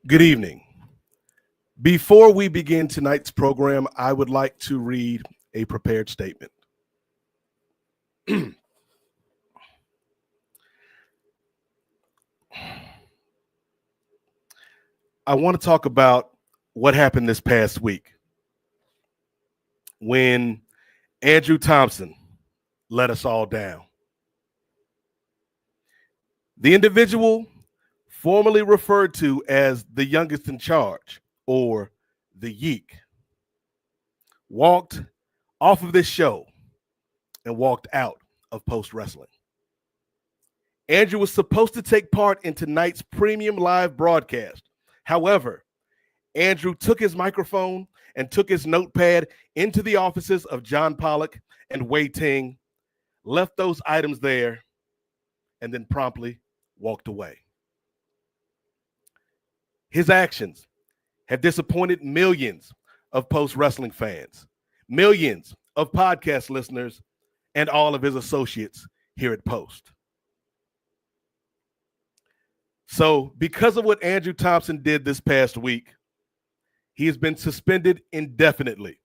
Good evening. Before we begin tonight's program, I would like to read a prepared statement. I want to talk about what happened this past week when Andrew Thompson let us all down. The individual formerly referred to as the youngest in charge, or the Yeek, walked off of this show and walked out of Post Wrestling. Andrew was supposed to take part in tonight's premium live broadcast. However, Andrew took his microphone and took his notepad into the offices of John Pollock and Wei Ting, left those items there, and then promptly walked away. His actions have disappointed millions of Post Wrestling fans, millions of podcast listeners, and all of his associates here at Post. So, because of what Andrew Thompson did this past week, he has been suspended indefinitely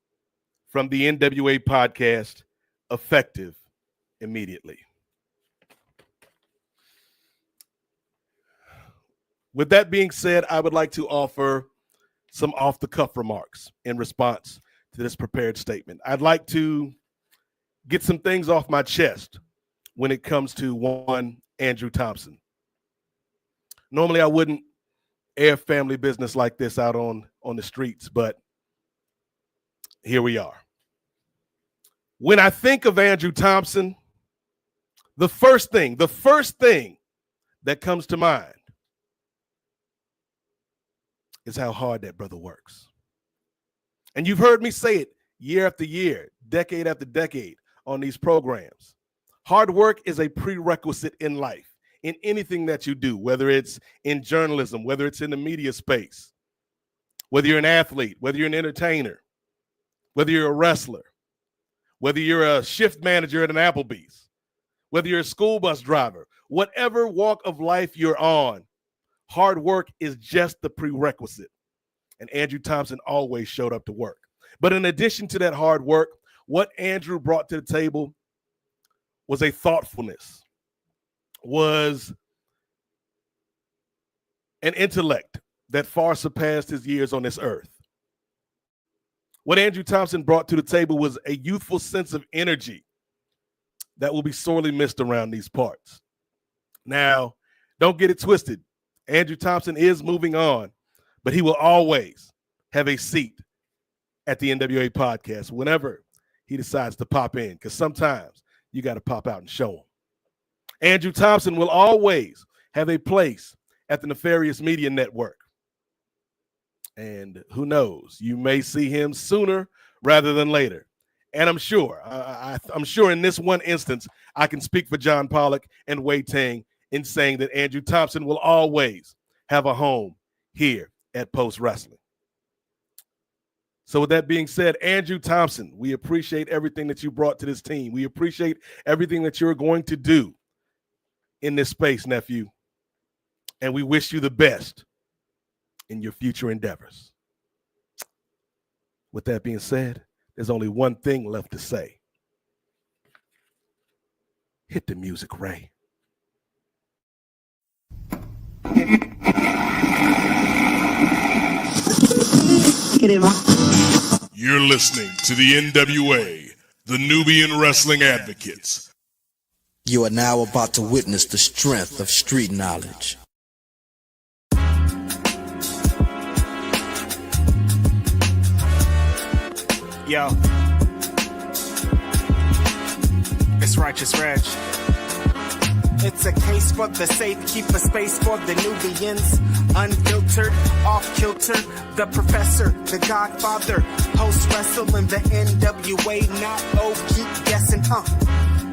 from the NWA Podcast, effective immediately. With that being said, I would like to offer some off-the-cuff remarks in response to this prepared statement. I'd like to get some things off my chest when it comes to one Andrew Thompson. Normally, I wouldn't air family business like this out on the streets, but here we are. When I think of Andrew Thompson, the first thing that comes to mind is how hard that brother works. And you've heard me say it year after year, decade after decade on these programs. Hard work is a prerequisite in life, in anything that you do, whether it's in journalism, whether it's in the media space, whether you're an athlete, whether you're an entertainer, whether you're a wrestler, whether you're a shift manager at an Applebee's, whether you're a school bus driver, whatever walk of life you're on, hard work is just the prerequisite. And Andrew Thompson always showed up to work. But in addition to that hard work, what Andrew brought to the table was a thoughtfulness, was an intellect that far surpassed his years on this earth. What Andrew Thompson brought to the table was a youthful sense of energy that will be sorely missed around these parts. Now, don't get it twisted. Andrew Thompson is moving on, but he will always have a seat at the NWA Podcast whenever he decides to pop in, because sometimes you got to pop out and show him. Andrew Thompson will always have a place at the Nefarious Media Network. And who knows, you may see him sooner rather than later. And I'm sure, I'm sure in this one instance, I can speak for John Pollock and Wei Ting in saying that Andrew Thompson will always have a home here at Post Wrestling. So with that being said, Andrew Thompson, we appreciate everything that you brought to this team. We appreciate everything that you're going to do in this space, nephew. And we wish you the best in your future endeavors. With that being said, there's only one thing left to say. Hit the music, Ray. You're listening to the NWA, the Nubian Wrestling Advocates. You are now about to witness the strength of street knowledge. Yo, it's Righteous Reg. It's a case for the safe, keep a space for the Nubians. Unfiltered, off-kilter, the professor, the godfather. Post-wrestling, the NWA, not keep guessing,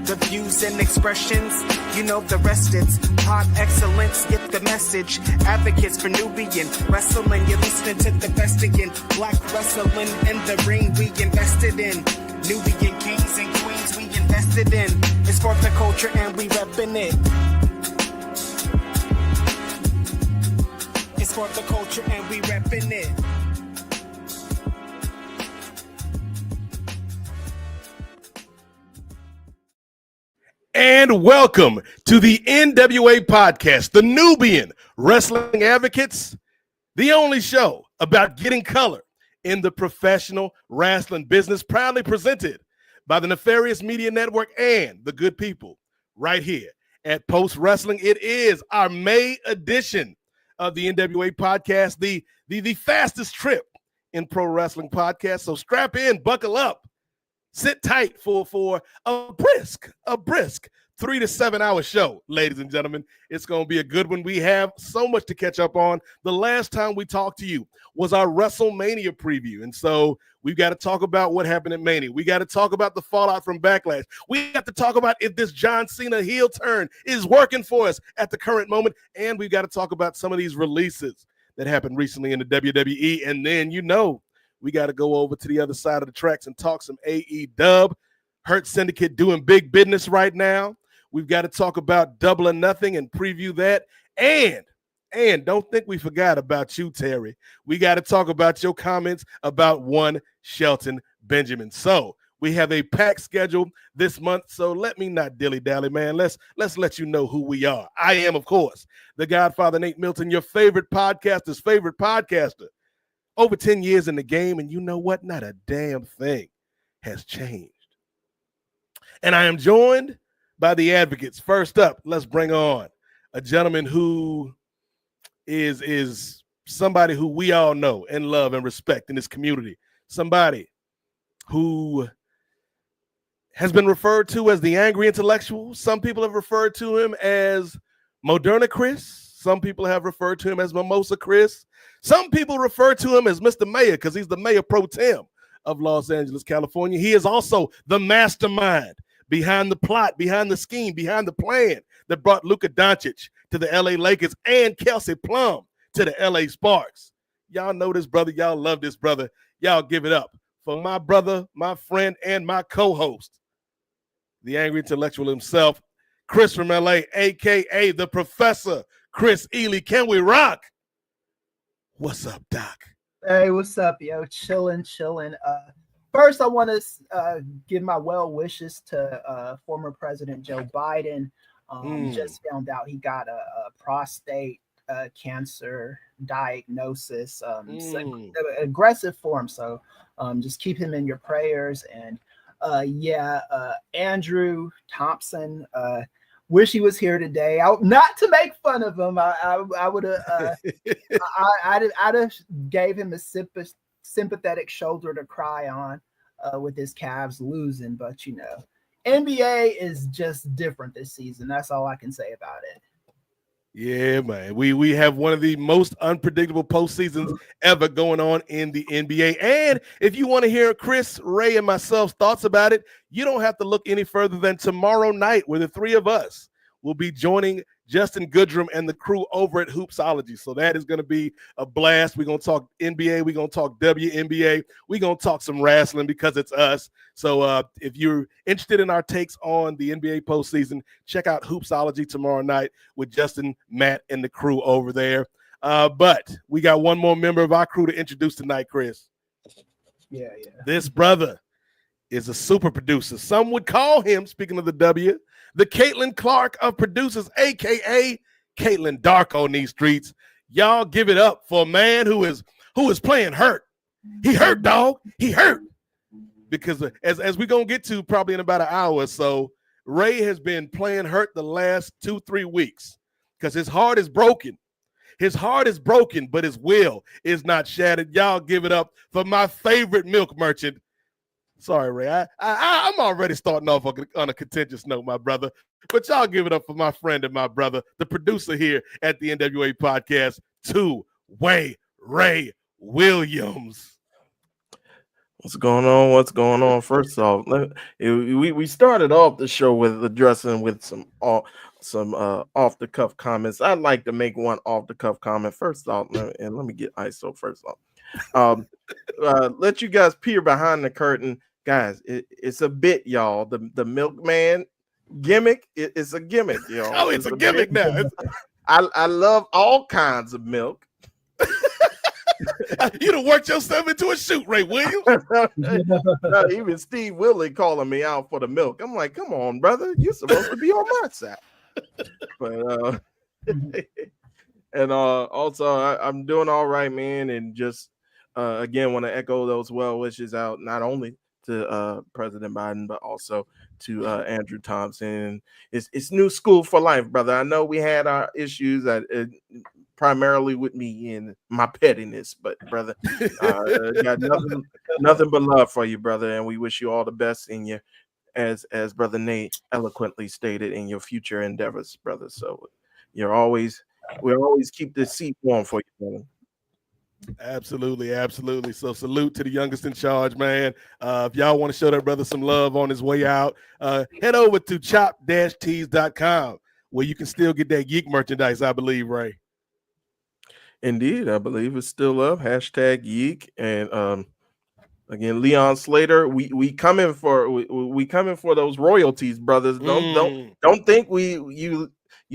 The views and expressions, you know the rest, it's pod excellence, get the message. Advocates for Nubian wrestling, you're listening to the best again. Black wrestling in the ring we invested in. Nubian kings and queens we invested in. It's for the culture and we reppin' it. It's space for the culture and we reppin' it. And welcome to the NWA Podcast, the Nubian Wrestling Advocates, the only show about getting color in the professional wrestling business, proudly presented by the Nefarious Media Network and the good people right here at Post Wrestling. It is our May edition of the NWA Podcast, the fastest trip in pro wrestling podcast. So strap in, buckle up, sit tight for a brisk 3 to 7 hour show, ladies and gentlemen. It's going to be a good one. We have so much to catch up on. The last time we talked to you was our WrestleMania preview. And so we've got to talk about what happened at Mania. We got to talk about the fallout from Backlash. We have to talk about if this John Cena heel turn is working for us at the current moment. And we've got to talk about some of these releases that happened recently in the WWE. And then, we got to go over to the other side of the tracks and talk some AEW. Hurt Syndicate doing big business right now. We've got to talk about Double or Nothing and preview that. And don't think we forgot about you, Terry. We got to talk about your comments about one Shelton Benjamin. So we have a packed schedule this month. So let me not dilly-dally, man. Let's let you know who we are. I am, of course, the Godfather Nate Milton, your favorite podcaster's favorite podcaster. Over 10 years in the game, and you know what? Not a damn thing has changed. And I am joined by the advocates. First up, let's bring on a gentleman who is somebody who we all know and love and respect in this community. Somebody who has been referred to as the angry intellectual. Some people have referred to him as Moderna Kris. Some people have referred to him as Mimosa Kris. Some people refer to him as Mr. Mayor because he's the mayor pro tem of Los Angeles, California. He is also the mastermind behind the plot, behind the scheme, behind the plan that brought Luka Doncic to the LA Lakers and Kelsey Plum to the LA Sparks. Y'all know this brother. Y'all love this brother. Y'all give it up for my brother, my friend, and my co-host, the angry intellectual himself, Kris from LA, a.k.a. the Professor, Kris Ealy. Can we rock? What's up, Doc? Hey, what's up, yo? Chilling. First, I want to give my well wishes to former President Joe Biden. Just found out he got a prostate cancer diagnosis, aggressive form. So just keep him in your prayers. And Andrew Thompson, wish he was here today. Not to make fun of him. I would have. I'd have gave him a sympathetic shoulder to cry on with his Cavs losing, but NBA is just different this season. That's all I can say about it. Yeah, man. We have one of the most unpredictable postseasons ever going on in the NBA. And if you want to hear Chris, Ray, and myself's thoughts about it, you don't have to look any further than tomorrow night, where the three of us will be joining Justin Goodrum and the crew over at Hoopsology. So that is going to be a blast. We're going to talk NBA. We're going to talk WNBA. We're going to talk some wrestling because it's us. So if you're interested in our takes on the NBA postseason, check out Hoopsology tomorrow night with Justin, Matt, and the crew over there. But we got one more member of our crew to introduce tonight, Chris. Yeah. This brother is a super producer. Some would call him, speaking of the W, the Caitlin Clark of producers, a.k.a. Caitlin Dark on these streets. Y'all give it up for a man who is playing hurt. He hurt, dog. He hurt. Because as we're going to get to probably in about an hour or so, Ray has been playing hurt the last 2-3 weeks because his heart is broken. His heart is broken, but his will is not shattered. Y'all give it up for my favorite milk merchant. Sorry, Ray. I'm already starting off on a contentious note, my brother. But y'all give it up for my friend and my brother, the producer here at the NWA Podcast, Two-Way Ray Williams. What's going on? First off, we started off the show with addressing with some off the cuff comments. I'd like to make one off the cuff comment. First off, let me get ISO first off. Let you guys peer behind the curtain. Guys, it's a bit, y'all. The milkman gimmick, it's a gimmick, y'all. Oh, it's a gimmick now. I love all kinds of milk. You done worked yourself into a shoot, Ray Williams. No, even Steve Willie calling me out for the milk. I'm like, come on, brother, you're supposed to be on my side. But and also I'm doing all right, man, and just again want to echo those well wishes out not only to President Biden but also to Andrew Thompson. It's new school for life, brother. I know we had our issues that primarily with me and my pettiness, but brother, got nothing but love for you, brother, and we wish you all the best in your, as Brother Nate eloquently stated, in your future endeavors, brother. So we'll always keep this seat warm for you, brother. Absolutely. So salute to the youngest in charge, man. If y'all want to show that brother some love on his way out, head over to chop-tees.com where you can still get that geek merchandise, I believe, Ray. Indeed, I believe it's still up. Hashtag Yeek. And again, Leon Slater, we coming for those royalties, brothers. Don't think you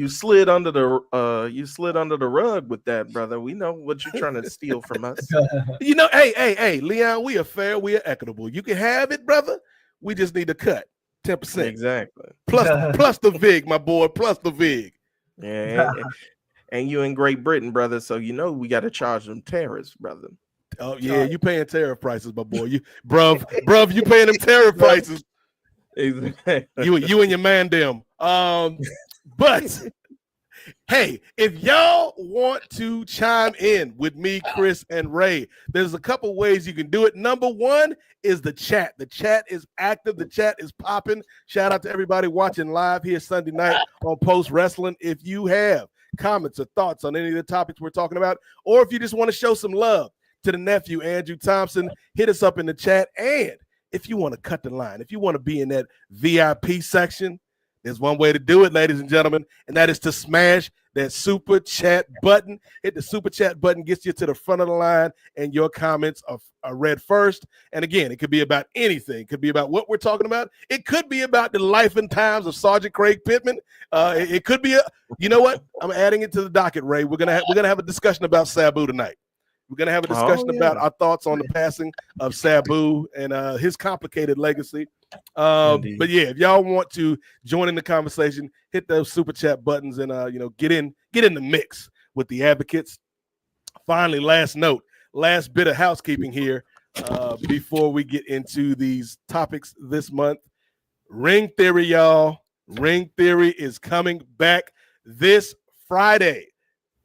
slid under the rug with that, brother. We know what you're trying to steal from us. You know, hey, Leon, we are fair, we are equitable. You can have it, brother. We just need to cut 10%. Exactly. Plus the VIG, my boy, plus the VIG. Yeah. And you in Great Britain, brother, so you know we got to charge them tariffs, brother. Oh yeah, you paying tariff prices, my boy. You, bruv, you paying them tariff prices. Exactly. You and your man them. But hey, if y'all want to chime in with me, Chris, and Ray, there's a couple ways you can do it. Number one is the chat. The chat is active. The chat is popping. Shout out to everybody watching live here Sunday night on Post Wrestling. If you have comments or thoughts on any of the topics we're talking about, or if you just want to show some love to the nephew, Andrew Thompson, hit us up in the chat. And if you want to cut the line, if you want to be in that VIP section, there's one way to do it, ladies and gentlemen, and that is to smash that super chat button. Hit the super chat button, gets you to the front of the line, and your comments are read first. And again, it could be about anything. It could be about what we're talking about. It could be about the life and times of Sergeant Craig Pittman. It could be you know what? I'm adding it to the docket, Ray. We're gonna have a discussion about Sabu tonight. We're going to have a discussion about our thoughts on the passing of Sabu and his complicated legacy. But yeah, if y'all want to join in the conversation, hit those super chat buttons and get in the mix with the advocates. Finally, last bit of housekeeping here before we get into these topics this month. Ring Theory, y'all. Ring Theory is coming back this Friday.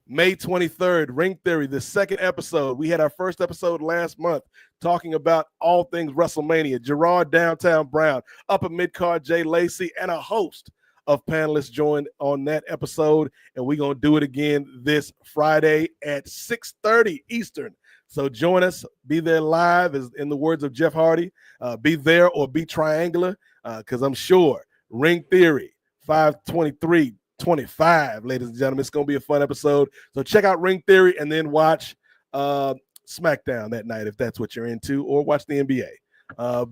May 23rd, Ring Theory, the second episode. We had our first episode last month talking about all things WrestleMania. Gerard Downtown Brown, Upper Midcard Jay Lacey, and a host of panelists joined on that episode. And we're going to do it again this Friday at 6:30 Eastern. So join us. Be there live, as in the words of Jeff Hardy. Be there or be triangular, because I'm sure Ring Theory 5/23/25, ladies and gentlemen. It's going to be a fun episode. So check out Ring Theory and then watch SmackDown that night if that's what you're into, or watch the NBA.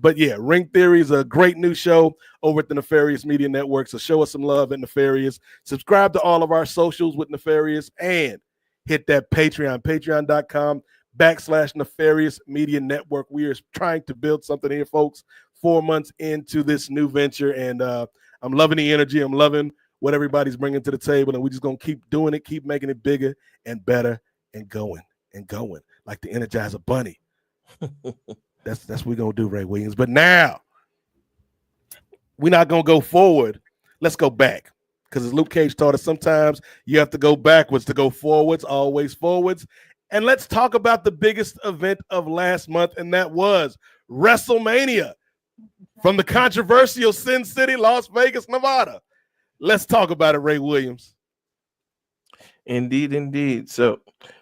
But yeah, Ring Theory is a great new show over at the Nefarious Media Network. So show us some love at Nefarious. Subscribe to all of our socials with Nefarious and hit that Patreon, patreon.com/Nefarious Media Network. We are trying to build something here, folks, 4 months into this new venture. And I'm loving the energy. I'm loving what everybody's bringing to the table, and we're just going to keep doing it, keep making it bigger and better and going like the Energizer Bunny. That's what we're going to do, Ray Williams. But now, we're not going to go forward. Let's go back, because as Luke Cage taught us, sometimes you have to go backwards to go forwards, always forwards. And let's talk about the biggest event of last month, and that was WrestleMania from the controversial Sin City, Las Vegas, Nevada. Let's talk about it, Ray Williams. Indeed. So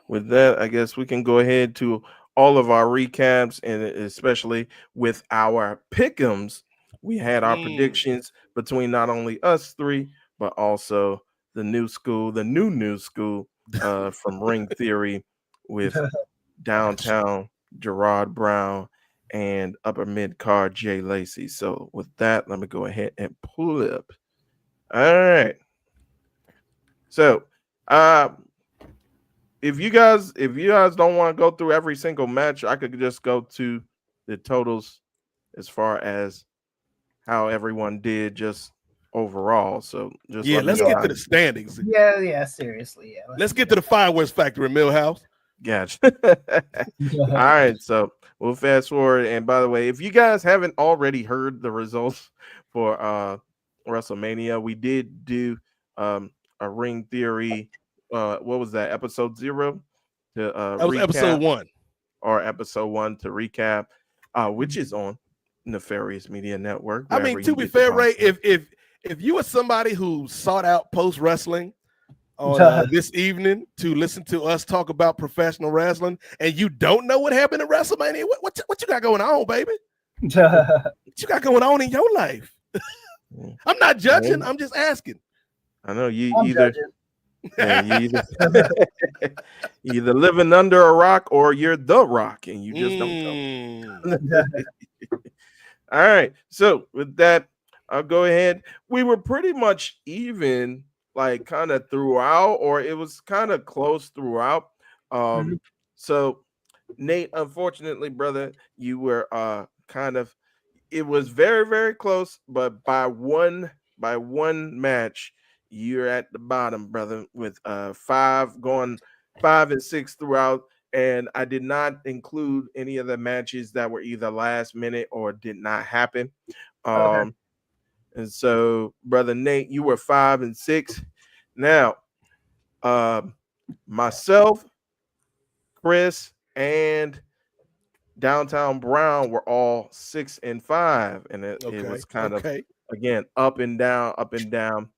with that, I guess we can go ahead to all of our recaps, and especially with our pick'ems. We had our predictions between not only us three, but also the new school from Ring Theory with Downtown Gerard Brown and Upper Mid-Card Jay Lacey. So with that, let me go ahead and pull it up. All right. So if you guys don't want to go through every single match, I could just go to the totals as far as how everyone did just overall. So just let's get to the standings. Yeah, seriously. Yeah. Let's get to the fireworks factory in Millhouse. Gotcha. All right, so we'll fast forward. And by the way, if you guys haven't already heard the results for WrestleMania, we did do a Ring Theory. What was that? Episode 0 to that was recap, episode 1 or episode 1 to recap, which is on Nefarious Media Network. I mean, to be fair, Ray, if you are somebody who sought out post wrestling on this evening to listen to us talk about professional wrestling, and you don't know what happened at WrestleMania, what you got going on, baby? What you got going on in your life? I'm not judging. I'm just asking. I know you either either living under a rock or you're the rock, and you just don't know. All right. So with that, I'll go ahead. We were pretty much even, like, kind of throughout, or it was kind of close throughout. So Nate, unfortunately, brother, you were kind of, it was very, very close, but by one match, you're at the bottom, brother, with 5 going 5 and 6 throughout. And I did not include any of the matches that were either last minute or did not happen. And so, brother Nate, you were 5 and 6. Now, myself, Chris, and Downtown Brown were all 6 and 5, and it was kind of, again, up and down, up and down.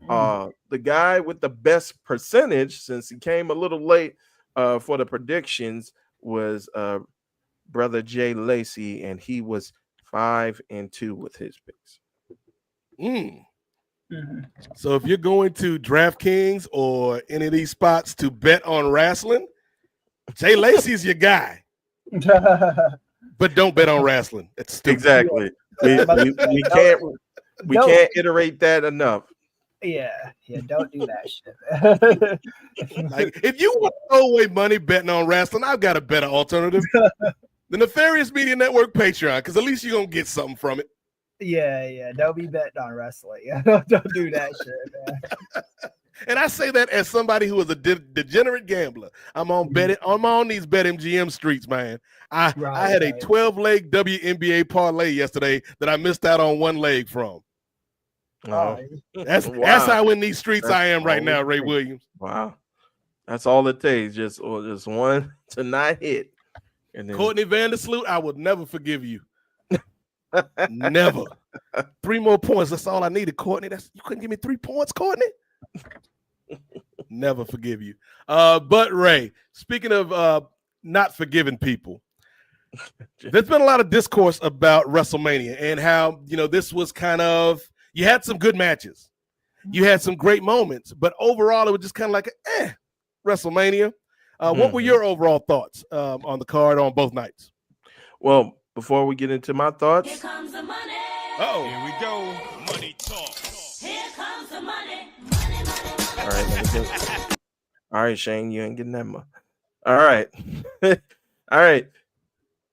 The guy with the best percentage, since he came a little late for the predictions, was brother Jay Lacey, and he was 5 and 2 with his picks. So if you're going to DraftKings or any of these spots to bet on wrestling, Jay Lacey's your guy. But don't bet on wrestling. That's stupid. Exactly. We can't iterate that enough. Yeah, don't do that shit. Like, if you want to throw away money betting on wrestling, I've got a better alternative. The Nefarious Media Network Patreon, because at least you're going to get something from it. Yeah, don't be betting on wrestling. Don't do that shit, man. And I say that as somebody who is a degenerate gambler. I'm on these BetMGM streets, man. I had a 12-leg WNBA parlay yesterday that I missed out on 1 leg from. That's how in these streets I am right now, Ray Williams. Wow, that's all it takes, just one to not hit. And then Courtney Vandersloot, I would never forgive you. Never. 3 more points. That's all I needed, Courtney. You couldn't give me 3 points, Courtney. Never forgive you. But Ray, speaking of not forgiving people, there's been a lot of discourse about WrestleMania and how, this was kind of, you had some good matches. You had some great moments, but overall it was just kind of like WrestleMania. What were your overall thoughts on the card on both nights? Well, before we get into my thoughts, here comes the money. Here we go. Money talk. Here comes the money. All right, let me go. All right, Shane, you ain't getting that much. All right. All right.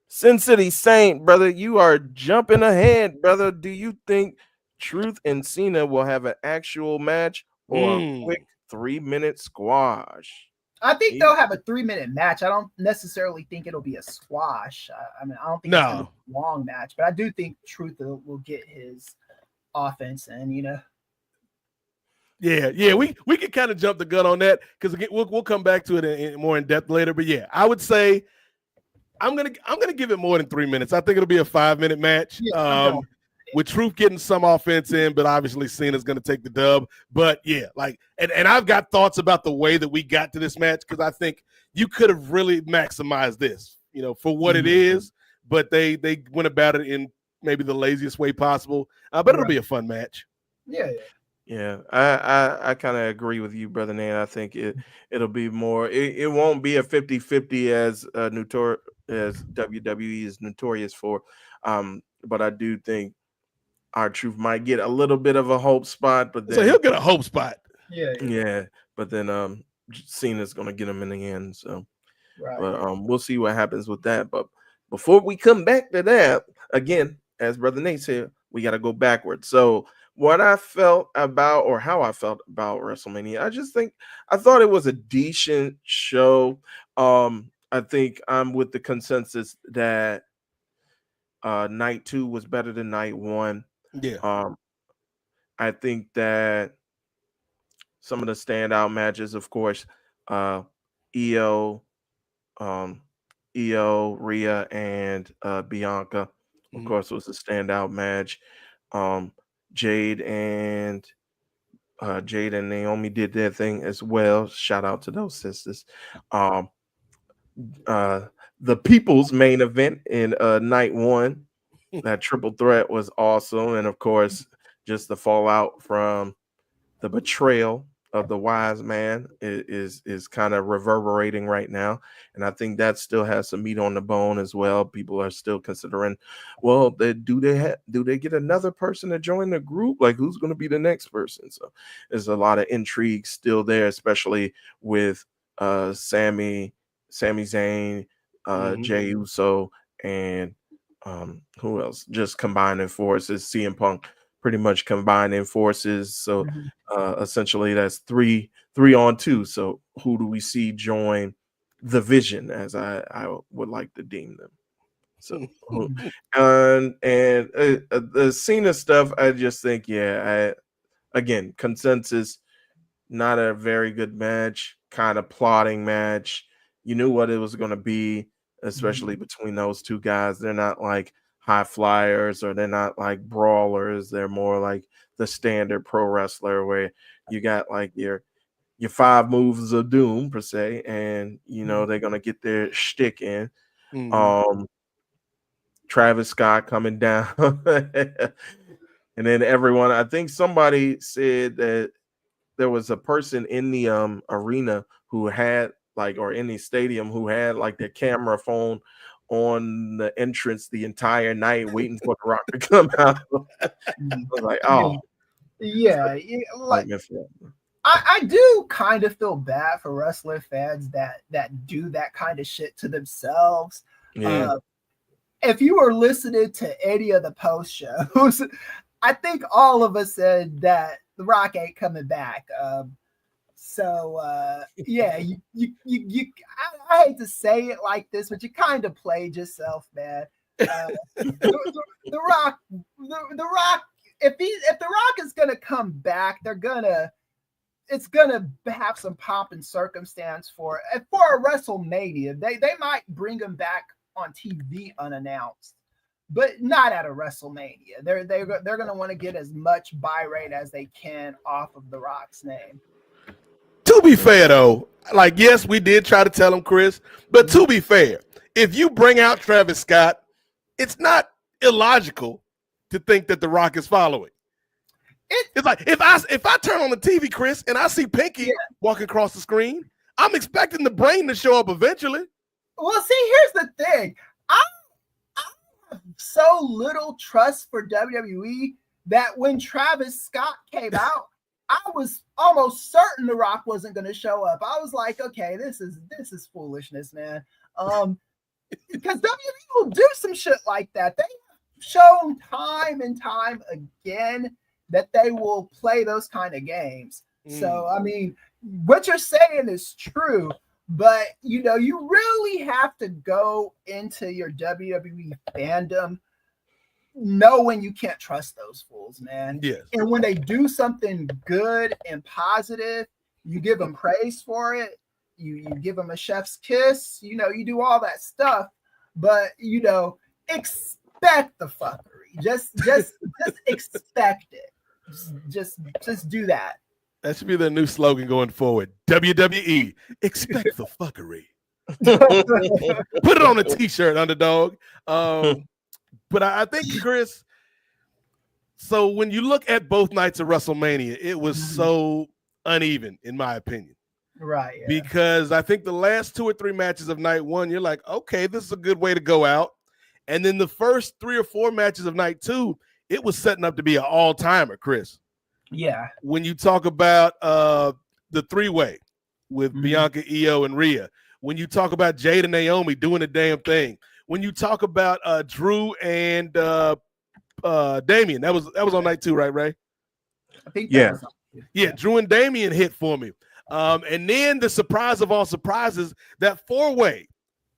Sin City Saint, brother, you are jumping ahead, brother. Do you think Truth and Cena will have an actual match or a quick 3-minute squash? I think they'll have a 3-minute match. I don't necessarily think it'll be a squash. I don't think it's gonna be a long match, but I do think Truth will get his offense and Yeah, we can kind of jump the gun on that because again we'll come back to it more in depth later. But yeah, I would say I'm gonna give it more than 3 minutes. I think it'll be a 5-minute match. With Truth getting some offense in, but obviously Cena's going to take the dub. But yeah, and I've got thoughts about the way that we got to this match because I think you could have really maximized this, for what it is. But they went about it in maybe the laziest way possible. But it'll be a fun match. Yeah. I kind of agree with you, brother Nate. I think it'll be more. It won't be a 50-50 as WWE is notorious for. But I do think our Truth might get a little bit of a hope spot, but then so he'll get a hope spot. Yeah. But then Cena's going to get him in the end. So, Right. but we'll see what happens with that. But before we come back to that, again, as Brother Nate said, we got to go backwards. So what I felt about, or how I felt about WrestleMania, I thought it was a decent show. I think I'm with the consensus that night 2 was better than night 1. Yeah. I think that some of the standout matches, of course, Io, Rhea, and Bianca, of course, was a standout match. Jade and Naomi did their thing as well. Shout out to those sisters. The people's main event in night 1, that triple threat was awesome, and of course, just the fallout from the betrayal of the wise man is kind of reverberating right now, and I think that still has some meat on the bone as well. People are still considering, well, do they get another person to join the group? Like, who's going to be the next person? So there's a lot of intrigue still there, especially with Sami Zayn, Jey Uso, and who else? Just combining forces. CM Punk pretty much combining forces. So essentially that's 3 on 2. So who do we see join the Vision, as I would like to deem them? So and the Cena stuff, I just think, again, consensus, not a very good match, kind of plotting match. You knew what it was going to be, especially between those two guys. They're not like high flyers, or they're not like brawlers. They're more like the standard pro wrestler, where you got like your 5 moves of doom per se, and they're gonna get their shtick in. Travis Scott coming down, and then everyone. I think somebody said that there was a person in the arena who had or in the stadium who had like their camera phone on the entrance the entire night, waiting for The Rock to come out. I was like, oh, yeah. Like, I do kind of feel bad for wrestler fans that do that kind of shit to themselves. Yeah. If you were listening to any of the post shows, I think all of us said that The Rock ain't coming back. Yeah, I hate to say it like this, but you kind of played yourself, man. The Rock, if The Rock is gonna come back, it's gonna have some pomp and circumstance for a WrestleMania. They might bring him back on TV unannounced, but not at a WrestleMania. They're gonna want to get as much buy rate as they can off of The Rock's name. To be fair, though, yes, we did try to tell him, Chris, but to be fair, if you bring out Travis Scott, it's not illogical to think that The Rock is following. It's like if I turn on the TV, Chris, and I see Pinky walking across the screen, I'm expecting the brain to show up eventually. Well, see, here's the thing. I have so little trust for WWE that when Travis Scott came out, I was almost certain The Rock wasn't going to show up. I was like, okay, this is foolishness, man. Because WWE will do some shit like that. They've shown time and time again that they will play those kind of games. So, I mean, what you're saying is true, but you really have to go into your WWE fandom knowing you can't trust those fools, man. Yes. And when they do something good and positive, you give them praise for it. You give them a chef's kiss. You do all that stuff, but expect the fuckery. Just expect it. Just do that. That should be the new slogan going forward. WWE, expect the fuckery. Put it on a t-shirt, underdog. But I think, Chris, so when you look at both nights of WrestleMania, it was so uneven, in my opinion. Right. Yeah. Because I think the last 2 or 3 matches of night 1, you're like, okay, this is a good way to go out. And then the first 3 or 4 matches of night 2, it was setting up to be an all-timer, Chris. Yeah. When you talk about the 3-way, with Bianca, Io, and Rhea. When you talk about Jade and Naomi doing the damn thing. When you talk about Drew and Damian, that was on night 2, right, Ray? I think that was yeah, Drew and Damian hit for me. And then the surprise of all surprises, that 4-way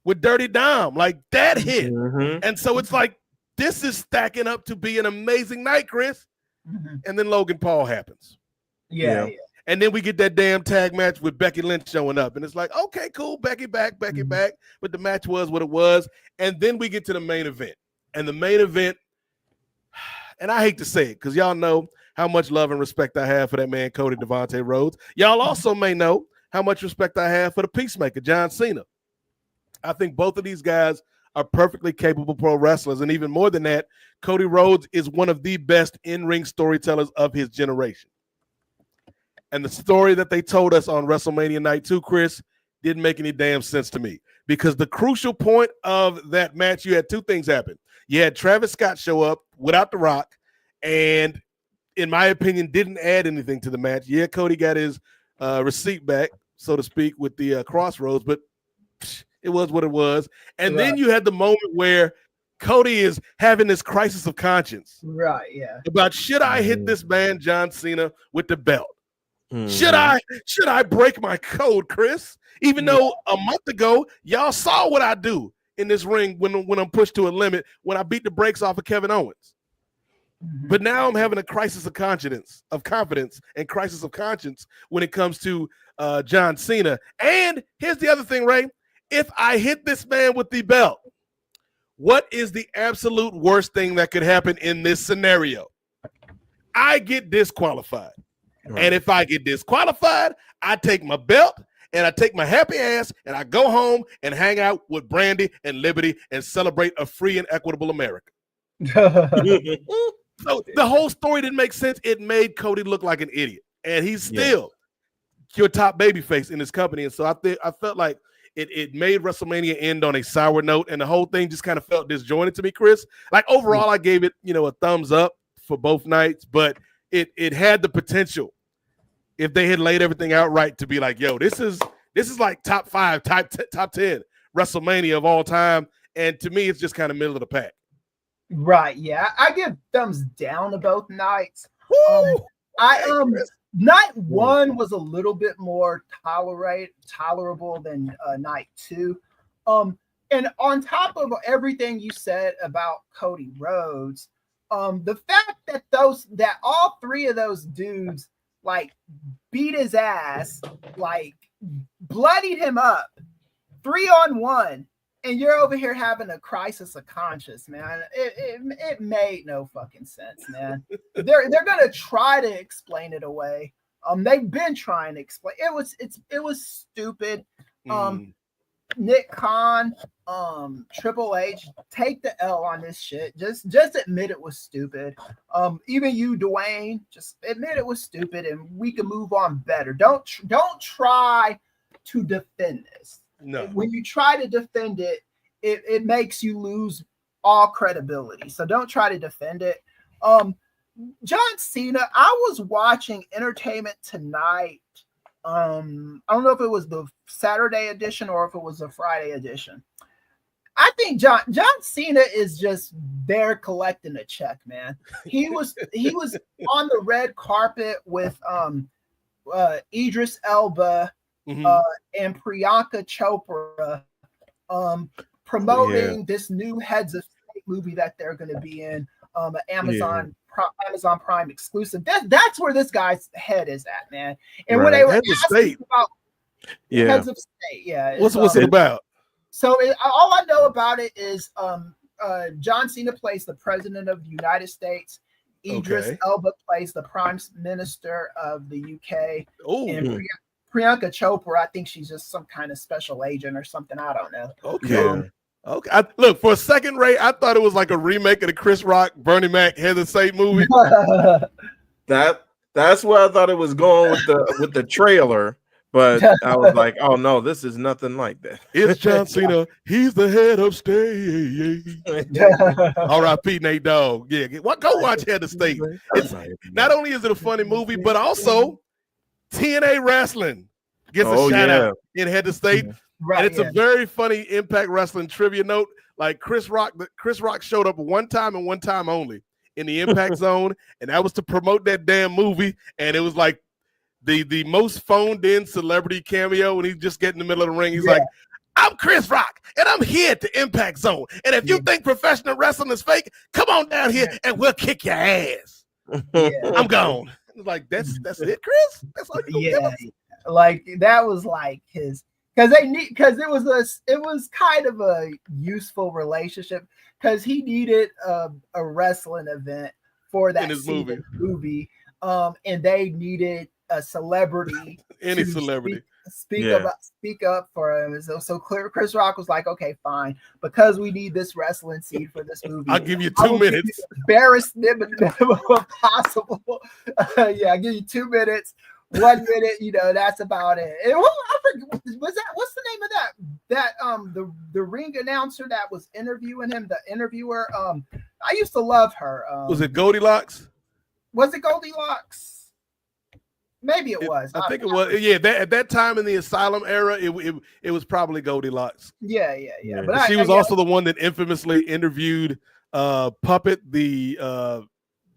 with Dirty Dom, like that hit. And so it's like, this is stacking up to be an amazing night, Chris. And then Logan Paul happens. Yeah. And then we get that damn tag match with Becky Lynch showing up. And it's like, okay, cool, Becky back. But the match was what it was. And then we get to the main event. And the main event, and I hate to say it because y'all know how much love and respect I have for that man, Cody Devontae Rhodes. Y'all also may know how much respect I have for the Peacemaker, John Cena. I think both of these guys are perfectly capable pro wrestlers. And even more than that, Cody Rhodes is one of the best in-ring storytellers of his generation. And the story that they told us on WrestleMania Night 2, Chris, didn't make any damn sense to me. Because the crucial point of that match, you had 2 things happen. You had Travis Scott show up without The Rock, and in my opinion, didn't add anything to the match. Yeah, Cody got his receipt back, so to speak, with the Crossroads, but it was what it was. And then you had the moment where Cody is having this crisis of conscience. Right, yeah. About should I hit this man, John Cena, with the belt? Should I break my code, Chris? Even though a month ago, y'all saw what I do in this ring when I'm pushed to a limit, when I beat the brakes off of Kevin Owens. But now I'm having a crisis of confidence and crisis of conscience when it comes to John Cena. And here's the other thing, Ray. If I hit this man with the belt, what is the absolute worst thing that could happen in this scenario? I get disqualified. Right. And if I get disqualified, I take my belt and I take my happy ass and I go home and hang out with Brandy and Liberty and celebrate a free and equitable America. So the whole story didn't make sense. It made Cody look like an idiot. And he's still your top babyface in this company. And so I felt like it made WrestleMania end on a sour note, and the whole thing just kind of felt disjointed to me, Chris. Like overall, I gave it, a thumbs up for both nights, but it had the potential, if they had laid everything out right, to be like, yo, this is like top 5, top 10 WrestleMania of all time. And to me, it's just kind of middle of the pack. Right. Yeah. I give thumbs down to both nights. Night 1 was a little bit more tolerable than night 2. And on top of everything you said about Cody Rhodes, the fact that all 3 of those dudes like beat his ass, like bloodied him up 3-on-1, and you're over here having a crisis of conscience, man. It made no fucking sense, man. They're gonna try to explain it away. They've been trying to explain. It was stupid. Nick Khan, Triple H, take the L on this shit. Just admit it was stupid. Even you, Dwayne, just admit it was stupid, and we can move on better. Don't try to defend this. No. When you try to defend it, it makes you lose all credibility. So don't try to defend it. John Cena, I was watching Entertainment Tonight. I don't know if it was the Saturday edition or if it was the Friday edition. I think John Cena is just there collecting a check, man. He was on the red carpet with Idris Elba and Priyanka Chopra promoting this new Heads of State movie that they're going to be in, Amazon Prime exclusive. That's where this guy's head is at, man. And when they were asking about Heads of State, what's it about? So all I know about it is John Cena plays the President of the United States. Idris Elba plays the Prime Minister of the UK. And Priyanka Chopra, I think she's just some kind of special agent or something. I don't know. Okay. Look, for a second, Ray, I thought it was like a remake of the Chris Rock, Bernie Mac, Head of State movie. That's where I thought it was going with the trailer. But I was like, oh no, this is nothing like that. It's John Cena. He's the head of state. R.I.P. Nate Dogg. Yeah, go watch Head of State. Not only is it a funny movie, but also TNA wrestling. gets a shout out in Head to State. Right, and it's a very funny Impact Wrestling trivia note. Like Chris Rock showed up one time and one time only in the Impact Zone, and that was to promote that damn movie. And it was like the most phoned in celebrity cameo, and he just get in the middle of the ring. He's like, I'm Chris Rock, and I'm here at the Impact Zone. And if you think professional wrestling is fake, come on down here and we'll kick your ass. I'm gone. Like that's it, Chris. That's all you give us? Like that was like his because it was kind of a useful relationship because he needed a wrestling event for that movie. And they needed a celebrity, celebrity. Speak up for him. So Chris Rock was like, okay, fine, because we need this wrestling scene for this movie. I'll give you 2 minutes. Embarrass them if possible. I'll give you 2 minutes. 1 minute, that's about it. And I forget, what's the name of that the ring announcer that was interviewing him, the interviewer? I used to love her. Was it Goldilocks? Was it Goldilocks? Maybe it was. I think it was. Yeah, at that time in the Asylum era, it was probably Goldilocks. Yeah. But she was also the one that infamously interviewed Puppet, the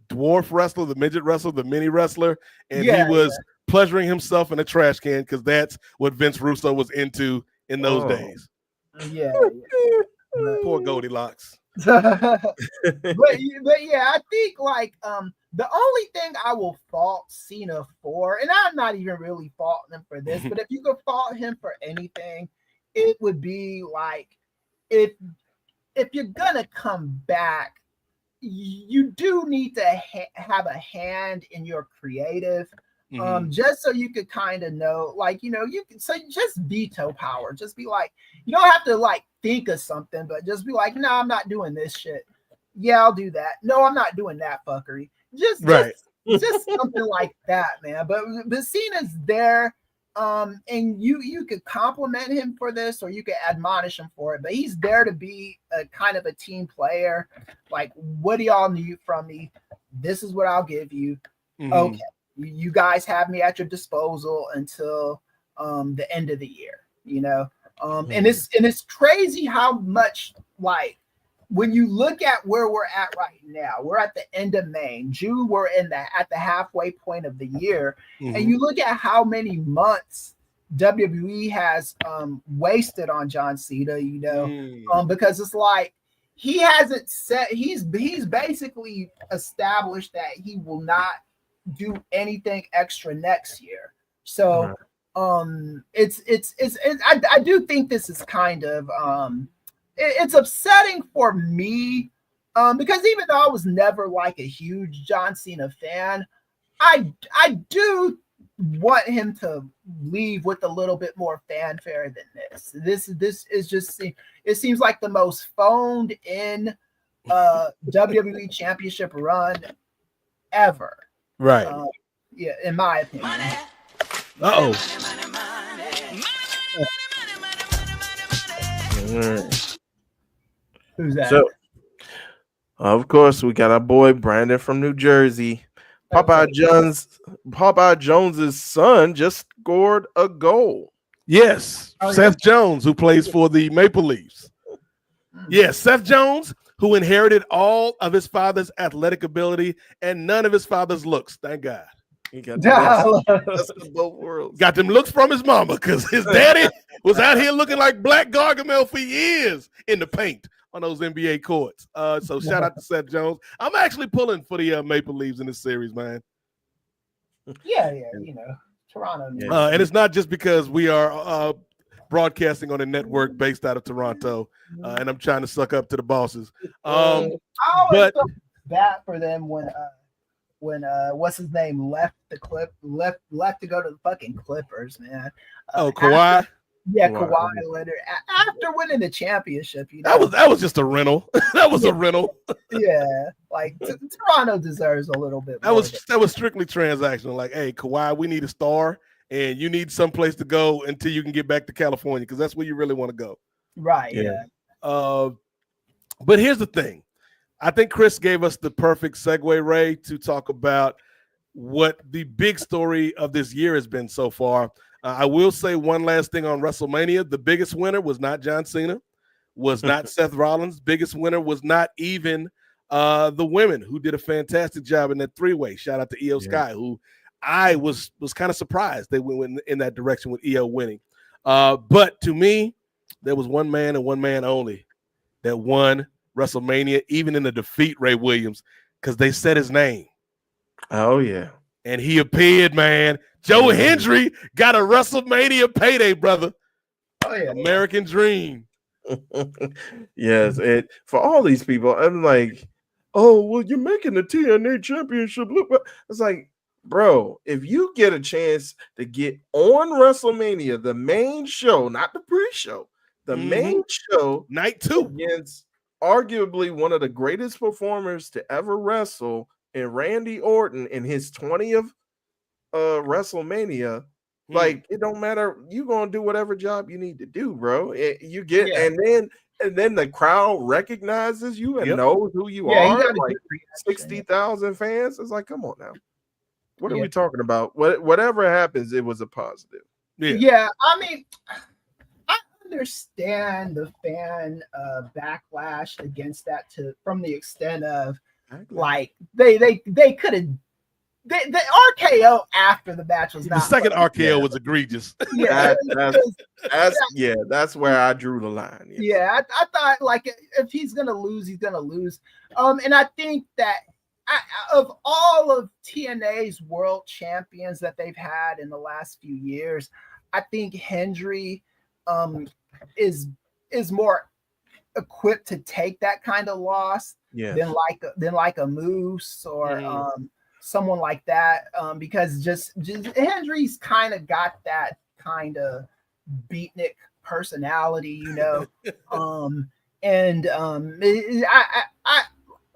dwarf wrestler, the midget wrestler, the mini wrestler, and he was pleasuring himself in a trash can because that's what Vince Russo was into in those days. Yeah. Poor Goldilocks. but yeah, I think like the only thing I will fault Cena for, and I'm not even really faulting him for this, but if you could fault him for anything, it would be like if you're gonna come back, you do need to have a hand in your creative. Just so you could kind of know, like, you can just veto power. Just be like, you don't have to like think of something, but just be like, no, I'm not doing this shit. Yeah, I'll do that. No, I'm not doing that fuckery. Just something like that, man. But Cena's there, and you could compliment him for this, or you could admonish him for it. But he's there to be a kind of a team player. Like, what do y'all need from me? This is what I'll give you. Okay. You guys have me at your disposal until the end of the year, and it's crazy how much, like, when you look at where we're at right now, we're at the end of May. June, we're at the halfway point of the year, and you look at how many months WWE has wasted on John Cena, because it's like he's basically established that he will not do anything extra next year. So I do think this is kind of it's upsetting for me because even though I was never like a huge John Cena fan, I do want him to leave with a little bit more fanfare than this. This is just, it seems like the most phoned in WWE championship run ever. Right. Yeah, in my opinion. Uh-oh. Who's that? So, of course, we got our boy Brandon from New Jersey. Popeye Jones's son just scored a goal. Yes, Seth Jones, who plays for the Maple Leafs. Yes, Seth Jones, who inherited all of his father's athletic ability and none of his father's looks. Thank God. He got the best of both worlds. Got them looks from his mama because his daddy was out here looking like Black Gargamel for years in the paint on those NBA courts. So shout out to Seth Jones. I'm actually pulling for the Maple Leafs in this series, man. Yeah, Toronto. And it's not just because we are broadcasting on a network based out of Toronto, and I'm trying to suck up to the bosses. I always felt bad for them when what's his name left to go to the fucking Clippers, man. Kawhi. Kawhi Leonard after winning the championship. That was just a rental. That was a rental. Yeah, like Toronto deserves a little bit. That was strictly transactional. Like, hey, Kawhi, we need a star, and you need someplace to go until you can get back to California because that's where you really want to go. Right. Yeah. But here's the thing. I think Chris gave us the perfect segue, Ray, to talk about what the big story of this year has been so far. I will say one last thing on WrestleMania. The biggest winner was not John Cena, was not Seth Rollins. Biggest winner was not even the women, who did a fantastic job in that three-way. Shout out to Io Sky, who I was kind of surprised they went in that direction with Io winning. But to me, there was one man and one man only that won WrestleMania, even in the defeat, Ray Williams, because they said his name. Oh, yeah. And he appeared, man. Joe Hendry got a WrestleMania payday, brother. Oh, yeah. American dream. Yes, and for all these people, I'm like, oh, well, you're making the TNA championship look. It's like, bro, if you get a chance to get on WrestleMania, the main show, not the pre-show, the main show, night 2, against arguably one of the greatest performers to ever wrestle, in Randy Orton in his 20th WrestleMania, like, it don't matter. You're gonna do whatever job you need to do, bro. You get, and then the crowd recognizes you and knows who you are. Like 60,000 fans. It's like, come on now. What are we talking about? Whatever happens, it was a positive. Yeah. I mean, I understand the fan backlash against that from the extent of like they could have. The RKO after the match was not. The second RKO was egregious. That's where I drew the line. Yeah, I thought, like, if he's gonna lose, he's gonna lose. And I think that of all of TNA's world champions that they've had in the last few years, I think Hendry is more equipped to take that kind of loss than like a Moose or someone like that, because just Hendry's kind of got that kind of beatnik personality, you know.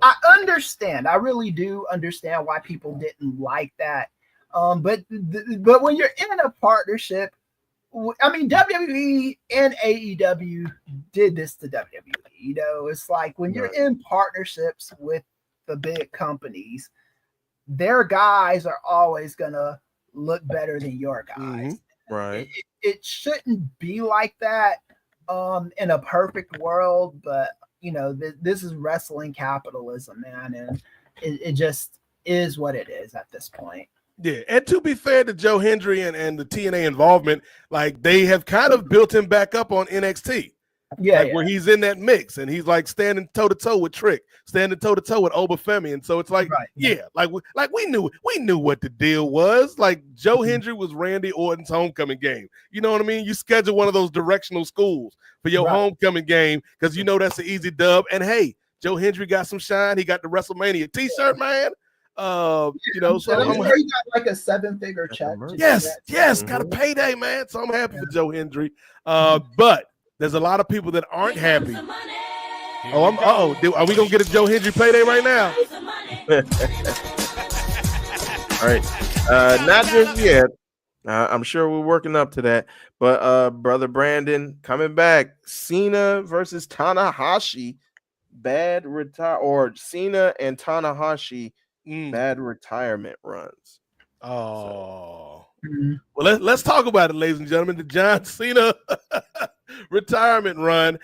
I understand. I really do understand why people didn't like that. But when you're in a partnership, I mean, WWE and AEW did this to WWE. You know, it's like when you're in partnerships with the big companies, their guys are always gonna look better than your guys. Right. It shouldn't be like that in a perfect world, but you know, this is wrestling capitalism, man, and it just is what it is at this point. Yeah, and to be fair to Joe Hendry and the TNA involvement, like, they have kind of built him back up on NXT. Where he's in that mix and he's like standing toe to toe with Trick, standing toe to toe with Obafemi, and so it's like, we knew what the deal was. Like, Joe Hendry was Randy Orton's homecoming game. You know what I mean? You schedule one of those directional schools for your homecoming game because you know that's an easy dub. And hey, Joe Hendry got some shine. He got the WrestleMania T-shirt, man. You know, so he got like a 7-figure check. Yes, got a payday, man. So I'm happy for Joe Hendry. But there's a lot of people that aren't happy. Are we gonna get a Joe Hendry payday right now? All right, not just yet. I'm sure we're working up to that. But brother Brandon coming back. Cena versus Tanahashi. Cena and Tanahashi. Bad retirement runs. Oh. Well, let's talk about it, ladies and gentlemen. The John Cena retirement run.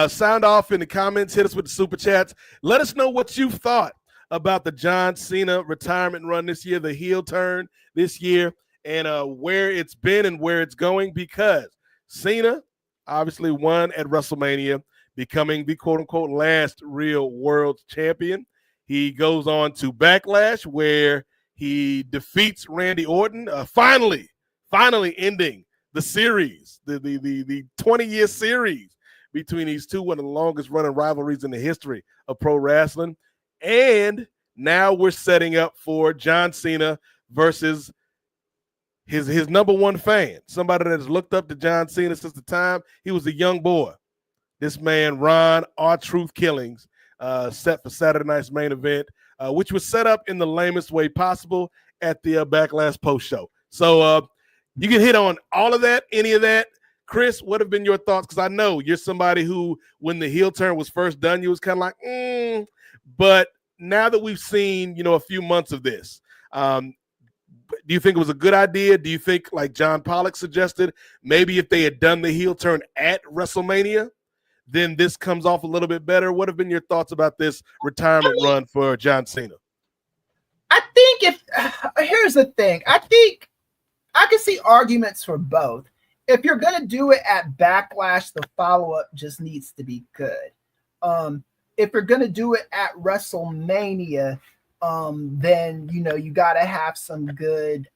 Sound off in the comments. Hit us with the super chats. Let us know what you thought about the John Cena retirement run this year, the heel turn this year, and where it's been and where it's going, because Cena obviously won at WrestleMania, becoming the quote-unquote last real world champion. He goes on to Backlash, where he defeats Randy Orton, finally ending the series, the 20-year series between these two, one of the longest running rivalries in the history of pro wrestling. And now we're setting up for John Cena versus his number one fan, somebody that has looked up to John Cena since the time he was a young boy. This man, Ron R-Truth Killings, set for Saturday night's main event, which was set up in the lamest way possible at the Backlash post show. So you can hit on all of that, any of that. Kris, what have been your thoughts? Because I know you're somebody who, when the heel turn was first done, you was kind of like, but now that we've seen, a few months of this, Do you think it was a good idea? Do you think, like John Pollock suggested, maybe if they had done the heel turn at WrestleMania, then this comes off a little bit better? What have been your thoughts about this retirement run for John Cena? I think here's the thing. I think I can see arguments for both. If you're going to do it at Backlash, the follow-up just needs to be good. If you're going to do it at WrestleMania, then, you got to have some good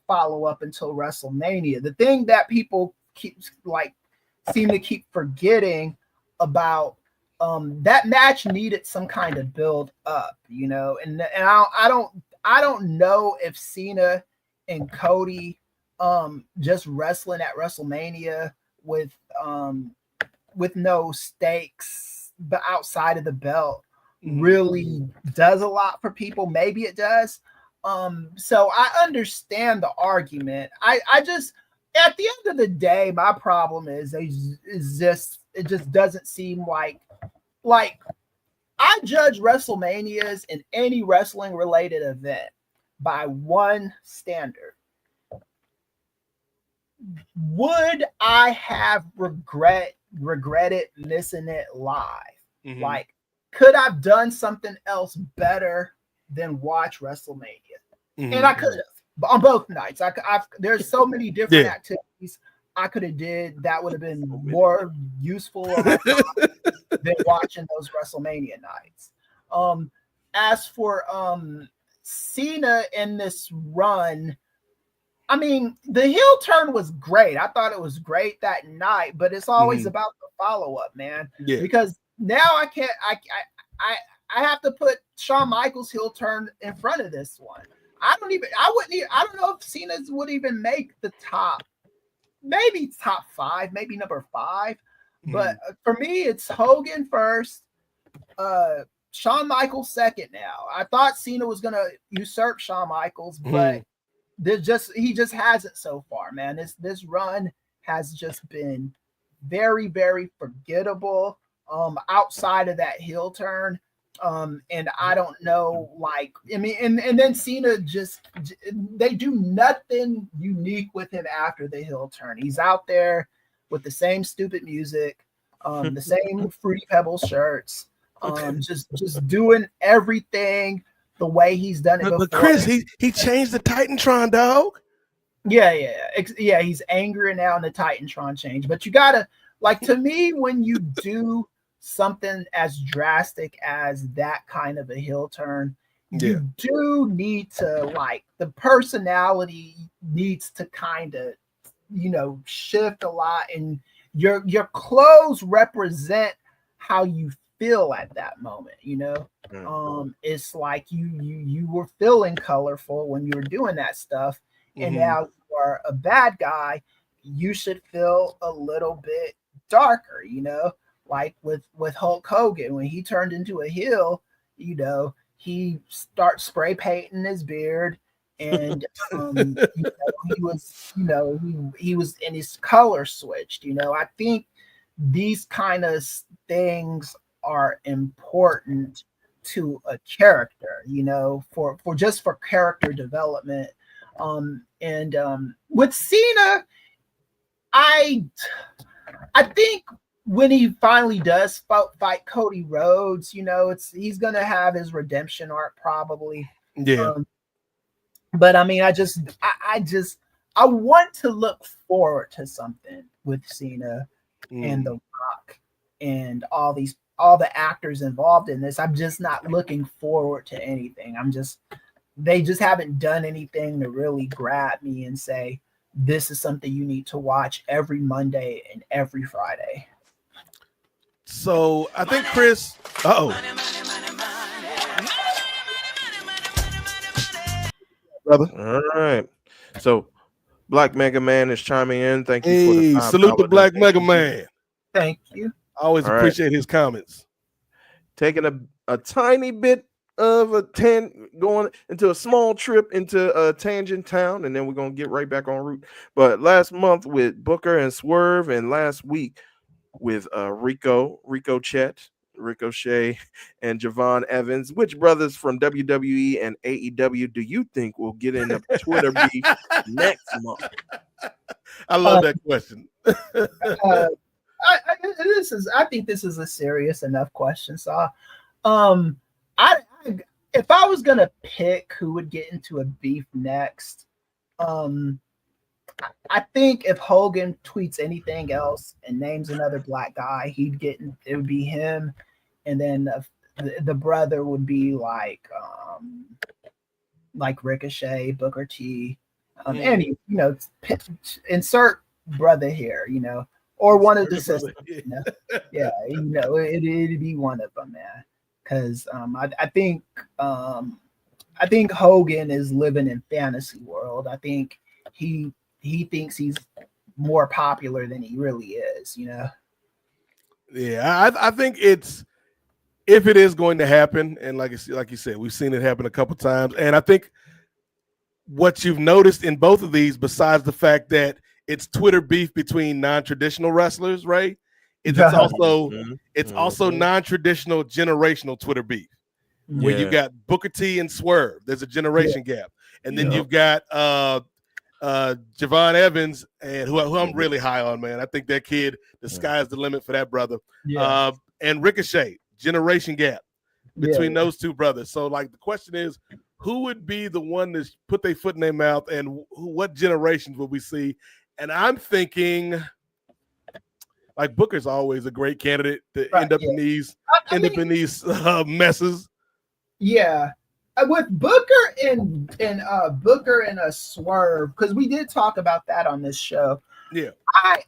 follow-up until WrestleMania. The thing that people seem to keep forgetting about that match needed some kind of build up, and I don't know if Cena and Cody just wrestling at WrestleMania with no stakes but outside of the belt really does a lot for people. Maybe it does. So I understand the argument. I just, at the end of the day, my problem is it just doesn't seem like I judge WrestleManias in any wrestling related event by one standard. Would I have regretted missing it live? Mm-hmm. Like, could I've done something else better than watch WrestleMania? Mm-hmm. And I could have on both nights. There's so many different activities I could have did that would have been more useful than watching those WrestleMania nights. As for Cena in this run, I mean, the heel turn was great. I thought it was great that night, but it's always about the follow-up, man. Yeah. Because now I can't I have to put Shawn Michaels' heel turn in front of this one. I don't know if Cena would even make the top, maybe top 5, maybe number 5. But for me, it's Hogan first, Shawn Michaels second now. I thought Cena was gonna usurp Shawn Michaels, but he just hasn't so far, man. This run has just been very, very forgettable. Outside of that heel turn. And I don't know, and then Cena they do nothing unique with him after the heel turn. He's out there with the same stupid music, the same Fruity Pebbles shirts, just doing everything the way he's done it before. But Chris, he changed the Titantron, dog. Yeah. He's angrier now in the Titantron change. But you gotta, to me, when you do something as drastic as that kind of a heel turn, you do need to, the personality needs to kind of, shift a lot, and your clothes represent how you feel at that moment. It's like you were feeling colorful when you were doing that stuff, and now you are a bad guy, you should feel a little bit darker, like with Hulk Hogan. When he turned into a heel, he starts spray painting his beard, and he was in his color switched. I think these kind of things are important to a character, for character development. And with Cena, I think when he finally does fight Cody Rhodes, he's gonna have his redemption arc probably. Yeah. But I mean, I want to look forward to something with Cena and The Rock and all the actors involved in this. I'm just not looking forward to anything. They just haven't done anything to really grab me and say, this is something you need to watch every Monday and every Friday. So I think Chris, brother. All right. So Black Mega Man is chiming in. Thank you for the $5 salute the Black Mega Man. Thank you. I always appreciate his comments. Taking a tiny bit of going into a small trip into a tangent town, and then we're gonna get right back en route. But last month with Booker and Swerve, and last week with Rico Chet, Ricochet and Javon Evans. Which brothers from WWE and AEW do you think will get in the Twitter beef next month? I love that question. I think this is a serious enough question. So, if I was gonna pick who would get into a beef next, I think if Hogan tweets anything else and names another black guy, it would be him, and then the brother would be like Ricochet, Booker T, and insert brother here, or one of the sisters. It'd be one of them, man. Because I think Hogan is living in fantasy world. I think he thinks he's more popular than he really is, Yeah, I think if it is going to happen, and like you said, we've seen it happen a couple times, and I think what you've noticed in both of these, besides the fact that it's Twitter beef between non-traditional wrestlers, right? It's also non-traditional generational Twitter beef, where you got Booker T and Swerve. There's a generation gap, and then you've got Javon Evans, and who I'm really high on, man. I think that kid, the sky's the limit for that brother. Yeah. And Ricochet, generation gap between those two brothers. So, like, the question is, who would be the one to put their foot in their mouth, and what generations will we see? And I'm thinking, like, Booker's always a great candidate to end up in these messes. Yeah. With Booker and a Swerve, because we did talk about that on this show. Yeah, I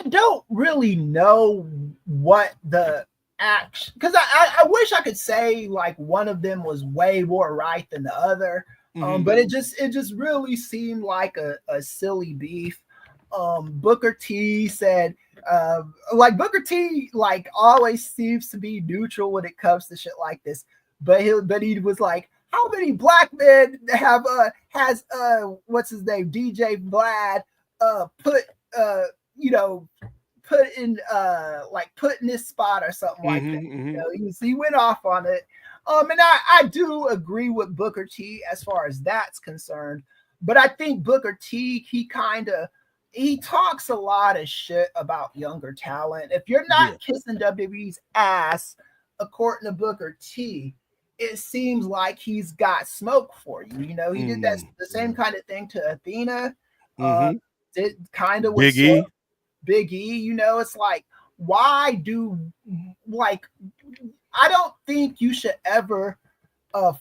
don't really know what the action, because I wish I could say like one of them was way more right than the other, but it just really seemed like a silly beef. Booker T said, Booker T always seems to be neutral when it comes to shit like this, but he was like, how many black men has what's his name, DJ Vlad put in this spot or something like that. He went off on it. And I do agree with Booker T as far as that's concerned, but I think Booker T, he talks a lot of shit about younger talent. If you're not kissing WWE's ass, according to Booker T, it seems like he's got smoke for you. He did the same kind of thing to Athena. Did kind of with Big E. It's like, why I don't think you should ever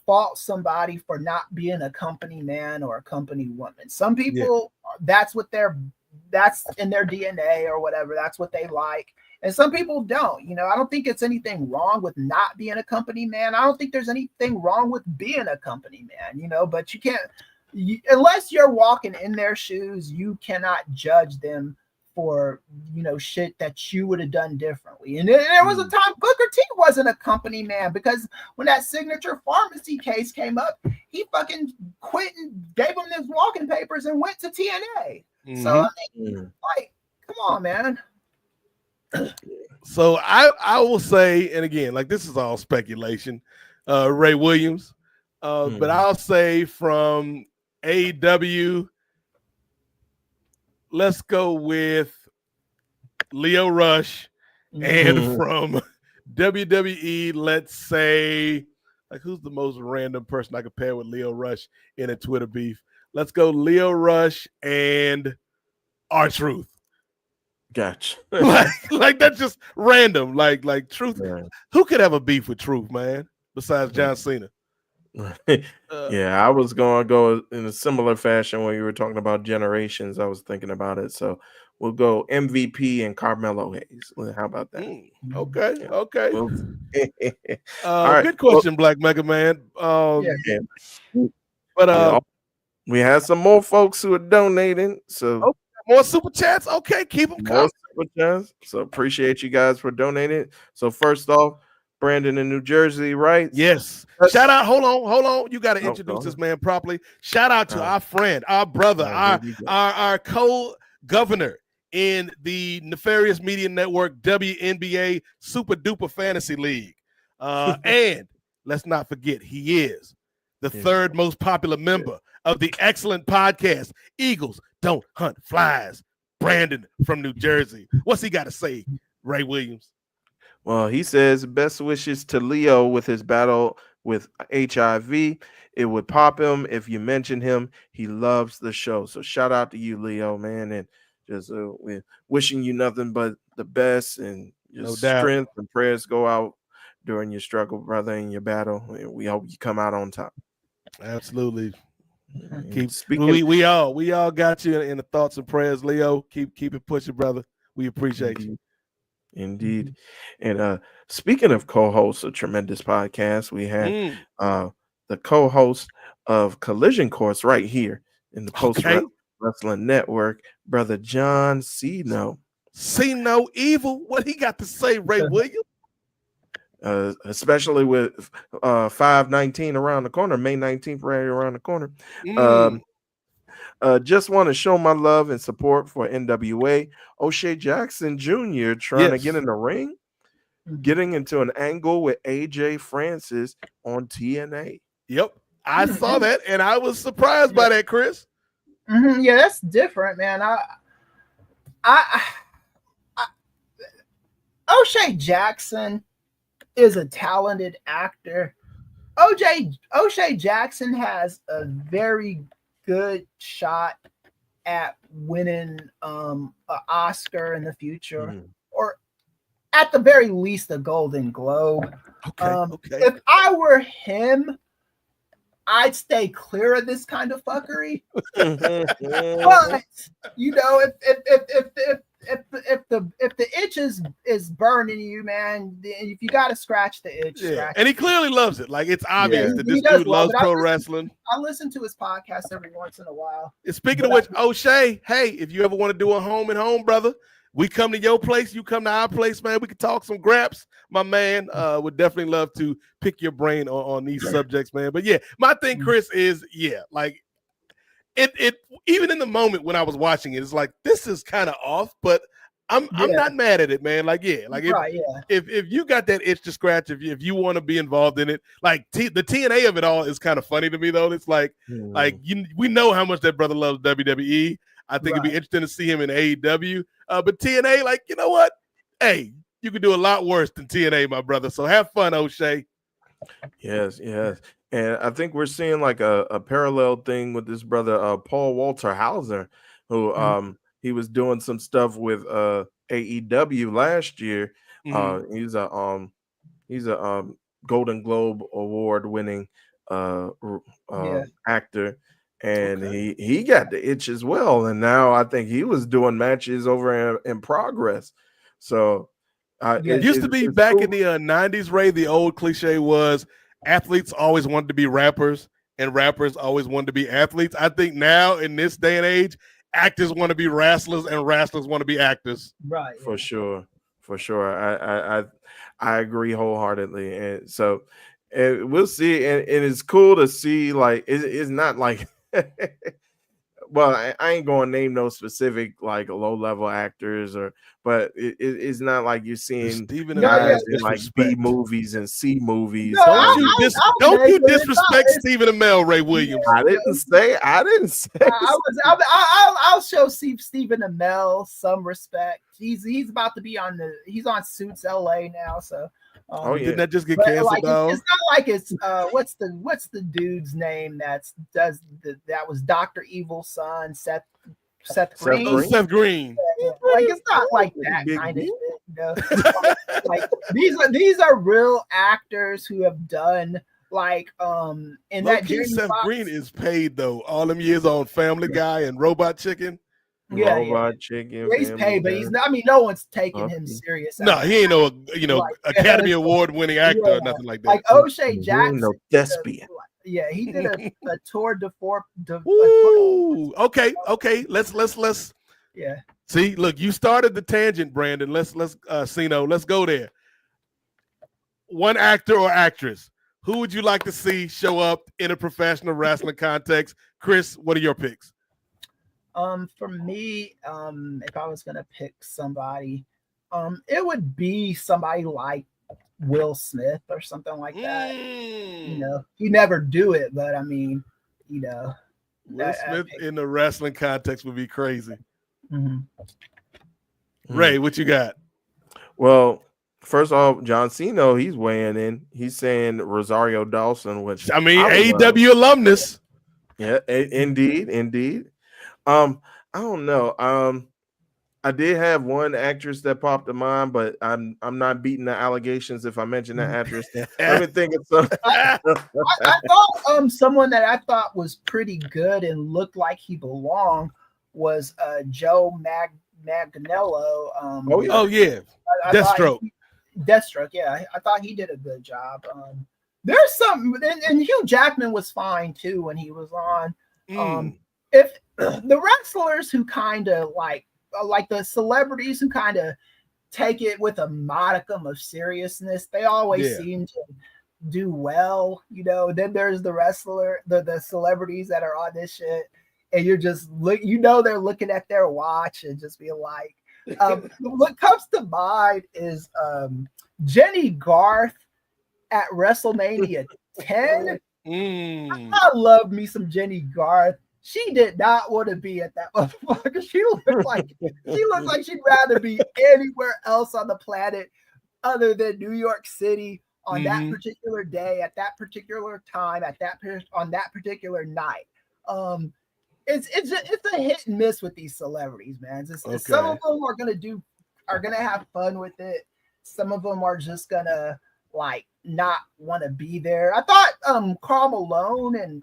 fault somebody for not being a company man or a company woman. Some people, that's in their DNA or whatever. That's what they like. And some people don't. I don't think it's anything wrong with not being a company man. I don't think there's anything wrong with being a company man, but you can't, unless you're walking in their shoes, you cannot judge them for, shit that you would have done differently. And there was a time Booker T wasn't a company man, because when that Signature Pharmacy case came up, he fucking quit and gave him his walking papers and went to TNA. So, come on, man. So I will say, and again, like, this is all speculation, Ray Williams, but I'll say from AEW, let's go with Leo Rush, and from WWE, let's say, like, who's the most random person I could pair with Leo Rush in a Twitter beef? Let's go Leo Rush and R-Truth. Gotcha. like that's just random. Like Truth. Man. Who could have a beef with Truth, man, besides John Cena? I was going to go in a similar fashion when you were talking about generations. I was thinking about it. So we'll go MVP and Carmelo Hayes. How about that? Okay. All right. Good question, Black Mega Man. But we had some more folks who are donating. So more super chats. Okay, keep them coming. More super chats. So appreciate you guys for donating. So first off, Brandon in New Jersey, right? Yes. Shout out. Hold on. You got to introduce this man properly. Shout out to our friend, our brother, our co-governor in the Nefarious Media Network WNBA Super Duper Fantasy League. And let's not forget, he is the third most popular member of the excellent podcast, Eagles Don't Hunt Flies. Brandon from New Jersey. What's he got to say, Ray Williams? Well, he says best wishes to Leo with his battle with HIV. It would pop him if you mention him. He loves the show. So shout out to you, Leo, man. And just we're wishing you nothing but the best, and just strength and prayers go out during your struggle, brother, in your battle. And we hope you come out on top. Absolutely. Keep speaking. We all got you in the thoughts and prayers, Leo. Keep it pushing, brother. We appreciate you. Indeed. And speaking of co-hosts, a tremendous podcast, we had the co-host of Collision Course right here in the Post Wrestling Network, brother John Cena. See no evil. What he got to say, Ray Williams? Especially with 5/19 around the corner, May 19th right around the corner. Just want to show my love and support for NWA. O'Shea Jackson Jr. trying to get in the ring, getting into an angle with AJ Francis on TNA. Yep, I saw that, and I was surprised by that, Chris. Yeah, that's different, man. O'Shea Jackson is a talented actor. O'Shea Jackson has a very good shot at winning an Oscar in the future, or at the very least a Golden Globe. If I were him, I'd stay clear of this kind of fuckery. But you know, if the itch is burning you, man, if you got to scratch the itch, scratch and he clearly loves it. Like, it's obvious that this dude loves pro wrestling. I listen to his podcast every once in a while. And speaking of which, O'Shea, hey, if you ever want to do a home and home, brother, we come to your place, you come to our place, man. We can talk some graps. My man would definitely love to pick your brain on these subjects, man. But yeah, my thing, Chris, is like it even in the moment when I was watching it, it's like, this is kind of off, but I'm not mad at it, man. Like, if you got that itch to scratch, if you want to be involved in it, like the TNA of it all is kind of funny to me, though. It's like we know how much that brother loves WWE. I think it'd be interesting to see him in AEW. But TNA, like, you know what? Hey, you can do a lot worse than TNA, my brother. So have fun, O'Shea. Yes. And I think we're seeing like a parallel thing with this brother, Paul Walter Hauser, who he was doing some stuff with AEW last year. He's a Golden Globe award winning actor. And he got the itch as well. And now I think he was doing matches over in Progress. So it used to be back in the 90s, Ray, the old cliche was athletes always wanted to be rappers and rappers always wanted to be athletes. I think now in this day and age, actors want to be wrestlers and wrestlers want to be actors. Right. For sure. I agree wholeheartedly. And so we'll see. And it's cool to see, like, it's not like, well, I ain't going to name no specific like low level actors, but it's not like you're seeing guys in like B movies and C movies. Don't you disrespect Stephen Amell, Ray Williams? I didn't say. I'll show Stephen Amell some respect. He's about to be he's on Suits LA now, so. Didn't that just get canceled? It's not like it's what's the dude's name that was Dr. Evil's son, Seth Green. Seth Green. Like, it's not like that kind of thing. You know? like these are real actors who have done like in that Seth Green is paid though. All them years on Family Guy and Robot Chicken. Robot Chicken. He's paid, but he's not. I mean, no one's taking him serious. No, he ain't no Academy Award winning actor or nothing like that. Like O'Shea Jackson, no thespian. He did a tour de force. Okay. Let's. Yeah. See, look, you started the tangent, Brandon. Let's Cino, let's go there. One actor or actress, who would you like to see show up in a professional wrestling context? Chris, what are your picks? For me, if I was gonna pick somebody, it would be somebody like Will Smith or something like that. You know, he never do it, but I mean, you know, Will Smith in the wrestling context would be crazy. mhm. Ray, what you got? Well, first off, John Cena, he's weighing in. He's saying Rosario Dawson, which I mean, I would love. AEW alumnus. Yeah, indeed. I don't know. I did have one actress that popped to mind, but I'm not beating the allegations if I mention that actress. Let me think of some. I thought someone that I thought was pretty good and looked like he belonged was Joe Manganiello. Oh yeah, Deathstroke. Deathstroke, yeah. I thought he did a good job. There's some, and Hugh Jackman was fine too when he was on. If the wrestlers who kind of like the celebrities who kind of take it with a modicum of seriousness, they always seem to do well, you know. Then there's the celebrities that are on this shit, and you're just they're looking at their watch and just being like, what comes to mind is Jenny Garth at WrestleMania 10. I love me some Jenny Garth. She did not want to be at that motherfucker. She looked like she'd rather be anywhere else on the planet other than New York City on that particular day, at that particular time, on that particular night. It's a hit and miss with these celebrities, man. Some of them are gonna have fun with it. Some of them are just gonna like not want to be there. I thought Karl Malone and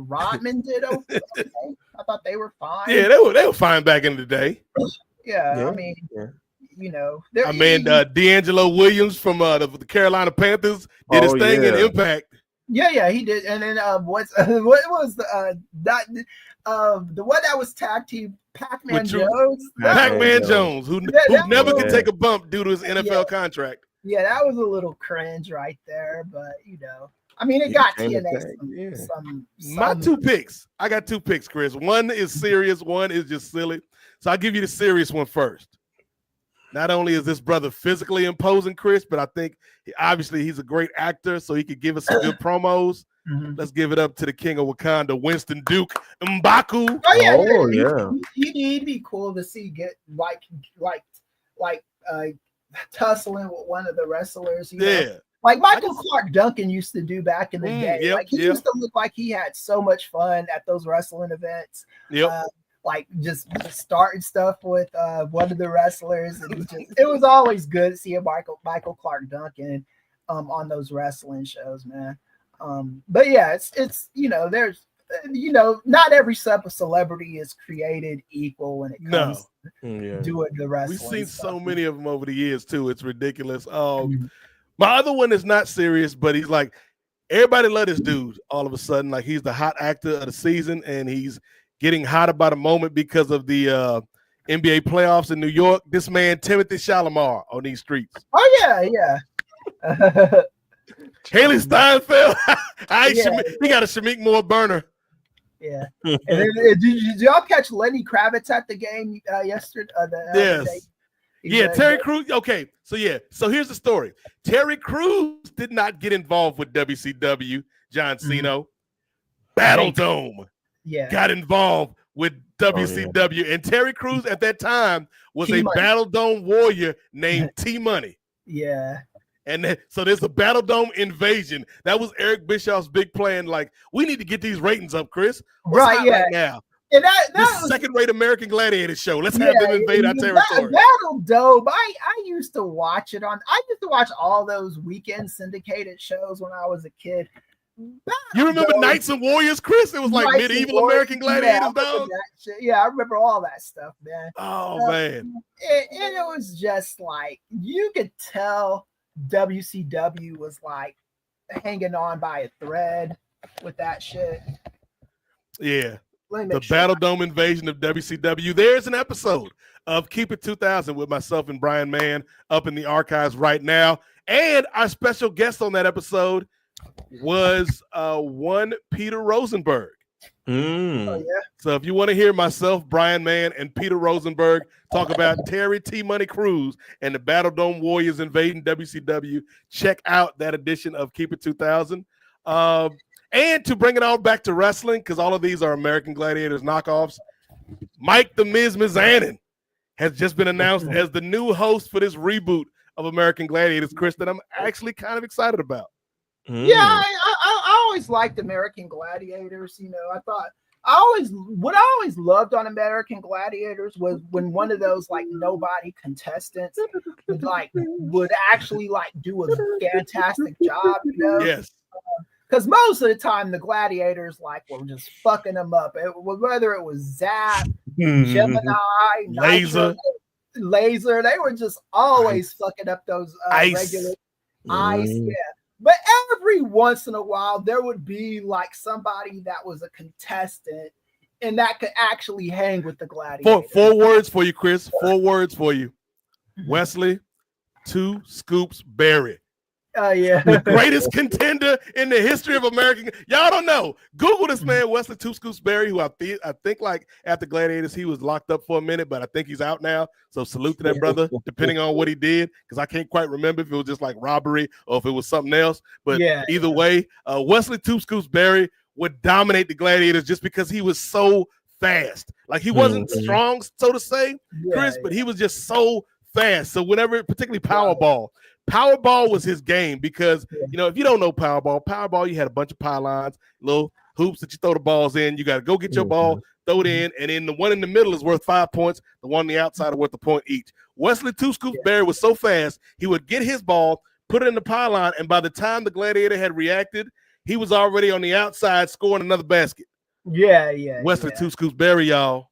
Rodman did okay. I thought they were fine. Yeah, they were fine back in the day. Yeah. I mean, you know, D'Angelo Williams from the Carolina Panthers did his thing in Impact. Yeah, he did. And then what was the one that was tag team Pac-Man Jones? Pac-Man Jones, who never could take a bump due to his NFL contract. Yeah, that was a little cringe right there, but you know, I mean, it got TNA some. My two picks. I got two picks, Chris. One is serious, one is just silly. So I'll give you the serious one first. Not only is this brother physically imposing, Chris, but I think obviously he's a great actor, so he could give us some good promos. Let's give it up to the king of Wakanda, Winston Duke M'Baku. Oh yeah, he'd be cool to see get like tussling with one of the wrestlers. You know? Like Michael Clark Duncan used to do back in the day. He used to look like he had so much fun at those wrestling events. Like just starting stuff with one of the wrestlers, and it was always good to see Michael Clark Duncan on those wrestling shows, man. But yeah, it's you know, there's not every type of celebrity is created equal when it comes to doing the wrestling. We've seen so many of them over the years too. It's ridiculous. My other one is not serious, but he's like, everybody love this dude all of a sudden. Like, he's the hot actor of the season, and he's getting hot about a moment because of the NBA playoffs in New York. This man, Timothy Chalamet, on these streets. Oh yeah. Haley Steinfeld. He got a Shamik Moore burner. Yeah. And then, did y'all catch Lenny Kravitz at the game yesterday? Yes. Yeah, Terry Crews. Okay, so here's the story. Terry Crews did not get involved with WCW, John Cena. Battle Dome got involved with WCW. And Terry Crews at that time was a Battle Dome warrior named T-Money. Yeah. And so there's a Battle Dome invasion. That was Eric Bischoff's big plan. Like, we need to get these ratings up, Chris. Right now. And this second-rate American Gladiator show. Let's have them invade our territory. Battle Dome. I used to watch it I used to watch all those weekend syndicated shows when I was a kid. You remember Knights and Warriors, Chris? It was like medieval American gladiators, dog. Yeah, I remember all that stuff, man. Oh, man. And it was just like, you could tell WCW was like hanging on by a thread with that shit. Yeah. The Battle Dome invasion of WCW. There's an episode of Keep It 2000 with myself and Brian Mann up in the archives right now. And our special guest on that episode was one Peter Rosenberg. Oh, yeah. So if you want to hear myself, Brian Mann, and Peter Rosenberg talk about Terry T. Money Cruz and the Battle Dome Warriors invading WCW, check out that edition of Keep It 2000. And to bring it all back to wrestling, because all of these are American Gladiators knockoffs, Mike the Miz Mizanin has just been announced as the new host for this reboot of American Gladiators, Chris, that I'm actually kind of excited about. Yeah, I always liked American Gladiators. You know, what I always loved on American Gladiators was when one of those like nobody contestants would actually like do a fantastic job. You know, Yes. Because most of the time the Gladiators like were just fucking them up. Whether it was Zap, Gemini, Nitro, Laser, they were just always fucking up those regular ice. Yeah. But every once in a while, there would be like somebody that was a contestant and that could actually hang with the Gladiators. Four words for you, Chris. 4 words for you. Wesley, 2 Scoops Berry. Yeah. The greatest contender in the history of American. Y'all don't know. Google this man, Wesley 2 Scoops Berry, who I think like after Gladiators, he was locked up for a minute, but I think he's out now. So salute to that brother, depending on what he did, because I can't quite remember if it was just like robbery or if it was something else. But either way, Wesley 2 Scoops Berry would dominate the Gladiators just because he was so fast. Like he wasn't strong, so to say, Chris, but he was just so fast. So whenever, particularly Powerball was his game because, you know, if you don't know Powerball, you had a bunch of pylons, little hoops that you throw the balls in. You got to go get your ball, throw it in, and then the one in the middle is worth 5 points. The one on the outside is worth a point each. Wesley 2 Scoops Berry was so fast, he would get his ball, put it in the pylon, and by the time the Gladiator had reacted, he was already on the outside scoring another basket. Wesley 2 Scoops Berry, y'all.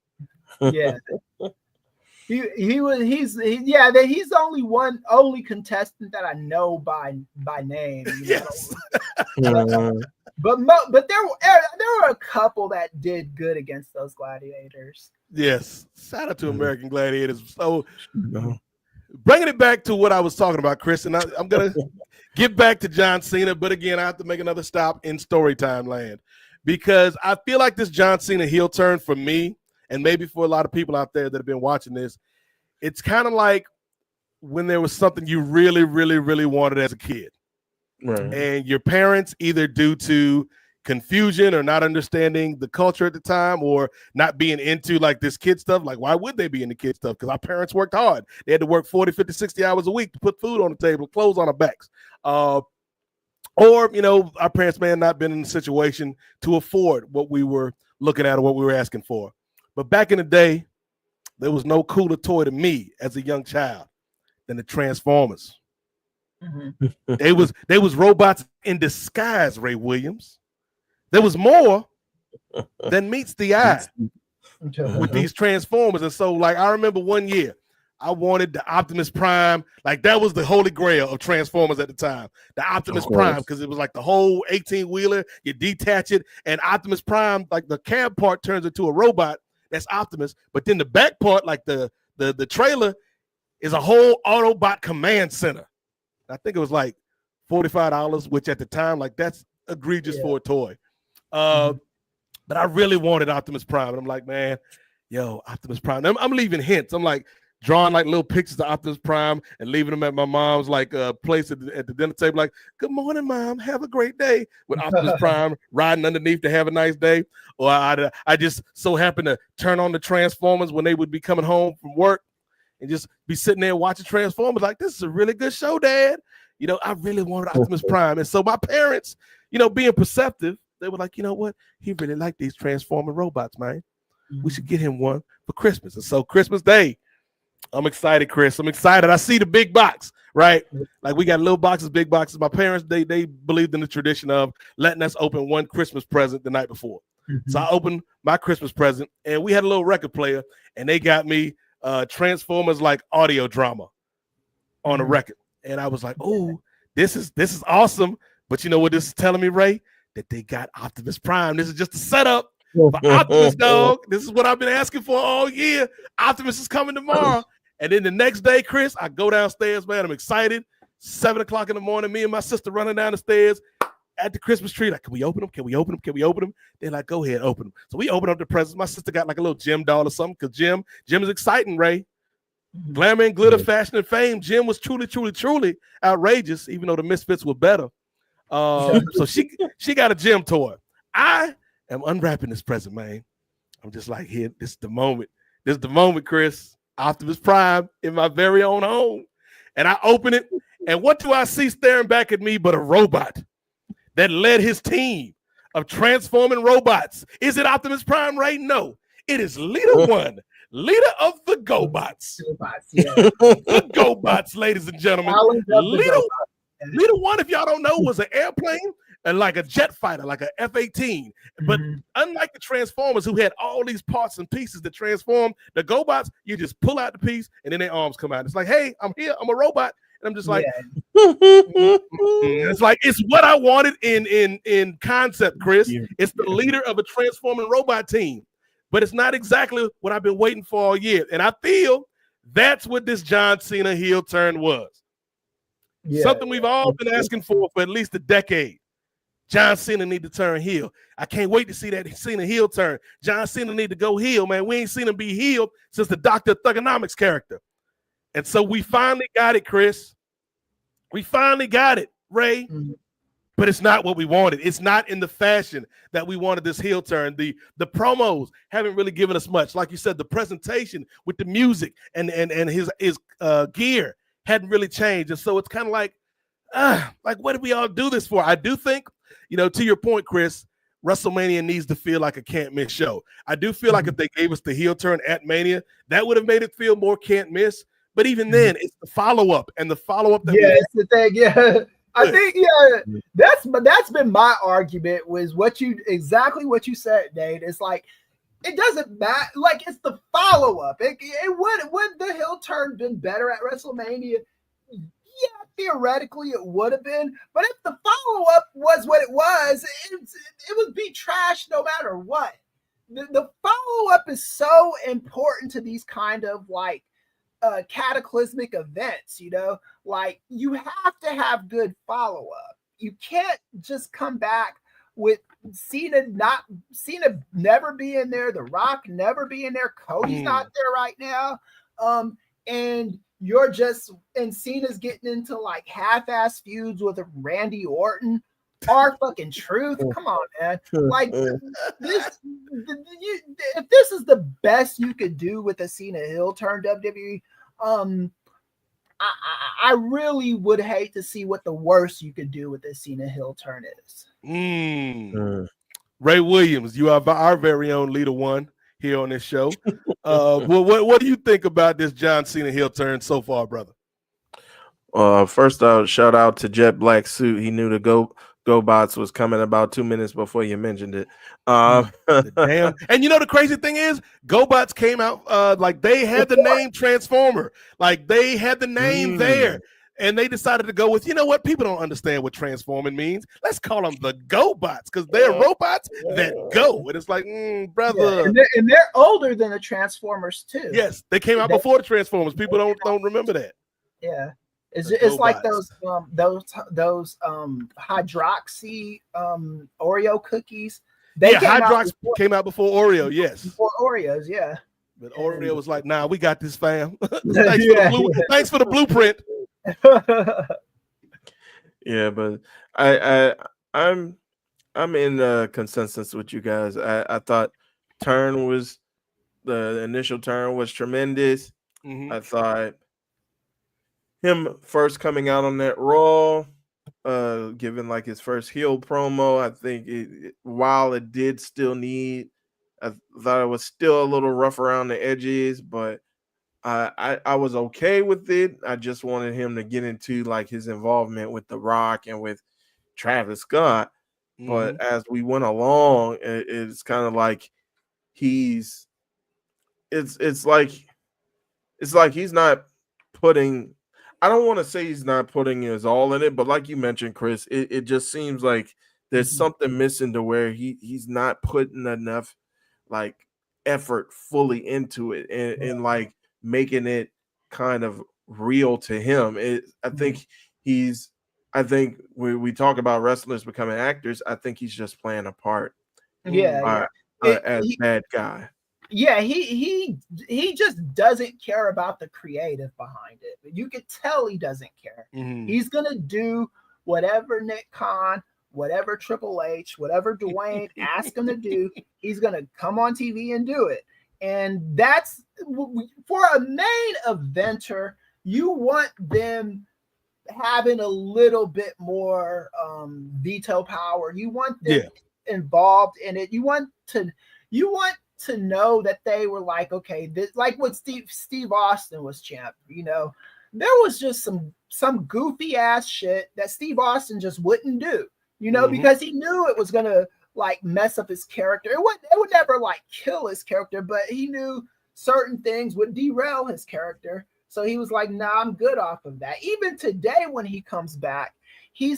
Yeah. He's the only contestant that I know by name. Yes. But there were a couple that did good against those Gladiators. Yes. Shout out to American Gladiators. So bringing it back to what I was talking about, Chris, and I'm gonna get back to John Cena, but again, I have to make another stop in Storytime Land because I feel like this John Cena heel turn for me, and maybe for a lot of people out there that have been watching this, it's kind of like when there was something you really, really, really wanted as a kid. Right. And your parents, either due to confusion or not understanding the culture at the time or not being into like this kid stuff, like why would they be into kid stuff? Because our parents worked hard. They had to work 40, 50, 60 hours a week to put food on the table, clothes on our backs. Or, you know, our parents may have not been in a situation to afford what we were looking at or what we were asking for. But back in the day, there was no cooler toy to me as a young child than the Transformers. They was robots in disguise, Ray Williams. There was more than meets the eye with these Transformers. And so, like, I remember one year, I wanted the Optimus Prime. Like, that was the holy grail of Transformers at the time. The Optimus Prime, because it was like the whole 18-wheeler. You detach it, and Optimus Prime, like the cab part turns into a robot. That's Optimus. But then the back part, like the trailer, is a whole Autobot command center. I think it was like $45, which at the time, like, that's egregious for a toy. But I really wanted Optimus Prime. And I'm like, man, Optimus Prime. I'm leaving hints. I'm like drawing like little pictures of Optimus Prime and leaving them at my mom's like place at the dinner table. Like, good morning, Mom. Have a great day. With Optimus Prime riding underneath to have a nice day. Or I just so happened to turn on the Transformers when they would be coming home from work and just be sitting there watching Transformers. Like, this is a really good show, Dad. You know, I really wanted Optimus Prime. And so my parents, you know, being perceptive, they were like, you know what? He really liked these Transforming robots, man. We should get him one for Christmas. And so Christmas Day, I'm excited, Chris. I'm excited. I see the big box, right? Like, we got little boxes, big boxes. My parents, they believed in the tradition of letting us open one Christmas present the night before. So I opened my Christmas present, and we had a little record player, and they got me Transformers like audio drama on a record. And I was like, oh, this is awesome. But you know what this is telling me, Ray? That they got Optimus Prime. This is just a setup for Optimus, dog. This is what I've been asking for all year. Optimus is coming tomorrow. And then the next day, Chris, I go downstairs, man. I'm excited. 7 o'clock in the morning, me and my sister running down the stairs. at the Christmas tree. Like, can we open them? Can we open them? Can we open them? They're like, go ahead, open them. So we open up the presents. My sister got like a little Jim doll or something because Jim is exciting, Ray. Glamour and glitter, fashion and fame. Jim was truly outrageous, even though the Misfits were better. So she got a Jim toy. I am unwrapping this present, man. I'm just like, here, this is the moment. This is the moment, Chris. Optimus Prime in my very own home. And I open it, and what do I see staring back at me but a robot that led his team of transforming robots? Is it Optimus Prime, Ray? No. It is Leader One, leader of the GoBots. The GoBots, ladies and gentlemen. Leader One, if y'all don't know, was an airplane and like a jet fighter, like a F-18. But unlike the Transformers, who had all these parts and pieces that transform, the GoBots, you just pull out the piece and then their arms come out. It's like, hey, I'm here, I'm a robot. And I'm just like, it's like, it's what I wanted in concept, Chris. It's the leader of a transforming robot team. But it's not exactly what I've been waiting for all year. And I feel that's what this John Cena heel turn was. Something we've all been asking for at least a decade. John Cena need to turn heel. I can't wait to see that Cena heel turn. John Cena need to go heel, man. We ain't seen him be healed since the Dr. Thugonomics character. And so we finally got it, Chris. We finally got it, Ray. But it's not what we wanted. It's not in the fashion that we wanted this heel turn. The promos haven't really given us much. Like you said, the presentation with the music and his gear hadn't really changed. And so it's kind of like what did we all do this for? I do think, to your point, Chris, WrestleMania needs to feel like a can't miss show. I do feel like if they gave us the heel turn at Mania, that would have made it feel more can't miss. But even then, it's the follow-up and the follow-up. It's the thing. I think that's been my argument was exactly what you said, Nate. It's like it doesn't matter. Like it's the follow up. Would the heel turn been better at WrestleMania? Yeah, theoretically it would have been. But if the follow up was what it was, it would be trash no matter what. The follow up is so important to these kind of like cataclysmic events, like you have to have good follow-up. You can't just come back with Cena never being there, The Rock never being there, Cody's not there right now, and Cena's getting into like half-ass feuds with Randy Orton. Our fucking truth. Come on, man. Like this, if this is the best you could do with a Cena heel turn, WWE, I really would hate to see what the worst you could do with a Cena heel turn is. Ray Williams, you are our very own Leader One here on this show. What do you think about this John Cena heel turn so far, brother? First, shout out to Jet Black Suit. He knew the GoBots was coming about 2 minutes before you mentioned it. Damn. And the crazy thing is, GoBots came out like they had the name Transformer. Like they had the name there. And they decided to go with, what? People don't understand what transforming means. Let's call them the GoBots because they're robots that go. And it's like, brother. Yeah, and they're older than the Transformers too. Yes, they came out before the Transformers. People don't remember that. Yeah. It's like those hydroxy Oreo cookies. Hydrox came out before Oreo. Yes, before Oreos. Yeah, but Oreo was like, "Nah, we got this, fam. Thanks for the blueprint." Yeah, but I'm in consensus with you guys. I thought the initial turn was tremendous. I thought him first coming out on that Raw, giving like his first heel promo, I think while it did still need, I thought it was still a little rough around the edges, but I was okay with it. I just wanted him to get into like his involvement with The Rock and with Travis Scott. But as we went along, it's kind of like it's like he's not putting. I don't want to say he's not putting his all in it, but like you mentioned, Chris, it just seems like there's something missing to where he's not putting enough like effort fully into it and like making it kind of real to him. I think he's I think we talk about wrestlers becoming actors. I think he's just playing a part. Yeah, As bad guy. Yeah, he just doesn't care about the creative behind it. You could tell he doesn't care. Mhm. He's gonna do whatever Nick Khan, whatever Triple H, whatever Dwayne asks him to do. He's gonna come on TV and do it. And that's for a main eventer. You want them having a little bit more veto power. You want them involved in it. You want to know that they were like, okay, this, like what Steve Austin was champ, there was just some goofy ass shit that Steve Austin just wouldn't do, because he knew it was gonna like mess up his character. It would never like kill his character, but he knew certain things would derail his character. So he was like, nah, I'm good off of that. Even today when he comes back, he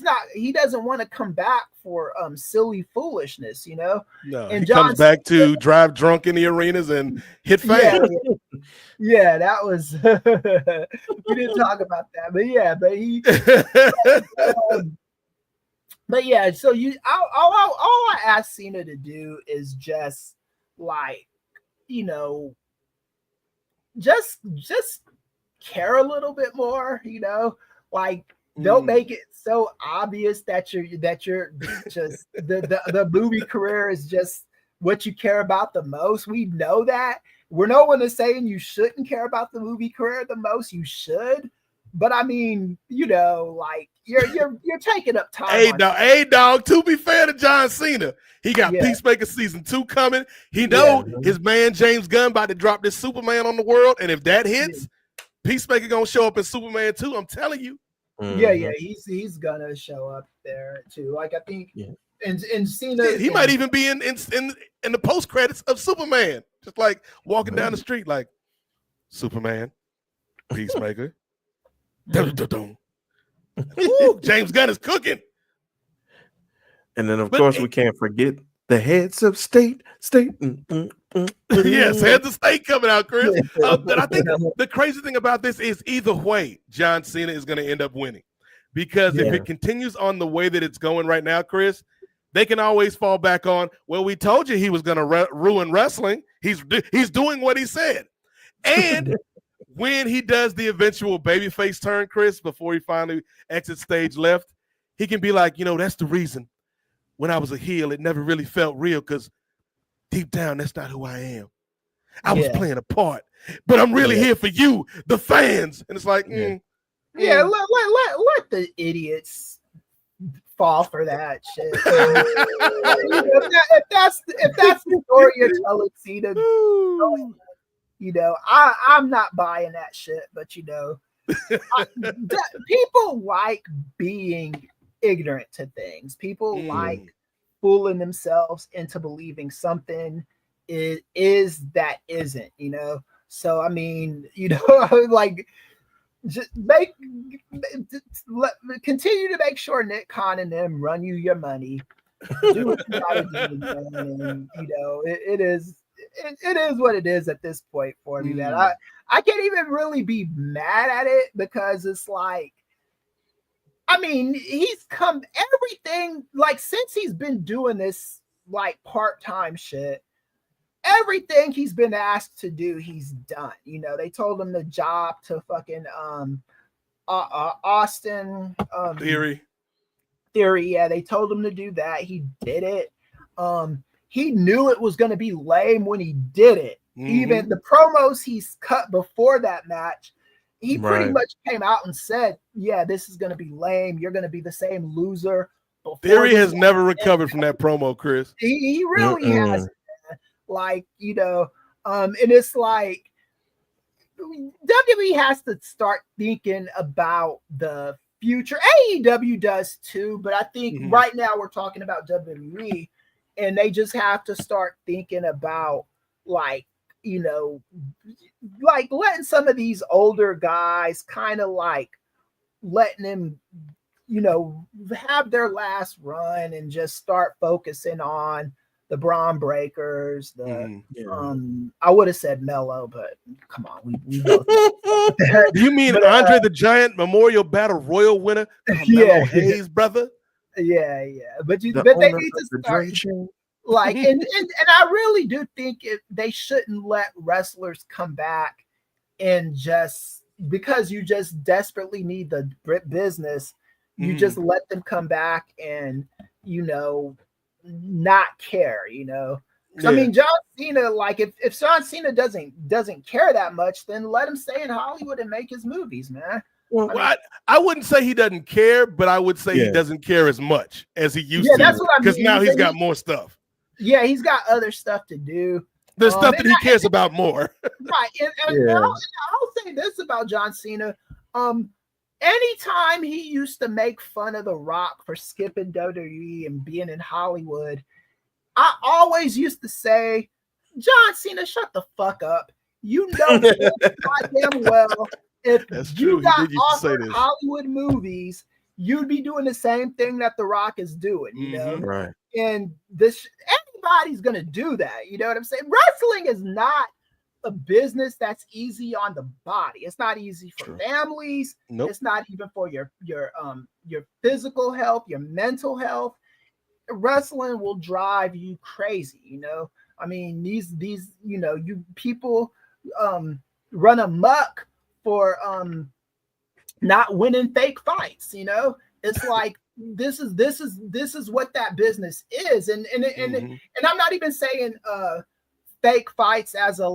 doesn't want to come back for silly foolishness, No, and he comes back to drive drunk in the arenas and hit fans. Yeah, that was we didn't talk about that, but yeah, so all I asked Cena to do is just like, just care a little bit more, like don't make it so obvious that you're just the movie career is just what you care about the most. We know that. No one is saying you shouldn't care about the movie career the most. You should, but I mean, like you're taking up time. Hey dog. To be fair to John Cena, he got Peacemaker season 2 coming. He know his man James Gunn about to drop this Superman on the world, and if that hits, Peacemaker gonna show up in Superman 2. I'm telling you. Yeah, he's gonna show up there too. Like I think, and Cena, he might even be in the post credits of Superman, just like walking down the street, like Superman, Peacemaker. Ooh, James Gunn is cooking. And then, of course, we can't forget the heads of state. Yes, heads of state coming out, Chris. But I think the crazy thing about this is either way, John Cena is going to end up winning. Because if it continues on the way that it's going right now, Chris, they can always fall back on, well, we told you he was going to ruin wrestling. He's doing what he said. And when he does the eventual babyface turn, Chris, before he finally exits stage left, he can be like, that's the reason when I was a heel, it never really felt real because deep down, that's not who I am. I was playing a part, but I'm really here for you, the fans. And it's like, let the idiots fall for that shit. if that's the story you're telling Cena, I'm not buying that shit. But people like being ignorant to things. People like fooling themselves into believing something is that isn't, So I mean, like just continue to make sure Nick Khan and them run you your money. Do what you gotta do, man. And it is what it is at this point for me, man. I can't even really be mad at it because it's like, I mean, he's come everything like since he's been doing this like part-time shit, everything he's been asked to do, he's done. They told him the job to fucking Austin Theory. Yeah, they told him to do that. He did it. He knew it was going to be lame when he did it. Even the promos he's cut before that match, he pretty much came out and said, yeah, this is going to be lame. You're going to be the same loser. Theory has never recovered from that promo, Chris. He really hasn't. Like, and it's like WWE has to start thinking about the future. AEW does too, but I think right now we're talking about WWE, and they just have to start thinking about like, like letting some of these older guys kind of like letting them, have their last run and just start focusing on the Braun Breakers, I would have said Mello, but come on, we both Do you mean But, Andre the Giant Memorial Battle Royal winner? Yeah. Carmelo Hayes, brother. Yeah. But The they owner need of to the start Dream Team. like, and I really do think they shouldn't let wrestlers come back and just because you just desperately need the business, you just let them come back and not care. I mean, John Cena, like if John Cena doesn't care that much, then let him stay in Hollywood and make his movies, man. Well, I wouldn't say he doesn't care, but I would say he doesn't care as much as he used to. That's what I mean. Because now he's got more stuff. Yeah, he's got other stuff to do. There's stuff that he cares about more. Right. And I'll say this about John Cena. Anytime he used to make fun of The Rock for skipping WWE and being in Hollywood, I always used to say, John Cena, shut the fuck up. You know goddamn well if you got offered Hollywood movies, you'd be doing the same thing that The Rock is doing, Right. And anybody's gonna do that, you know what I'm saying? Wrestling is not a business that's easy on the body. It's not easy for families. Nope. It's not even for your physical health, your mental health. Wrestling will drive you crazy, I mean, these you people run amok for not winning fake fights, It's like this is what that business is. And I'm not even saying fake fights as a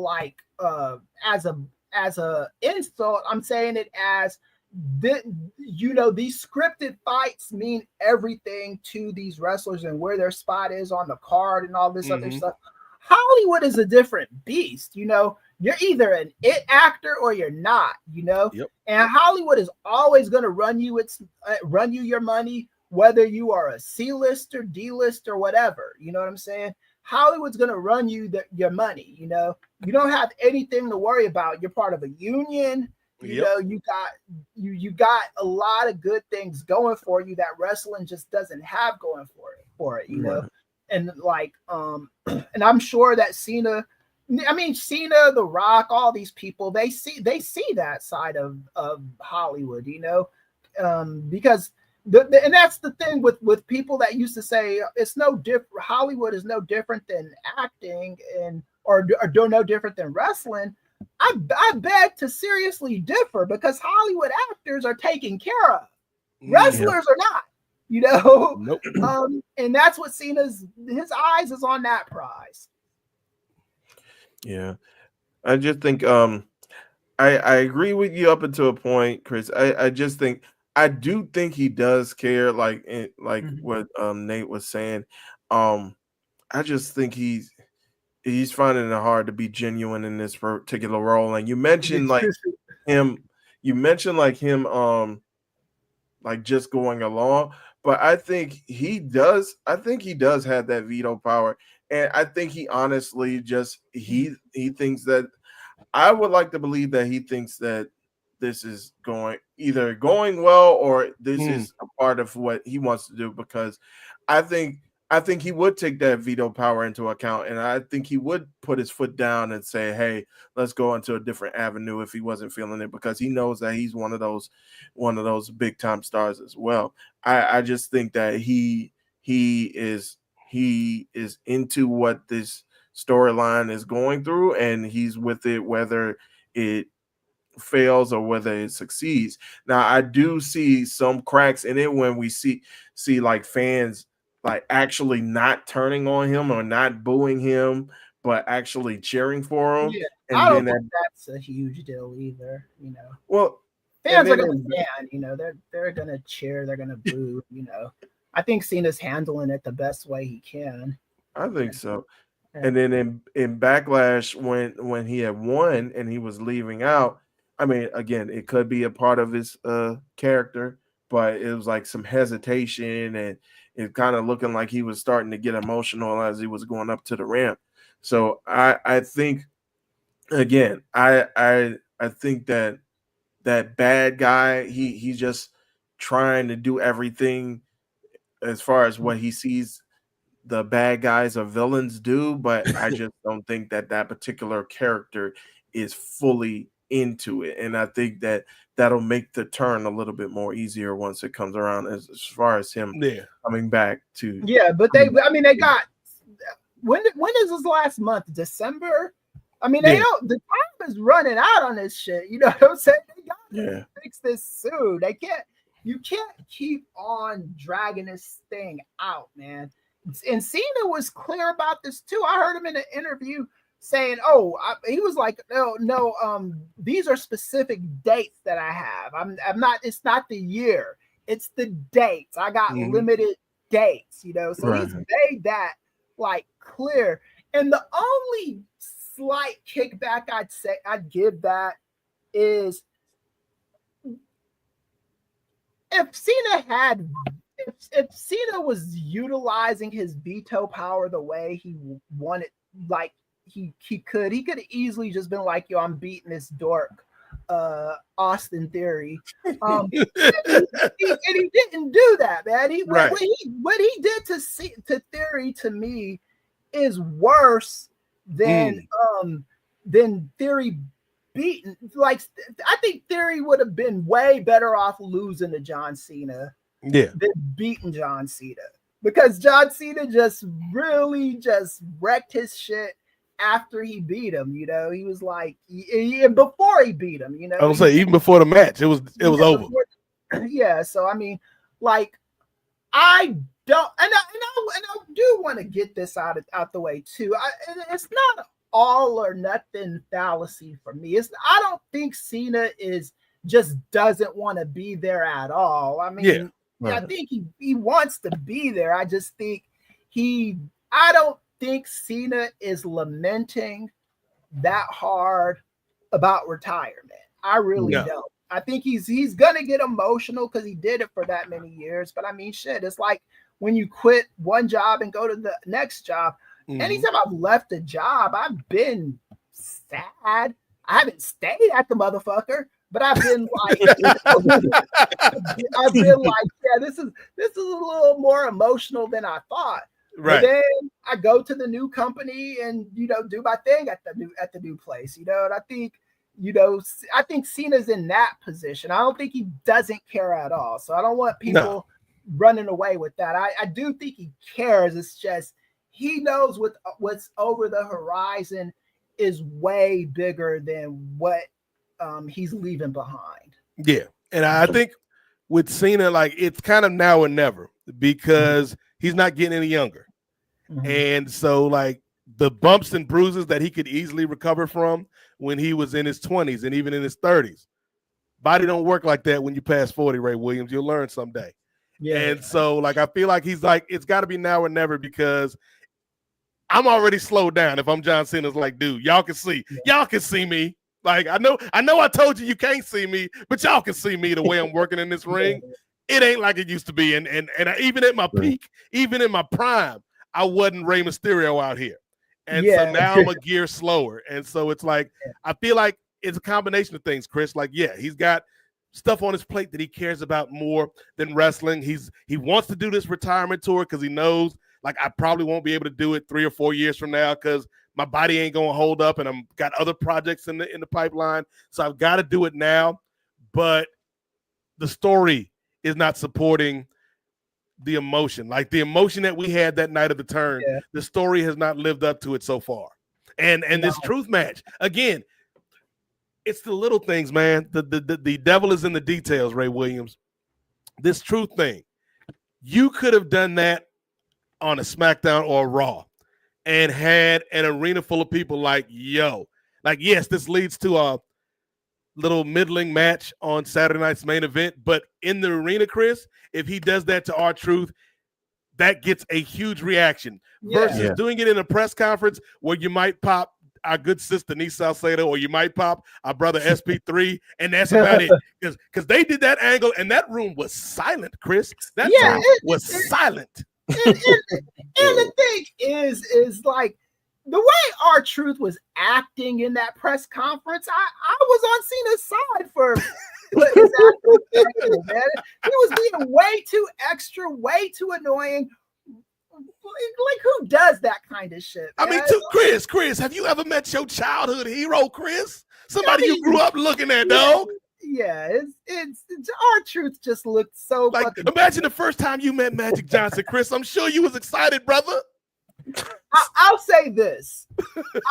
insult. I'm saying it as these scripted fights mean everything to these wrestlers and where their spot is on the card and all this other stuff. Hollywood is a different beast, you're either an it actor or you're not, Yep. And Hollywood is always going to run you your money, whether you are a C-list or D-list or whatever, you know what I'm saying? Hollywood's going to run you your money, you don't have anything to worry about. You're part of a union. You got a lot of good things going for you that wrestling just doesn't have going for it, And like and I'm sure that Cena, The Rock, all these people, they see that side of Hollywood, because and that's the thing with people that used to say it's no different. Hollywood is no different than acting or no different than wrestling. I beg to seriously differ because Hollywood actors are taken care of. Wrestlers are not, Nope. And that's what his eyes is on that prize. Yeah. I just think I agree with you up until a point, Chris. I do think he does care, like what Nate was saying. I just think he's finding it hard to be genuine in this particular role. And you mentioned him like just going along, but I think he does have that veto power. And I think he honestly he thinks that, I would like to believe that he thinks that this is either going well or this is a part of what he wants to do, because I think he would take that veto power into account, and I think he would put his foot down and say, hey, let's go into a different avenue if he wasn't feeling it, because he knows that he's one of those big time stars as well. I just think that he is into what this storyline is going through, and he's with it whether it fails or whether it succeeds. Now, I do see some cracks in it when we see like fans like actually not turning on him or not booing him, but actually cheering for him. Yeah, and I don't think that's a huge deal either. Well, fans are gonna they're gonna cheer, they're gonna boo. I think Cena's handling it the best way he can. I think so. And then in Backlash, when he had won and he was leaving out, I mean, again, it could be a part of his character, but it was like some hesitation, and it kind of looking like he was starting to get emotional as he was going up to the ramp. So I think, again, I think that bad guy, he's just trying to do everything as far as what he sees the bad guys or villains do, but I just don't think that particular character is fully into it. And I think that that'll make the turn a little bit more easier once it comes around as far as him coming back to. Yeah, but they got, when is his last month? December? I mean, the time is running out on this shit. You know what I'm saying? They gotta fix this soon. You can't keep on dragging this thing out, man. And Cena was clear about this too. I heard him in an interview saying, he was like, no, these are specific dates that I have. I'm not, it's not the year, it's the dates. I got limited dates, you know. So he's made that like clear. And the only slight kickback I'd give that is if Cena was utilizing his veto power the way he wanted, like he could have easily just been like, yo, I'm beating this dork, Austin Theory. And he didn't do that, man. What he did to Theory, to me, is worse than Theory beaten. Like, I think Theory would have been way better off losing to John Cena than beating John Cena, because John Cena just really wrecked his shit after he beat him. You know, he was like, before he beat him, you know, I was say even before the match, it was over. Yeah, so I mean, like, I don't, and I do want to get this out the way too. It's not all or nothing fallacy for me. I don't think Cena doesn't want to be there at all. I mean, I think he wants to be there. I just think I don't think Cena is lamenting that hard about retirement. I really don't. I think he's gonna get emotional because he did it for that many years. But I mean, shit, it's like when you quit one job and go to the next job. Anytime I've left a job, I've been sad. I haven't stayed at the motherfucker, but I've been like, this is a little more emotional than I thought. Right. But then I go to the new company and, you know, do my thing at the new place, you know. And I think Cena's in that position. I don't think he doesn't care at all. So I don't want people running away with that. I do think he cares. It's just he knows what's over the horizon is way bigger than what he's leaving behind. Yeah. And I think with Cena, like, it's kind of now or never, because he's not getting any younger. And so, like, the bumps and bruises that he could easily recover from when he was in his 20s and even in his 30s, body don't work like that when you pass 40, Ray Williams. You'll learn someday. So, like, I feel like he's like, it's got to be now or never, because I'm already slowed down. If I'm John Cena's like, dude, y'all can see me. Like, I know I told you can't see me, but y'all can see me the way I'm working in this ring. It ain't like it used to be. And even at my peak, even in my prime, I wasn't Rey Mysterio out here. And so now I'm a gear slower. And so it's like, I feel like it's a combination of things, Chris. Like, he's got stuff on his plate that he cares about more than wrestling. He wants to do this retirement tour because he knows, like, I probably won't be able to do it 3 or 4 years from now because my body ain't going to hold up, and I'm got other projects in the pipeline. So I've got to do it now. But the story is not supporting the emotion. Like, the emotion that we had that night of the turn, the story has not lived up to it so far. And this truth match, again, it's the little things, man. The devil is in the details, Ray Williams. This truth thing, you could have done that on a SmackDown or a Raw and had an arena full of people like, yo, like, yes, this leads to a little middling match on Saturday night's main event, but in the arena, Chris, if he does that to R-Truth, that gets a huge reaction versus doing it in a press conference where you might pop our good sister Denise Salcedo, or you might pop our brother SP3, and that's about it. Because they did that angle, and that room was silent, Chris. That room was silent. And the thing is like, the way R-Truth was acting in that press conference, I was on Cena's side for his acting, man. He was being way too extra, way too annoying. Like, who does that kind of shit, man? I mean, Chris, have you ever met your childhood hero, Chris? somebody you grew up looking at, dog. Yeah, it's R-Truth just looked so like. fucking. Imagine the first time you met Magic Johnson, Kris. I'm sure you was excited, brother. I'll say this.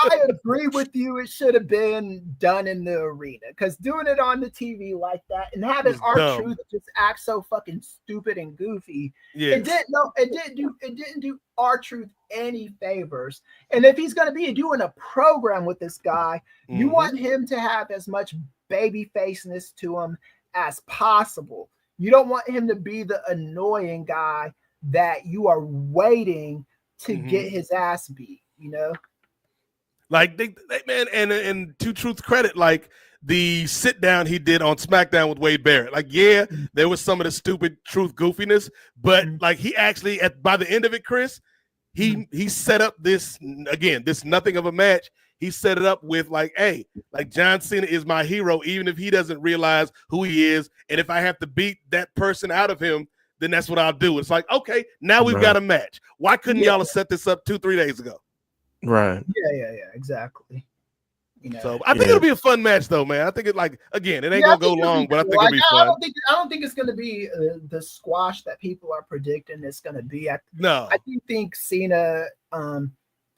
I agree with you. It should have been done in the arena, because doing it on the TV like that and having R-Truth just act so fucking stupid and goofy, it didn't do R-Truth any favors. And if he's going to be doing a program with this guy, you want him to have as much baby faceness to him as possible. You don't want him to be the annoying guy that you are waiting to get his ass beat, you know? Like they man, and to Truth's credit, like the sit down he did on SmackDown with Wade Barrett, like, yeah, there was some of the stupid Truth goofiness, but like he actually by the end of it, Kris, he set up this nothing of a match. He set it up with like, hey, like John Cena is my hero, even if he doesn't realize who he is, and if I have to beat that person out of him, then that's what I'll do. It's like, okay, now we've got a match. Why couldn't y'all have set this up 2-3 days ago? Right. Yeah, exactly. You know, so I think it'll be a fun match, though, man. I think it it ain't gonna go long, but I think it'll be fun. I don't think it's gonna be the squash that people are predicting it's gonna be. I do think Cena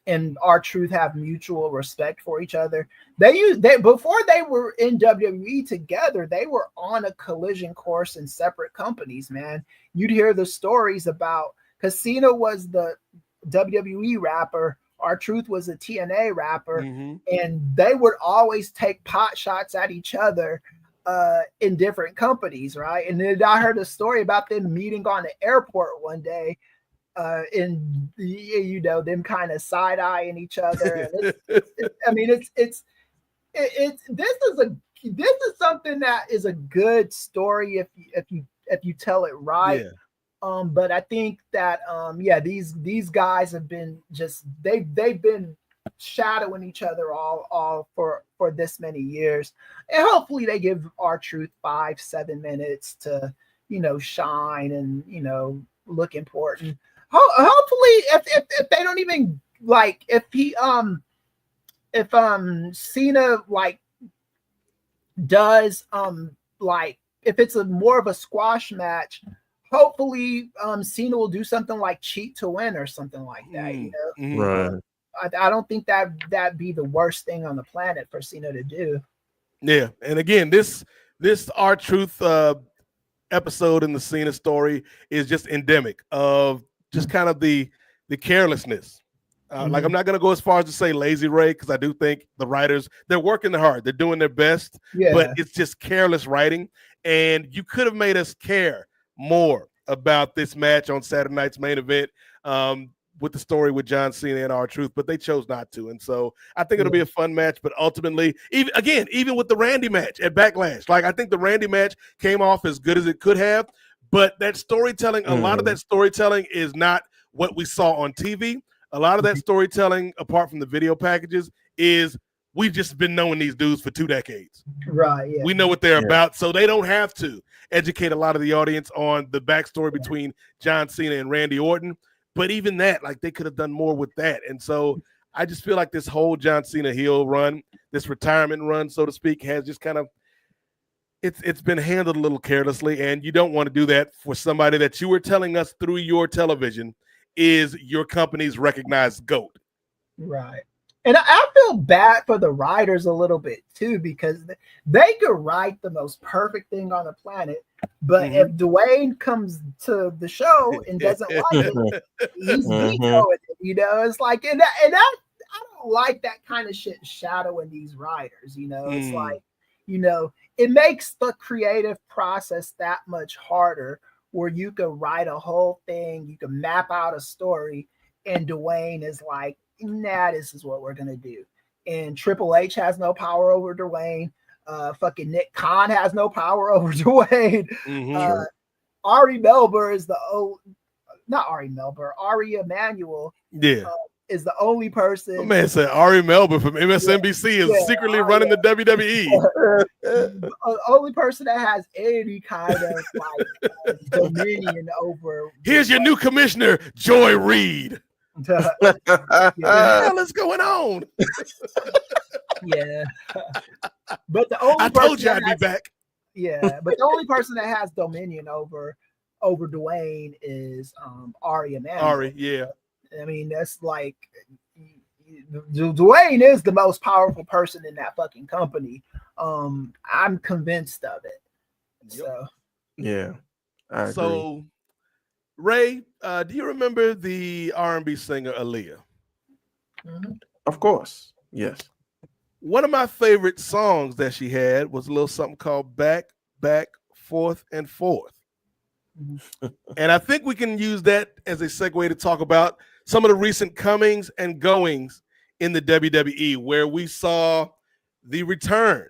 and R-Truth have mutual respect for each other. Before they were in WWE together, they were on a collision course in separate companies, man. You'd hear the stories about, because Cena was the WWE rapper, R-Truth was a TNA rapper, and they would always take pot shots at each other in different companies, right? And then I heard a story about them meeting on the airport one day, and them kind of side eyeing each other. And this is something that is a good story if you tell it right. Yeah. But I think that these guys have been they've been shadowing each other all for this many years, and hopefully they give R-Truth 5-7 minutes to shine and look important. Hopefully, if they don't even like, if Cena like does like, if it's more of a squash match, hopefully Cena will do something like cheat to win or something like that. Right. I don't think that'd be the worst thing on the planet for Cena to do. Yeah, and again, this R-Truth episode in the Cena story is just endemic of just kind of the carelessness. Like, I'm not going to go as far as to say lazy Ray, because I do think the writers, they're working hard. They're doing their best, but it's just careless writing. And you could have made us care more about this match on Saturday night's main event with the story with John Cena and R-Truth, but they chose not to. And so I think it'll be a fun match, but ultimately, even with the Randy match at Backlash, like, I think the Randy match came off as good as it could have, but that storytelling, a lot of that storytelling is not what we saw on TV. A lot of that storytelling, apart from the video packages, is we've just been knowing these dudes for 2 decades. Right. Yeah. We know what they're about, so they don't have to educate a lot of the audience on the backstory between John Cena and Randy Orton. But even that, like, they could have done more with that. And so I just feel like this whole John Cena heel run, this retirement run, so to speak, has just kind of, it's been handled a little carelessly. And you don't want to do that for somebody that you were telling us through your television is your company's recognized GOAT. Right. And I feel bad for the writers a little bit too, because they could write the most perfect thing on the planet, but if Dwayne comes to the show and doesn't like it, he's vetoing it. It's like, and I don't like that kind of shit shadowing these writers. It's like, it makes the creative process that much harder, where you could write a whole thing, you can map out a story, and Dwayne is like, nah, this is what we're gonna do. And Triple H has no power over Dwayne. Fucking Nick Khan has no power over Dwayne. Ari Melber is Ari Emanuel. Is the only person. My man said Ari Melber from MSNBC is secretly running the WWE. Only person that has any kind of like dominion over. Here's your new commissioner, Joy Reid. What the hell is going on? Yeah. But the only I told person you that I'd be has- back. Yeah, but the only person that has dominion over Dwayne is Ari Emanuel. Ari, yeah. I mean, that's like Dwayne is the most powerful person in that fucking company. I'm convinced of it. So Yeah, I agree. So, Ray, do you remember the R&B singer Aaliyah? Of course, yes. One of my favorite songs that she had was a little something called Back, Back, Forth, and Forth. And I think we can use that as a segue to talk about some of the recent comings and goings in the WWE, where we saw the return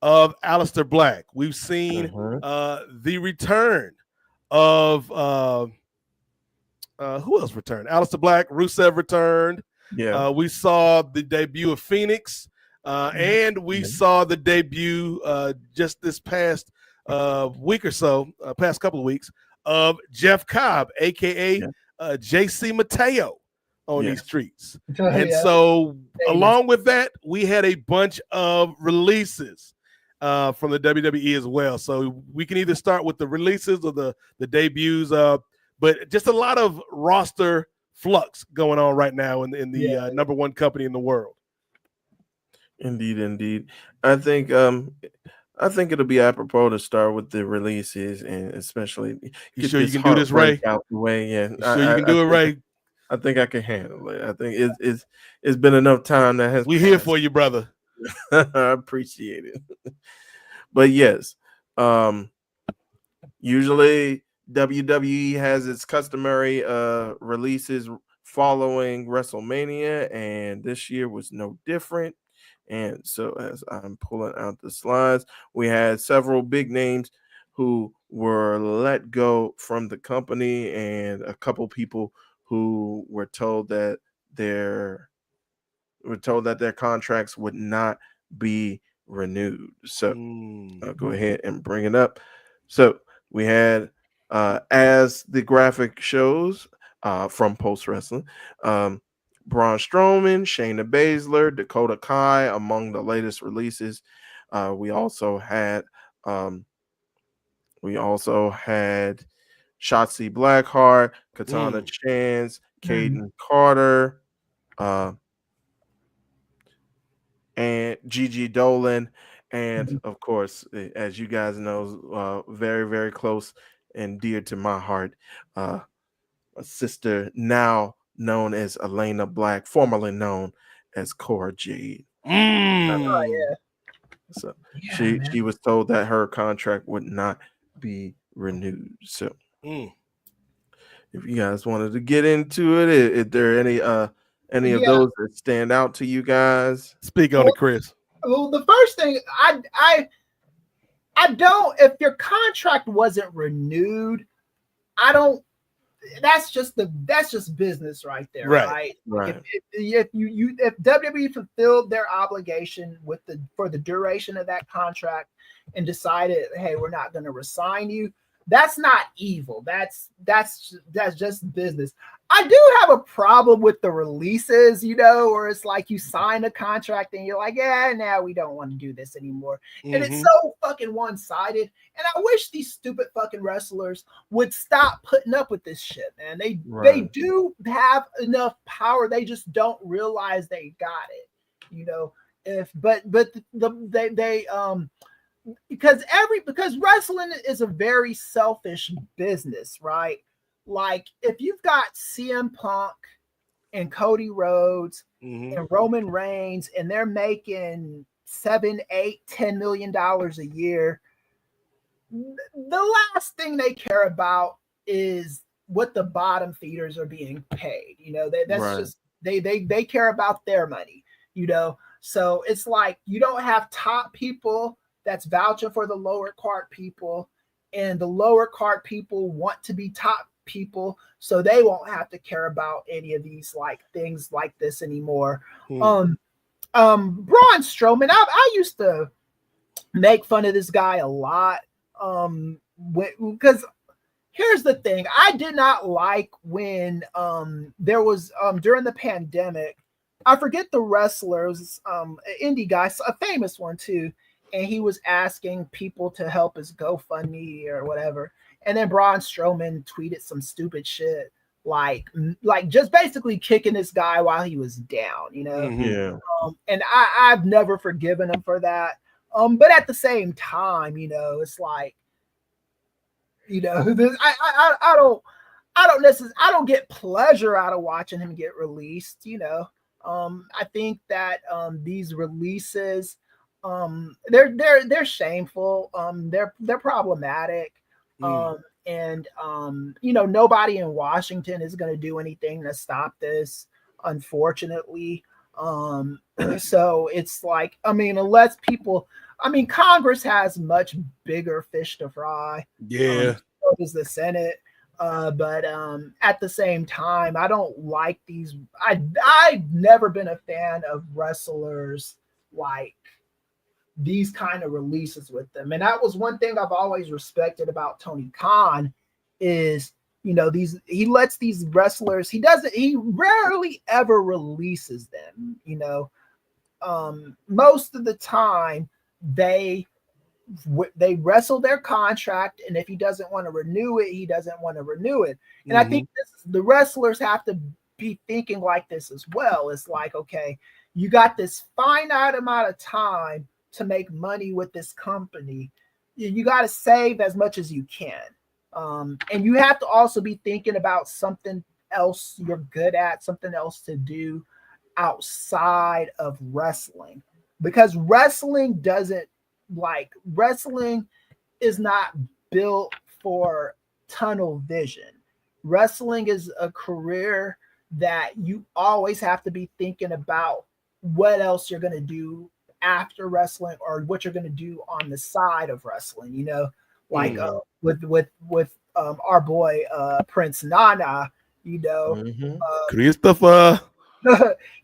of Aleister Black. We've seen the return of who else returned? Aleister Black, Rusev returned. Yeah. We saw the debut of Phoenix, and we saw the debut just this past week or so, past couple of weeks, of Jeff Cobb, aka JC Mateo, on these streets. And so, along with that, we had a bunch of releases from the WWE as well. So we can either start with the releases or the debuts, but just a lot of roster flux going on right now in the number one company in the world. Indeed. I think it'll be apropos to start with the releases, and especially you sure you can do this, Ray? Out the way, yeah. You sure you can do it, Ray? I think I can handle it. I think it's been enough time that has. We here for you, brother. I appreciate it. But yes, usually WWE has its customary releases following WrestleMania, and this year was no different. And so, as I'm pulling out the slides, we had several big names who were let go from the company, and a couple people who were told that their contracts would not be renewed. So I'll go ahead and bring it up. So we had, as the graphic shows from Post Wrestling, Braun Strowman, Shayna Baszler, Dakota Kai among the latest releases. We also had Shotzi Blackheart, Katana Chance, Kaden Carter, and Gigi Dolan, and of course, as you guys know, very, very close and dear to my heart, a sister now known as Elena Black, formerly known as Cora Jade. So she was told that her contract would not be renewed. So if you guys wanted to get into it, is there any of those that stand out to you guys? Speak on it, Chris. Well, the first thing I don't, if your contract wasn't renewed, I don't. That's just business right there, right? If WWE fulfilled their obligation for the duration of that contract and decided, hey, we're not going to resign you, that's not evil. That's just business. I do have a problem with the releases, where it's like you sign a contract and you're like, yeah, now we don't want to do this anymore. And it's so fucking one-sided. And I wish these stupid fucking wrestlers would stop putting up with this shit, man. They do have enough power. They just don't realize they got it, because wrestling is a very selfish business, right? Like if you've got CM Punk and Cody Rhodes and Roman Reigns, and they're making $7, $8, $10 million a year, the last thing they care about is what the bottom feeders are being paid. They care about their money, So it's like you don't have top people that's vouching for the lower card people, and the lower card people want to be top people, so they won't have to care about any of these things like this anymore. Braun Strowman, I used to make fun of this guy a lot, because here's the thing. I did not like when there was during the pandemic, I forget the wrestlers, an indie guy, a famous one too, and he was asking people to help his GoFundMe or whatever. And then Braun Strowman tweeted some stupid shit, like just basically kicking this guy while he was down, you know? Yeah. And I've never forgiven him for that. But at the same time, you know, it's like, you know, I don't get pleasure out of watching him get released, you know. I think that these releases, they're shameful. They're problematic. And you know, nobody in Washington is going to do anything to stop this, unfortunately. So it's like, I mean, unless people, I mean, Congress has much bigger fish to fry. Yeah. So does the Senate. But at the same time, I don't like these. I've never been a fan of wrestlers like these kind of releases with them. And that was one thing I've always respected about Tony Khan is, you know, he lets these wrestlers, he rarely ever releases them, you know. Most of the time they wrestle their contract, and if he doesn't want to renew it, he doesn't want to renew it. And I think the wrestlers have to be thinking like this as well. It's like, okay, you got this finite amount of time to make money with this company. You got to save as much as you can. And you have to also be thinking about something else you're good at, something else to do outside of wrestling, because wrestling is not built for tunnel vision. Wrestling is a career that you always have to be thinking about what else you're going to do after wrestling, or what you're going to do on the side of wrestling, you know, like with our boy Prince Nana, you know, Christopher.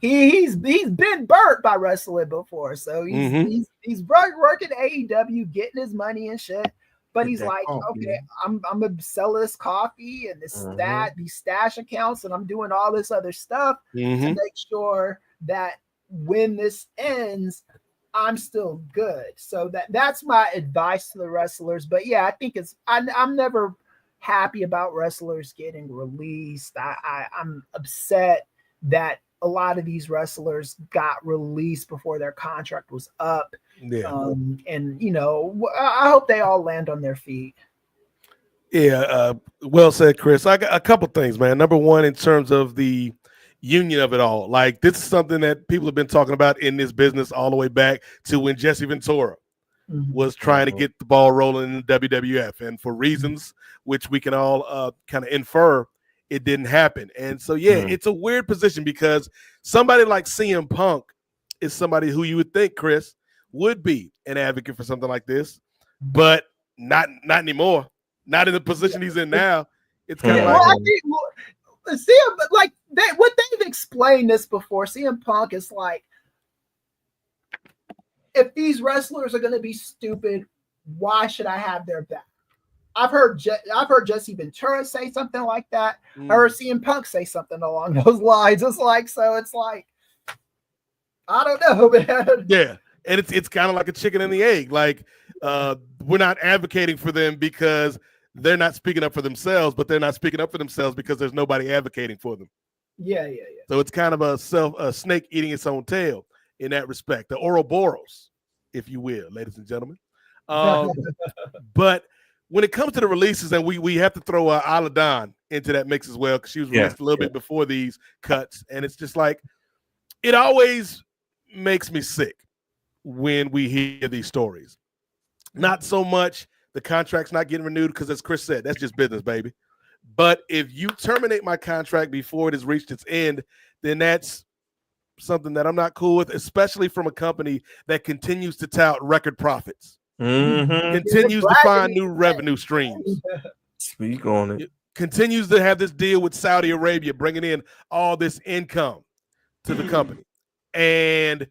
he's been burnt by wrestling before, so he's working AEW, getting his money and shit. But he's like, okay, I'm gonna sell this coffee and this these stash accounts, and I'm doing all this other stuff to make sure that when this ends, I'm still good. So that's my advice to the wrestlers. But yeah, I think I'm never happy about wrestlers getting released. I'm upset that a lot of these wrestlers got released before their contract was up. Yeah. And you know, I hope they all land on their feet. Yeah. Well said, Chris. I got a couple things, man. Number one, in terms of the union of it all, like this is something that people have been talking about in this business all the way back to when Jesse Ventura was trying to get the ball rolling in the WWF, and for reasons which we can all kind of infer, it didn't happen. And so, yeah, it's a weird position because somebody like CM Punk is somebody who you would think, Chris, would be an advocate for something like this, but not anymore. Not in the position he's in now. It's kind of like, I think CM, like what they've explained this before. CM Punk is like, if these wrestlers are going to be stupid, why should I have their back? I've heard Jesse Ventura say something like that. I heard CM Punk say something along those lines. It's like, I don't know, man. Yeah, and it's kind of like a chicken and the egg. Like, we're not advocating for them because they're not speaking up for themselves, but they're not speaking up for themselves because there's nobody advocating for them. Yeah. So it's kind of a snake eating its own tail in that respect. The Ouroboros, if you will, ladies and gentlemen. But when it comes to the releases, and we have to throw Isla Dawn into that mix as well, because she was released a little bit before these cuts, and it's just like, it always makes me sick when we hear these stories. Not so much the contract's not getting renewed, because as Chris said, that's just business, baby. But if you terminate my contract before it has reached its end, then that's something that I'm not cool with, especially from a company that continues to tout record profits. Continues to find new revenue streams. Speak on it. Continues to have this deal with Saudi Arabia, bringing in all this income to the company. And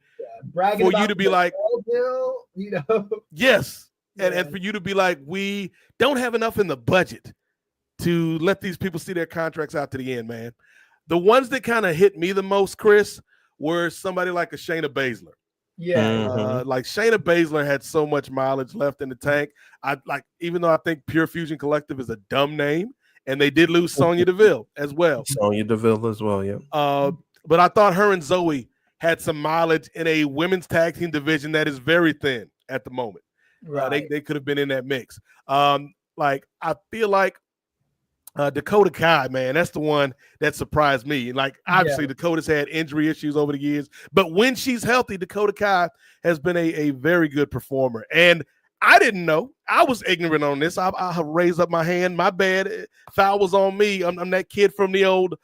for you to be like, deal, you know, yes. And for you to be like, we don't have enough in the budget to let these people see their contracts out to the end, man. The ones that kind of hit me the most, Chris, were somebody like a Shayna Baszler. Yeah. Like Shayna Baszler had so much mileage left in the tank. Even though I think Pure Fusion Collective is a dumb name, and they did lose Sonya Deville as well. Sonya Deville as well, yeah. But I thought her and Zoe had some mileage in a women's tag team division that is very thin at the moment. Right. They could have been in that mix. Like I feel like Dakota Kai, man, that's the one that surprised me. Like obviously Dakota's had injury issues over the years, but when she's healthy, Dakota Kai has been a very good performer. And I didn't know. I was ignorant on this. I raised up my hand. My bad. Foul was on me. I'm that kid from the old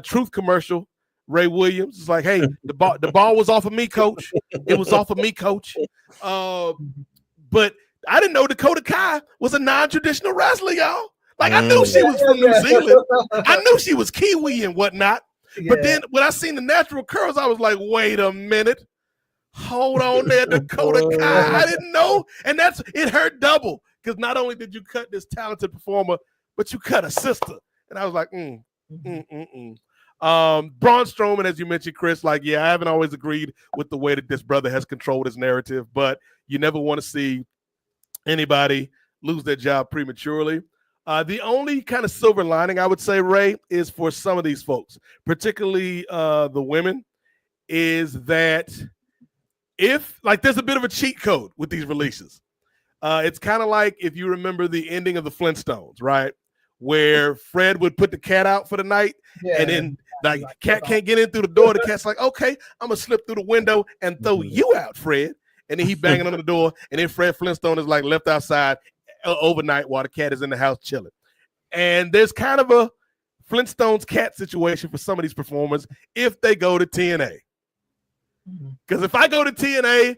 Truth commercial. Ray Williams is like, hey, the ball was off of me, coach. It was off of me, coach. But I didn't know Dakota Kai was a non-traditional wrestler, y'all. Like I knew she was from New Zealand. I knew she was Kiwi and whatnot. Yeah. But then when I seen the natural curls, I was like, wait a minute. Hold on there, Dakota Kai. I didn't know. And it hurt double. Because not only did you cut this talented performer, but you cut a sister. And I was like, Braun Strowman, as you mentioned, Chris, like, yeah, I haven't always agreed with the way that this brother has controlled his narrative, but you never want to see anybody lose their job prematurely. The only kind of silver lining, I would say, Ray, is for some of these folks, particularly the women, is that there's a bit of a cheat code with these releases. It's kind of like if you remember the ending of the Flintstones, right? Where Fred would put the cat out for the night, and then like cat can't get in through the door. The cat's like, okay, I'm gonna slip through the window and throw you out, Fred. And then he banging on the door, and then Fred Flintstone is like left outside overnight while the cat is in the house chilling. And there's kind of a Flintstones cat situation for some of these performers if they go to TNA. Because if I go to TNA,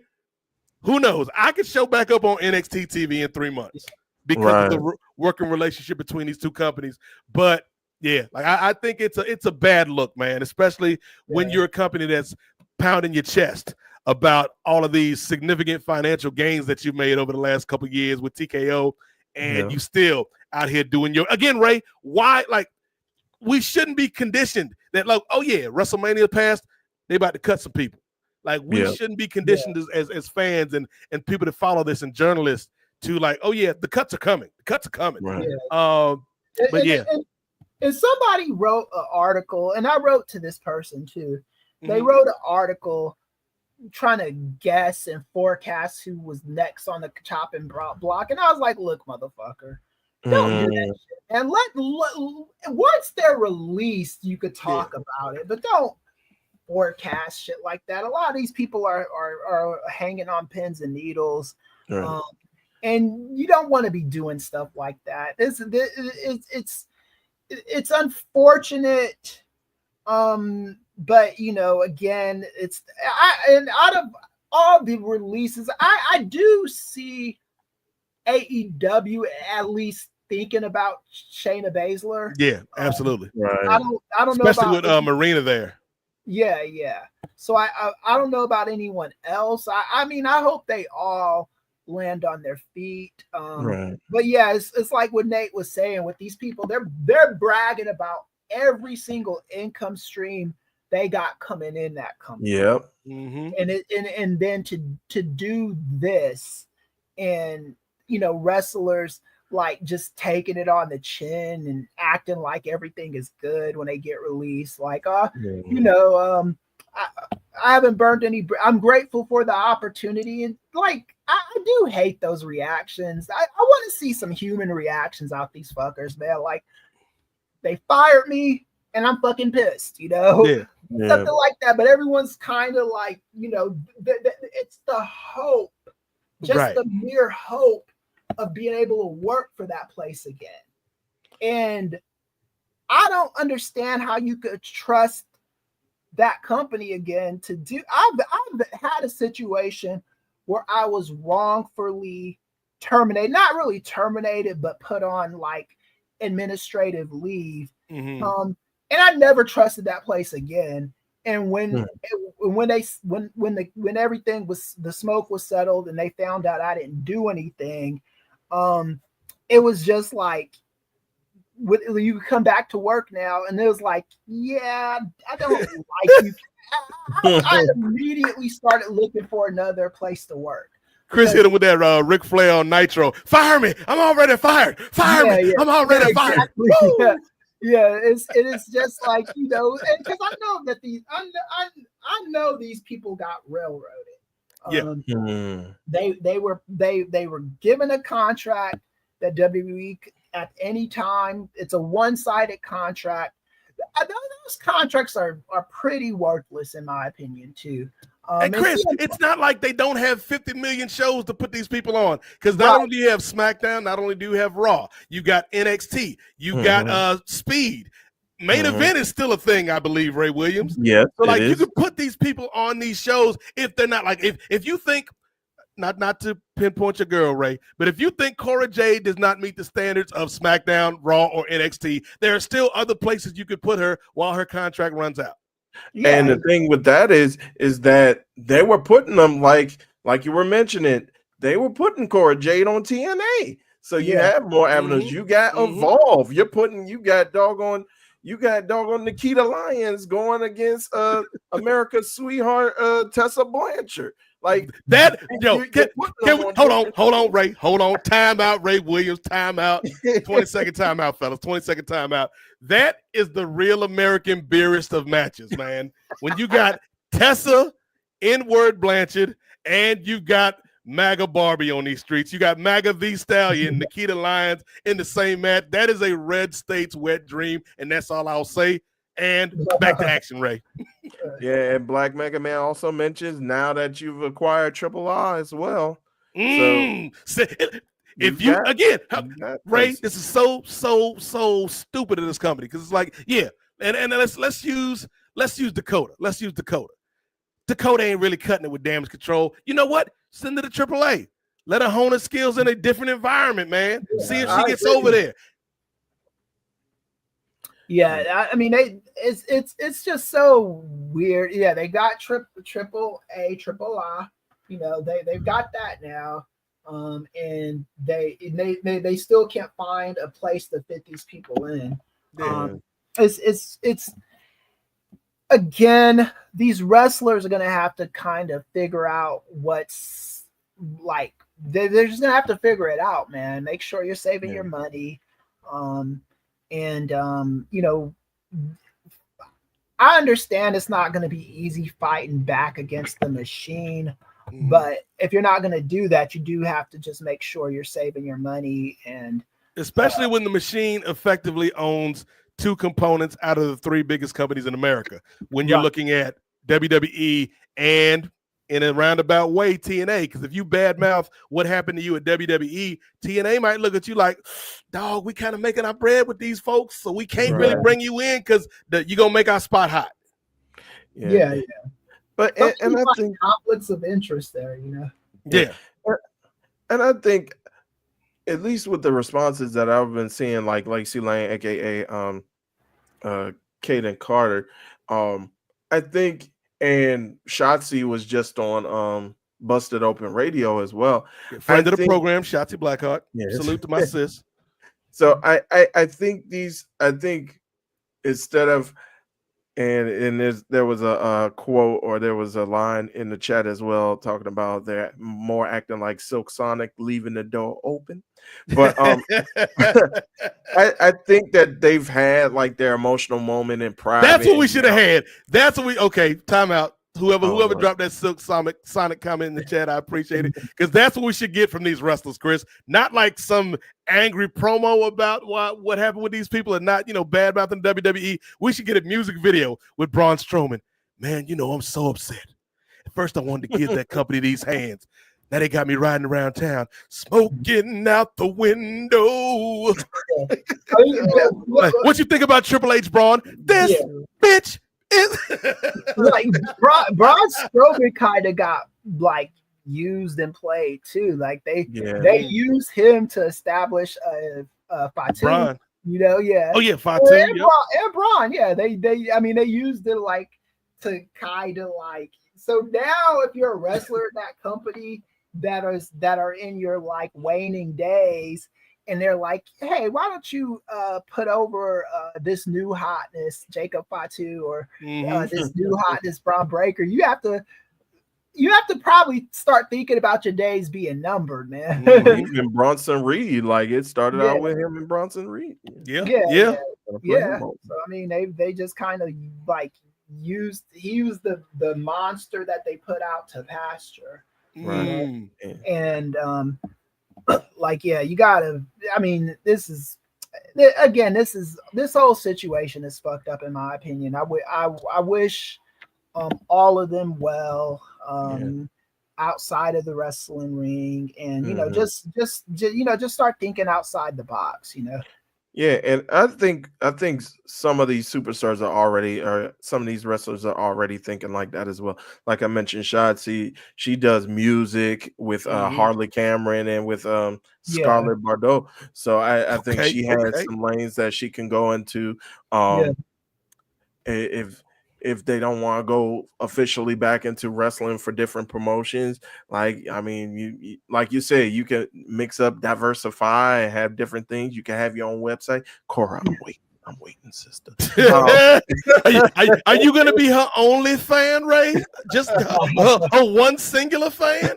who knows? I could show back up on NXT TV in 3 months. Because of the working relationship between these two companies. But yeah, like I think it's a bad look, man, especially when you're a company that's pounding your chest about all of these significant financial gains that you've made over the last couple of years with TKO, and you still out here doing again, Ray, why? Like, we shouldn't be conditioned that, like, oh yeah, WrestleMania passed, they about to cut some people. Like, we shouldn't be conditioned as fans and people that follow this and journalists to like, oh yeah, the cuts are coming. The cuts are coming. Right. And somebody wrote an article, and I wrote to this person too. They wrote an article trying to guess and forecast who was next on the chopping block. And I was like, look, motherfucker, don't do that shit. And let once they're released, you could talk about it, but don't forecast shit like that. A lot of these people are hanging on pins and needles. Right. And you don't want to be doing stuff like that. It's unfortunate. But you know, again, and out of all the releases, I do see AEW at least thinking about Shayna Baszler. Yeah, absolutely. Right. I don't especially know about with Marina there. Yeah. So I don't know about anyone else. I mean, I hope they all land on their feet. But yeah, it's like what Nate was saying with these people. They're bragging about every single income stream they got coming in that company. Yep. And then to do this, and you know, wrestlers like just taking it on the chin and acting like everything is good when they get released. Like, you know, I haven't burned any. I'm grateful for the opportunity, and like I do hate those reactions. I want to see some human reactions out these fuckers, man. Like, they fired me, and I'm fucking pissed, you know, something like that. But everyone's kind of like, you know, it's the hope, just the mere hope of being able to work for that place again. And I don't understand how you could trust that company again to do. I've had a situation where I was wrongfully terminated, not really terminated, but put on like administrative leave. And I never trusted that place again. And when everything was, the smoke was settled and they found out I didn't do anything, it was just like, you come back to work now, and it was like, yeah, I don't like you. I immediately started looking for another place to work. Kris hit him with that Ric Flair on Nitro. Fire me! I'm already fired. Fire me! I'm already fired. Exactly. Yeah, it is just like, you know, and because I know that I know these people got railroaded. They were given a contract that WWE at any time. It's a one-sided contract. Those contracts are pretty worthless in my opinion too. And Kris, it's not like they don't have 50 million shows to put these people on, because not only do you have SmackDown, not only do you have Raw, you got NXT, you got Speed. Main event is still a thing, I believe, Ray Williams. Yeah, so like you can put these people on these shows if they're not like if you think not to pinpoint your girl, Ray, but if you think Cora Jade does not meet the standards of SmackDown, Raw, or NXT, there are still other places you could put her while her contract runs out. Yeah. And the thing with that is that they were putting them like you were mentioning, they were putting Cora Jade on TNA. So you have more avenues. You got Evolve. You got doggone Nikita Lyons going against America's sweetheart Tessa Blanchard. Like that, hold on, Ray. Hold on. Time out, Ray Williams. Time out. 20-second timeout, fellas. 20-second timeout. That is the real American beerest of matches, man. When you got Tessa, N-word Blanchard, and you got MAGA Barbie on these streets. You got MAGA V Stallion, Nikita Lyons in the same match. That is a red state's wet dream, and that's all I'll say. And back to action, Ray. Yeah, and Black Mega Man also mentions now that you've acquired Triple R as well. Ray, this is so stupid in this company, because it's like, and let's use Dakota. Let's use Dakota. Dakota ain't really cutting it with Damage Control. You know what? Send her to AAA. Let her hone her skills in a different environment, man. See if she gets over there. Yeah, I mean, it's just so weird. Yeah, they got triple R. You know, they've got that now, and they still can't find a place to fit these people in. It's again, these wrestlers are gonna have to kind of figure out what's like. They're just gonna have to figure it out, man. Make sure you're saving your money. You know, I understand it's not going to be easy fighting back against the machine, but if you're not going to do that, you do have to just make sure you're saving your money, and especially when the machine effectively owns two components out of the three biggest companies in America. When you're looking at WWE and, in a roundabout way, TNA, because if you badmouth what happened to you at WWE, TNA might look at you like, dog, we kind of making our bread with these folks, so we can't really bring you in because you're going to make our spot hot. Yeah. But and I think conflicts of interest there, you know? Yeah. And I think, at least with the responses that I've been seeing, like C Lane, aka Kaden Carter, I think, and Shotzi was just on Busted Open Radio as well. Friend of the program, Shotzi Blackheart. Yes. Salute to my sis. So I think instead of, and there was a quote, or there was a line in the chat as well talking about they're more acting like Silk Sonic, leaving the door open. But I think that they've had like their emotional moment in private. That's what we should have had. That's what time out. Whoever dropped that Silk Sonic comment in the chat, I appreciate it, because that's what we should get from these wrestlers, Kris. Not like some angry promo about what happened with these people, and not bad mouthing WWE. We should get a music video with Braun Strowman. Man, I'm so upset. At first, I wanted to give that company these hands. Now they got me riding around town, smoking out the window. What you think about Triple H, Braun? This bitch is like Braun Strowman kind of got like used and played too. Like they used him to establish Fatu. Braun. Fatu and Braun. Yeah, they used it like to kind of like. So now, if you're a wrestler in that company that are in your like waning days, and they're like, hey, why don't you put over this new hotness, Jacob Fatu, or this new hotness, Braun Breaker? You have to probably start thinking about your days being numbered, man. Even Bronson Reed, like it started out with him and Bronson Reed. Yeah. So I mean, they just kind of like he was the monster that they put out to pasture, right? And like, yeah, you gotta. I mean, this whole situation is fucked up in my opinion. I wish all of them well. Outside of the wrestling ring, and just start thinking outside the box, Yeah, and I think some of these superstars are already, or some of these wrestlers are already thinking like that as well. Like I mentioned, Shotzi, she does music with Harley Cameron and with Scarlett Bordeaux. So I think she has some lanes that she can go into. If they don't want to go officially back into wrestling for different promotions, like, I mean, you like you said, you can mix up, diversify, and have different things. You can have your own website. Cora, I'm waiting, sister. Are you going to be her only fan, Ray? Just her one singular fan?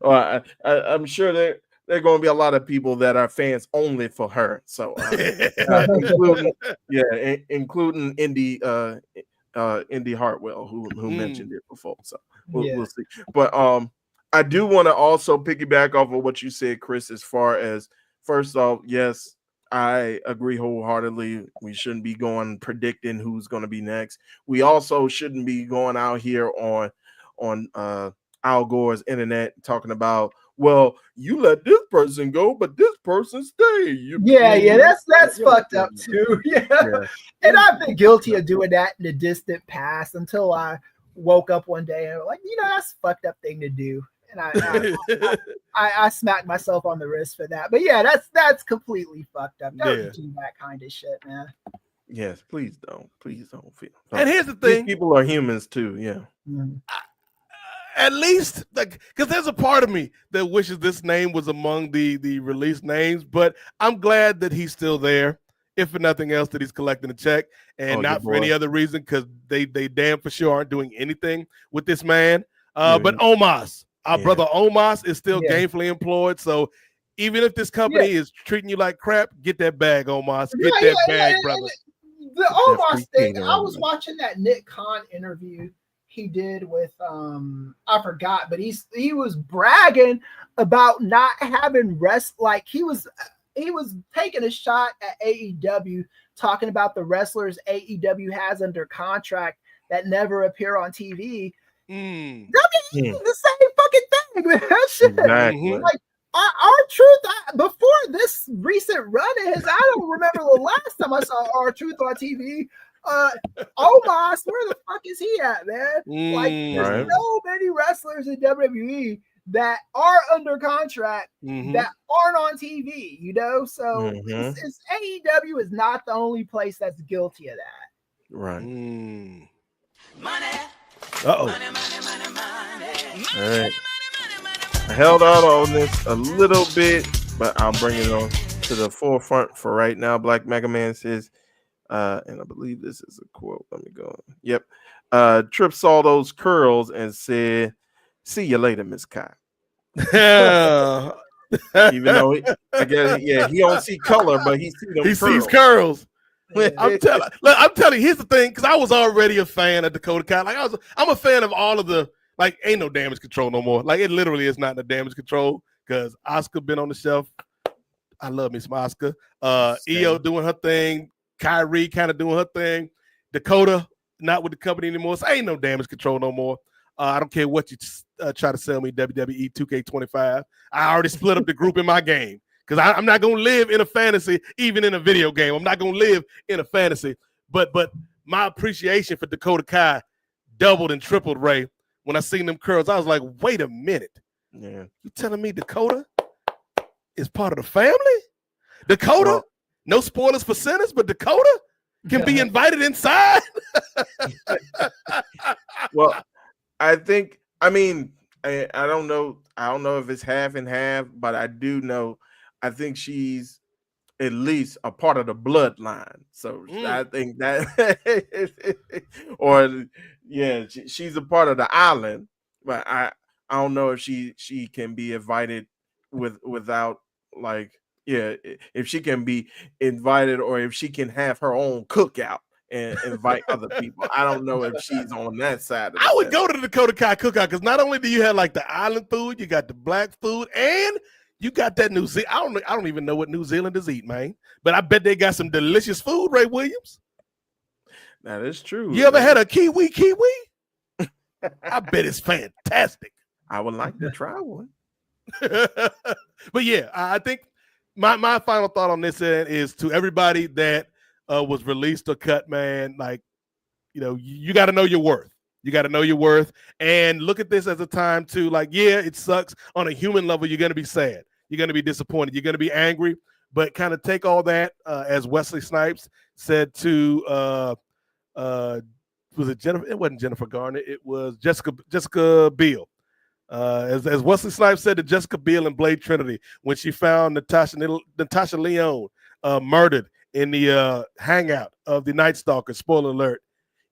Well, I'm sure there are going to be a lot of people that are fans only for her. So, including Indy Hartwell, who mentioned it before. So we'll see. But I do want to also piggyback off of what you said, Chris. As far as, first off, yes, I agree wholeheartedly. We shouldn't be going predicting who's going to be next. We also shouldn't be going out here on Al Gore's internet talking about, well, you let this person go, but this person stay. That's fucked up too. And I've been guilty of doing that in the distant past until I woke up one day and like, that's a fucked up thing to do. And I smacked myself on the wrist for that. But yeah, that's completely fucked up. Don't do that kind of shit, man. Yes, please don't feel. And here's the thing: these people are humans too. Yeah. At least, like, because there's a part of me that wishes this name was among the released names, but I'm glad that he's still there. If for nothing else, that he's collecting a check, and not for any other reason, because they damn for sure aren't doing anything with this man. But Omos, our brother Omos, is still gainfully employed. So even if this company is treating you like crap, get that bag, Omos. Get that bag, brother. The Omos thing, I was watching that Nick Khan interview he did with I forgot, but he was bragging about not having rest. Like he was taking a shot at AEW, talking about the wrestlers AEW has under contract that never appear on TV. I mean, the same fucking thing, man. Shit. Exactly. Like R-Truth, before this recent run of his, I don't remember the last time I saw R-Truth on TV. Omos, where the fuck is he at, man? Like, there's so many wrestlers in WWE that are under contract that aren't on TV, So it's AEW is not the only place that's guilty of that. Right. Money. All right. I held out on this a little bit, but I'll bring it on to the forefront for right now. Black Mega Man says, and I believe this is a quote. Let me go. Yep. Tripp saw those curls and said, "See you later, Miss Kai." Even though he don't see color, but he sees curls. I'm telling you, here's the thing, because I was already a fan of Dakota Kai. Like I'm a fan of all of the, like, ain't no damage control no more. Like, it literally is not the damage control, because Asuka been on the shelf. I love me some Asuka. Io doing her thing. Kyrie kind of doing her thing. Dakota not with the company anymore. So ain't no damage control no more. I don't care what you try to sell me, WWE 2K25. I already split up the group in my game, because I'm not going to live in a fantasy, even in a video game. I'm not going to live in a fantasy. But my appreciation for Dakota Kai doubled and tripled, Ray. When I seen them curls, I was like, wait a minute. Yeah. You telling me Dakota is part of the family? Dakota? No spoilers for sinners, but Dakota can be invited inside. Well, I mean, I don't know. I don't know if it's half and half, but I do know. I think she's at least a part of the bloodline. So I think that, or yeah, she's a part of the island. But I don't know if she can be invited without like if she can be invited or if she can have her own cookout and invite other people. I don't know if she's on that side. I would go to the Dakota Kai cookout because not only do you have like the island food, you got the black food, and you got that New Zealand. I don't even know what New Zealanders eat, man. But I bet they got some delicious food, Ray Williams. That is true. You ever had a kiwi? I bet it's fantastic. I would like to try one. But yeah, I think my final thought on this end is to everybody that was released or cut, man, like, you got to know your worth. You got to know your worth and look at this as a time to like, yeah, it sucks. On a human level, you're going to be sad. You're going to be disappointed. You're going to be angry, but kind of take all that, as Wesley Snipes said to, was it Jennifer? It wasn't Jennifer Garner. It was Jessica Biel. As Wesley Snipes said to Jessica Biel in Blade Trinity when she found Natasha Lyonne murdered in the hangout of the Night Stalker. Spoiler alert.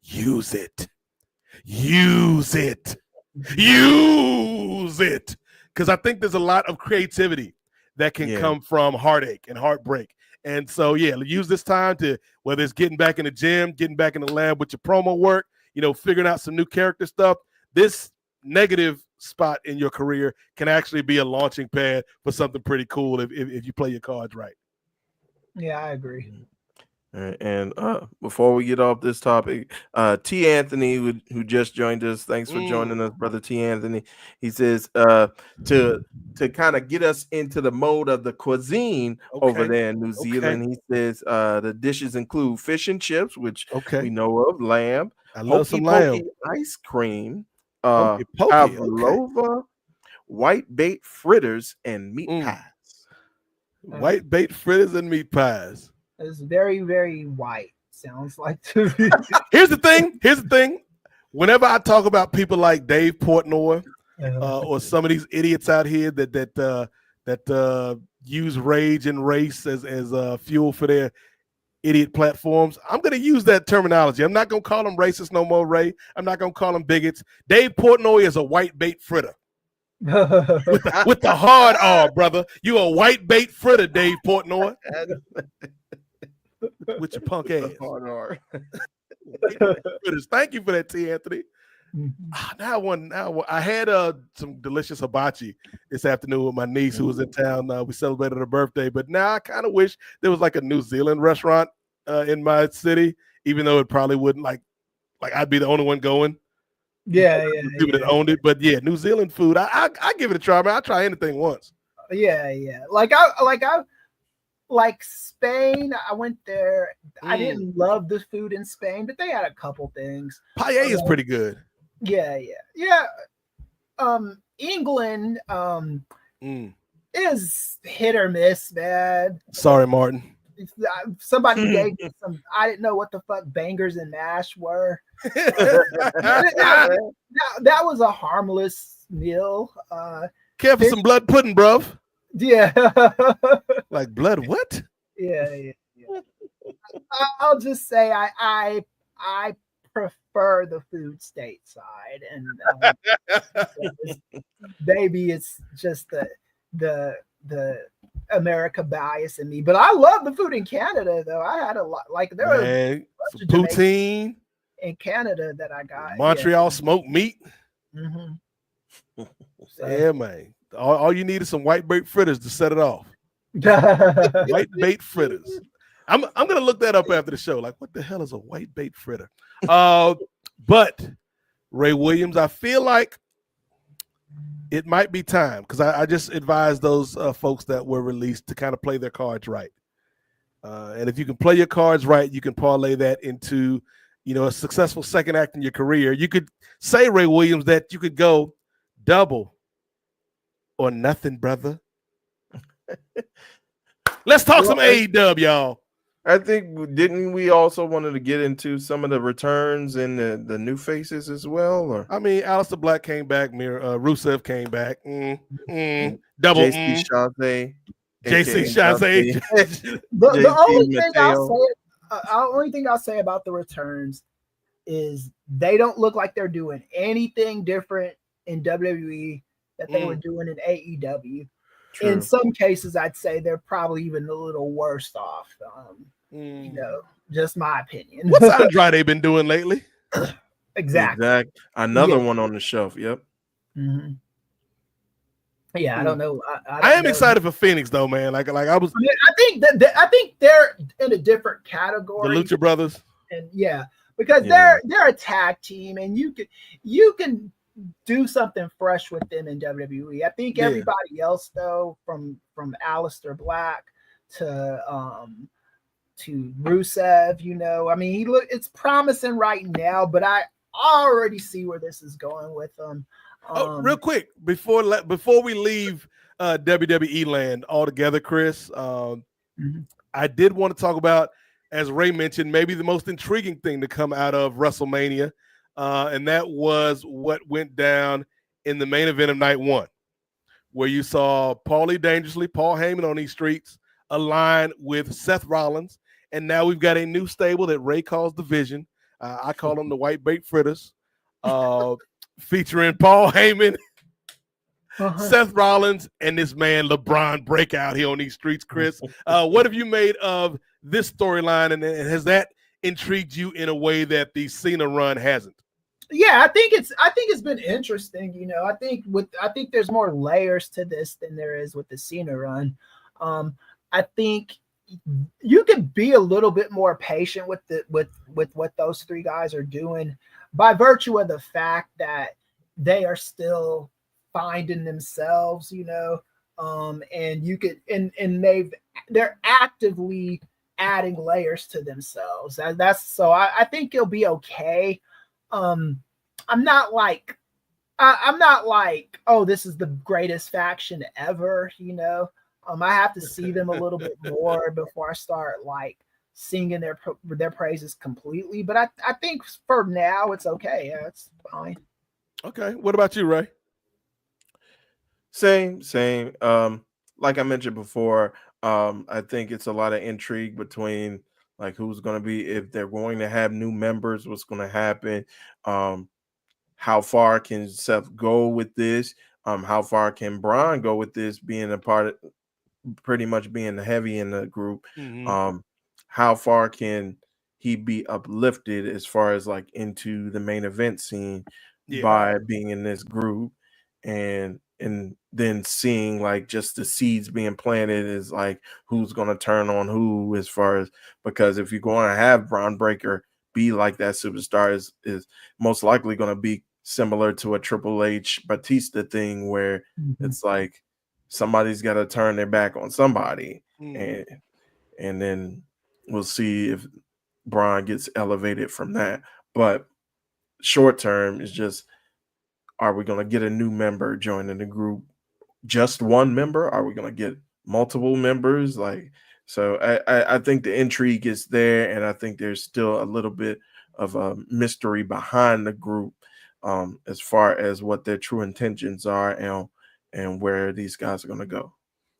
Use it. Because I think there's a lot of creativity that can come from heartache and heartbreak. And so, use this time to, whether it's getting back in the gym, getting back in the lab with your promo work, figuring out some new character stuff. This negative spot in your career can actually be a launching pad for something pretty cool if you play your cards right. Yeah, I agree. And before we get off this topic, T. Anthony, who just joined us, thanks for joining us, brother T. Anthony. He says to kind of get us into the mode of the cuisine over there in New Zealand. He says the dishes include fish and chips, which we know of, lamb. I love some lamb. Ice cream, pavlova, white bait fritters, and meat pies. White bait fritters and meat pies. It's very, very white. Sounds like to me. Here's the thing. Whenever I talk about people like Dave Portnoy or some of these idiots out here that use rage and race as fuel for their idiot platforms, I'm going to use that terminology. I'm not going to call them racist no more, Ray. I'm not going to call them bigots. Dave Portnoy is a white bait fritter. with the hard R, brother. You a white bait fritter, Dave Portnoy. With your punk ass. Hard R. Thank you for that, T. Anthony. Now I had some delicious hibachi this afternoon with my niece who was in town. We celebrated her birthday, but now I kind of wish there was like a New Zealand restaurant in my city, even though it probably wouldn't like I'd be the only one going. Yeah. People that owned it, but yeah, New Zealand food. I give it a try, man. I try anything once. Yeah. Like Spain, I went there. I didn't love the food in Spain, but they had a couple things. Paella is pretty good. Yeah. England is hit or miss, man. Sorry, Martin. Somebody gave me some. I didn't know what the fuck bangers and mash were. that was a harmless meal. Care for some blood pudding, bruv. Yeah. Like blood what? Yeah. I'll just say I prefer the food stateside, and maybe it's just the America bias in me. But I love the food in Canada, though. I had a lot, like there was some poutine in Canada that I got. Montreal smoked meat. Mm-hmm. Yeah, man. All you need is some white bait fritters to set it off. White bait fritters. I'm gonna look that up after the show. Like, what the hell is a white bait fritter? But Ray Williams, I feel like it might be time because I just advised those folks that were released to kind of play their cards right. And if you can play your cards right, you can parlay that into a successful second act in your career. You could say, Ray Williams, that you could go double or nothing, brother. Let's talk some AEW, y'all. I think didn't we also wanted to get into some of the returns and the new faces as well, or I mean, Aleister Black came back. Rusev came back. Double. JC Chasez, JC Chasez, Chasez. The only thing Mateo. only thing I'll say about the returns is they don't look like they're doing anything different in WWE that they were doing in AEW. True. In some cases, I'd say they're probably even a little worse off. You know, just my opinion. What's Andrade been doing lately? Exactly. Another one on the shelf. Yep. Mm-hmm. Yeah, I don't know. I am excited for Phoenix though, man. Like I was. I think they're in a different category. The Lucha Brothers. And because they're a tag team, and you can do something fresh with them in WWE. I think everybody else though, from Aleister Black to Rusev, you know, I mean, it's promising right now, but I already see where this is going with them. Real quick before we leave WWE land altogether, Kris, I did want to talk about, as Ray mentioned, maybe the most intriguing thing to come out of WrestleMania, and that was what went down in the main event of night one, where you saw Paulie Dangerously, Paul Heyman on these streets, align with Seth Rollins, and now we've got a new stable that Ray calls the Vision. I call them the White Bait Fritters, featuring Paul Heyman, Seth Rollins, and this man LeBron Breakout here on these streets. Kris, what have you made of this storyline, and has that intrigued you in a way that the Cena run hasn't? Yeah, I think it's been interesting. You know, I think there's more layers to this than there is with the Cena run. I think you can be a little bit more patient with what those three guys are doing by virtue of the fact that they are still finding themselves, you know, and you could and they're actively adding layers to themselves. I think it'll be okay. I'm not like, oh, this is the greatest faction ever, you know. I have to see them a little bit more before I start like singing their praises completely. But I think for now it's okay. Yeah, it's fine. Okay. What about you, Ray? Same. Like I mentioned before, I think it's a lot of intrigue between like who's going to be, if they're going to have new members, what's going to happen. How far can Seth go with this? How far can Braun go with this, being a part of, pretty much being heavy in the group? How far can he be uplifted as far as like into the main event scene by being in this group, and then seeing like just the seeds being planted is like who's going to turn on who, as far as, because if you're going to have Braun Breaker be like that superstar, is most likely going to be similar to a Triple H Batista thing, where it's like somebody's got to turn their back on somebody, and then we'll see if Braun gets elevated from that. But short term is just, are we going to get a new member joining the group? Just one member? Are we going to get multiple members? Like, so I think the intrigue is there, and I think there's still a little bit of a mystery behind the group, as far as what their true intentions are and where these guys are going to go.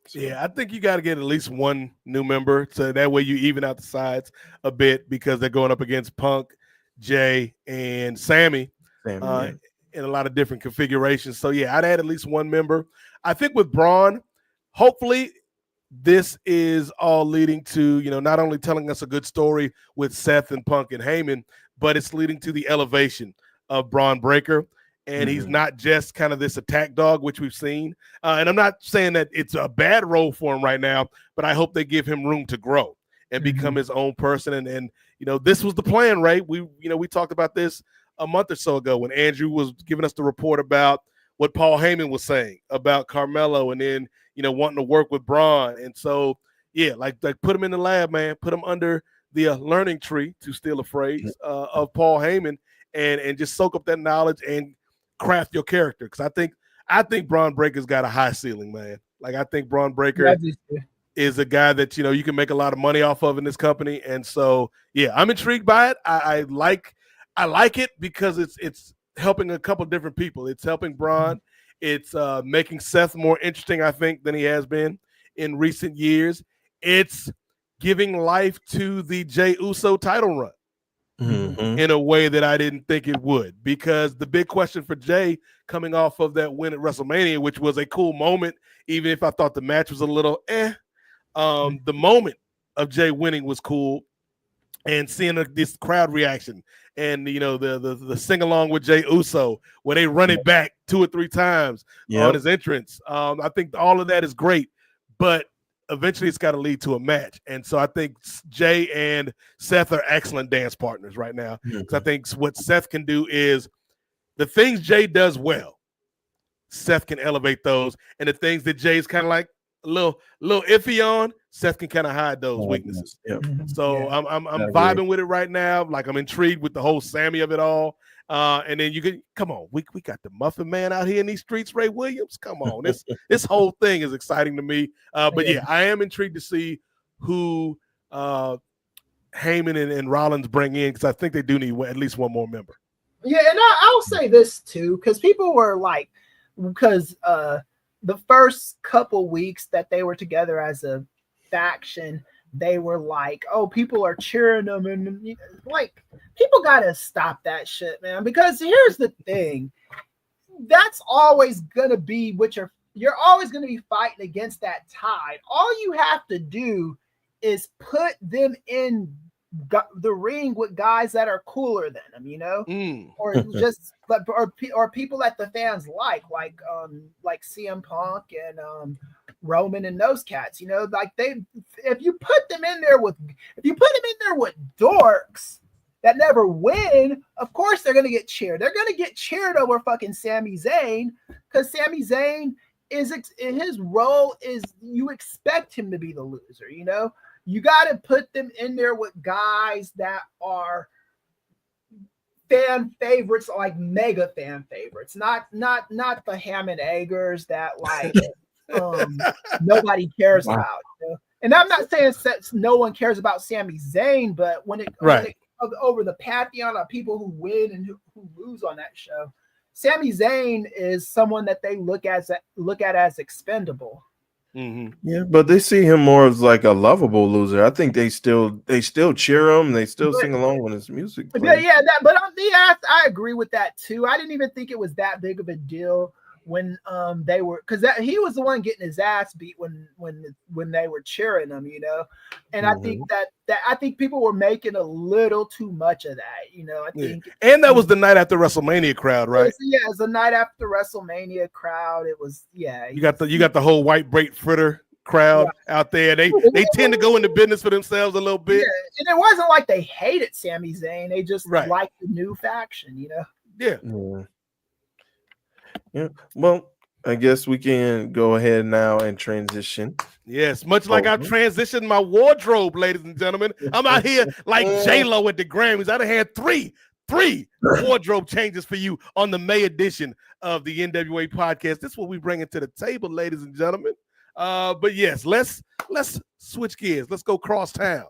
So. Yeah, I think you got to get at least one new member, so that way you even out the sides a bit, because they're going up against Punk, Jay, and Sammy. In a lot of different configurations. So yeah, I'd add at least one member. I think with Braun, hopefully this is all leading to, you know, not only telling us a good story with Seth and Punk and Heyman, but it's leading to the elevation of Braun Breaker. And he's not just kind of this attack dog, which we've seen. And I'm not saying that it's a bad role for him right now, but I hope they give him room to grow and become his own person. And you know, this was the plan, right? We talked about this a month or so ago when Andrew was giving us the report about what Paul Heyman was saying about Carmelo, and then, you know, wanting to work with Braun. And so, yeah, like put him in the lab, man, put him under the learning tree, to steal a phrase, of Paul Heyman, and just soak up that knowledge and craft your character. Because I think Braun Breaker's got a high ceiling, man. Like, I think Braun Breaker is a guy that, you can make a lot of money off of in this company. And so, yeah, I'm intrigued by it. I like it because it's helping a couple different people. It's helping Braun. It's making Seth more interesting, I think, than he has been in recent years. It's giving life to the Jey Uso title run in a way that I didn't think it would, because the big question for Jey coming off of that win at WrestleMania, which was a cool moment, even if I thought the match was a little the moment of Jey winning was cool, and seeing this crowd reaction and the sing along with Jey Uso where they run it back 2 or 3 times on his entrance. I think all of that is great, but eventually it's got to lead to a match. And so I think Jey and Seth are excellent dance partners right now. Because I think what Seth can do is the things Jey does well, Seth can elevate those, and the things that Jay's kind of like a little iffy on, Seth can kind of hide those weaknesses. So I'm vibing with it right now. Like, I'm intrigued with the whole Sammy of it all. And then you can come on. We got the Muffin Man out here in these streets, Ray Williams. Come on, this whole thing is exciting to me. But yeah, I am intrigued to see who Heyman and Rollins bring in, because I think they do need at least one more member. Yeah, and I'll say this too, because people were like, because the first couple weeks that they were together as a faction, they were like, oh, people are cheering them, and like, people gotta stop that shit, man. Because here's the thing, that's always gonna be what you're always gonna be fighting against that tide. All you have to do is put them in the ring with guys that are cooler than them, or just or people that the fans like CM Punk and Roman and those cats, like if you put them in there with dorks that never win, of course they're gonna get cheered. They're gonna get cheered over fucking Sami Zayn, because Sami Zayn his role is, you expect him to be the loser, You got to put them in there with guys that are fan favorites, like mega fan favorites, not the ham and eggers that like nobody cares about. And I'm not saying no one cares about Sami Zayn, but when it over the pantheon of people who win and who lose on that show, Sami Zayn is someone that they look at as expendable. Yeah, but they see him more as like a lovable loser. I think they still cheer him. They still sing along with his music. Yeah, I agree with that too. I didn't even think it was that big of a deal when they were, because he was the one getting his ass beat when they were cheering him, And I think that I think people were making a little too much of that, I think. And that was the night after WrestleMania crowd, right? It was the night after WrestleMania crowd. It was, You got the whole white Brait Fritter crowd out there. They tend to go into business for themselves a little bit. Yeah, and it wasn't like they hated Sami Zayn. They just liked the new faction, Yeah. Yeah. Well, I guess we can go ahead now and transition. Yes, much like I've transitioned my wardrobe, ladies and gentlemen. I'm out here like J-Lo at the Grammys. I'd have had three wardrobe changes for you on the May edition of the NWA Podcast. This is what we bring to the table, ladies and gentlemen. But yes, let's switch gears. Let's go cross town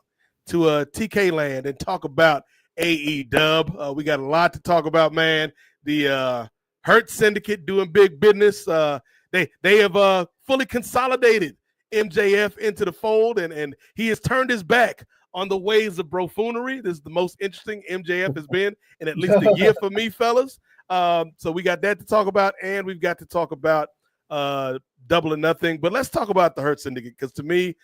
to TK Land and talk about AEW. We got a lot to talk about, man. The Hurt Syndicate doing big business. They have fully consolidated MJF into the fold, and he has turned his back on the ways of brofoonery. This is the most interesting MJF has been in at least a year for me, fellas. So we got that to talk about, and we've got to talk about Double or Nothing. But let's talk about the Hurt Syndicate, because to me,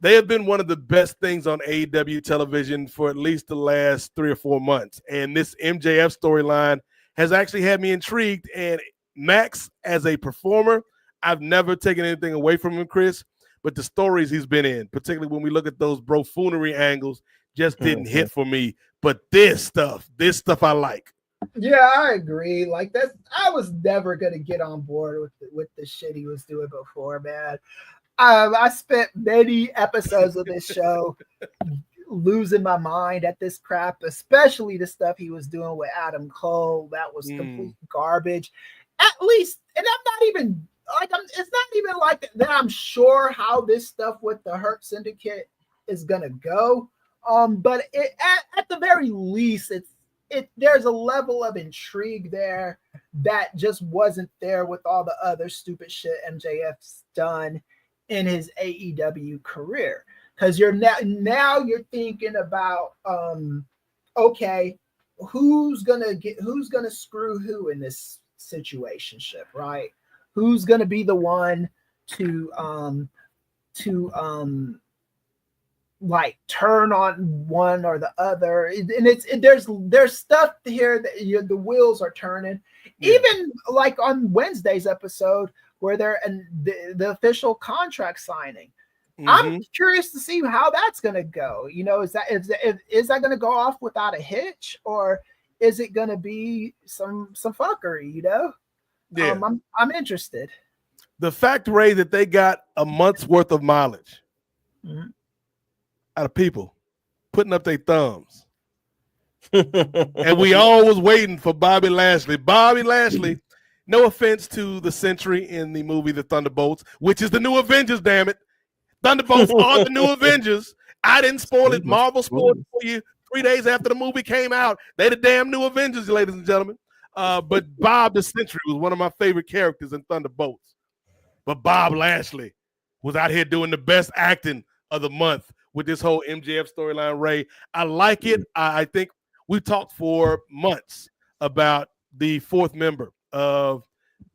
they have been one of the best things on AEW television for at least the last 3 or 4 months. And this MJF storyline has actually had me intrigued. And Max, as a performer, I've never taken anything away from him, Chris, but the stories he's been in, particularly when we look at those brofoonery angles, just didn't hit for me. But this stuff I like. Yeah, I agree. Like, I was never gonna get on board with the shit he was doing before, man. I spent many episodes of this show losing my mind at this crap, especially the stuff he was doing with Adam Cole. That was complete garbage. At least, and I'm not even like, it's not even even like that. I'm sure how this stuff with the Hurt Syndicate is gonna go. But at the very least, there's a level of intrigue there that just wasn't there with all the other stupid shit MJF's done in his AEW career. Because you're now you're thinking about okay, who's gonna screw who in this situationship, right? Who's gonna be the one to like turn on one or the other, and there's stuff here that the wheels are turning. Yeah. Even like on Wednesday's episode where they're in the official contract signing. Mm-hmm. I'm curious to see how that's gonna go. You know, is that gonna go off without a hitch, or is it gonna be some fuckery? You know, yeah. I'm interested. The fact, Ray, that they got a month's worth of mileage. Mm-hmm. Out of people putting up their thumbs. And we all was waiting for Bobby Lashley. Bobby Lashley, no offense to the Sentry in the movie The Thunderbolts, which is the new Avengers, damn it. Thunderbolts are the new Avengers. I didn't spoil it. Marvel spoiled it for you 3 days after the movie came out. They the damn new Avengers, ladies and gentlemen. But Bob the Sentry was one of my favorite characters in Thunderbolts. But Bob Lashley was out here doing the best acting of the month with this whole MJF storyline, Ray. I like it. I think we talked for months about the fourth member of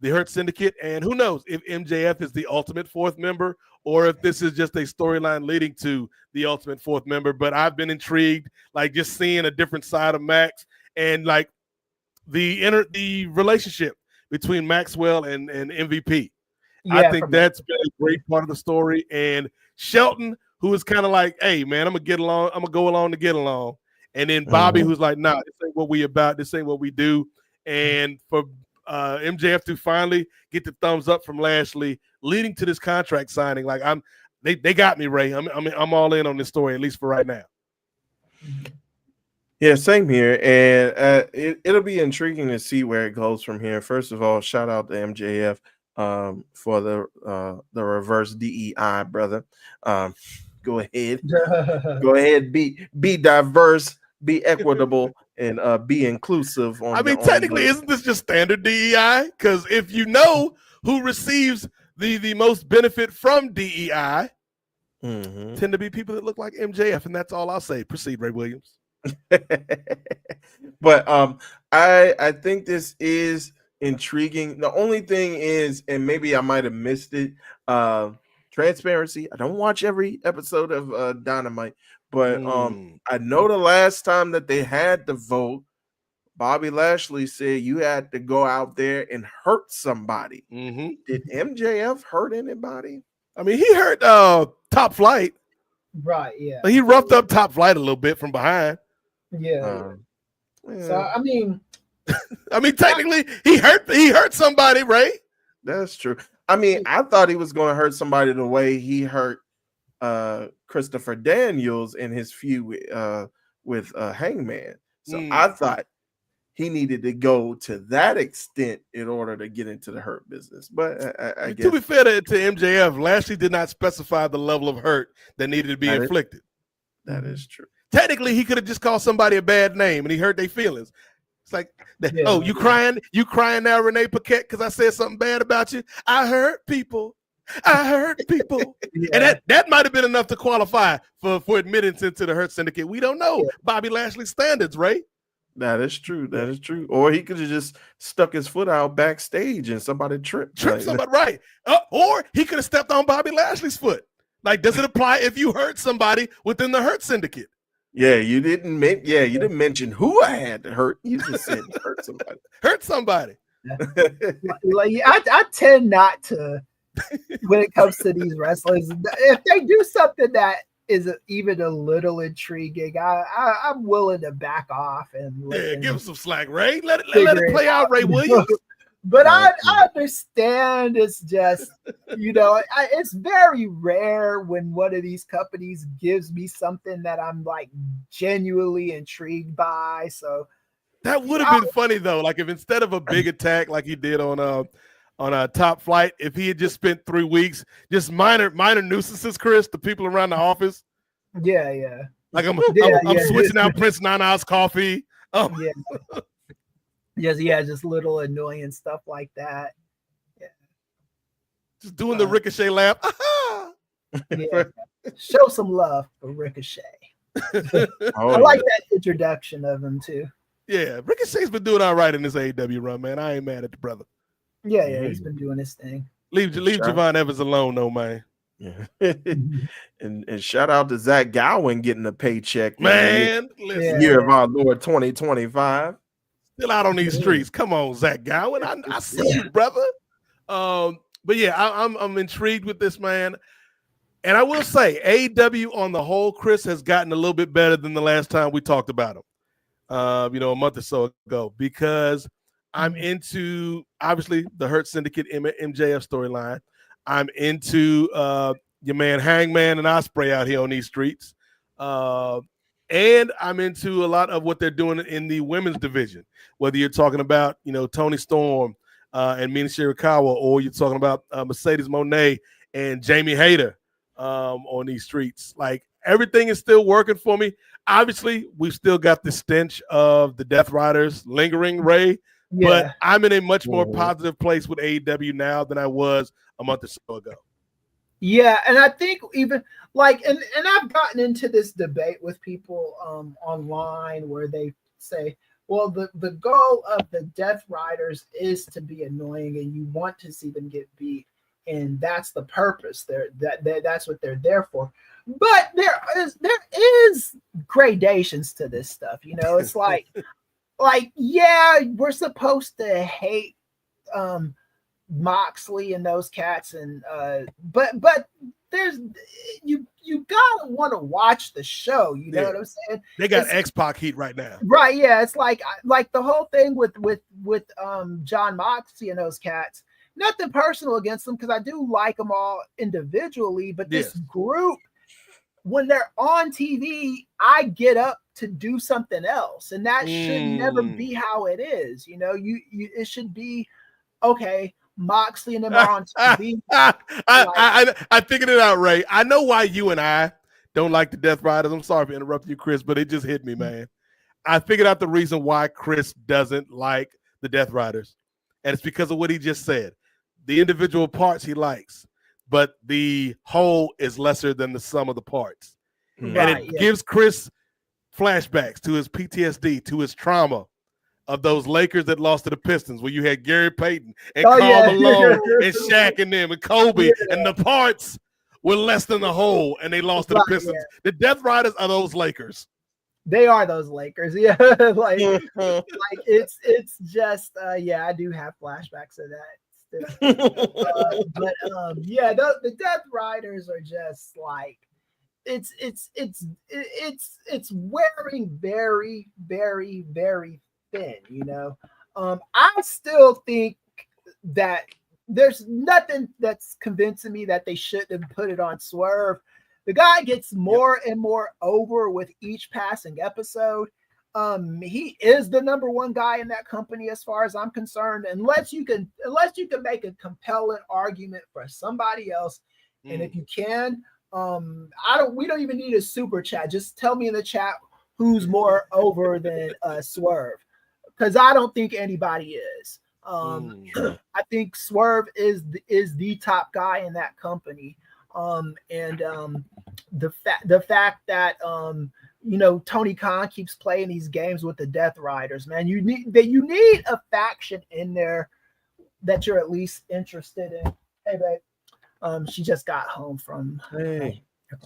the Hurt Syndicate, and who knows if MJF is the ultimate fourth member or if this is just a storyline leading to the ultimate fourth member. But I've been intrigued, like just seeing a different side of Max and like the relationship between Maxwell and MVP. Yeah, I think that's been a great part of the story. And Shelton, who is kind of like, hey, man, I'm going to get along. I'm going to go along to get along. And then Bobby, who's like, nah, this ain't what we about. This ain't what we do. And for MJF to finally get the thumbs up from Lashley, leading to this contract signing, like they got me, Ray. I'm all in on this story, at least for right now. Yeah, same here. And it'll be intriguing to see where it goes from here. First of all, shout out to MJF for the reverse DEI, brother. Go ahead. Go ahead. Be diverse, be equitable, and be inclusive. Technically, isn't this just standard DEI? Because if you know who receives the most benefit from DEI, tend to be people that look like MJF, and that's all I'll say. Proceed, Ray Williams. But I think this is intriguing. The only thing is, and maybe I might have missed it, transparency. I don't watch every episode of Dynamite, but I know the last time that they had the vote, Bobby Lashley said you had to go out there and hurt somebody. Did MJF hurt anybody? I mean, he hurt Top Flight. Right, yeah. He roughed up Top Flight a little bit from behind. Yeah. So I mean, technically, he hurt somebody, right? That's true. I mean, I thought he was going to hurt somebody the way he hurt Christopher Daniels in his feud with Hangman. So I thought he needed to go to that extent in order to get into the hurt business. But I guess, to be fair to MJF, Lashley did not specify the level of hurt that needed to be inflicted. That is true. Technically, he could have just called somebody a bad name and he hurt their feelings. It's like, oh, you crying now, Renee Paquette, because I said something bad about you? I hurt people. And that might have been enough to qualify for admittance into the Hurt Syndicate. We don't know Bobby Lashley's standards, right? That is true. Or he could have just stuck his foot out backstage and somebody tripped somebody, right? Or he could have stepped on Bobby Lashley's foot. Like, does it apply if you hurt somebody within the Hurt Syndicate? Yeah, you didn't mention who I had to hurt. You just said hurt somebody. Hurt somebody. Like I tend not to, when it comes to these wrestlers, if they do something that is even a little intriguing, I'm willing to back off and give him some slack, Ray. Let it play out, Ray Williams. But I understand it's just, it's very rare when one of these companies gives me something that I'm like genuinely intrigued by. So that would have been funny though. Like if instead of a big attack like he did on on a Top Flight. If he had just spent 3 weeks, just minor nuisances, Chris, the people around the office. Yeah. Like I'm Yeah. switching out Prince Nana's coffee. Yeah. Just little annoying stuff like that. Yeah. Just doing the Ricochet laugh. Yeah. Show some love for Ricochet. I like that introduction of him too. Yeah, Ricochet's been doing all right in this AEW run, man. I ain't mad at the brother. Yeah, he's been doing his thing. Leave Javon Evans alone, though, man. Yeah. and shout out to Zach Gowen getting a paycheck, man. Listen, year of our Lord 2025. Still out on these streets. Come on, Zach Gowen. I see you, brother. But yeah, I'm intrigued with this, man. And I will say, AEW on the whole, Chris, has gotten a little bit better than the last time we talked about him. A month or so ago, because I'm into obviously the Hurt Syndicate MJF storyline. I'm into your man Hangman and Ospreay out here on these streets, and I'm into a lot of what they're doing in the women's division. Whether you're talking about Toni Storm and Mina Shirakawa, or you're talking about Mercedes Moné and Jamie Hayter on these streets, like everything is still working for me. Obviously, we've still got the stench of the Death Riders lingering, Ray. Yeah. But I'm in a much more positive place with AEW now than I was a month or so ago. Yeah, and I think even like, and I've gotten into this debate with people online where they say, well, the goal of the Death Riders is to be annoying, and you want to see them get beat, and that's the purpose. That's what they're there for. But there is gradations to this stuff, It's like yeah, we're supposed to hate Moxley and those cats, and but there's you gotta want to watch the show. You know what I'm saying? They got X-Pac heat right now, right? Yeah, it's like the whole thing with John Moxley and those cats. Nothing personal against them, because I do like them all individually, but this group, when they're on TV, I get up to do something else, and that should never be how it is. It should be okay. Moxley and them are on TV. I figured it out, Ray. I know why you and I don't like the Death Riders. I'm sorry for interrupting you, Chris, but it just hit me, man. I figured out the reason why Chris doesn't like the Death Riders, and it's because of what he just said. The individual parts he likes, but the whole is lesser than the sum of the parts. And it gives Chris flashbacks to his PTSD, to his trauma of those Lakers that lost to the Pistons, where you had Gary Payton and Karl Malone and Shaq and them and Kobe, and the parts were less than the whole, and they lost to the Pistons. Yeah. The Death Riders are those Lakers. They are those Lakers, yeah. like it's just I do have flashbacks of that. The Death Riders are just like it's wearing very, very, very thin. I still think that there's nothing that's convincing me that they shouldn't have put it on Swerve. The guy gets more and more over with each passing episode. He is the number one guy in that company as far as I'm concerned, unless you can make a compelling argument for somebody else. And if you can, we don't even need a super chat. Just tell me in the chat who's more over than Swerve, because I don't think anybody is. I think Swerve is the top guy in that company. The fact that Tony Khan keeps playing these games with the Death Riders, man. You need a faction in there that you're at least interested in. Hey, babe. She just got home from. Hey,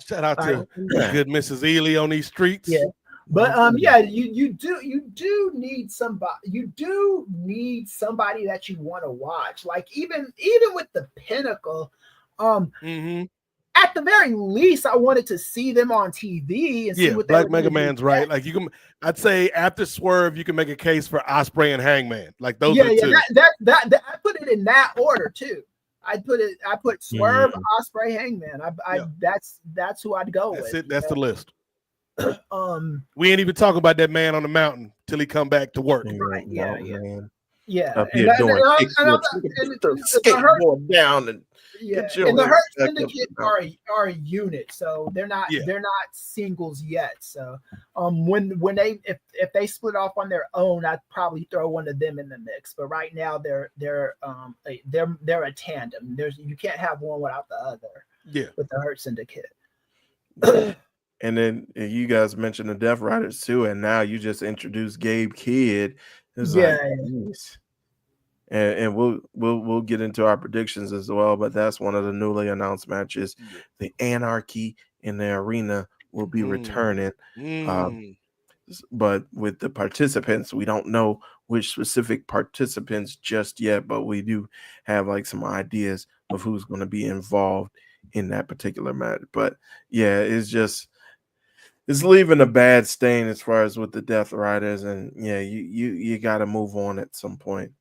shout out to good Mrs. Ealy on these streets. Yeah, but you do need somebody. You do need somebody that you want to watch. Like even with the Pinnacle, at the very least, I wanted to see them on TV and see what Black Mega Man's right. Like I'd say after Swerve, you can make a case for Ospreay and Hangman. Like those are two. That I put it in that order too. I put Swerve, Ospreay, Hangman. That's who I'd go with. That's it. That's the list. We ain't even talking about that man on the mountain till he come back to work. Right. Yeah. Yeah, Up and here doing kickflips. the Skateboard down and Yeah, get your and the legs Hurt back up Syndicate and are a unit, so they're not Yeah. singles yet. So when they if they split off on their own, I'd probably throw one of them in the mix. But right now they're a tandem. You can't have one without the other. Yeah. With the Hurt Syndicate. And then you guys mentioned the Death Riders too, and now you just introduced Gabe Kidd. It's Yeah. geez. And we'll get into our predictions as well, but that's one of the newly announced matches. The Anarchy in the Arena will be returning. But with the participants, we don't know which specific participants just yet, but we do have like some ideas of who's going to be involved in that particular match. But yeah, it's leaving a bad stain as far as with the Death Riders, and yeah, you got to move on at some point.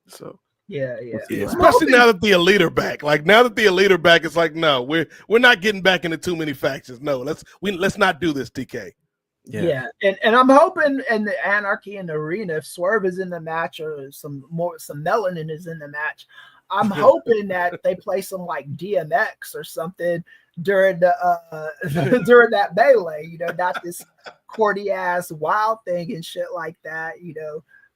So yeah. Especially now that the Elite are back. Like now that the Elite are back, it's like no, we're not getting back into too many factions. No, let's not do this, TK. Yeah. And I'm hoping in the Anarchy in the Arena, if Swerve is in the match or some melanin is in the match, I'm hoping that they play some like DMX or something during the during that melee, not this corny ass wild thing and shit like that,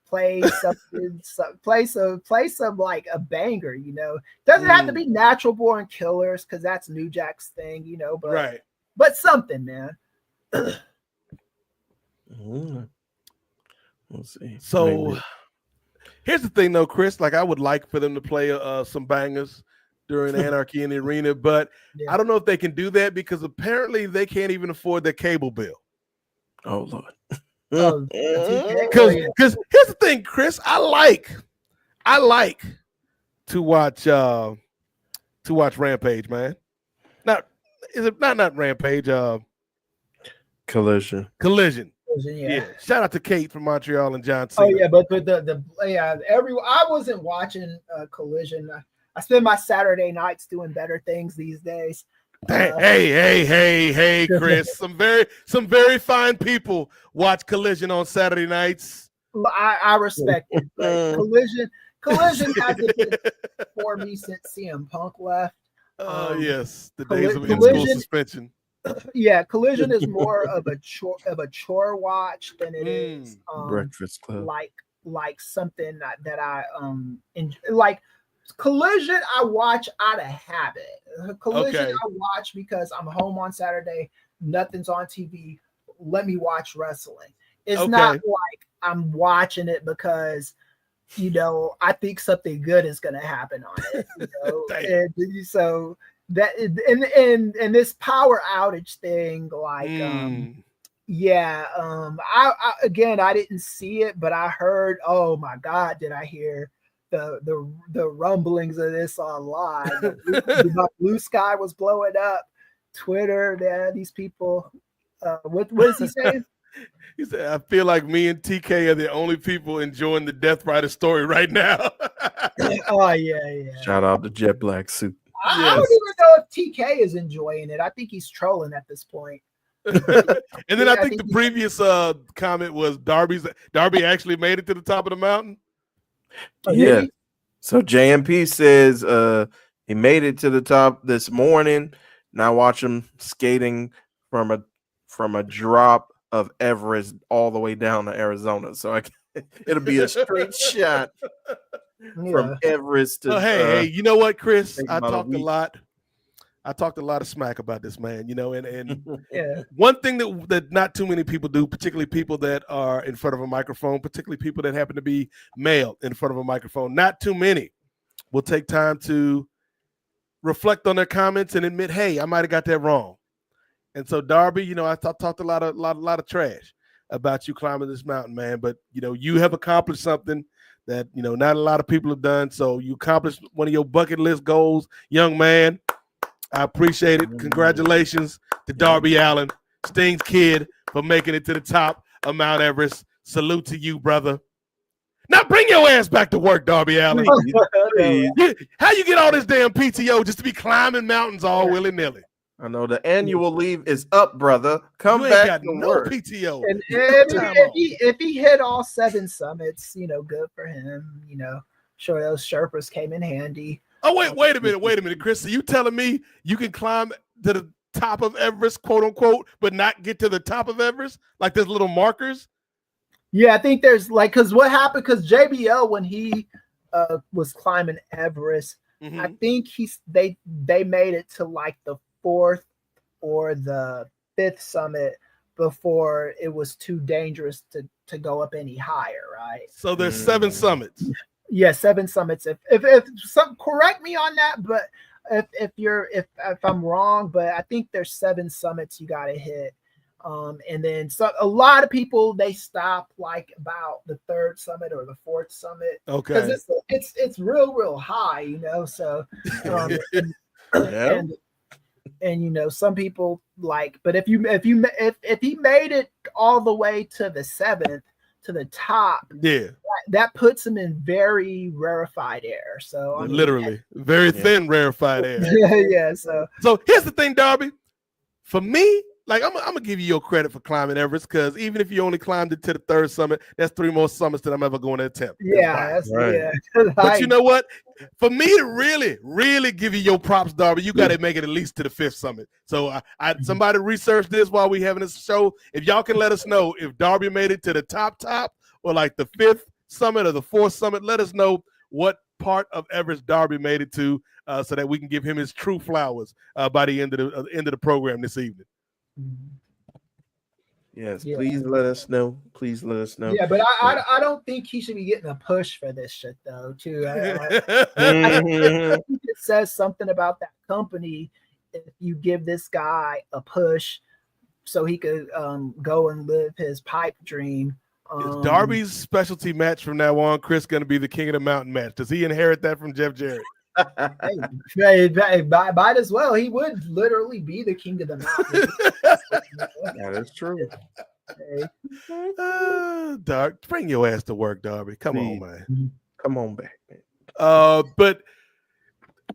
play something, play some like a banger, doesn't have to be Natural Born Killers because that's New Jack's thing, but right. But something, man. We'll see. So Maybe. Here's the thing, though, Chris. Like I would like for them to play some bangers during Anarchy in the Arena, but I don't know if they can do that because apparently they can't even afford their cable bill. Oh Lord. Because here's the thing, Chris. I like to watch Rampage, man. Not Rampage. Collision. Yeah. Shout out to Kate from Montreal and John Cena. Oh yeah, but I wasn't watching Collision. I spend my Saturday nights doing better things these days. Hey, Chris. Some very fine people watch Collision on Saturday nights. I respect it. But Collision hasn't been for me since CM Punk left. Yes, the days of in-school suspension. Yeah, Collision is more of a chore watch than it is Breakfast Club. Like something that I enjoy. Like Collision, I watch out of habit. Collision, I watch because I'm home on Saturday, nothing's on TV. Let me watch wrestling. It's not like I'm watching it because I think something good is going to happen on it. And so that and this power outage thing, like I didn't see it, but I heard. Oh my God, did I hear the rumblings of this online? Blue Sky was blowing up. Twitter, these people. What is he saying? He said, I feel like me and TK are the only people enjoying the Death Rider story right now. Oh, yeah. Shout out to Jet Black Suit. I don't even know if TK is enjoying it. I think he's trolling at this point. And then I think the previous comment was Darby actually made it to the top of the mountain. Yeah. So JMP says he made it to the top this morning. Now watch him skating from a drop of Everest all the way down to Arizona. So it'll be a straight shot from Everest to. Hey, you know what, Chris? I talked a lot. I talked a lot of smack about this man, and one thing that not too many people do, particularly people that are in front of a microphone, particularly people that happen to be male in front of a microphone, not too many will take time to reflect on their comments and admit, hey, I might have got that wrong. And so Darby, I talked a lot of trash about you climbing this mountain, man. But you have accomplished something that not a lot of people have done. So you accomplished one of your bucket list goals, young man. I appreciate it. Congratulations to Darby Allin, Sting's kid, for making it to the top of Mount Everest. Salute to you, brother. Now bring your ass back to work, Darby Allin. How you get all this damn PTO just to be climbing mountains all willy-nilly? I know the annual leave is up, brother. Come You ain't back got to no work. PTO. And No if, time if off. he hit all 7 summits, good for him. Sure those Sherpas came in handy. Oh, wait a minute, Chris. So you telling me you can climb to the top of Everest, quote unquote, but not get to the top of Everest? Like there's little markers? Yeah, I think there's because what happened, because JBL, when he was climbing Everest, Mhm. I think they made it to like the 4th or the 5th summit before it was too dangerous to go up any higher, right? So there's 7 summits. Yeah, 7 summits. If some correct me on that, but if I'm wrong, but I think there's 7 summits you got to hit. And then a lot of people, they stop like about the 3rd summit or the 4th summit. Okay. Because it's real high, so Yeah. and some people like, but if he made it all the way to the 7th, to the top, Yeah. that puts him in very rarefied air. So I mean, Literally. Very thin, rarefied air. yeah. So here's the thing, Darby. For me, like I'm gonna give you your credit for climbing Everest, because even if you only climbed it to the 3rd summit, that's 3 more summits that I'm ever going to attempt. yeah, that's Right. yeah. But you know what? For me to really give you your props, Darby, you got to make it at least to the 5th summit. So somebody research this while we having this show. If y'all can let us know if Darby made it to the top, or like the 5th summit or the 4th summit, let us know what part of Everest Darby made it to, so that we can give him his true flowers by the end of the program this evening. Yes, Yeah. please let us know. Please let us know. Yeah, but I don't think he should be getting a push for this shit though. Too, I Mhm. think it says something about that company if you give this guy a push so he could go and live his pipe dream. Is Darby's specialty match from now on, Chris, going to be the King of the Mountain match? Does he inherit that from Jeff Jarrett? Hey, might as well. He would literally be the king of the mountain. That is true. Hey. Dark, bring your ass to work, Darby. Come on, man. Come on back, man. But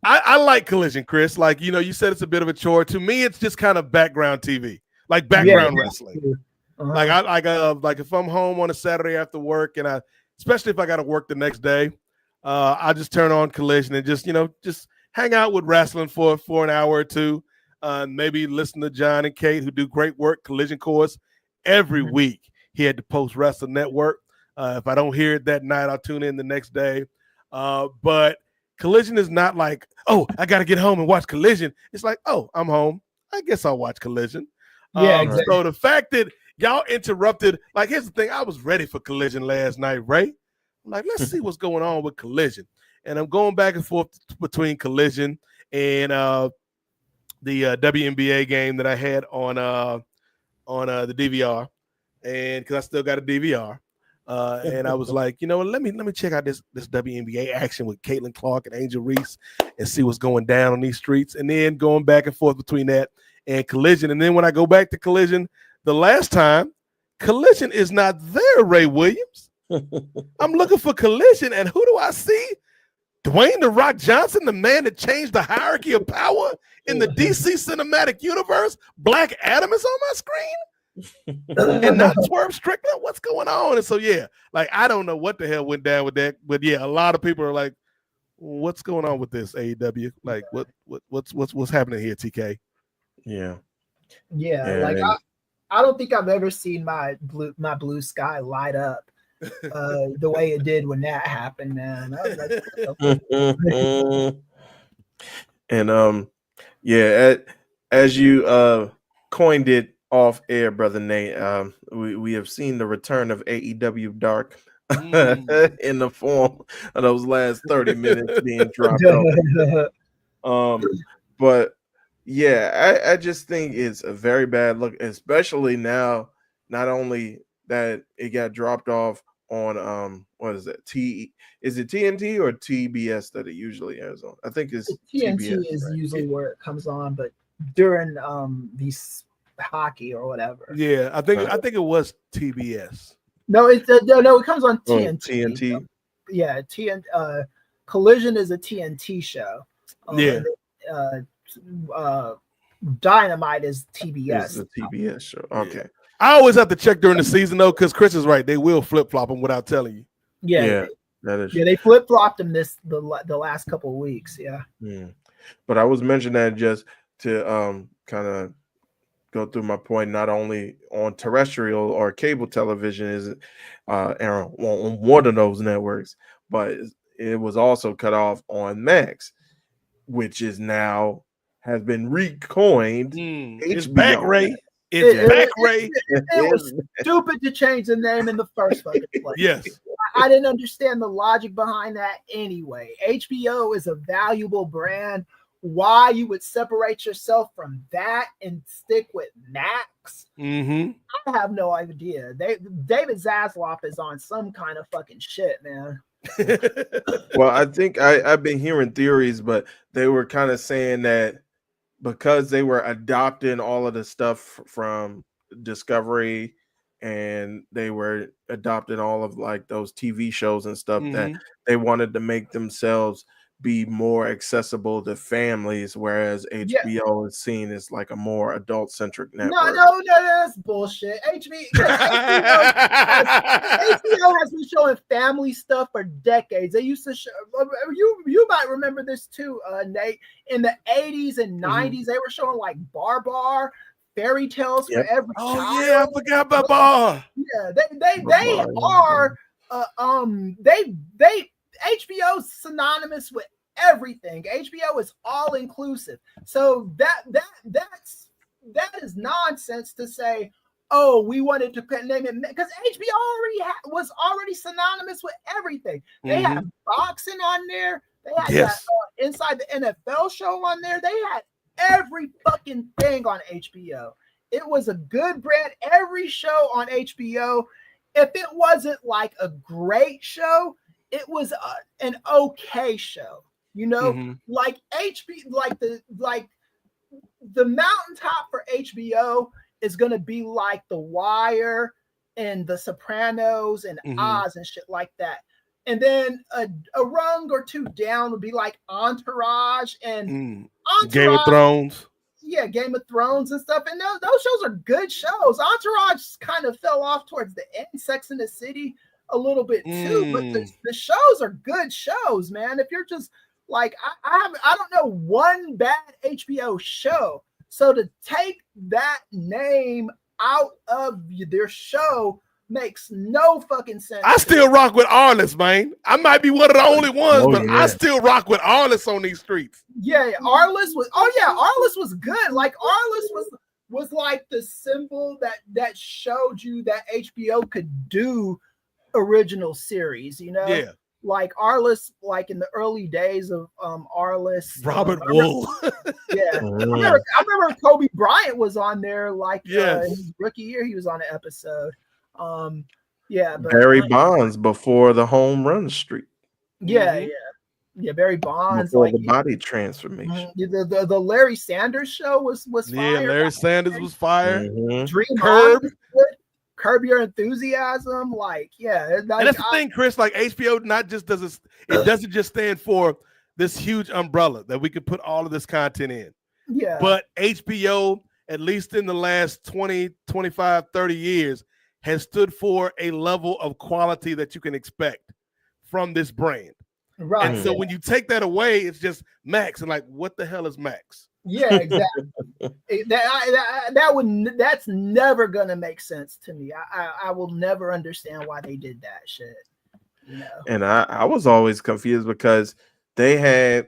I like Collision, Chris. Like, you said it's a bit of a chore. To me, it's just kind of background TV, like background wrestling. Uh-huh. Like if I'm home on a Saturday after work, and especially if I got to work the next day, I just turn on Collision and just hang out with wrestling for an hour or two. Maybe listen to John and Kate, who do great work. Collision Course every week here at the Post Wrestling Network. If I don't hear it that night, I'll tune in the next day. But Collision is not like, oh, I got to get home and watch Collision. It's like, oh, I'm home. I guess I'll watch Collision. Yeah, exactly. So the fact that y'all interrupted, like, here's the thing. I was ready for Collision last night, right? I'm like, let's see what's going on with Collision. And I'm going back and forth between Collision and the WNBA game that I had on the DVR, and because I still got a DVR. And I was like, let me check out this WNBA action with Caitlin Clark and Angel Reese and see what's going down on these streets. And then going back and forth between that and Collision. And then when I go back to Collision, the last time, Collision is not there, Ray Williams. I'm looking for Collision, and who do I see? Dwayne "The Rock" Johnson, the man that changed the hierarchy of power in the DC cinematic universe. Black Adam is on my screen. And not Swerve Strickland. What's going on? And so I don't know what the hell went down with that, but a lot of people are like, what's going on with this AEW? Like, what's happening here, TK? Yeah, like I don't think I've ever seen my blue sky light up the way it did when that happened, man. I was like, And as you coined it off air, brother Nate, we have seen the return of AEW Dark in the form of those last 30 minutes being dropped off. But I just think it's a very bad look, especially now, not only that it got dropped off on what is that? Is it TNT or TBS that it usually airs on? I think it's TNT TBS, is right? usually where it comes on, but during these hockey or whatever. Yeah, I think it was TBS. No, it comes on TNT. TNT. Yeah, Collision is a TNT show. Dynamite is It's TBS. the TBS show. Okay. I always have to check during the season though, because Chris is right. They will flip flop them without telling you. Yeah, that is. yeah. They flip flopped them the last couple of weeks. Yeah. But I was mentioning that just to kind of go through my point. Not only on terrestrial or cable television is it airing on one of those networks, but it was also cut off on Max, which is now has been recoined. It's back, Ray. It's back, Ray. It was stupid to change the name in the first fucking place. Yes. I didn't understand the logic behind that anyway. HBO is a valuable brand. Why you would separate yourself from that and stick with Max? I have no idea. David Zaslav is on some kind of fucking shit, man. Well, I think I've been hearing theories, but they were kind of saying that because they were adopting all of the stuff from Discovery and they were adopting all of like those TV shows and stuff that they wanted to make themselves be more accessible to families, whereas HBO is seen as like a more adult-centric network. No, that's bullshit. HBO has been showing family stuff for decades. They used to show you might remember this too, Nate. In the 80s and 90s, they were showing like Bar, fairy tales for every child. Oh yeah, I forgot about Bar. Yeah, they are HBO's synonymous with everything. HBO is all inclusive. So that is nonsense to say, oh, we wanted to name it because HBO was already synonymous with everything. They had boxing on there. They had that Inside the NFL show on there. They had every fucking thing on HBO. It was a good brand. Every show on HBO, if it wasn't like a great show, it was an okay show, you know, like the mountaintop for HBO is going to be like The Wire and The Sopranos and Oz and shit like that. And then a rung or two down would be like Entourage and Game of Thrones. Yeah, Game of Thrones and stuff. And those shows are good shows. Entourage kind of fell off towards the end. Sex and the City a little bit too, but the shows are good shows, man. If you're just like I don't know one bad HBO show, so to take that name out of their show makes no fucking sense. I still rock with Arliss, man. I might be one of the only ones, but I still rock with Arliss on these streets. Yeah, Arliss was good. Like Arliss was like the symbol that showed you that HBO could do original series, you know? Yeah. Like Arliss, like in the early days of Arliss. Robert Wool. Yeah. I remember Kobe Bryant was on there, like his rookie year, he was on an episode. But Barry Bonds before the home run streak. Yeah, Barry Bonds before the body transformation. The Larry Sanders show was fire. Yeah, Larry Sanders was fire. Dream Curb Your Enthusiasm, like and that's the thing, Chris. Like HBO, doesn't just stand for this huge umbrella that we could put all of this content in. Yeah, but HBO, at least in the last 20, 25, 30 years, has stood for a level of quality that you can expect from this brand. Right. And so when you take that away, it's just Max. And like, what the hell is Max? Yeah, exactly. That's never gonna make sense to me. I will never understand why they did that shit. You know? And I was always confused because they had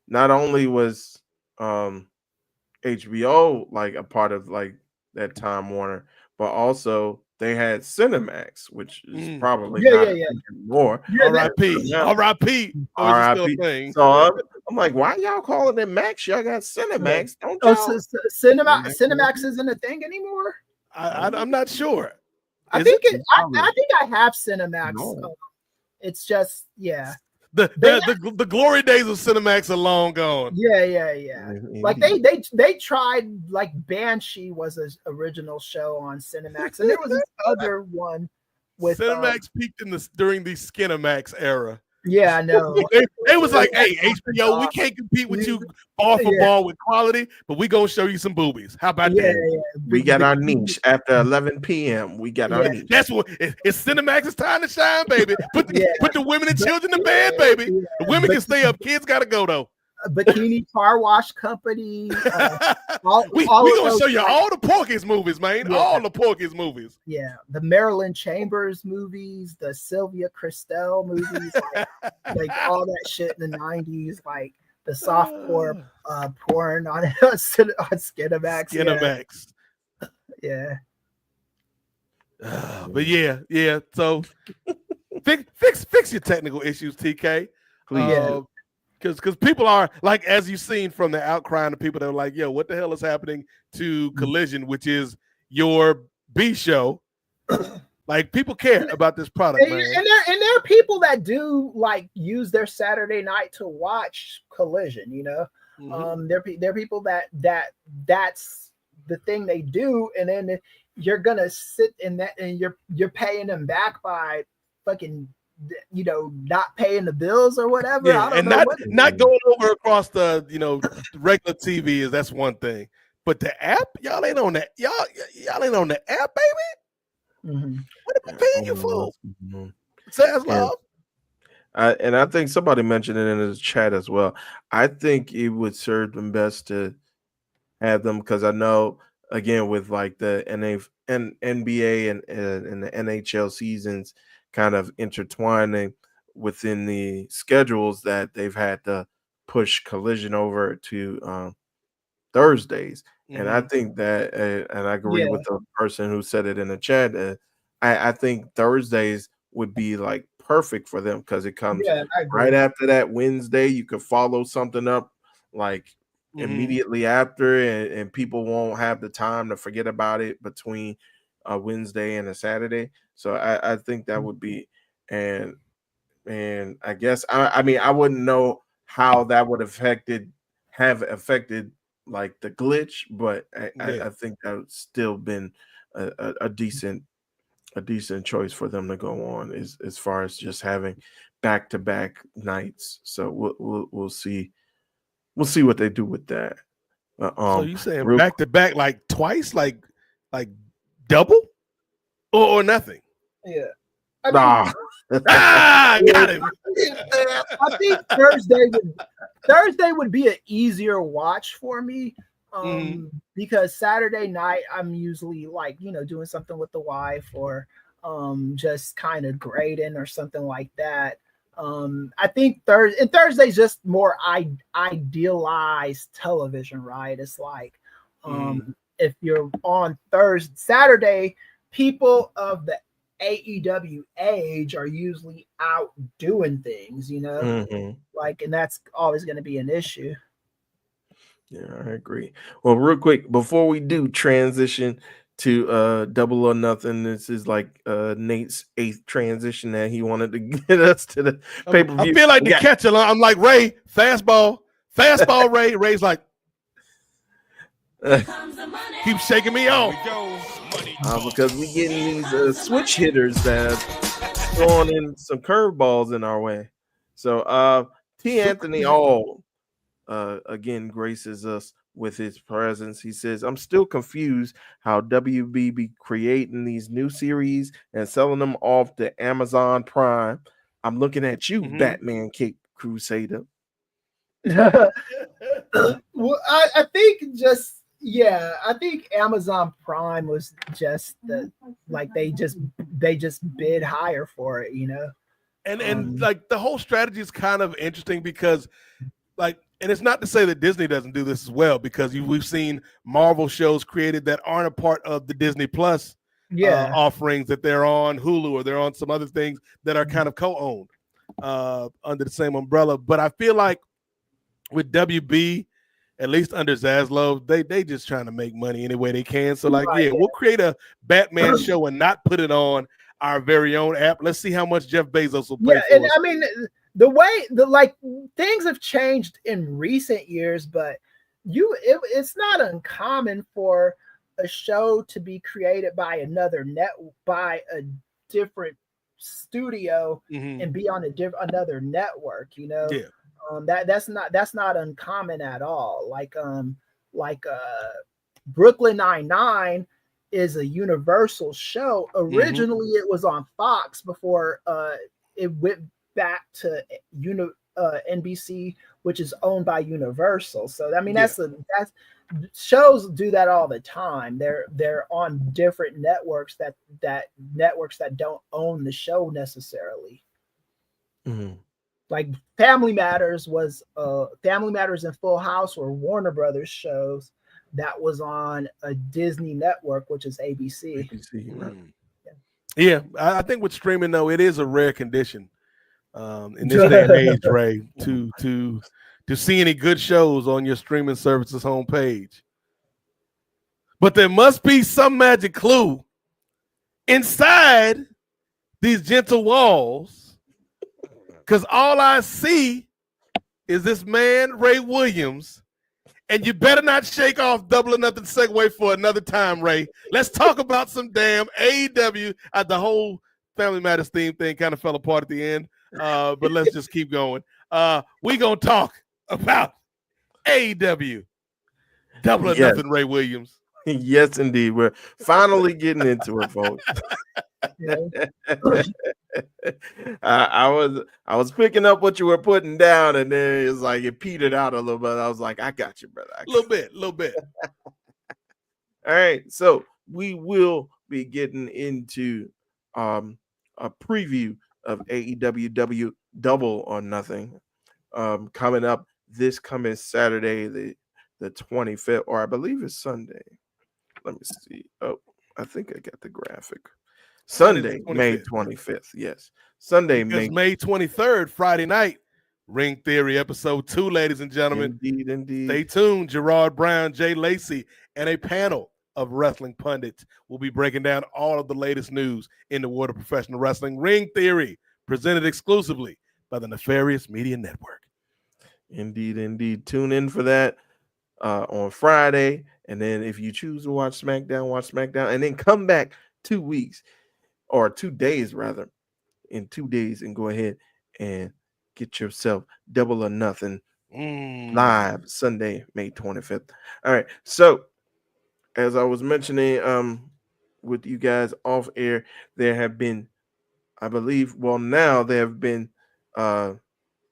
not only was HBO like a part of like that Time Warner, but also they had Cinemax, which is probably not anymore. R.I.P. R.I.P. R.I.P. So I'm like, why y'all calling it Max? Y'all got Cinemax, don't y'all? Cinemax isn't a thing anymore. I'm not sure. I think I have Cinemax. No. It's just the glory days of Cinemax are long gone. Yeah. Like they tried, like Banshee was an original show on Cinemax, and there was this other one with Cinemax peaked during the Skinemax era. Yeah, I know. They was like, hey, HBO, we can't compete with you ball for ball with quality, but we gonna show you some boobies. How about that? We got our niche after 11 p.m. We got our niche. That's what it's Cinemax's time to shine, baby. Put the women and children to bed, baby. The women can stay up. Kids gotta go though. Bikini Car Wash Company. We gonna show you all the Porky's movies, man. All the Porky's movies. Yeah, the Marilyn Chambers movies, the Sylvia Christel movies, like all that shit in the 90s, like the softcore porn on Skinamax. Skinamax. Yeah. But yeah. So fix your technical issues, TK. Please. Because people are like, as you've seen from the outcry of the people that are like, yo, what the hell is happening to Collision, which is your B show? Like, people care about this product, man. And there are people that do like use their Saturday night to watch Collision, you know. Mm-hmm. There are people that's the thing they do, and then you're gonna sit in that, and you're paying them back by fucking, you know, not paying the bills or whatever. Yeah, I don't and know not going over across the, you know, regular TV that's one thing, but the app, y'all ain't on that. Y'all ain't on the app, baby. Mm-hmm. What am I paying you for? Says love. And I think somebody mentioned it in his chat as well. I think it would serve them best to have them, because I know, again, with like the NBA and the NHL seasons kind of intertwining within the schedules, that they've had to push Collision over to Thursdays. And I think that, and I agree with the person who said it in the chat, I think Thursdays would be like perfect for them, because it comes right after that Wednesday. You could follow something up like immediately after, and people won't have the time to forget about it between a Wednesday and a Saturday. So I think that would be, and I guess I mean, I wouldn't know how that would have affected like the glitch, but I think that would still been a decent choice for them to go on, as far as just having back-to-back nights. So we'll see what they do with that. So you saying back-to-back, like twice, like double, or nothing? Yeah. Got him. I think Thursday would be an easier watch for me, because Saturday night I'm usually like, you know, doing something with the wife, or just kind of grading or something like that. I think Thursday's just more idealized television, right? It's like if you're on Saturday, people of the AEW age are usually out doing things, you know, like, and that's always going to be an issue. Yeah, I agree. Well, real quick, before we do transition to Double or Nothing, this is like Nate's 8th transition that he wanted to get us to the pay-per-view. I feel like the catcher. I'm like, Ray, fastball, Ray. Ray's like, keep shaking me off. Because we getting these switch hitters that throwing in some curveballs in our way. So T. Anthony All again graces us with his presence. He says, I'm still confused how WB be creating these new series and selling them off to Amazon Prime. I'm looking at you, Batman Cape Crusader. Well, I think I think Amazon Prime was just they just bid higher for it, you know. And like the whole strategy is kind of interesting, because like, and it's not to say that Disney doesn't do this as well, because we've seen Marvel shows created that aren't a part of the Disney Plus offerings, that they're on Hulu or they're on some other things that are kind of co-owned under the same umbrella. But I feel like with WB, at least under Zaslow, they just trying to make money any way they can. So like, we'll create a Batman show and not put it on our very own app. Let's see how much Jeff Bezos will pay for us. I mean, the way things have changed in recent years, but it's not uncommon for a show to be created by by a different studio Mhm. and be on another network. You know, Yeah. that's not uncommon at all. Like Brooklyn Nine-Nine is a Universal show. Originally, it was on Fox before it went back to NBC, which is owned by Universal. So I mean, that's shows do that all the time. They're on different networks that don't own the show necessarily. Mm-hmm. Like Family Matters and Full House were Warner Brothers shows that was on a Disney network, which is ABC. Right. Yeah, I think with streaming though, it is a rare condition in this day and age, Ray, to see any good shows on your streaming services homepage. But there must be some magic clue inside these gentle walls, because all I see is this man, Ray Williams, and you better not shake off Double or Nothing segue for another time, Ray. Let's talk about some damn AEW. The whole Family Matters theme thing kind of fell apart at the end, but let's just keep going. We gonna talk about AEW Double or Nothing, Ray Williams. Yes, indeed. We're finally getting into it, folks. I was picking up what you were putting down, and then it's like it petered out a little bit. I was like, I got you, brother. A little bit. All right, so we will be getting into a preview of AEW Double or Nothing coming up this coming Saturday, the 25th, or I believe it's Sunday. Let me see. Oh, I think I got the graphic. Sunday, May 25th. Yes. Sunday, May 23rd, Friday night. Ring Theory episode 2, ladies and gentlemen. Indeed. Stay tuned. Gerard Brown, Jay Lacey, and a panel of wrestling pundits will be breaking down all of the latest news in the world of professional wrestling. Ring Theory, presented exclusively by the Nefarious Media Network. Indeed. Tune in for that on Friday. And then if you choose to watch SmackDown, and then come back 2 weeks or 2 days rather, in 2 days, and go ahead and get yourself Double or Nothing live Sunday, May 25th. All right. So as I was mentioning with you guys off air, there have been, I believe, now there have been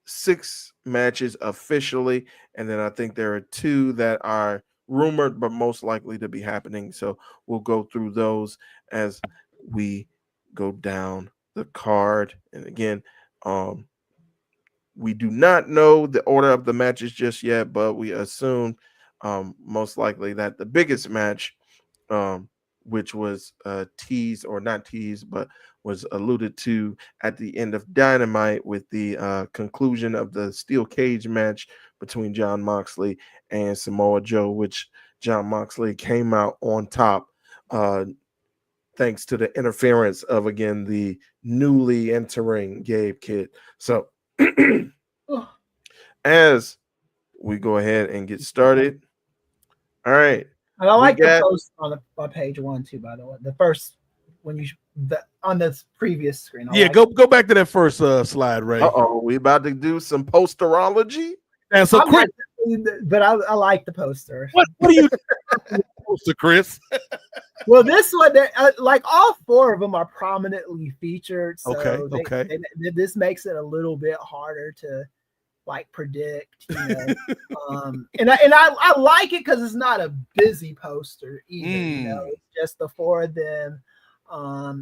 6 matches officially, and then I think there are 2 that are rumored but most likely to be happening. So we'll go through those as we go down the card. And again, we do not know the order of the matches just yet, but we assume most likely that the biggest match, which was teased or not teased, but was alluded to at the end of Dynamite with the conclusion of the steel cage match between Jon Moxley and Samoa Joe, which Jon Moxley came out on top thanks to the interference of, again, the newly entering Gabe Kidd. So as we go ahead and get started, all right. And I like the post on page 1 too, by the way. The first on the previous screen. Go back to that first slide, Ray. We about to do some posterology. And so, Chris, but I like the poster. What do you poster, Chris? Well, this one, like all 4 of them are prominently featured. So okay. This makes it a little bit harder to like predict, you know. And I like it because it's not a busy poster either. You know, it's just the 4 of them. I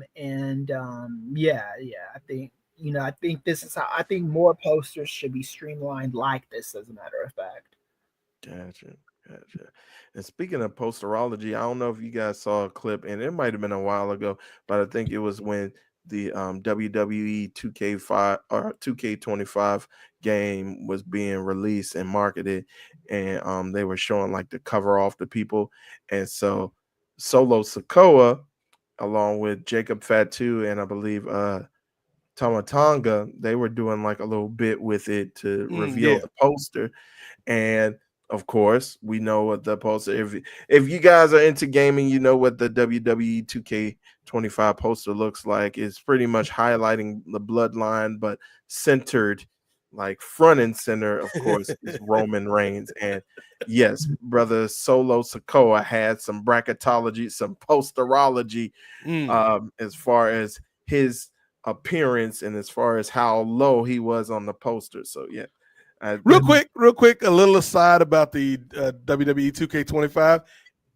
think, you know, I think this is how I think more posters should be streamlined like this, as a matter of fact. Gotcha. And speaking of posterology, I don't know if you guys saw a clip, and it might have been a while ago, but I think it was when the WWE 2K5 or 2K25 game was being released and marketed, and they were showing like the cover off the people, and so Solo Sikoa, along with Jacob Fatu and I believe Tama Tonga, they were doing like a little bit with it to reveal the poster, and of course, we know what the poster. If you guys are into gaming, you know what the WWE 2K25 poster looks like. It's pretty much highlighting the bloodline, but centered, like front and center, of course, is Roman Reigns. And yes, brother Solo Sikoa had some bracketology, some posterology, as far as his appearance and as far as how low he was on the poster. So yeah. Real quick, a little aside about the WWE 2K25.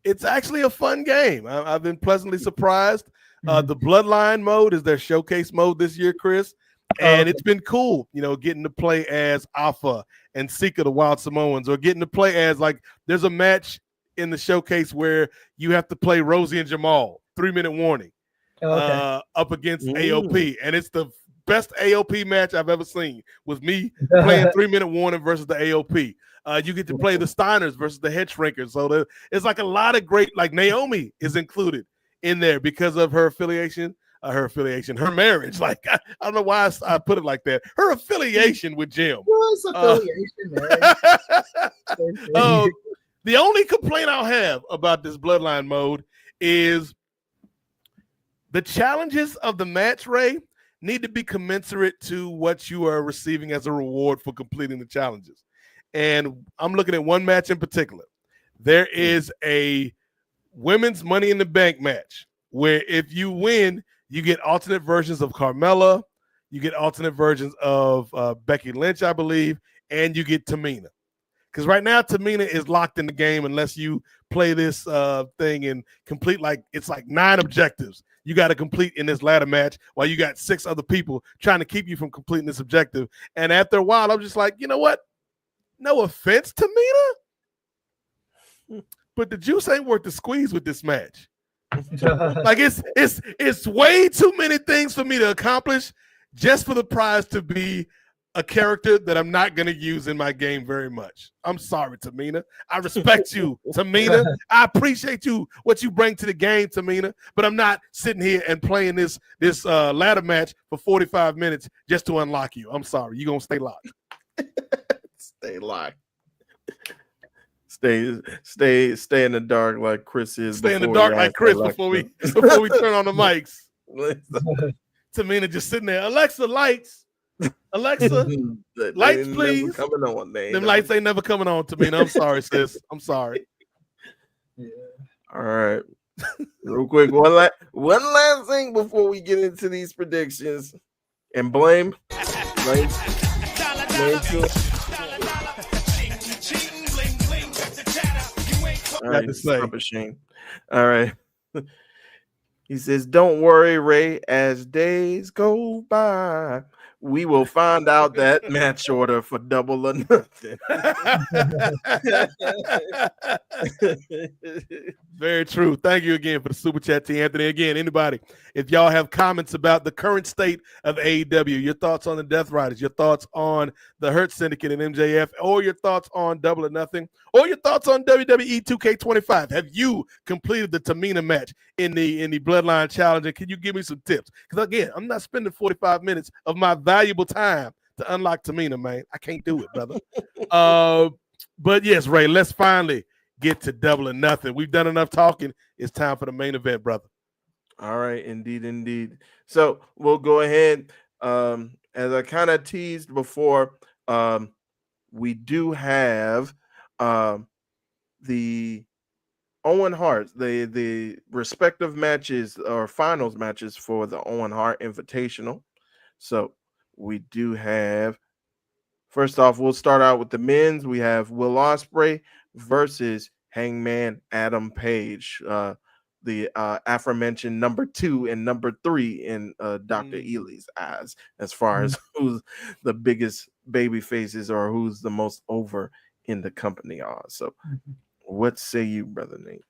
It's actually a fun game. I've been pleasantly surprised. The Bloodline mode is their showcase mode this year, Chris. And it's been cool, getting to play as Alpha and Sika, the Wild Samoans, or getting to play as, like, there's a match in the showcase where you have to play Rosie and Jamal, 3-minute warning, up against AOP. And it's the best AOP match I've ever seen, with me playing 3-minute warning versus the AOP. You get to play the Steiners versus the Head Shrinkers. So it's like a lot of great, like Naomi is included in there because of her affiliation. Her marriage. Like, I don't know why I put it like that. Her affiliation with Jim. What's affiliation, man? The only complaint I'll have about this Bloodline mode is the challenges of the match, Ray, need to be commensurate to what you are receiving as a reward for completing the challenges. And I'm looking at one match in particular. There is a women's Money in the Bank match where if you win, you get alternate versions of Carmella, you get alternate versions of Becky Lynch, I believe, and you get Tamina. Because right now, Tamina is locked in the game unless you play this thing and complete, it's like 9 objectives you got to complete in this ladder match while you got 6 other people trying to keep you from completing this objective. And after a while, I'm just like, you know what? No offense, Tamina, but the juice ain't worth the squeeze with this match. Like, it's way too many things for me to accomplish just for the prize to be a character that I'm not going to use in my game very much. I'm sorry, Tamina. I respect you, Tamina. I appreciate what you bring to the game, Tamina, but I'm not sitting here and playing this ladder match for 45 minutes just to unlock you. I'm sorry. You're going to stay locked. Stay locked. Stay in the dark like Chris is. Stay in the dark like Chris before we turn on the mics. Tamina just sitting there. Alexa, lights. Alexa, lights, please. Coming on, them lights ain't never coming on, Tamina. I'm sorry, sis. I'm sorry. Yeah. All right. Real quick, one last thing before we get into these predictions. And blame. All right, stop it, Shane. All right. He says, "Don't worry, Ray. As days go by, we will find out that match order for Double or Nothing." Very true. Thank you again for the super chat, T. Anthony. Again, anybody, if y'all have comments about the current state of AEW, your thoughts on the Death Riders, your thoughts on the Hurt Syndicate and MJF, or your thoughts on Double or Nothing, or your thoughts on WWE 2K25, have you completed the Tamina match in the Bloodline Challenge? And can you give me some tips? Because again, I'm not spending 45 minutes of my valuable time to unlock Tamina, man. I can't do it, brother. But yes, Ray, let's finally get to Double or Nothing. We've done enough talking. It's time for the main event, brother. All right, indeed. So we'll go ahead. As I kind of teased before, we do have the Owen Hart, the respective matches or finals matches for the Owen Hart Invitational. So we do have, first off, we'll start out with the men's. We have Will Ospreay versus Hangman Adam Page, the aforementioned number 2 and number 3 in Dr. Ely's eyes, as far as who's the biggest baby faces or who's the most over in the company are. So what say you, Brother Nate?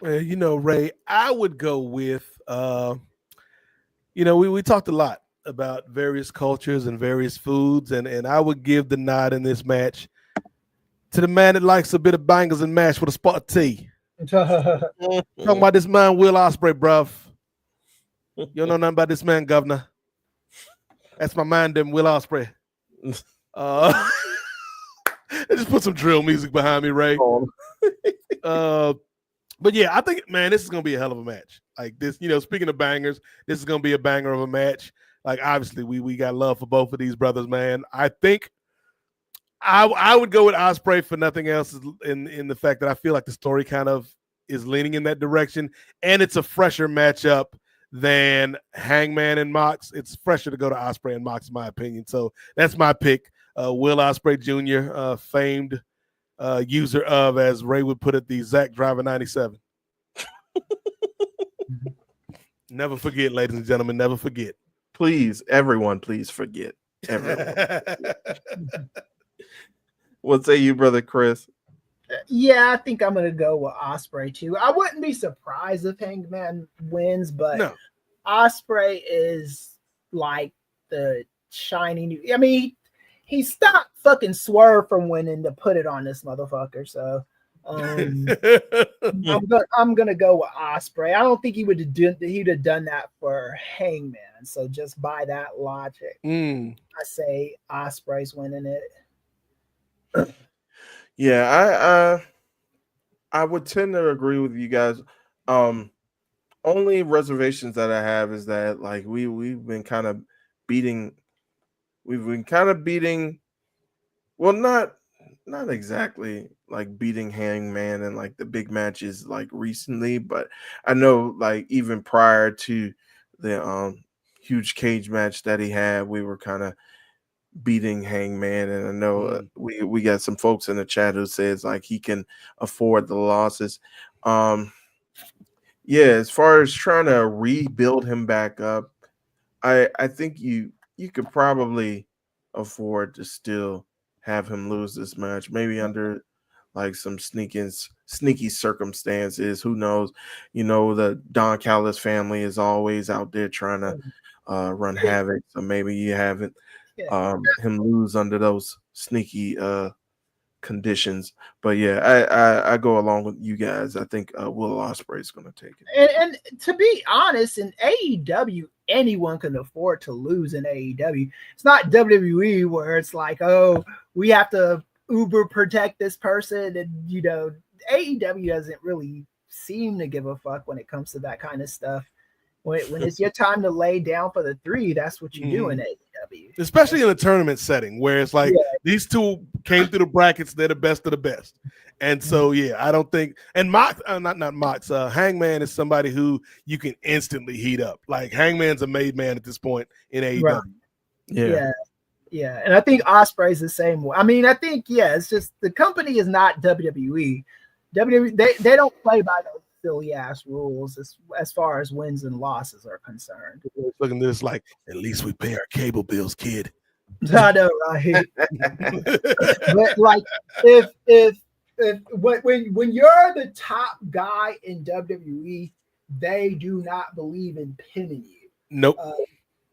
Well, Ray, I would go with, we talked a lot about various cultures and various foods, and I would give the nod in this match to the man that likes a bit of bangers and mash with a spot of tea. Talking about this man, Will Ospreay, bruv. You don't know nothing about this man, Governor. That's my man, them Will Ospreay. Just put some drill music behind me, Ray. But yeah, I think, man, this is gonna be a hell of a match. Like this, speaking of bangers, this is gonna be a banger of a match. Like obviously, we got love for both of these brothers, man. I think I would go with Ospreay for nothing else in the fact that I feel like the story kind of is leaning in that direction, and it's a fresher matchup than Hangman and Mox. It's fresher to go to Ospreay and Mox, in my opinion. So that's my pick. Will Ospreay Jr., famed user of, as Ray would put it, the Zack Driver 97. Never forget, ladies and gentlemen, never forget. Please, everyone, please forget. Everyone. What say you, brother Kris? Yeah, I think I'm gonna go with Ospreay too. I wouldn't be surprised if Hangman wins, but No. Ospreay is like the shiny new. I mean, he stopped fucking Swerve from winning to put it on this motherfucker. So I'm gonna go with Ospreay. I don't think he'd have done that for Hangman. So just by that logic, I say Ospreay's winning it. Yeah, I would tend to agree with you guys. Only reservations that I have is that like we've been kind of beating, well, not exactly like beating Hangman and like the big matches like recently, but I know like even prior to the huge cage match that he had, we were kind of beating Hangman, and I know we got some folks in the chat who says like he can afford the losses. Yeah, as far as trying to rebuild him back up, I think you could probably afford to still have him lose this match, maybe under like some sneaky circumstances. Who knows? The Don Callis family is always out there trying to run havoc, so maybe you haven't him lose under those sneaky conditions. But yeah, I go along with you guys. I think Will Ospreay is going to take it. And to be honest, in AEW, anyone can afford to lose in AEW. It's not WWE where it's like, oh, we have to uber protect this person, and AEW doesn't really seem to give a fuck when it comes to that kind of stuff. When it's your time to lay down for the three, that's what you do in AEW. Especially in a tournament setting where it's like these two came through the brackets, they're the best of the best. And so, I don't think – and Mox, not Mox, Hangman is somebody who you can instantly heat up. Like Hangman's a made man at this point in AEW. Right. Yeah. And I think Ospreay's the same way. I mean, I think, it's just the company is not WWE. WWE, they don't play by those silly ass rules as far as wins and losses are concerned. Looking at this like, at least we pay our cable bills, kid. I know, right? But like, when you're the top guy in WWE, they do not believe in pinning you. Nope.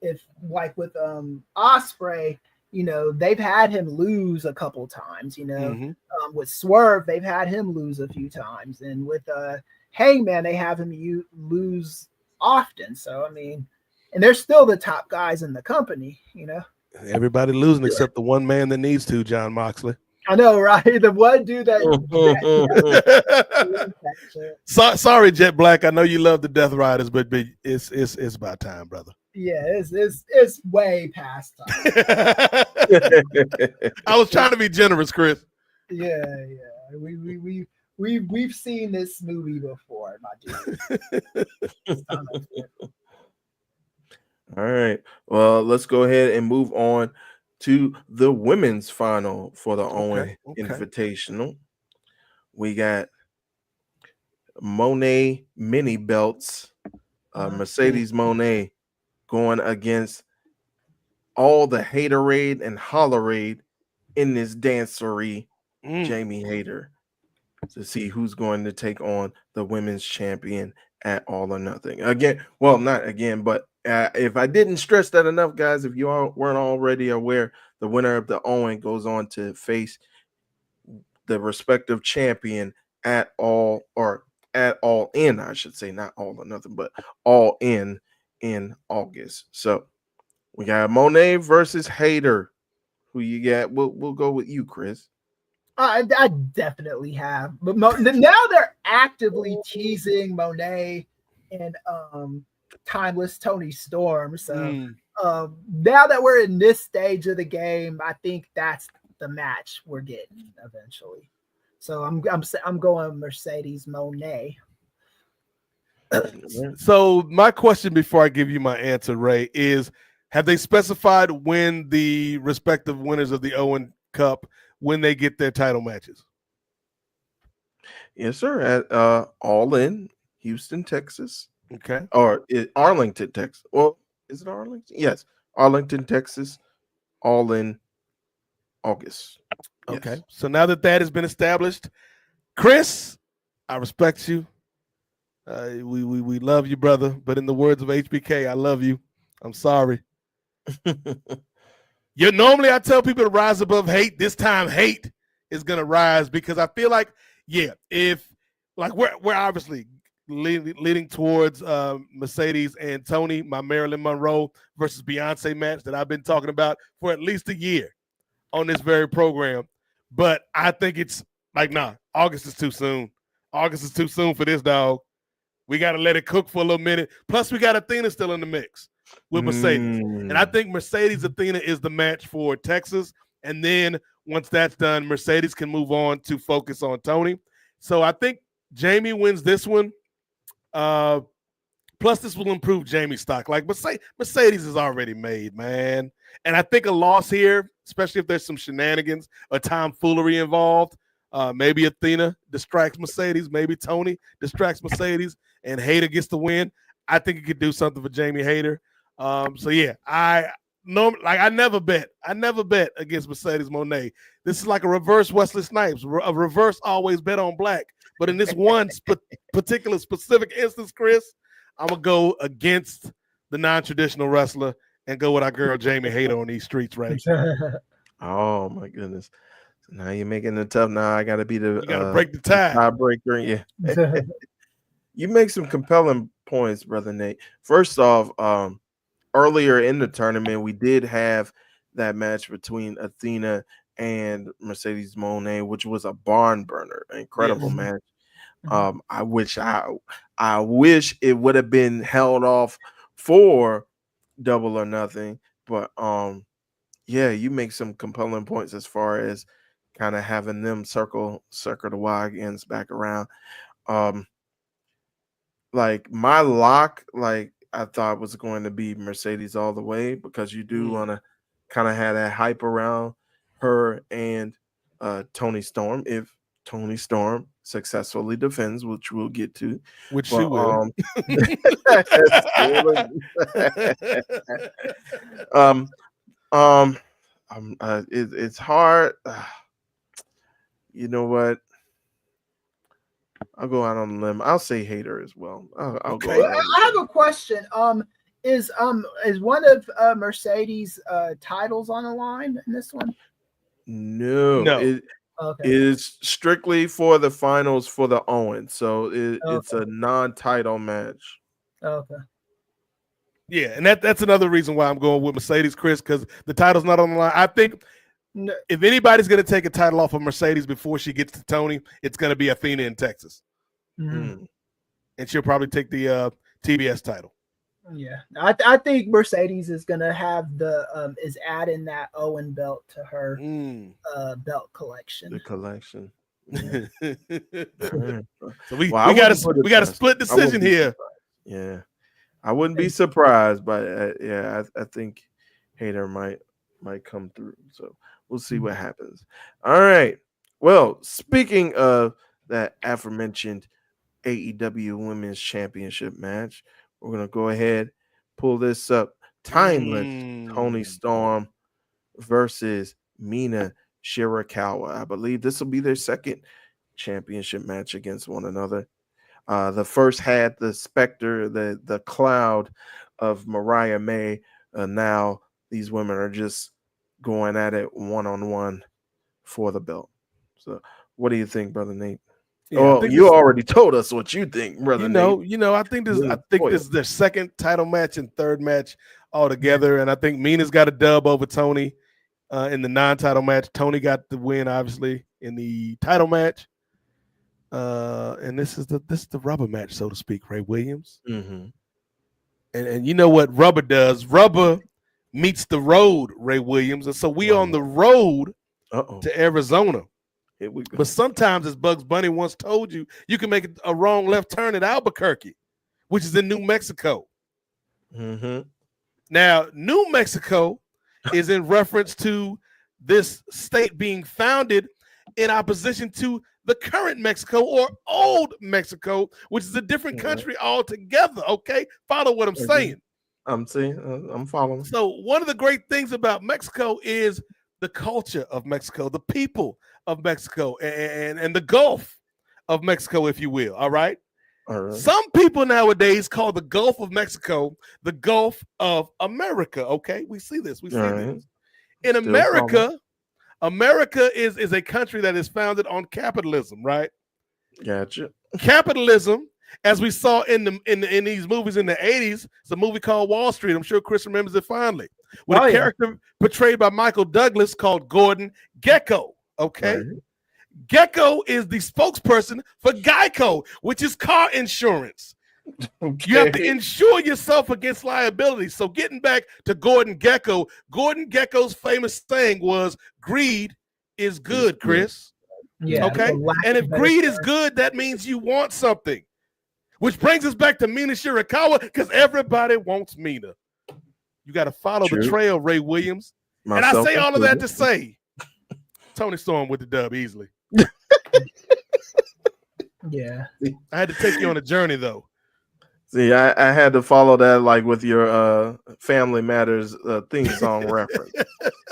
If like with Ospreay, they've had him lose a couple times. With Swerve, they've had him lose a few times, and with Hangman, they have him lose often. So I mean, and they're still the top guys in the company. Everybody losing except the one man that needs to, John Moxley. I know, right? The one dude that. Sorry, Jet Black. I know you love the Death Riders, but it's about time, brother. Yeah, it's way past time. I was trying to be generous, Kris. Yeah. We've seen this movie before, my dude. All right. Well, let's go ahead and move on to the women's final for the Owen Invitational. We got Monet mini belts, Mercedes Monet going against all the haterade and hollerade in this dancery, Jamie Hayter, to see who's going to take on the women's champion at All or Nothing. Again, well, not again, but if I didn't stress that enough, guys, if you all weren't already aware, the winner of the Owen goes on to face the respective champion at All In, I should say, not All or Nothing, but All In August. So we got Monet versus Hayter. Who you got? We'll go with you, Kris. I definitely have, but now they're actively teasing Monet and Timeless Tony Storm. So now that we're in this stage of the game, I think that's the match we're getting eventually. So I'm going Mercedes Monet. So my question before I give you my answer, Ray, is: have they specified when the respective winners of the Owen Cup, when they get their title matches? Yes, sir. At All In, Houston, Texas. Okay. Or Arlington, Texas. Well, is it Arlington? Yes. Arlington, Texas. All In August. Okay. Yes. So now that has been established, Kris, I respect you. We love you, brother. But in the words of HBK, I love you. I'm sorry. Normally I tell people to rise above hate. This time hate is gonna rise because I feel like, if like we're obviously leading towards Mercedes and Tony, my Marilyn Monroe versus Beyonce match that I've been talking about for at least a year on this very program. But I think it's like, nah, August is too soon. August is too soon for this, dog. We got to let it cook for a little minute. Plus, we got Athena still in the mix with Mercedes. And I think Mercedes Athena is the match for Texas. And then once that's done, Mercedes can move on to focus on Tony. So I think Jamie wins this one. Plus, this will improve Jamie's stock. Like Mercedes is already made, man. And I think a loss here, especially if there's some shenanigans or tomfoolery involved, maybe Athena distracts Mercedes, maybe Tony distracts Mercedes, and Hayter gets the win. I think it could do something for Jamie Hayter. I never bet against Mercedes Moné. This is like a reverse Wesley Snipes, a reverse always bet on black. But in this one particular specific instance, Kris, I'm gonna go against the non-traditional wrestler and go with our girl Jamie Hayter on these streets, right? Oh my goodness. So now you're making it tough. Now I gotta be you gotta break the tie. Tiebreaker. Yeah. You make some compelling points, brother Nate. First off, earlier in the tournament, we did have that match between Athena and Mercedes Moné, which was a barn burner, an incredible match. I wish it would have been held off for Double or Nothing, but you make some compelling points as far as kind of having them circle the wagons back around. Like my lock, like I thought was going to be Mercedes all the way, because you do want to kind of have that hype around her and Tony Storm. If Tony Storm successfully defends, which we'll get to, she will. It's hard. You know what? I'll go out on a limb. I'll say Hayter as well. I'll go. I have a question. Is one of Mercedes' titles on the line in this one? No. It is strictly for the finals for the Owen. So it's a non-title match. Okay. Yeah, and that's another reason why I'm going with Mercedes, Kris, because the title's not on the line. I think if anybody's going to take a title off of Mercedes before she gets to Tony, it's going to be Athena in Texas. Mm-hmm. And she'll probably take the TBS title. Yeah, I think Mercedes is going to have is adding that Owen belt to her belt collection. The collection. So we got a split decision here. Yeah. I wouldn't be surprised, but I think Hayter might come through. So we'll see what happens. All right. Well, speaking of that aforementioned AEW Women's Championship match, we're gonna go ahead, pull this up. Timeless Tony Storm versus Mina Shirakawa. I believe this will be their second championship match against one another. The first had the specter, the cloud of Mariah May. Now these women are just going at it one-on-one for the belt. So what do you think, Brother Nate? Yeah, you already told us what you think, Brother Nate. I think this is their second title match and third match all together. And I think Mina's got a dub over Tony. in the non-title match. Tony got the win, obviously, in the title match. And this is the rubber match, so to speak. Ray Williams, and you know what rubber does? Rubber meets the road, Ray Williams, and so we on the road to Arizona. Here we go. But sometimes, as Bugs Bunny once told you, you can make a wrong left turn at Albuquerque, which is in New Mexico. Now, New Mexico is in reference to this state being founded in opposition to the current Mexico or old Mexico, which is a different country altogether. Okay, follow what I'm saying. I'm following. So one of the great things about Mexico is the culture of Mexico, the people of Mexico, and the Gulf of Mexico, if you will. All right. Some people nowadays call the Gulf of Mexico the Gulf of America. Okay, we see this. We see this. In America, America is a country that is founded on capitalism, right? Gotcha. Capitalism, as we saw in these movies in the 80s, it's a movie called Wall Street. I'm sure Chris remembers it fondly. With a character portrayed by Michael Douglas called Gordon Gekko. Okay. Right. Gekko is the spokesperson for Geico, which is car insurance. Okay. You have to insure yourself against liability. So getting back to Gordon Gekko's famous saying was, greed is good, Chris. Yeah. Okay. And if greed is good, that means you want something. Which brings us back to Mina Shirakawa, because everybody wants Mina. You got to follow the trail, Ray Williams. And I say all of that to say, Tony Storm with the dub easily. Yeah. I had to take you on a journey, though. See, I had to follow that like with your Family Matters theme song reference.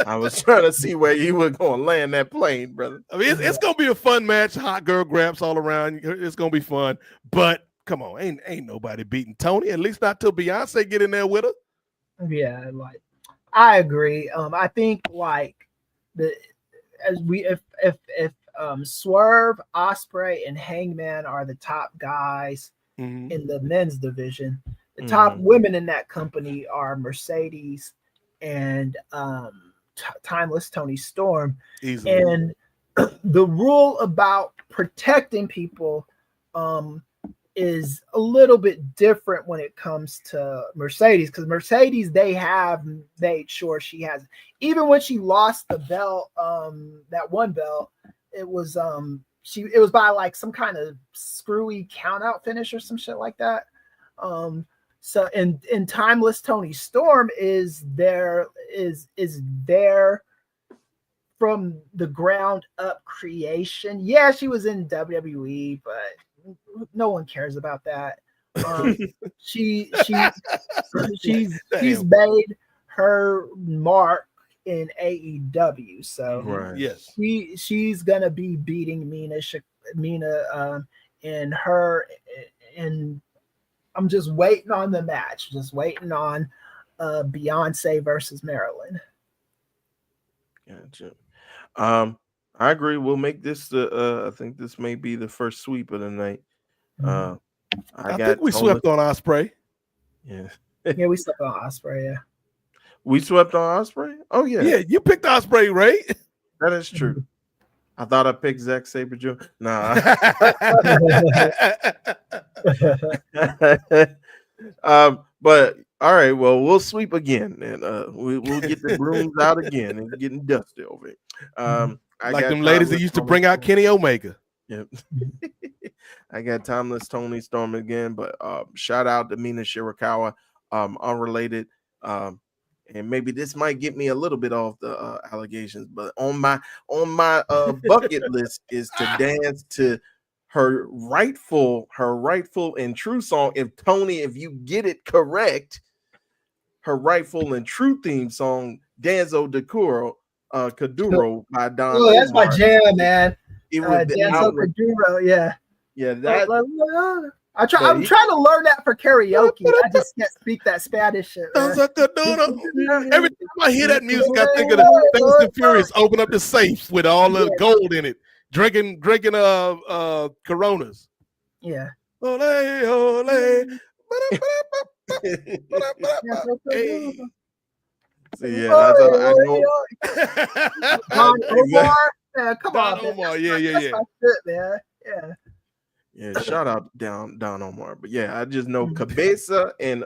I was trying to see where you were going to land that plane, brother. I mean, it's going to be a fun match. Hot girl grabs all around. It's going to be fun. But come on, ain't nobody beating Tony. At least not till Beyonce get in there with her. Yeah, like I agree. I think like if Swerve, Ospreay, and Hangman are the top guys in the men's division, the top women in that company are Mercedes and Timeless Tony Storm. Easily. And the rule about protecting people is a little bit different when it comes to Mercedes, because Mercedes, they have made sure she has, even when she lost the belt, that one belt, it was by like some kind of screwy count out finish or some shit like that. So in Timeless Tony Storm is there from the ground up creation. Yeah, she was in WWE, but no one cares about that. She's made her mark in AEW, so yes, she's gonna be beating Mina, and her, and I'm just waiting on the match, just waiting on Beyonce versus Maryland. Gotcha. I agree. We'll make this I think this may be the first sweep of the night. I think we swept on Ospreay. Yeah. Yeah, we swept on Ospreay, yeah. We swept on Ospreay? Oh, yeah. Yeah, you picked Ospreay, right? That is true. I thought I picked Zack Sabre Jr. Nah. But all right, well, we'll sweep again, and we'll get the brooms out again and getting dusty over it. Like them ladies that used to bring out Kenny Omega. Yep. I got Timeless Tony Storm again, but shout out to Mina Shirakawa, unrelated. And maybe this might get me a little bit off the allegations, but on my bucket list is to dance to her rightful and true song. If you get it correct, her rightful and true theme song, Danzo Kuduro by Don. Oh, that's my jam, man. It was Danzo Kuduro, yeah. Yeah, that. I'm trying to learn that for karaoke. I just can't speak that Spanish shit. Every time I hear that music, I think of the Fast and Furious open up the safe with all the gold in it, drinking Coronas. Yeah. Ole, ole. Hey. So yeah, that's all I know. Don Exactly. Omar, man, come Don on, man. Omar, That's yeah. my shit, man. Yeah. Yeah, shout out Don Omar. But yeah, I just know Cabeza and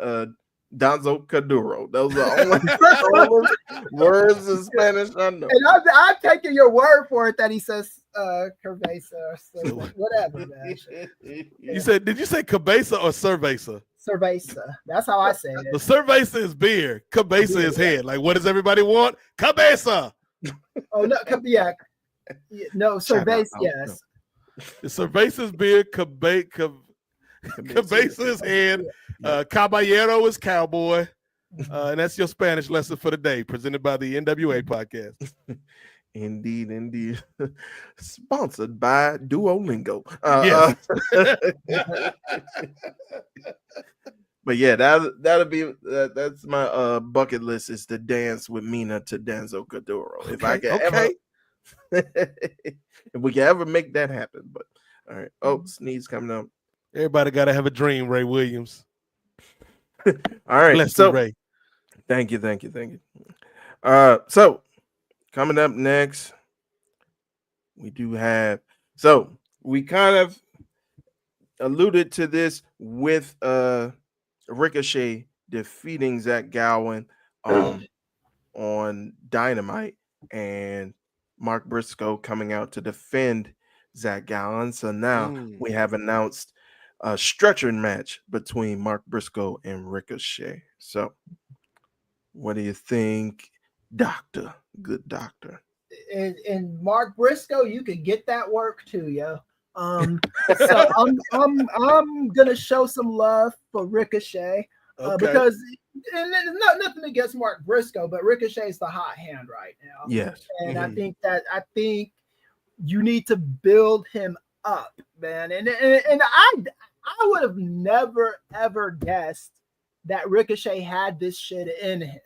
Danzo Caduro. Those are the only words in Spanish I know. And I'm taking your word for it that he says cerveza or something, whatever, man. Did you say cabeza or cerveza? Cerveza. That's how I say The it. cerveza is beer, cabeza is head. Like, what does everybody want? Cabeza. Oh no, yeah. No, cerveza, yes. The cerveza is beer, cabeza is head, caballero is cowboy. And that's your Spanish lesson for the day, presented by the NWA Podcast. Indeed. Sponsored by Duolingo. Yes. But yeah, that'll be that's my bucket list is to dance with Mina to Danzo Caduro. If I can ever if we can ever make that happen. But all right. Oh, sneeze coming up. Everybody gotta have a dream, Ray Williams. All right. Bless So you, Ray. Thank you. So coming up next, we do have. So we kind of alluded to this with Ricochet defeating Zach Gowen on Dynamite, and Mark Briscoe coming out to defend Zach Gowen. So now we have announced a structured match between Mark Briscoe and Ricochet. So what do you think, Doctor? Good doctor. And Mark Briscoe, you could get that work too, yo. So I'm gonna show some love for Ricochet because and there's nothing against Mark Briscoe, but Ricochet's the hot hand right now. Yes, and I think you need to build him up, man. And I would have never ever guessed that Ricochet had this shit in him.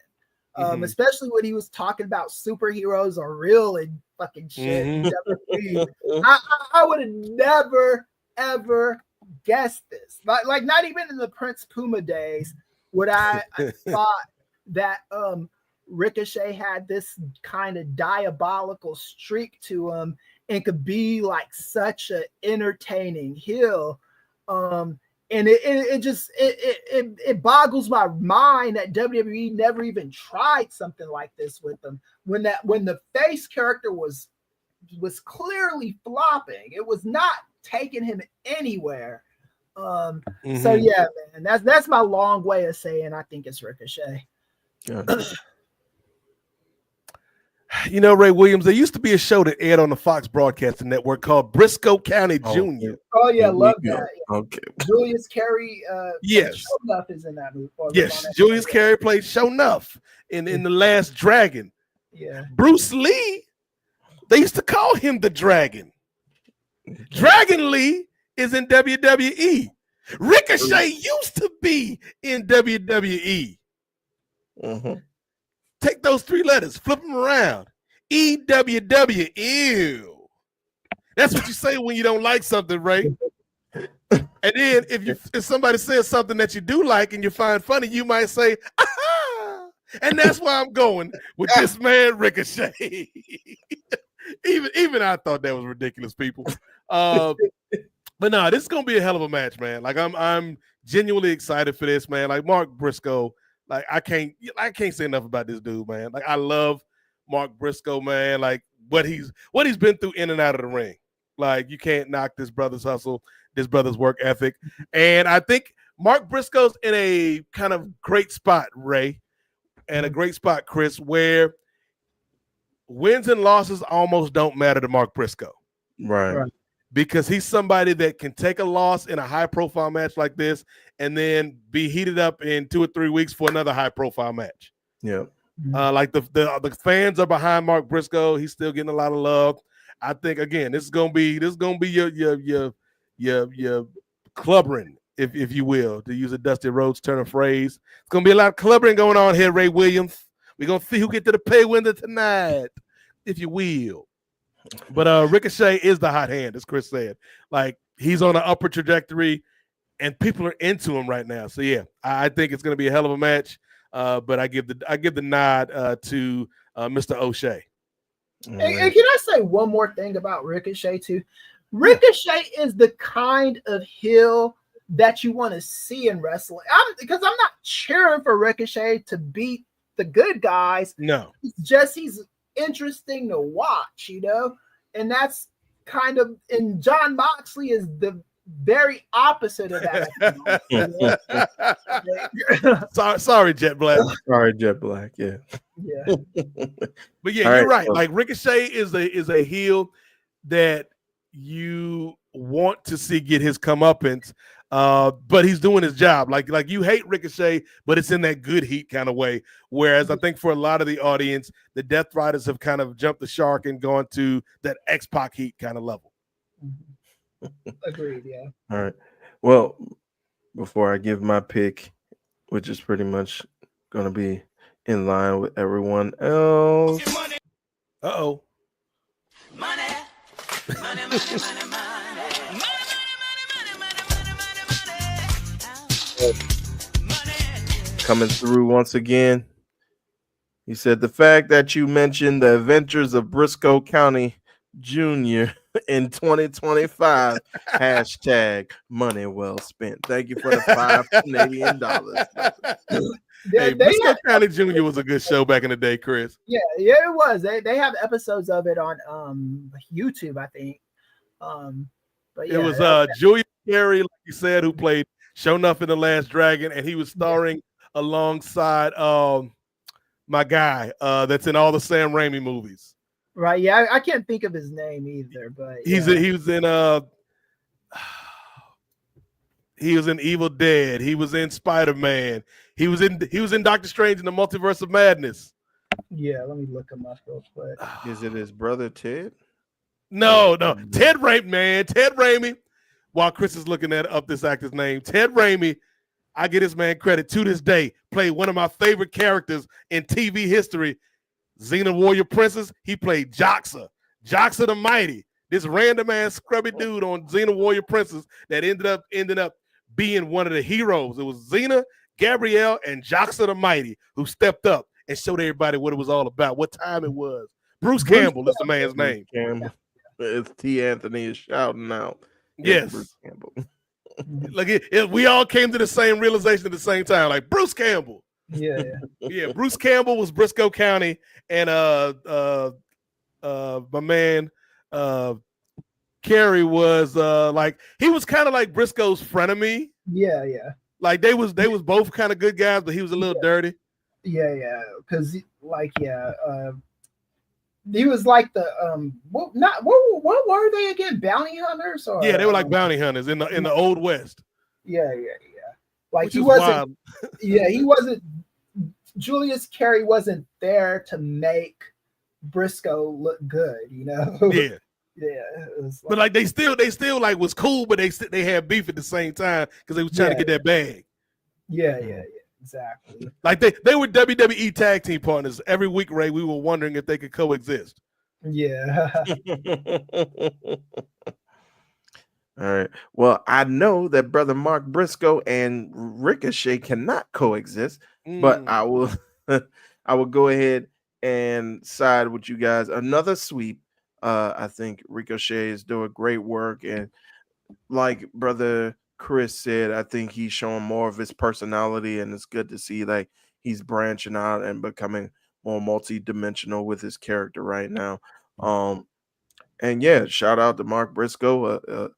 Especially when he was talking about superheroes are real and fucking shit. I would have never ever guessed this. Like not even in the Prince Puma days would I thought that Ricochet had this kind of diabolical streak to him and could be like such an entertaining heel. And it boggles my mind that WWE never even tried something like this with them when the face character was clearly flopping. It was not taking him anywhere. So yeah, man, that's my long way of saying I think it's Ricochet. You know, Ray Williams, there used to be a show that aired on the Fox Broadcasting Network called Briscoe County Jr. Oh yeah, love that. Yeah. Okay. Julius Carey. Yes. Shonuff is in that movie. Yes, Julius Carey played Shonuff in The Last Dragon. Yeah. Bruce Lee, they used to call him the Dragon. Dragon Lee is in WWE. Ricochet used to be in WWE. Take those three letters, flip them around. EWW. Ew. That's what you say when you don't like something, Ray. And then if somebody says something that you do like and you find funny, you might say, aha! And that's why I'm going with this man, Ricochet. even I thought that was ridiculous, people. But no, this is gonna be a hell of a match, man. Like I'm genuinely excited for this, man. Like Mark Briscoe. Like I can't say enough about this dude, man. Like I love Mark Briscoe, man. Like what he's been through in and out of the ring. Like you can't knock this brother's hustle, this brother's work ethic. And I think Mark Briscoe's in a kind of great spot, Ray, and a great spot, Chris, where wins and losses almost don't matter to Mark Briscoe. Right. Because he's somebody that can take a loss in a high-profile match like this and then be heated up in 2 or 3 weeks for another high-profile match. Yeah. Like the fans are behind Mark Briscoe. He's still getting a lot of love. I think again, this is gonna be your clubbering, if you will, to use a Dusty Rhodes Turner phrase. It's gonna be a lot of clubbering going on here, Ray Williams. We're gonna see who get to the pay window tonight, if you will. But Ricochet is the hot hand, as Chris said. Like he's on an upward trajectory, and people are into him right now. So yeah, I think it's going to be a hell of a match. but I give the nod to Mr. O'Shea. And can I say one more thing about Ricochet too? Ricochet is the kind of heel that you want to see in wrestling. Because I'm not cheering for Ricochet to beat the good guys. No, it's just he's interesting to watch, and that's kind of, and John Moxley is the very opposite of that. sorry, Jet Black. Sorry, Jet Black. Yeah. But yeah, you're right. Like Ricochet is a heel that you want to see get his comeuppance, but he's doing his job. Like you hate Ricochet, but it's in that good heat kind of way. Whereas I think for a lot of the audience, the Death Riders have kind of jumped the shark and gone to that X-Pac heat kind of level. Agreed. Yeah. All right. Well, before I give my pick, which is pretty much going to be in line with everyone else. Uh-oh. Money. Coming through once again. He said the fact that you mentioned the adventures of Briscoe County Jr. in 2025, hashtag money well spent. Thank you for the $5 Canadian. Hey, Briscoe County Jr. was a good show back in the day, Chris. Yeah, it was. They have episodes of it on YouTube, I think. But yeah, it was Julius Carey, like you said, who played Show Enough in The Last Dragon, and he was starring alongside my guy that's in all the Sam Raimi movies. Right, yeah, I can't think of his name either, but he was in Evil Dead. He was in Spider-Man. He was in Doctor Strange in the Multiverse of Madness. Yeah, let me look him up real quick. Is it his brother Ted? No. Ted Raimi. While Chris is looking up this actor's name, Ted Raimi, I give this man credit to this day, played one of my favorite characters in TV history, Xena Warrior Princess. He played Joxa the Mighty, this random ass scrubby dude on Xena Warrior Princess that ended up being one of the heroes. It was Xena, Gabrielle, and Joxa the Mighty who stepped up and showed everybody what it was all about, what time it was. Bruce Campbell is the man's name. Campbell. It's T. Anthony is shouting out. Yes. Bruce Campbell. Like we all came to the same realization at the same time. Like Bruce Campbell. Yeah. Bruce Campbell was Briscoe County, and my man Carey was like he was kind of like Briscoe's frenemy. Yeah. Like they was both kind of good guys, but he was a little dirty. Yeah. Because he was like the what were they again? Bounty hunters? Or yeah, they were like bounty hunters in the Old West. Yeah. Like Which he wasn't wild. Yeah, he wasn't. Julius Carey wasn't there to make Briscoe look good, Yeah. Yeah. It was But like they still like was cool, but they had beef at the same time because they was trying to get that bag. Yeah, exactly. Like they were WWE tag team partners. Every week, Ray, we were wondering if they could coexist. Yeah. All right. Well, I know that brother Mark Briscoe and Ricochet cannot coexist, but I will go ahead and side with you guys. Another sweep. I think Ricochet is doing great work, and like brother Chris said, I think he's showing more of his personality, and it's good to see like he's branching out and becoming more multi-dimensional with his character right now. And yeah, shout out to Mark Briscoe,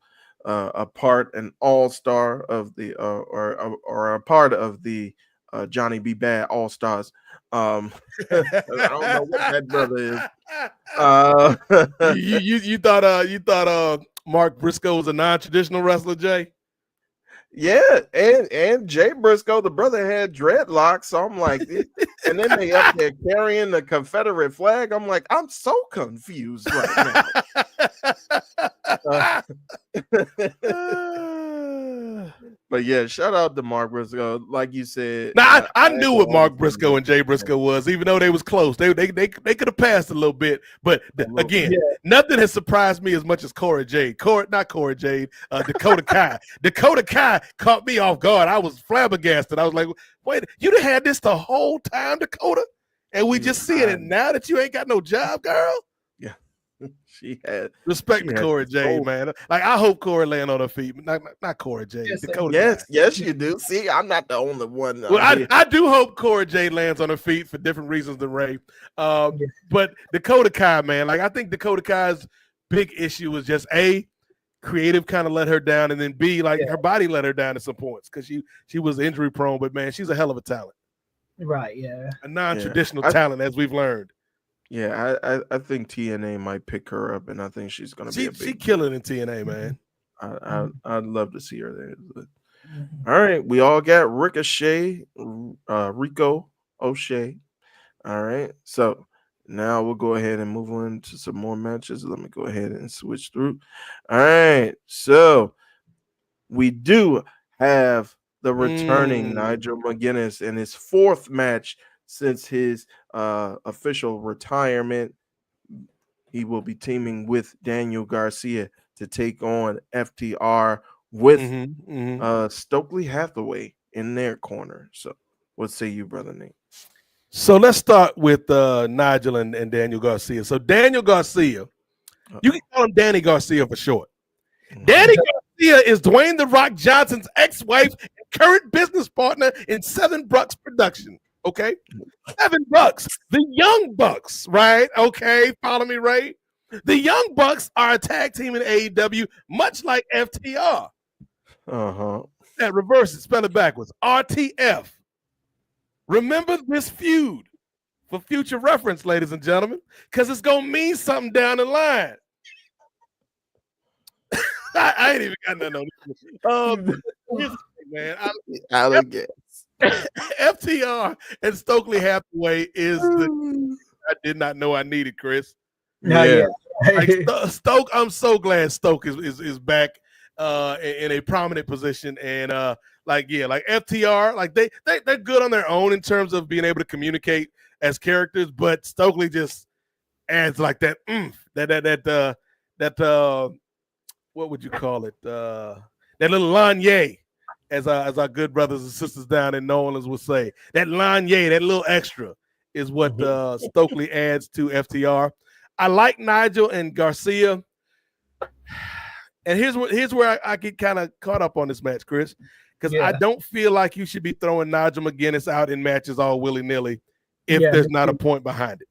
an all-star of the or a part of the Johnny B. Bad All-Stars. I don't know what that brother is. You thought Mark Briscoe was a non-traditional wrestler, Jay? Yeah, and Jay Briscoe, the brother, had dreadlocks. So I'm like, and then they up there carrying the Confederate flag. I'm like, I'm so confused right now. But yeah, shout out to Mark Briscoe. Like you said, Now I knew echo what Mark everything Briscoe and Jay Briscoe was, even though they was close. They could have passed a little bit, but again, nothing has surprised me as much as Dakota Kai. Dakota Kai caught me off guard. I was flabbergasted. I was like, "Wait, you done had this the whole time, Dakota, and we just seeing it now that you ain't got no job, girl." Yeah, she had respect to Cora Jade, man. Like I hope Cora land on her feet, not Cora Jade. Yes, yes, you do. See, I'm not the only one. Well, I do hope Cora Jade lands on her feet for different reasons than Ray. But Dakota Kai, man, like I think Dakota Kai's big issue was just A, creative kind of let her down, and then B, like her body let her down at some points because she was injury prone. But man, she's a hell of a talent. Right, yeah. A non-traditional talent, as we've learned. Yeah, I think TNA might pick her up, and I think she's gonna be a big. She killing in TNA, man. I'd love to see her there. But, all right, we all got Ricochet, Rico O'Shea. All right, so now we'll go ahead and move on to some more matches. Let me go ahead and switch through. All right, so we do have the returning Nigel McGuinness in his fourth match since his official retirement. He will be teaming with Daniel Garcia to take on FTR with Stokely Hathaway in their corner. So what say you, Brother Nate? So let's start with Nigel and Daniel Garcia. So Daniel Garcia, you can call him Danny Garcia for short. Danny Garcia is Dwayne "The Rock" Johnson's ex-wife and current business partner in Seven Bucks Production. Okay, Seven Bucks, the Young Bucks, right? Okay, follow me, Ray. The Young Bucks are a tag team in AEW, much like FTR. That reverse it, spell it backwards. RTF. Remember this feud for future reference, ladies and gentlemen, because it's gonna mean something down the line. I ain't even got nothing on this. Here's the thing, man. I guess. FTR and Stokely Hathaway is the I did not know I needed, Chris. Yeah. Like Stoke, I'm so glad Stoke is back in a prominent position. And like FTR, like they're good on their own in terms of being able to communicate as characters, but Stokely just adds like that what would you call it? That little lanyard, as our good brothers and sisters down in New Orleans would say. That lanyard, that little extra, is what Stokely adds to FTR. I like Nigel and Garcia. And here's where I get kind of caught up on this match, Chris, because I don't feel like you should be throwing Nigel McGuinness out in matches all willy-nilly if there's not a point behind it.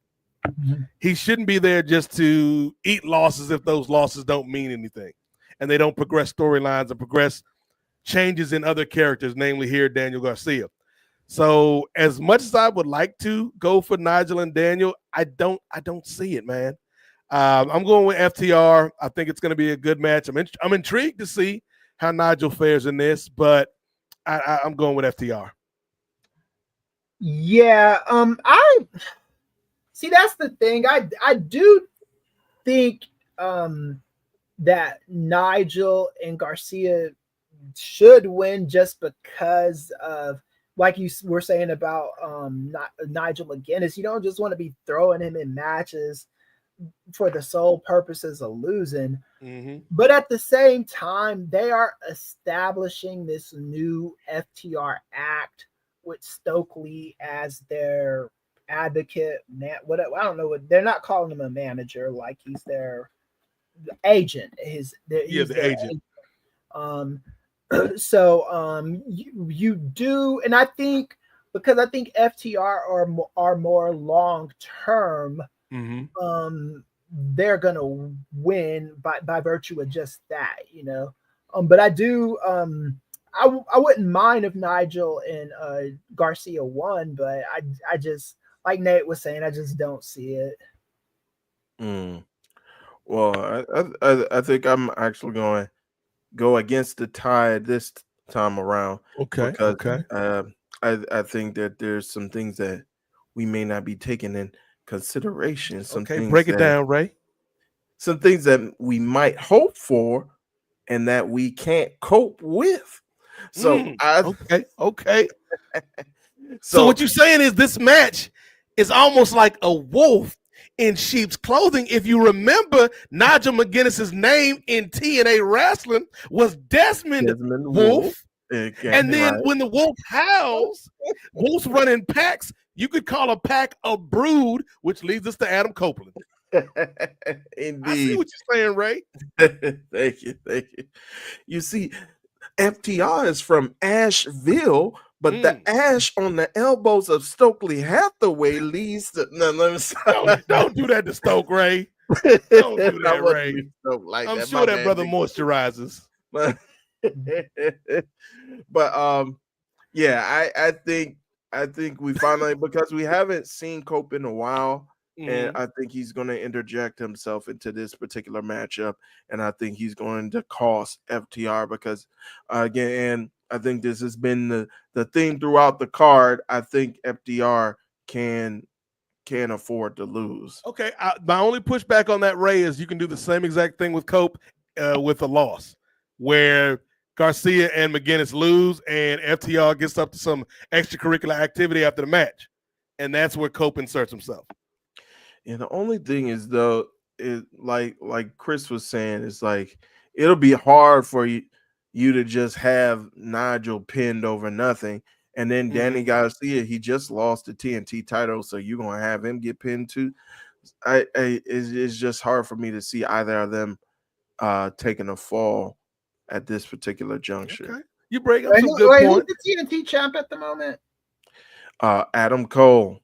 He shouldn't be there just to eat losses if those losses don't mean anything and they don't progress storylines and progress changes in other characters, namely here Daniel Garcia. So as much as I would like to go for Nigel and Daniel, I don't see it, man. I'm going with FTR. I think it's going to be a good match. I'm intrigued to see how Nigel fares in this, but I'm going with FTR. Yeah, I see. That's the thing. I do think that Nigel and Garcia should win just because of, like you were saying about Nigel McGuinness. You don't just want to be throwing him in matches for the sole purposes of losing. But at the same time, they are establishing this new FTR act with Stokely as their advocate. I don't know what they're not calling him a manager, like he's their agent. He's the agent. So you do, and I think because I think FTR are more long term, they're gonna win by virtue of just that, you know. But I do, I wouldn't mind if Nigel and Garcia won, but I just, like Nate was saying, I just don't see it. Well, I think I'm actually going to go against the tide this time around. Okay. I think that there's some things that we may not be taking in consideration. Break it down, Ray. Some things that we might hope for and that we can't cope with. So okay. So what you're saying is this match is almost like a wolf in sheep's clothing. If you remember, Nigel McGuinness's name in TNA wrestling was Desmond Wolf. And then when the wolf howls, wolves run in packs. You could call a pack a brood, which leads us to Adam Copeland. Indeed. I see what you're saying, Ray. Thank you. You see, FTR is from Asheville, but the ash on the elbows of Stokely Hathaway leads to. No, let me stop. Don't do that to Stoke, Ray. Don't do that, Ray. I'm sure that brother moisturizes. But yeah, I think we finally, because we haven't seen Cope in a while, and I think he's going to interject himself into this particular matchup, and I think he's going to cost FTR because again, I think this has been the theme throughout the card. I think FTR can afford to lose. Okay, my only pushback on that, Ray, is you can do the same exact thing with Cope with a loss, where Garcia and McGuinness lose, and FTR gets up to some extracurricular activity after the match, and that's where Cope inserts himself. And the only thing is, though, is like Chris was saying, it's like it'll be hard for you to just have Nigel pinned over nothing, and then Danny Garcia, he just lost the TNT title, so you're gonna have him get pinned too. It's just hard for me to see either of them taking a fall at this particular juncture. Okay. You break up some good points. Who's the TNT champ at the moment? Adam Cole.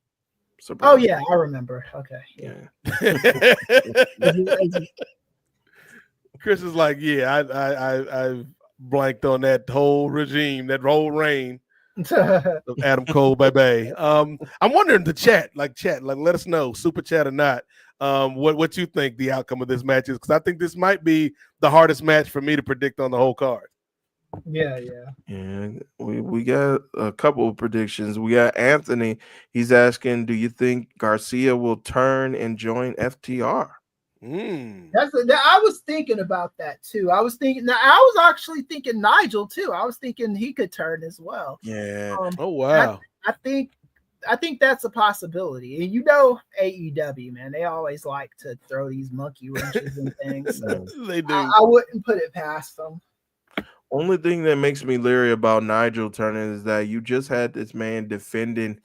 Surprise. Oh yeah, I remember. Okay, yeah. Chris is like, yeah, I blanked on that whole regime, that whole reign of Adam Cole, baby. I'm wondering the chat, let us know, super chat or not, what you think the outcome of this match is, because I think this might be the hardest match for me to predict on the whole card. Yeah. And we got a couple of predictions. We got Anthony. He's asking, do you think Garcia will turn and join FTR? I was thinking about that too. I was actually thinking Nigel too. I was thinking he could turn as well. Yeah. Oh wow. I think that's a possibility. And you know, AEW, man, they always like to throw these monkey wrenches and things. So they do. I wouldn't put it past them. Only thing that makes me leery about Nigel turning is that you just had this man defending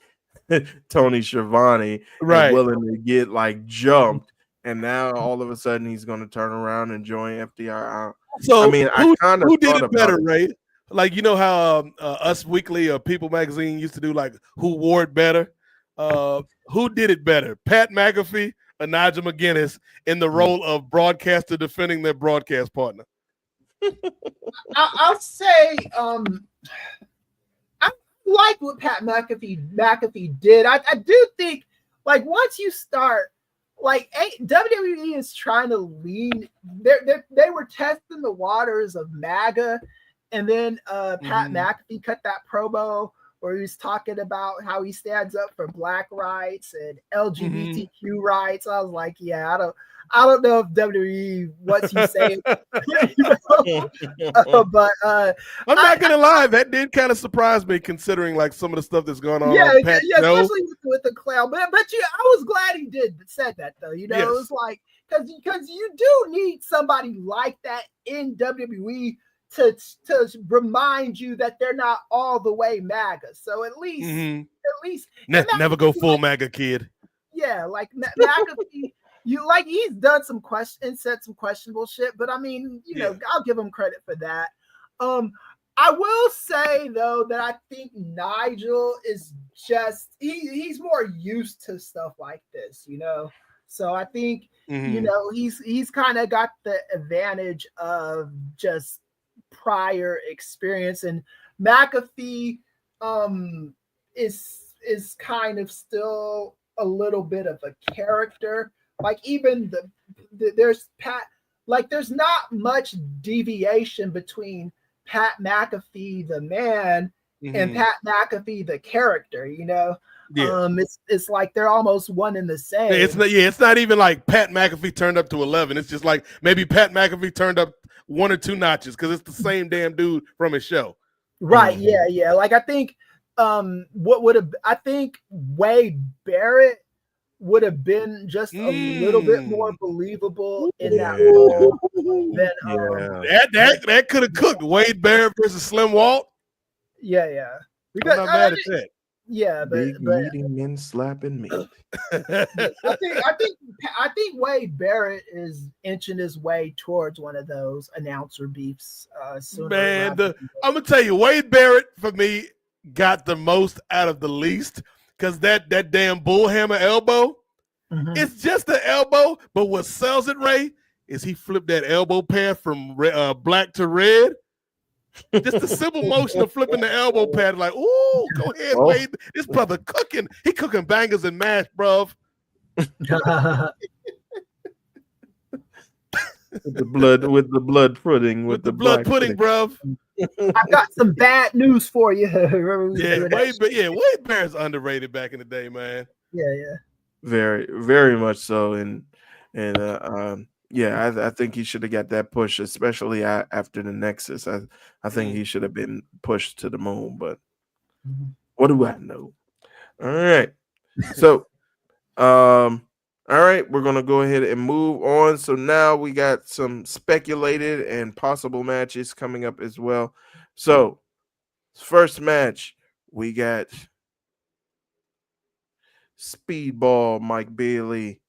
Tony Schiavone, right, willing to get like jumped, and now all of a sudden he's going to turn around and join FTR. So I mean, who did it better, Ray? Like, you know how Us Weekly or People Magazine used to do like who wore it better? Who did it better, Pat McAfee or Nigel McGuinness in the role of broadcaster defending their broadcast partner? I'll say I like what Pat McAfee did. I do think, like, once you start, like, WWE is trying to lean. They were testing the waters of MAGA, and then Pat McAfee cut that promo where he was talking about how he stands up for Black rights and LGBTQ rights. I was like, yeah, I don't know if WWE what you say, but I'm not gonna lie, that did kind of surprise me considering like some of the stuff that's going on. Yeah, especially with the clown. But I was glad he said that though. You know, It was like because you do need somebody like that in WWE to remind you that they're not all the way MAGA. So at least never go full MAGA, kid. Yeah, like McAfee. He's done some said some questionable shit, but I mean, you know, I'll give him credit for that. I will say though that I think Nigel is just he's more used to stuff like this, you know. So I think you know he's kind of got the advantage of just prior experience, and McAfee is kind of still a little bit of a character. Like even there's not much deviation between Pat McAfee the man and Pat McAfee the character, you know. It's like they're almost one and the same. It's not even like Pat McAfee turned up to 11. It's just like maybe Pat McAfee turned up 1 or 2 notches because it's the same damn dude from his show. Right. Yeah. Like I think I think Wade Barrett would have been just a little bit more believable in that role than that could have cooked. Wade Barrett versus Slim Walt. yeah. I'm not mad at that. Yeah, Big but meaty men slapping meat. I think Wade Barrett is inching his way towards one of those announcer beefs. Man, I'm gonna tell you, Wade Barrett for me got the most out of the least because that damn bullhammer elbow. It's just an elbow, but what sells it, Ray, is he flipped that elbow pad from black to red. Just the simple motion of flipping the elbow pad, like, ooh, go ahead, Wade. This brother cooking. He cooking bangers and mash, bruv. With the blood pudding, with the blood pudding, bruv. I've got some bad news for you. Wade Barrett's underrated back in the day, man. Yeah. Very, very much so, and I think he should have got that push, especially after the Nexus. I think he should have been pushed to the moon, but what do I know? All right, so all right, we're gonna go ahead and move on. So now we got some speculated and possible matches coming up as well. So first match, we got Speedball Mike Bailey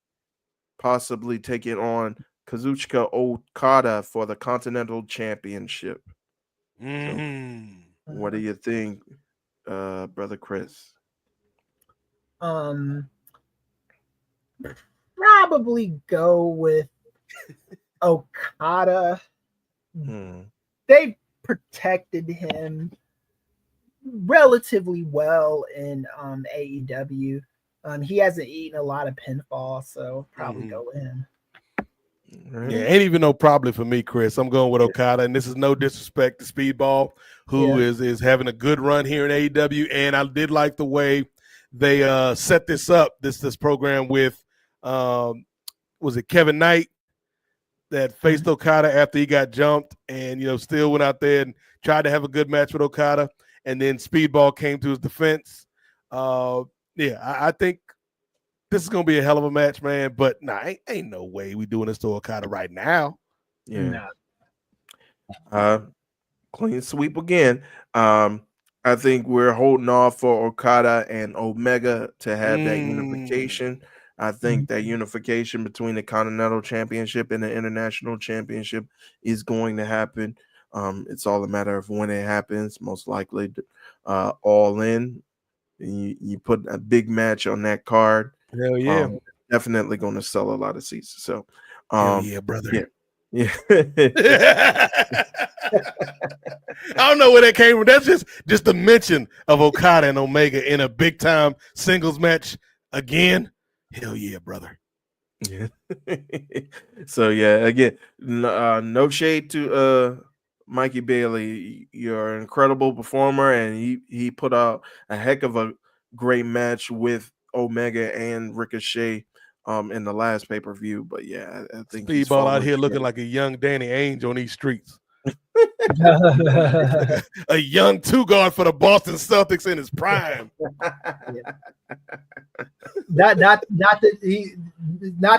possibly taking on Kazuchika Okada for the Continental Championship. So, what do you think, Brother Chris? Probably go with Okada. They protected him relatively well in AEW. He hasn't eaten a lot of pinfall, so probably go with him. Yeah, ain't even no probably for me, Chris. I'm going with Okada, and this is no disrespect to Speedball, who is having a good run here in AEW. And I did like the way they set this up, this program with was it Kevin Knight that faced Okada after he got jumped, and still went out there and tried to have a good match with Okada, and then Speedball came to his defense. I think this is gonna be a hell of a match, man. But ain't no way we doing this to Okada right now. Yeah. Clean sweep again. I think we're holding off for Okada and Omega to have that unification. I think that unification between the Continental Championship and the International Championship is going to happen. It's all a matter of when it happens. Most likely, All In. You put a big match on that card. Hell yeah. Definitely going to sell a lot of seats. So, hell yeah, brother. Yeah. I don't know where that came from. That's just the mention of Okada and Omega in a big time singles match again. Hell yeah, brother. Yeah. So again, no shade to Mikey Bailey. You're an incredible performer, and he put out a heck of a great match with Omega and Ricochet in the last pay-per-view. But I think Speedball out here looking like a young Danny Ainge on these streets. A young two-guard for the Boston Celtics in his prime. Not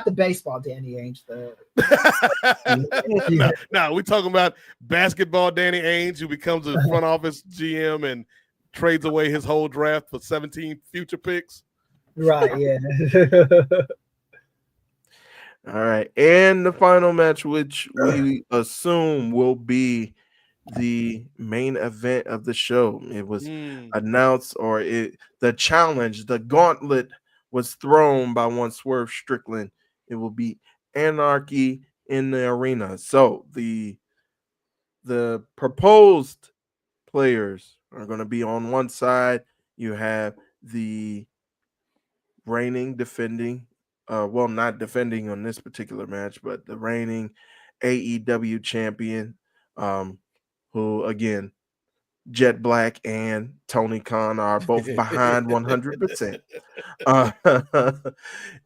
the baseball Danny Ainge. No, we're talking about basketball Danny Ainge, who becomes a front office GM and trades away his whole draft for 17 future picks. Right, yeah. All right. And the final match, which we assume will be the main event of the show. It was announced, the challenge, the gauntlet was thrown by one Swerve Strickland. It will be Anarchy in the Arena. So the proposed players are going to be on one side. You have the reigning, defending, not defending on this particular match, but the reigning AEW champion, who again, Jet Black and Tony Khan are both behind 100%.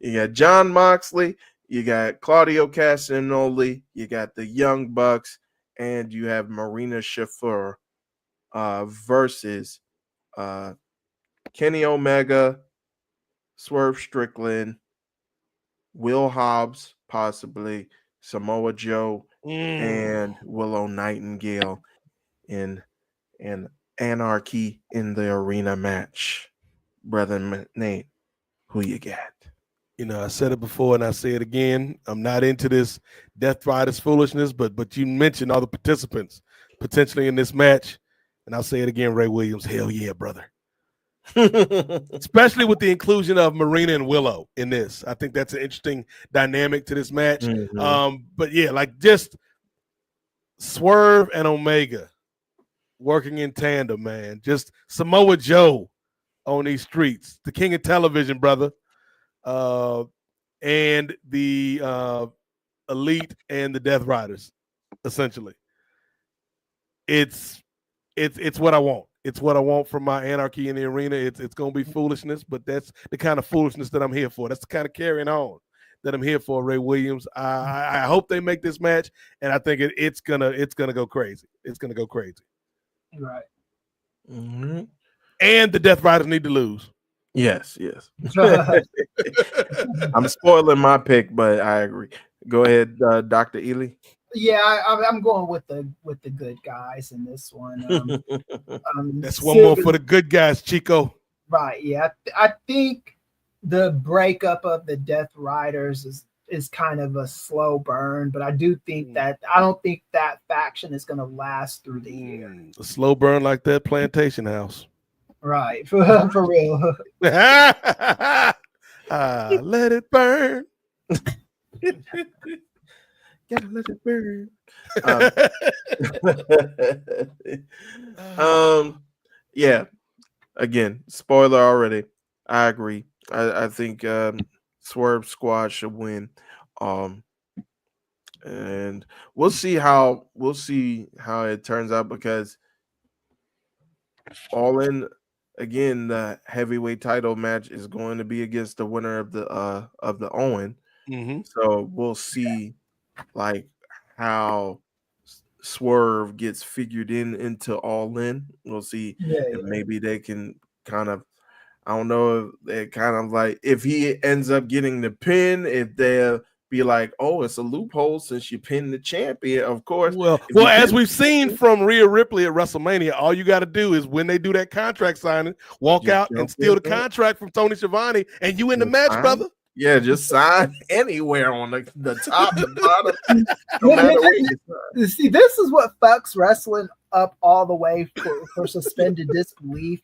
You got John Moxley, you got Claudio Castagnoli, you got the Young Bucks, and you have Marina Shafir versus Kenny Omega, Swerve Strickland, Will Hobbs, possibly Samoa Joe, and Willow Nightingale in Anarchy in the Arena match. Brother Nate, who you got? You know, I said it before and I say it again. I'm not into this Death Riders foolishness, but you mentioned all the participants potentially in this match, and I'll say it again, Ray Williams. Hell yeah, brother. Especially with the inclusion of Marina and Willow in this. I think that's an interesting dynamic to this match. But yeah, like just Swerve and Omega working in tandem, man. Just Samoa Joe on these streets, the king of television, brother. And the Elite and the Death Riders, essentially. It's what I want. It's what I want from my Anarchy in the Arena. It's gonna be foolishness, but that's the kind of foolishness that I'm here for. That's the kind of carrying on that I'm here for, Ray Williams. I hope they make this match, and I think it's gonna go crazy. It's gonna go crazy. Right. Mm-hmm. And the Death Riders need to lose. Yes. I'm spoiling my pick, but I agree. Go ahead, Dr. Ealy. Yeah, I'm going with the good guys in this one. That's one more for the good guys, Chico. Right. Yeah, I think the breakup of the Death Riders is kind of a slow burn, but I do think that I don't think that faction is going to last through the year. A slow burn like that plantation house. Right, for real. Let it burn. Gotta let it burn. Yeah. Again, spoiler already. I agree. I think Swerve Squad should win. And we'll see how it turns out, because All In, again, the heavyweight title match is going to be against the winner of the Owen. Mm-hmm. So we'll see like how Swerve gets figured into All In. We'll see if maybe they can kind of, I don't know, if they kind of like, if he ends up getting the pin, if they'll be like, oh, it's a loophole since you pinned the champion, of course. Well, as we've seen from Rhea Ripley at WrestleMania, all you got to do is when they do that contract signing, walk out and steal the contract from Tony Schiavone, and you in the match, brother. Yeah, just sign anywhere on the top and bottom. No matter where you see, this is what fucks wrestling up all the way for suspended disbelief,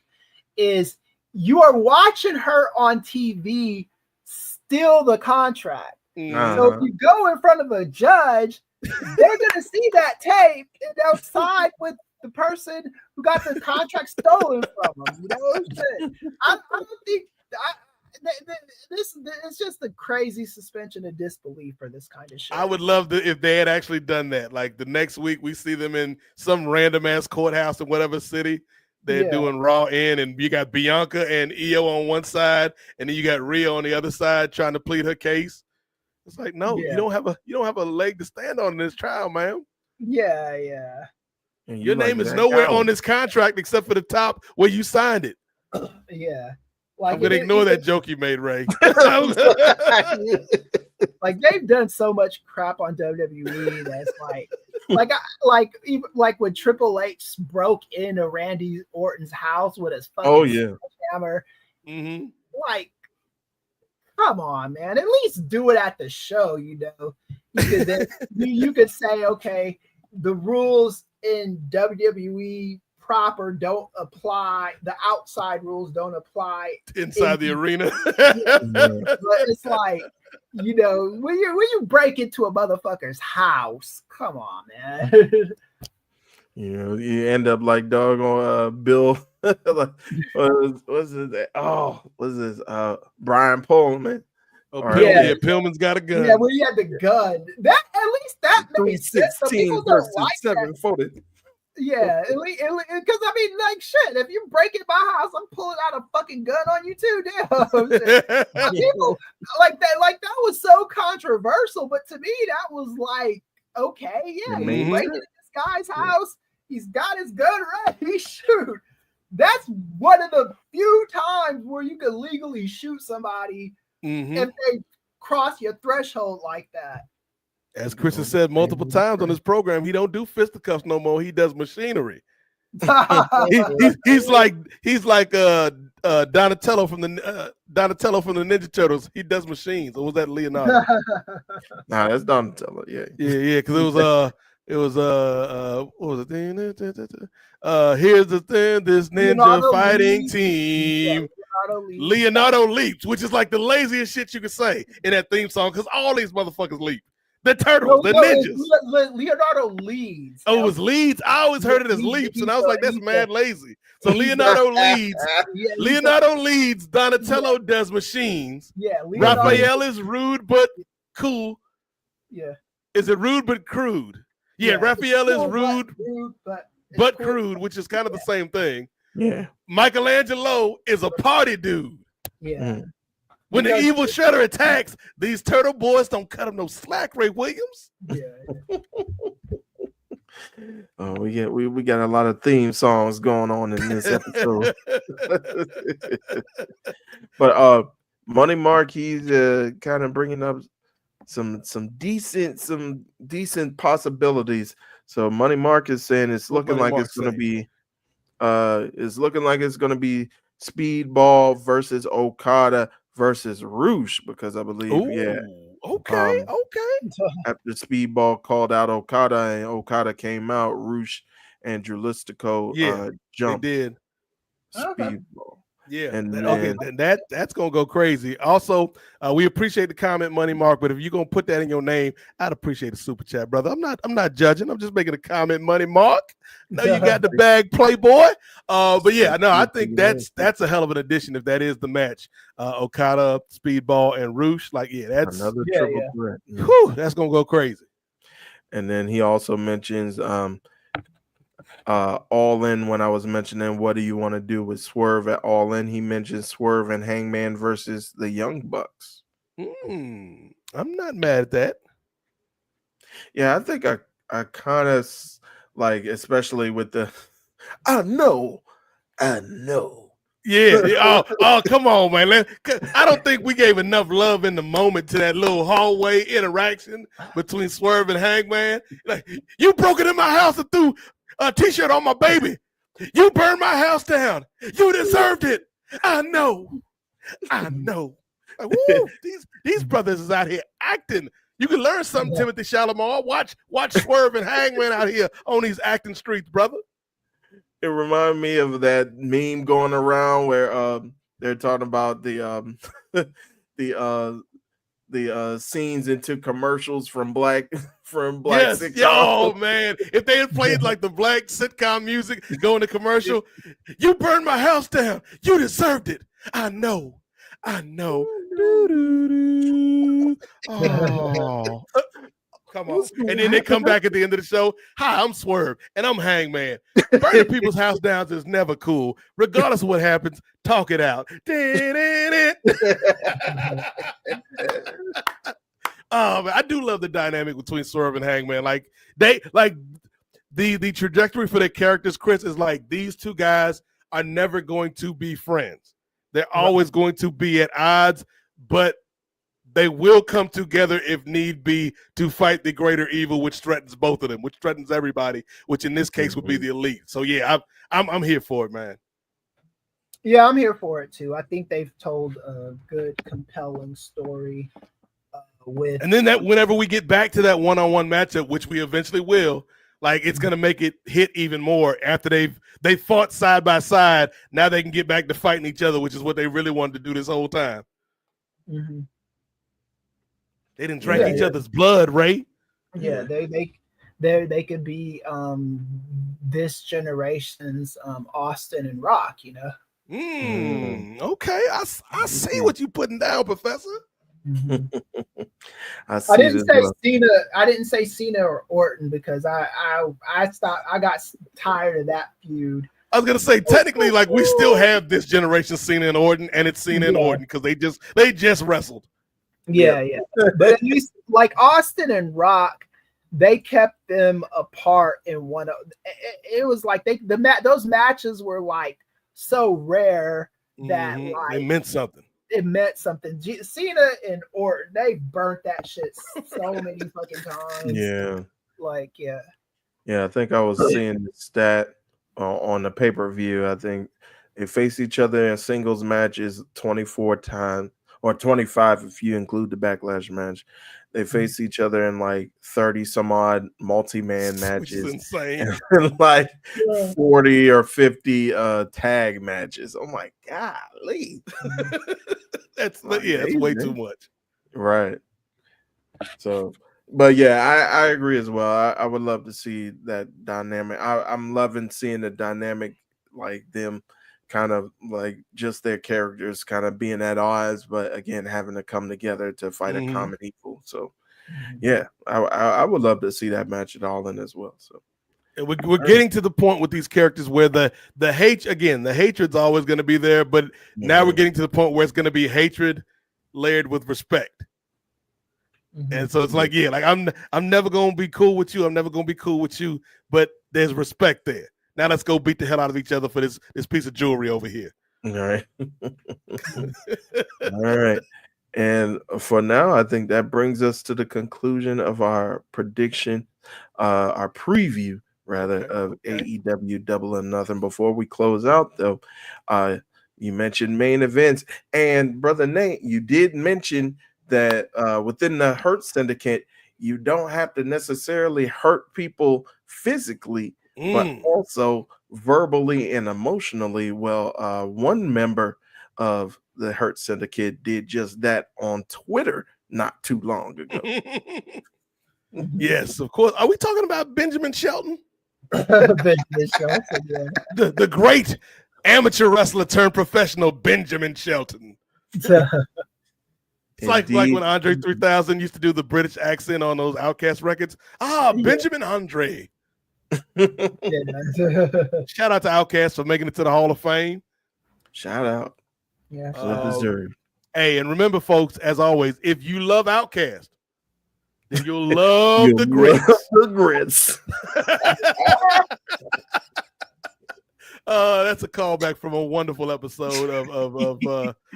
is you are watching her on TV steal the contract. So if you go in front of a judge, they're gonna see that tape and they'll side with the person who got the contract stolen from them. You know what I'm saying? I don't think this it's just a crazy suspension of disbelief for this kind of shit. I would love if they had actually done that. Like the next week, we see them in some random ass courthouse in whatever city they're doing Raw in, and you got Bianca and Io on one side, and then you got Rhea on the other side trying to plead her case. It's like, no, you don't have a leg to stand on in this trial, man. Yeah. And your name is nowhere on this contract except for the top where you signed it. Yeah. Like, I'm gonna ignore that joke you made, Ray. Like they've done so much crap on WWE that's like when Triple H broke into Randy Orton's house with his fucking hammer. Mm-hmm. Like, come on, man. At least do it at the show, you know. You could say, okay, the rules in WWE proper don't apply. The outside rules don't apply inside the arena. But it's like, you know, when you break into a motherfucker's house, come on, man. You know, you end up like dog on Bill. Like, what's this? Oh, what's this? Brian Pullman. Oh, Pillman, Pillman's got a gun. Yeah, well, he had the gun. That at least that makes sense. Some people don't like that. Yeah, because I mean, like, shit. If you break into my house, I'm pulling out a fucking gun on you too. Damn. People like that was so controversial, but to me, that was like, okay, yeah, you break into this guy's house. He's got his gun ready. Shoot. That's one of the few times where you can legally shoot somebody if they cross your threshold like that. As Chris has said multiple times on this program, he don't do fisticuffs no more. He does machinery. He's like Donatello from the Ninja Turtles. He does machines. Or was that Leonardo? Nah, that's Donatello. Yeah. Because it was what was it? Here's the thing, this ninja Leonardo fighting leaps. team. Yeah, Leonardo leaps, which is like the laziest shit you could say in that theme song, because all these motherfuckers leap. The turtles, the ninjas. Leonardo leads. Oh, it was leads. I always heard it as leaps, and I was like, that's mad lazy. So Leonardo leads. Yeah, Leonardo leads. Donatello does machines. Yeah, Leonardo, Raphael is rude but cool. Yeah. Is it rude but crude? Yeah, Raphael is cool, rude but cool. Crude, which is kind of the same thing. Yeah. Michelangelo is a party dude. Yeah. When the evil Shredder attacks, these turtle boys don't cut him no slack, Ray Williams. Yeah. Oh, we got a lot of theme songs going on in this episode. But Money Mark, he's kind of bringing up some decent possibilities. So Money Mark is saying it's looking like it's going to be Speedball versus Okada versus Roosh, because I believe Okay. after Speedball called out Okada and Okada came out, Roosh and Drew Listico jumped. They did. Speedball. Yeah, And that's gonna go crazy. Also, we appreciate the comment, Money Mark. But if you're gonna put that in your name, I'd appreciate a super chat, brother. I'm not judging. I'm just making a comment, Money Mark. No, you got the bag, Playboy. But yeah, no, I think that's a hell of an addition if that is the match. Okada, Speedball, and Roosh. Like, yeah, that's another triple threat. Whew, that's gonna go crazy. And then he also mentions All In. When I was mentioning what do you want to do with Swerve at All In, he mentioned Swerve and Hangman versus the Young Bucks. I'm not mad at that. Yeah, I think I kind of like, especially with the I know. Yeah. Oh, come on, man. I don't think we gave enough love in the moment to that little hallway interaction between Swerve and Hangman. Like, you broke it in my house and threw a T-shirt on my baby. You burned my house down. You deserved it. I know. Like, woo, these brothers is out here acting. You can learn something, Timothy Chalamet. Watch Swerve and Hangman out here on these acting streets, brother. It reminded me of that meme going around where they're talking about the scenes into commercials from black sitcoms. Oh man, if they had played like the black sitcom music going to commercial, you burned my house down. You deserved it. I know. Oh. Come on. And then they come back at the end of the show. Hi, I'm Swerve, and I'm Hangman. Burning people's house down is never cool. Regardless of what happens, talk it out. I do love the dynamic between Swerve and Hangman. Like, the trajectory for their characters, Chris, is like these two guys are never going to be friends. They're always going to be at odds, but they will come together if need be to fight the greater evil, which threatens both of them, which threatens everybody, which in this case would be the elite. So yeah, I'm here for it, man. Yeah, I'm here for it too. I think they've told a good, compelling story with. And then that whenever we get back to that one-on-one matchup, which we eventually will, like it's gonna make it hit even more after they fought side by side. Now they can get back to fighting each other, which is what they really wanted to do this whole time. Mm-hmm. They didn't drink each other's blood, Ray. Yeah, they could be this generation's Austin and Rock, you know. Okay, I see what you putting down, Professor. Mm-hmm. I didn't say Cena or Orton because I got tired of that feud. I was gonna say technically, like we still have this generation Cena and Orton, and it's Cena and Orton because they just wrestled. Yeah. But at least like Austin and Rock, they kept them apart in one of it was like those matches were like so rare that like it meant something. It meant something. Cena and Orton, they burnt that shit so many fucking times. Yeah. Like, yeah. Yeah, I think I was seeing the stat on the pay-per-view. I think they face each other in singles matches 24 times, or 25 if you include the Backlash match. They face each other in like 30 some odd multi-man matches. Which is insane. And like 40 or 50 tag matches. Oh my golly. That's way too much. Right. So, but yeah, I agree as well. I would love to see that dynamic. I'm loving seeing the dynamic, like them kind of like just their characters kind of being at odds, but again, having to come together to fight a common equal. So yeah, I would love to see that match at All In as well. So we're getting to the point with these characters where the hatred's always going to be there, but now we're getting to the point where it's going to be hatred layered with respect. And so it's like, like I'm never going to be cool with you. I'm never going to be cool with you, but there's respect there. Now let's go beat the hell out of each other for this piece of jewelry over here. All right. All right. And for now, I think that brings us to the conclusion of our prediction, our preview, rather, of AEW Double or Nothing. Before we close out, though, you mentioned main events. And, Brother Nate, you did mention that within the Hurt Syndicate, you don't have to necessarily hurt people physically, but also verbally and emotionally. Well, one member of the Hurt Syndicate did just that on Twitter not too long ago. Yes, of course. Are we talking about Benjamin Shelton? Benjamin Shelton, yeah. The great amateur wrestler turned professional Benjamin Shelton. It's like when Andre 3000 used to do the British accent on those Outkast records. Benjamin Andre. Shout out to Outkast for making it to the Hall of Fame. Shout out. Yeah. Deserved. Hey, and remember, folks, as always, if you love Outkast, then you'll love the grits. The grits. That's a callback from a wonderful episode of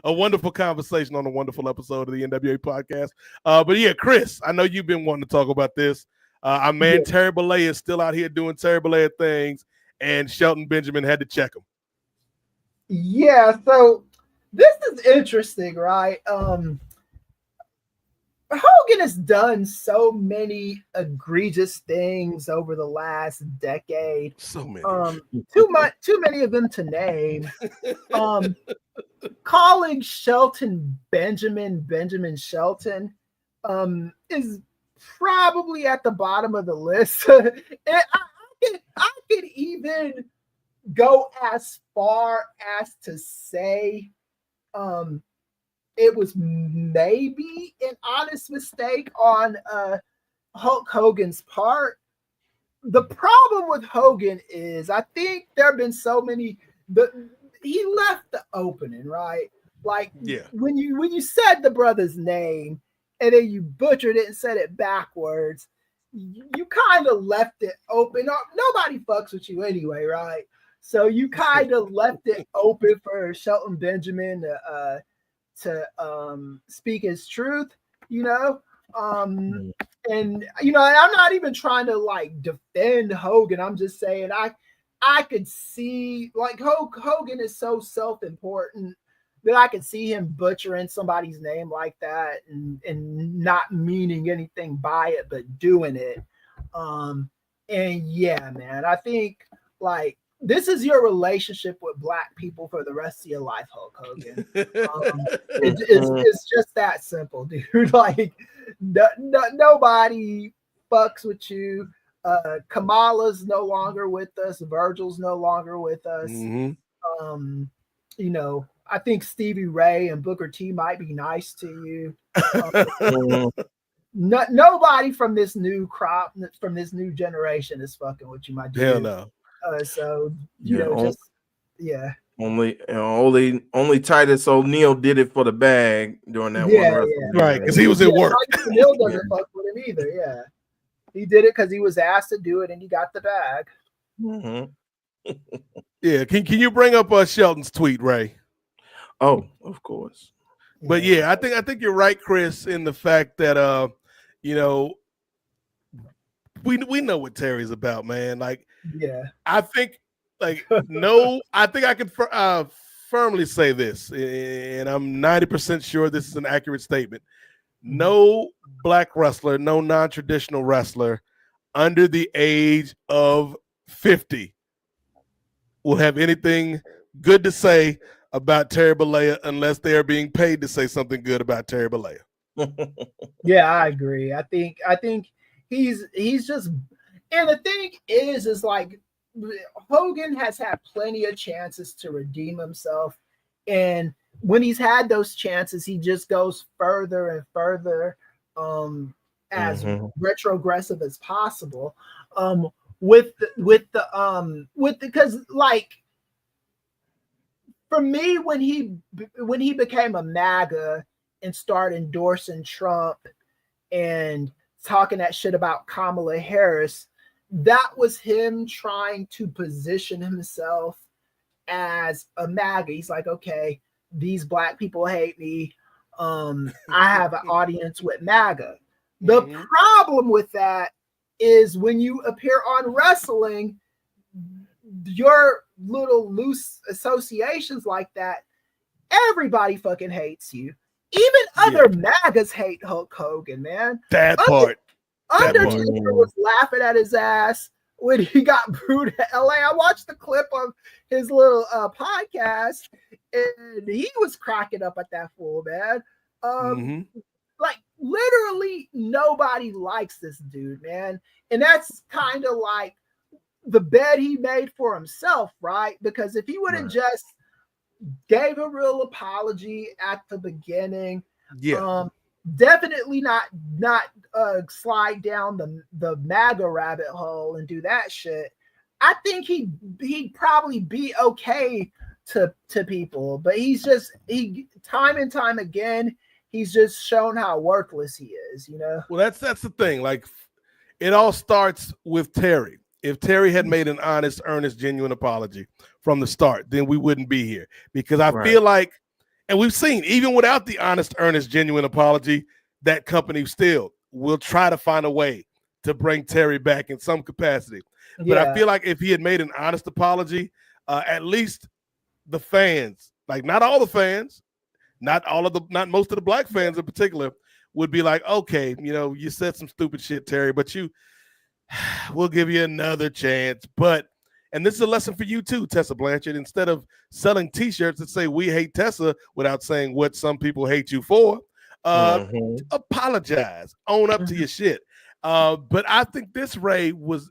a wonderful conversation on a wonderful episode of the NWA podcast. But yeah, Kris, I know you've been wanting to talk about this. Our man Terry Bollea is still out here doing Terry Bollea things, and Shelton Benjamin had to check him. Yeah, so this is interesting, right? Hogan has done so many egregious things over the last decade. So many. Too many of them to name. Calling Shelton Benjamin Shelton is probably at the bottom of the list. And I could even go as far as to say it was maybe an honest mistake on Hulk Hogan's part. The problem with Hogan is I think there have been so many, but he left the opening, right? Like when you said the brother's name and then you butchered it and said it backwards, you kind of left it open. Nobody fucks with you anyway, right? So you kind of left it open for Shelton Benjamin to speak his truth, you know? And, you know, I'm not even trying to, like, defend Hogan. I'm just saying I could see, like, Hogan is so self-important that I could see him butchering somebody's name like that and not meaning anything by it, but doing it. And, yeah, man, I think, like, this is your relationship with Black people for the rest of your life, Hulk Hogan. It's just that simple, dude. Like, nobody fucks with you. Kamala's no longer with us. Virgil's no longer with us. You know, I think Stevie Ray and Booker T might be nice to you. Nobody from this new crop, from this new generation is fucking with you, my dude. Hell no. So you know, only Titus O'Neil did it for the bag during that one. Right, because he was at work. O'Neil doesn't fuck with him either. He did it because he was asked to do it, and he got the bag. Mm-hmm. Yeah, can you bring up Shelton's tweet, Ray? Oh, of course. But yeah, I think you're right, Chris, in the fact that you know, we know what Terry's about, man. Like, yeah, I think I think I can firmly say this, and I'm 90% sure this is an accurate statement. No black wrestler, no non-traditional wrestler under the age of 50 will have anything good to say about Terry Bollea unless they are being paid to say something good about Terry Bollea. Yeah, I agree. I think he's just, and the thing is like Hogan has had plenty of chances to redeem himself, and when he's had those chances, he just goes further and further as retrogressive as possible. Because like for me, when he became a MAGA and started endorsing Trump and talking that shit about Kamala Harris, that was him trying to position himself as a MAGA. He's like, okay, these black people hate me. I have an audience with MAGA. The problem with that is when you appear on wrestling, your little loose associations like that, everybody fucking hates you. Even other MAGAs hate Hulk Hogan, man. Undertaker was laughing at his ass when he got booed at LA. I watched the clip of his little podcast, and he was cracking up at that fool, man. Like literally nobody likes this dude, man. And that's kind of like the bed he made for himself, right? Because if he would have just gave a real apology at the beginning, definitely not slide down the MAGA rabbit hole and do that shit, I think he'd probably be okay to people. But he time and time again, he's just shown how worthless he is, you know? Well, that's the thing. Like, it all starts with Terry. If Terry had made an honest, earnest, genuine apology from the start, then we wouldn't be here. Because I feel like, and we've seen, even without the honest, earnest, genuine apology, that company still will try to find a way to bring Terry back in some capacity. But I feel like if he had made an honest apology, at least the fans, like not all the fans, not most of the black fans in particular, would be like, okay, you know, you said some stupid shit, Terry, but we'll give you another chance. But, and this is a lesson for you too, Tessa Blanchard. Instead of selling t-shirts that say we hate Tessa without saying what some people hate you for, apologize, own up to your shit. But I think this Ray was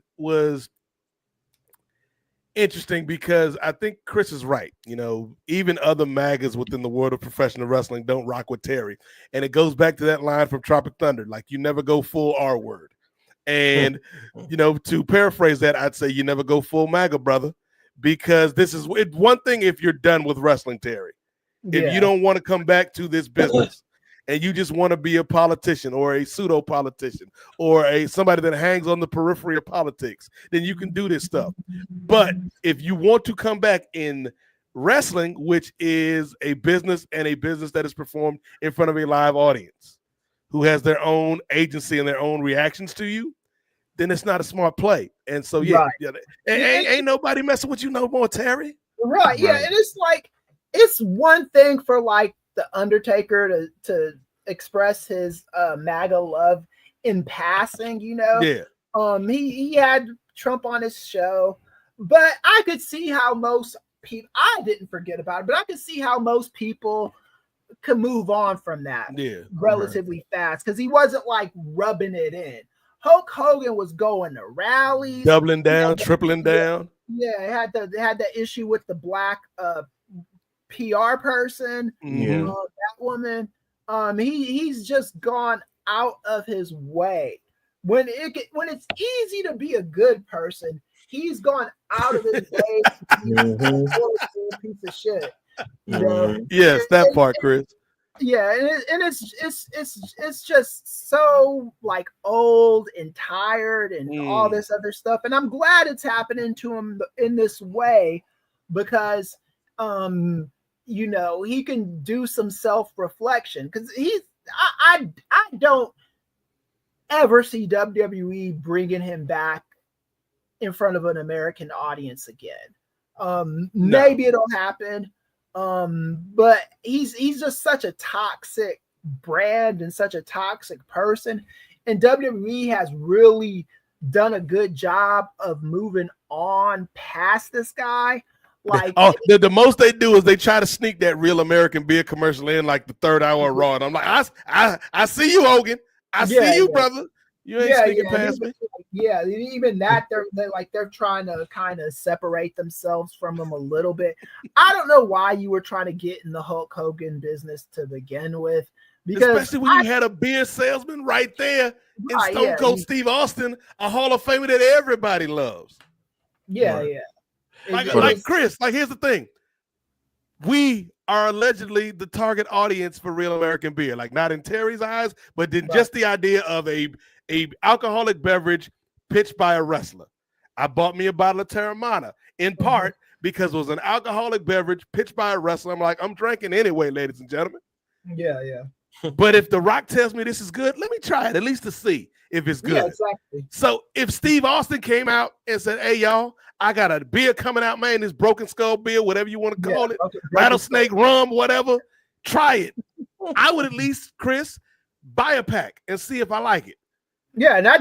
interesting because I think Chris is right. You know, even other MAGAs within the world of professional wrestling don't rock with Terry. And it goes back to that line from Tropic Thunder, like you never go full R word. And, you know, to paraphrase that, I'd say you never go full MAGA, brother, because this is one thing if you're done with wrestling, Terry. If you don't want to come back to this business and you just want to be a politician or a pseudo politician or somebody that hangs on the periphery of politics, then you can do this stuff. But if you want to come back in wrestling, which is a business and a business that is performed in front of a live audience who has their own agency and their own reactions to you, then it's not a smart play. And so, ain't nobody messing with you no more, Terry. Right. Yeah. And it's like, it's one thing for like the Undertaker to express his MAGA love in passing, you know. He had Trump on his show, but I could see how most people, I didn't forget about it, but I could see how most people could move on from that relatively fast because he wasn't like rubbing it in. Hulk Hogan was going to rallies, doubling down, tripling down. Yeah, had that issue with the black PR person, that woman. He's just gone out of his way. When it's easy to be a good person, he's gone out of his way to be a piece of shit. You know? Yes, that part, Chris. Yeah, and it's just so like old and tired and all this other stuff. And I'm glad it's happening to him in this way because you know, he can do some self-reflection because I don't ever see WWE bringing him back in front of an American audience again. Maybe it'll happen. But he's just such a toxic brand and such a toxic person. And WWE has really done a good job of moving on past this guy. Like the most they do is they try to sneak that Real American Beer commercial in like the third hour of Raw. And I'm like, I see you, Hogan. I see you, brother. You ain't sneaking past me. Yeah, even that they're trying to kind of separate themselves from him a little bit. I don't know why you were trying to get in the Hulk Hogan business to begin with, because especially when you had a beer salesman right there in Stone Cold Steve Austin, a Hall of Famer that everybody loves. Yeah. Like Chris, like here's the thing. We are allegedly the target audience for Real American Beer. Like not in Terry's eyes, but then just the idea of a alcoholic beverage pitched by a wrestler. I bought me a bottle of Terramana in part because it was an alcoholic beverage pitched by a wrestler. I'm like, I'm drinking anyway, ladies and gentlemen. Yeah. But if The Rock tells me this is good, let me try it at least to see if it's good. Yeah, exactly. So if Steve Austin came out and said, hey, y'all, I got a beer coming out, man, this Broken Skull beer, whatever you want to call it, rattlesnake rum, whatever, try it. I would at least, Chris, buy a pack and see if I like it. Yeah, and I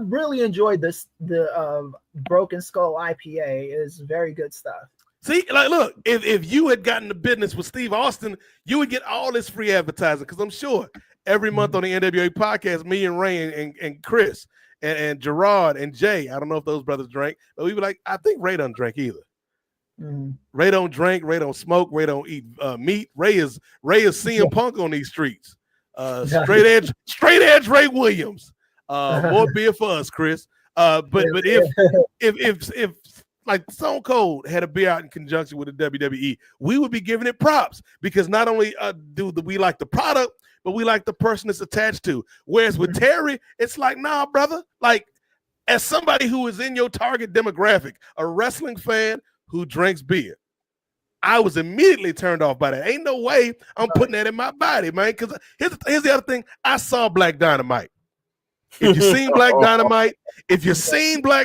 really enjoyed the Broken Skull IPA. It's very good stuff. See, like, look, if you had gotten the business with Steve Austin, you would get all this free advertising because I'm sure every month on the NWA podcast, me and Ray and Chris and Gerard and Jay, I don't know if those brothers drank, but we were like, I think Ray don't drink either. Ray don't drink, Ray don't smoke, Ray don't eat meat. Ray is CM Punk on these streets. Straight edge Ray Williams. More beer for us, Chris. But if like Stone Cold had a beer out in conjunction with the WWE, we would be giving it props because not only do we like the product, but we like the person it's attached to. Whereas with Terry, it's like, nah, brother. Like, as somebody who is in your target demographic, a wrestling fan who drinks beer, I was immediately turned off by that. Ain't no way I'm putting that in my body, man. Because here's the other thing. I saw Black Dynamite. If you've seen Black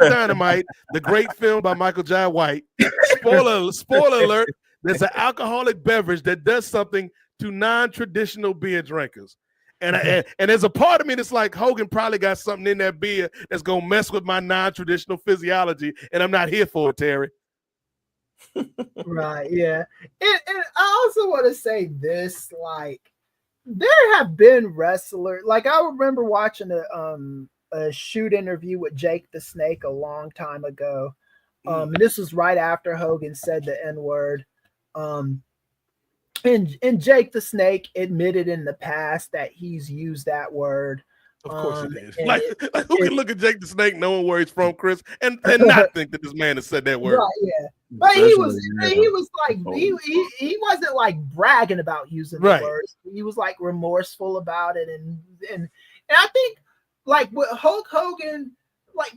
Dynamite, the great film by Michael Jai White, spoiler alert, there's an alcoholic beverage that does something to non-traditional beer drinkers. And there's a part of me that's like, Hogan probably got something in that beer that's going to mess with my non-traditional physiology, and I'm not here for it, Terry. Right, yeah. And I also want to say this, like, there have been wrestlers, like I remember watching a shoot interview with Jake the Snake a long time ago. And this was right after Hogan said the N-word. And Jake the Snake admitted in the past that he's used that word. Of course he did. Like who can look at Jake the Snake knowing where he's from, Chris, and not think that this man has said that word? Right, yeah. But he was like he wasn't like bragging about using the words. He was like remorseful about it, and I think like with Hulk Hogan, like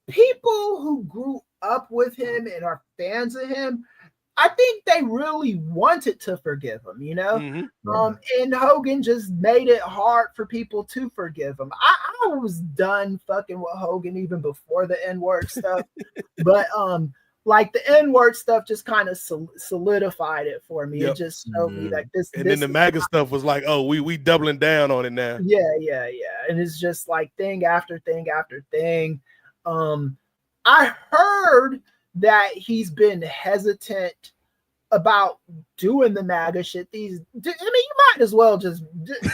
people who grew up with him and are fans of him, I think they really wanted to forgive him, you know? And Hogan just made it hard for people to forgive him. I was done fucking with Hogan even before the N-word stuff. But like the N-word stuff just kind of solidified it for me. It just showed me like this. And then the MAGA stuff was like, oh, we doubling down on it now. Yeah. And it's just like thing after thing after thing. I heard that he's been hesitant about doing the MAGA shit. You might as well just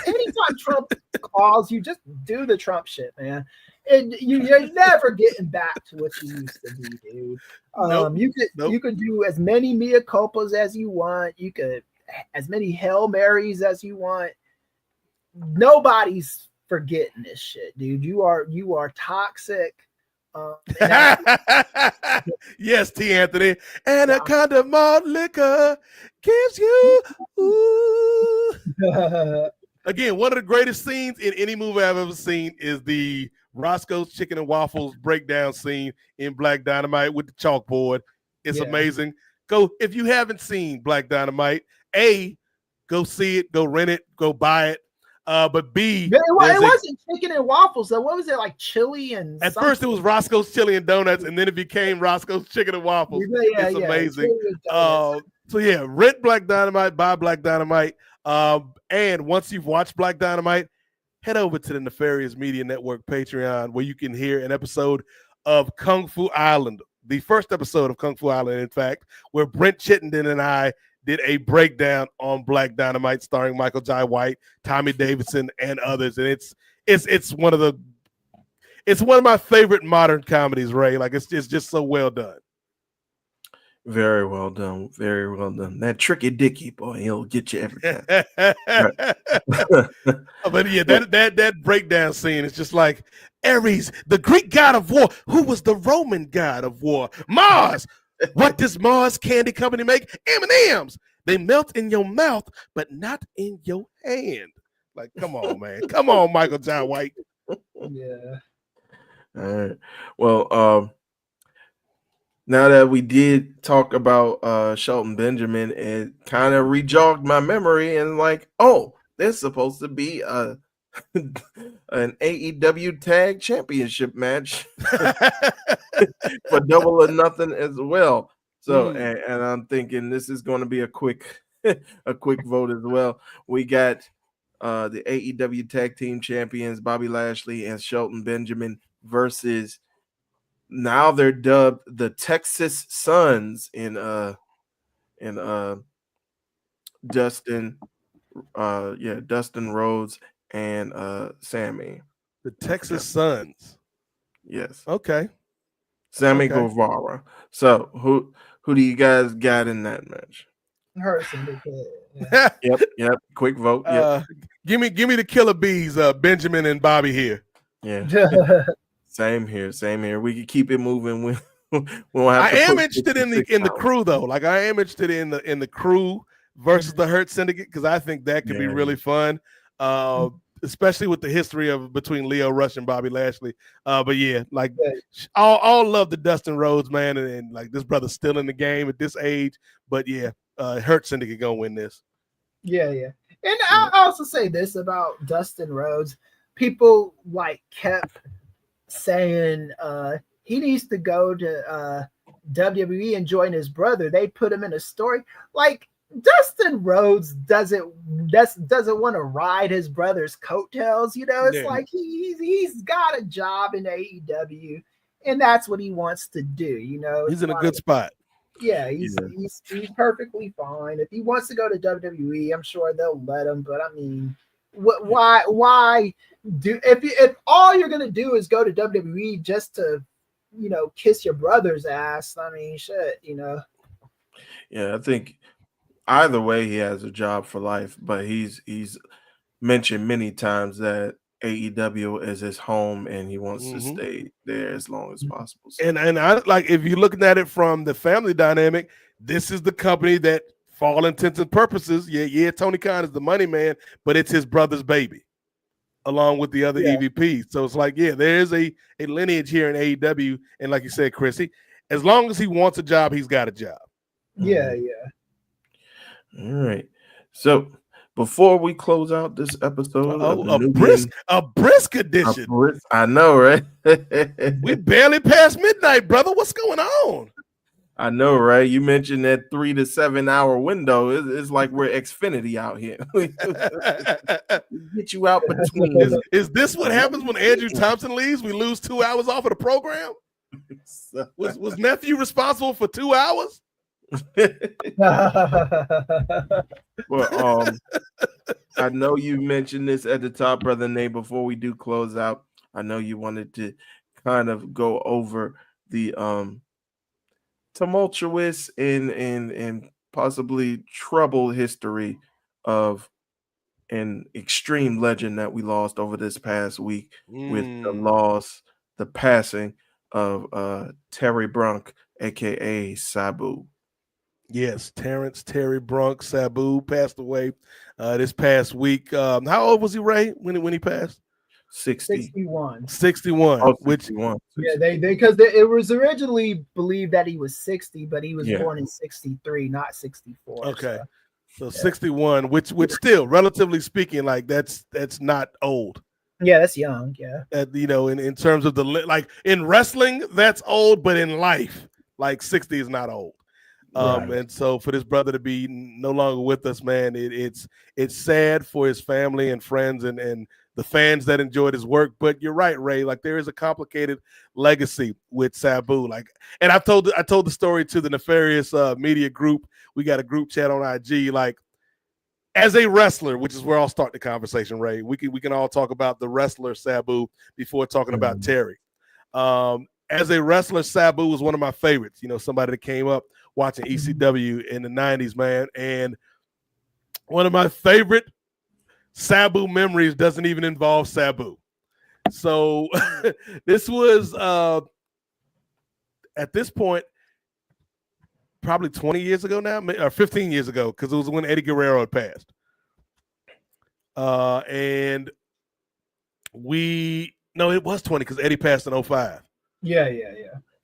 anytime Trump calls you, just do the Trump shit, man. And you're never getting back to what you used to be, dude. You could do as many mea culpas as you want. You could as many Hail Marys as you want. Nobody's forgetting this shit, dude. You are toxic. And Yes, T. Anthony. Anaconda malt liquor gives you. Ooh. Again, one of the greatest scenes in any movie I've ever seen is the Roscoe's Chicken and Waffles breakdown scene in Black Dynamite with the chalkboard. It's amazing. Go if you haven't seen Black Dynamite. A, go see it, go rent it, go buy it. But B, it wasn't chicken and waffles. So what was it, like chili and? At first, it was Roscoe's Chili and Donuts, and then it became Roscoe's Chicken and Waffles. It's amazing. So yeah, rent Black Dynamite, buy Black Dynamite, and once you've watched Black Dynamite, head over to the Nefarious Media Network Patreon, where you can hear an episode of Kung Fu Island, the first episode of Kung Fu Island, in fact, where Brent Chittenden and I did a breakdown on Black Dynamite starring Michael Jai White, Tommy Davidson, and others. And it's one of my favorite modern comedies, Ray. Like it's just so well done. Very well done. Very well done. That Tricky Dicky boy, he'll get you every time. But yeah, that breakdown scene is just like Ares, the Greek god of war. Who was the Roman god of war? Mars. What does Mars Candy Company make? M&Ms. They melt in your mouth, but not in your hand. Like, come on, man. Come on, Michael Jai White. Yeah. All right. Well, now that we did talk about Shelton Benjamin, it kind of rejogged my memory and like, oh, there's supposed to be an AEW Tag Championship match for Double or Nothing as well. So, and I'm thinking this is going to be a quick vote as well. We got the AEW Tag Team Champions Bobby Lashley and Shelton Benjamin versus, now they're dubbed the Texas Sons in Dustin Rhodes and Sammy. The Texas Sons. Yes. Okay. Sammy Guevara. So who do you guys got in that match? Her Syndicate. Yep. Quick vote. Yep. Give me the Killer Bees, Benjamin and Bobby here. Yeah. Same here. We can keep it moving. We won't have I am interested in the crew though. Like I am interested in the crew versus the Hurt Syndicate because I think that could be really fun. Especially with the history of between Leo Rush and Bobby Lashley. But yeah, like all love the Dustin Rhodes, man, and like this brother's still in the game at this age. But yeah, Hurt Syndicate gonna win this. Yeah. And I'll also say this about Dustin Rhodes. People like kept saying he needs to go to WWE and join his brother. They put him in a story. Like Dustin Rhodes doesn't want to ride his brother's coattails. You know, it's like he's got a job in AEW, and that's what he wants to do. You know, he's in a good spot. Yeah, he's perfectly fine. If he wants to go to WWE, I'm sure they'll let him. But I mean, why do if all you're gonna do is go to WWE just to, you know, kiss your brother's ass? I mean, shit, you know. Yeah, I think either way he has a job for life, but he's mentioned many times that AEW is his home and he wants to stay there as long as possible. So. And I like, if you're looking at it from the family dynamic, this is the company that, for all intents and purposes, Tony Khan is the money man, but it's his brother's baby, along with the other EVPs. So it's like, there is a lineage here in AEW, and like you said, Chris, as long as he wants a job, he's got a job. Yeah. All right. So before we close out this episode, a brisk edition. I know, right? We barely passed midnight, brother. What's going on? I know, right? You mentioned that 3 to 7 hour window. It's like we're Xfinity out here. Get you out between. Is this what happens when Andrew Thompson leaves? We lose 2 hours off of the program? Was nephew responsible for 2 hours? Well, I know you mentioned this at the top, Brother Nate, before we do close out. I know you wanted to kind of go over the tumultuous and possibly troubled history of an extreme legend that we lost over this past week with the passing of Terry Brunk, aka Sabu. Yes, Terry Brunk, Sabu, passed away this past week. How old was he, Ray, when he passed? 61. 61. Oh, Which 61. Yeah, they because it was originally believed that he was 60, but he was born in 63, not 64. Okay. So 61, which still, relatively speaking, like that's not old. Yeah, that's young. Yeah. In terms of like in wrestling, that's old, but in life, like 60 is not old. Right. And so for this brother to be no longer with us, man, it's sad for his family and friends and the fans that enjoyed his work. But you're right, Ray. Like there is a complicated legacy with Sabu. Like, and I told the story to the Nefarious media group. We got a group chat on IG. Like, as a wrestler, which is where I'll start the conversation, Ray. We can all talk about the wrestler Sabu before talking about Terry. As a wrestler, Sabu was one of my favorites. Somebody that came up watching ECW in the 90s, man. And one of my favorite Sabu memories doesn't even involve Sabu. So this was at this point probably 20 years ago now, or 15 years ago, because it was when Eddie Guerrero had passed. And it was 20 because Eddie passed in 05. Yeah.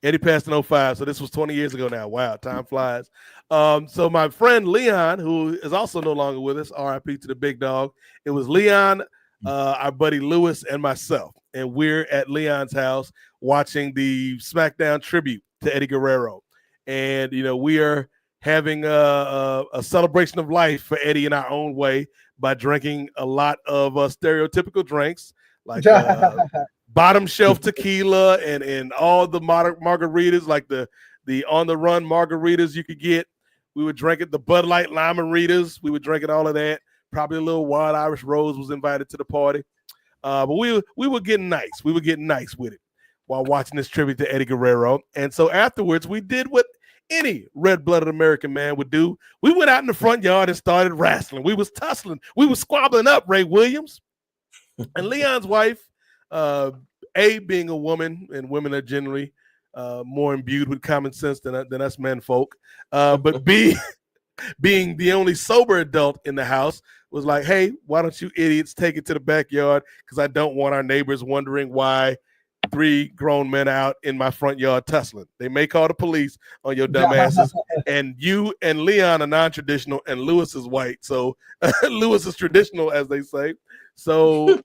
Eddie passed in 05, so this was 20 years ago now. Wow, time flies. So my friend Leon, who is also no longer with us, RIP to the big dog, it was Leon, our buddy Lewis, and myself. And we're at Leon's house watching the SmackDown tribute to Eddie Guerrero. And, we are having a celebration of life for Eddie in our own way by drinking a lot of stereotypical drinks like bottom shelf tequila and all the margaritas, like the on the run margaritas you could get. We were drinking the Bud Light Lime-A-Ritas. We were drinking all of that. Probably a little Wild Irish Rose was invited to the party. But we were getting nice. We were getting nice with it while watching this tribute to Eddie Guerrero. And so afterwards, we did what any red-blooded American man would do. We went out in the front yard and started wrestling. We was tussling. We was squabbling up, Ray Williams. And Leon's wife, A, being a woman, and women are generally more imbued with common sense than us men folk. But B, being the only sober adult in the house, was like, hey, why don't you idiots take it to the backyard? Because I don't want our neighbors wondering why 3 grown men out in my front yard tussling. They may call the police on your dumb asses. And you and Leon are non-traditional, and Lewis is white. So Lewis is traditional, as they say. So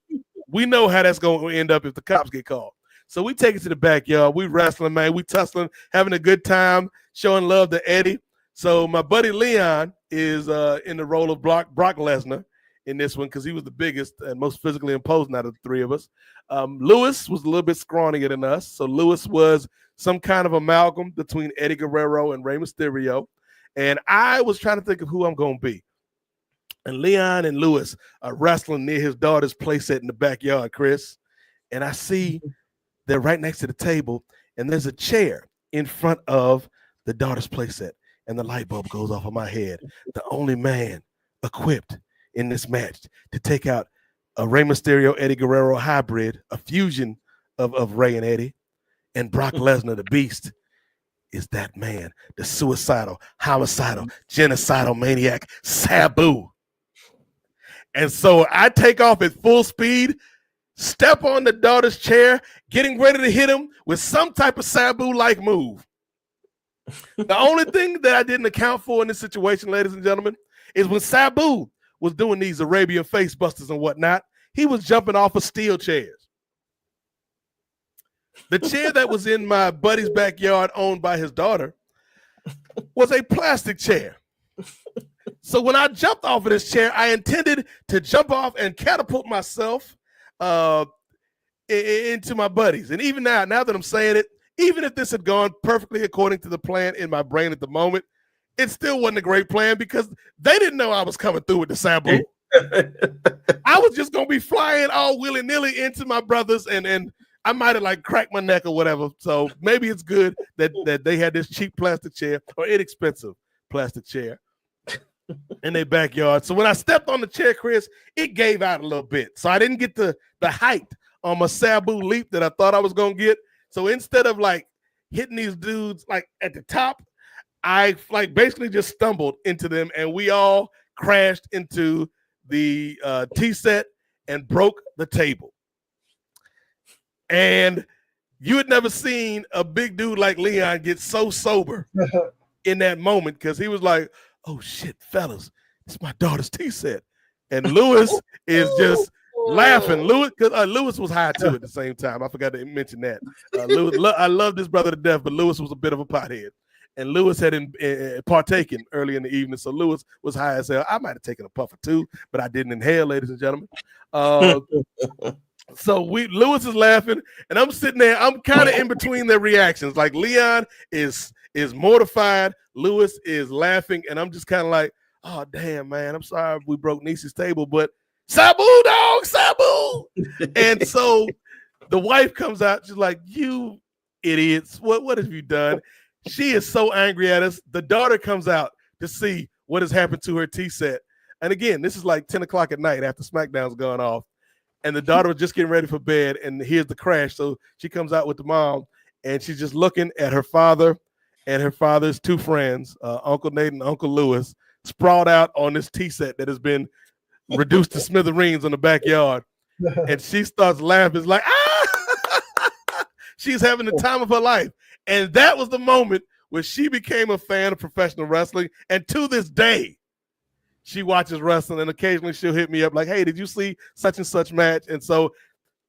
we know how that's going to end up if the cops get called. So we take it to the backyard. We wrestling, man. We tussling, having a good time, showing love to Eddie. So my buddy Leon is in the role of Brock Lesnar in this one because he was the biggest and most physically imposing out of the 3 of us. Lewis was a little bit scrawnier than us. So Lewis was some kind of amalgam between Eddie Guerrero and Rey Mysterio. And I was trying to think of who I'm going to be. And Leon and Lewis are wrestling near his daughter's playset in the backyard, Chris. And I see they're right next to the table, and there's a chair in front of the daughter's playset. And the light bulb goes off of my head. The only man equipped in this match to take out a Rey Mysterio Eddie Guerrero hybrid, a fusion of Rey and Eddie, and Brock Lesnar, the Beast, is that man, the suicidal, homicidal, genocidal maniac, Sabu. And so I take off at full speed, step on the daughter's chair, getting ready to hit him with some type of Sabu-like move. The only thing that I didn't account for in this situation, ladies and gentlemen, is when Sabu was doing these Arabian face busters and whatnot, he was jumping off of steel chairs. The chair that was in my buddy's backyard owned by his daughter was a plastic chair. So when I jumped off of this chair, I intended to jump off and catapult myself into my buddies. And even now that I'm saying it, even if this had gone perfectly according to the plan in my brain at the moment, it still wasn't a great plan because they didn't know I was coming through with the Sabu. I was just going to be flying all willy-nilly into my brothers, and I might have like cracked my neck or whatever. So maybe it's good that they had this cheap plastic chair or inexpensive plastic chair in their backyard. So when I stepped on the chair, Chris, it gave out a little bit. So I didn't get the height on my Sabu leap that I thought I was going to get. So instead of like hitting these dudes like at the top, I like basically just stumbled into them, and we all crashed into the tea set and broke the table. And you had never seen a big dude like Leon get so sober in that moment, because he was like, oh shit, fellas, it's my daughter's tea set. And Lewis is just laughing. Lewis was high too at the same time. I forgot to mention that. Lewis, I love this brother to death, but Lewis was a bit of a pothead. And Lewis had partaken early in the evening, so Lewis was high as hell. I might have taken a puff or two, but I didn't inhale, ladies and gentlemen. So Lewis is laughing, and I'm sitting there. I'm kind of in between their reactions. Like Leon is mortified, Lewis is laughing, and I'm just kind of like, oh damn, man, I'm sorry we broke Niecy's table, but Sabu, dog, Sabu. And so the wife comes out, she's like, you idiots, what have you done? She is so angry at us. The daughter comes out to see what has happened to her tea set. And again, this is like 10 o'clock at night after SmackDown's gone off. And the daughter was just getting ready for bed, and here's the crash. So she comes out with the mom, and she's just looking at her father and her father's two friends, Uncle Nate and Uncle Lewis, sprawled out on this tea set that has been reduced to smithereens in the backyard. And she starts laughing. It's like, ah! She's having the time of her life. And that was the moment where she became a fan of professional wrestling. And to this day, she watches wrestling, and occasionally she'll hit me up like, hey, did you see such and such match? And so,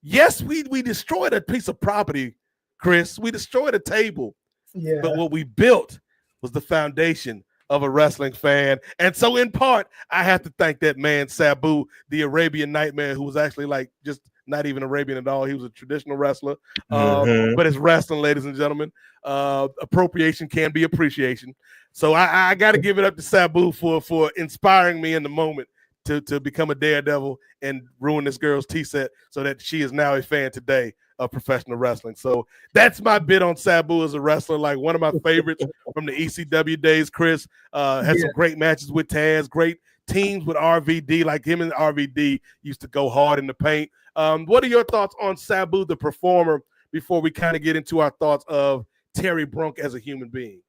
yes, we destroyed a piece of property, Chris. We destroyed a table. Yeah. But what we built was the foundation of a wrestling fan. And so in part, I have to thank that man, Sabu, the Arabian Nightmare, who was actually like just not even Arabian at all. He was a traditional wrestler. But it's wrestling, ladies and gentlemen. Appropriation can be appreciation. So I got to give it up to Sabu for inspiring me in the moment to become a daredevil and ruin this girl's tea set so that she is now a fan today of professional wrestling. So that's my bit on Sabu as a wrestler. Like one of my favorites from the ECW days. Chris had some great matches with Taz, great teams with RVD. Like him and RVD used to go hard in the paint. What are your thoughts on Sabu, the performer, before we kind of get into our thoughts of Terry Brunk as a human being?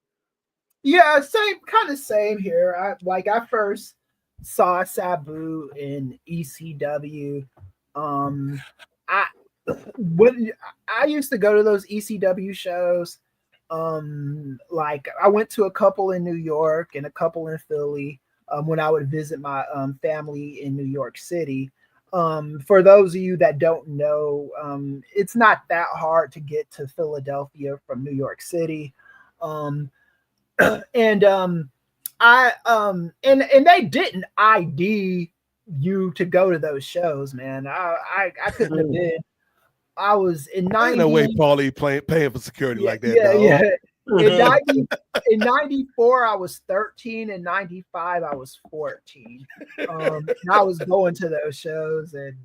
Yeah, same here. I first saw Sabu in ECW. When I used to go to those ECW shows, like I went to a couple in New York and a couple in Philly when I would visit my family in New York City. For those of you that don't know, it's not that hard to get to Philadelphia from New York City. And they didn't ID you to go to those shows, man. I couldn't have been. I was in 90. No way, Paulie paying for security like that. In 94, I was 13. In 95, I was 14. I was going to those shows, and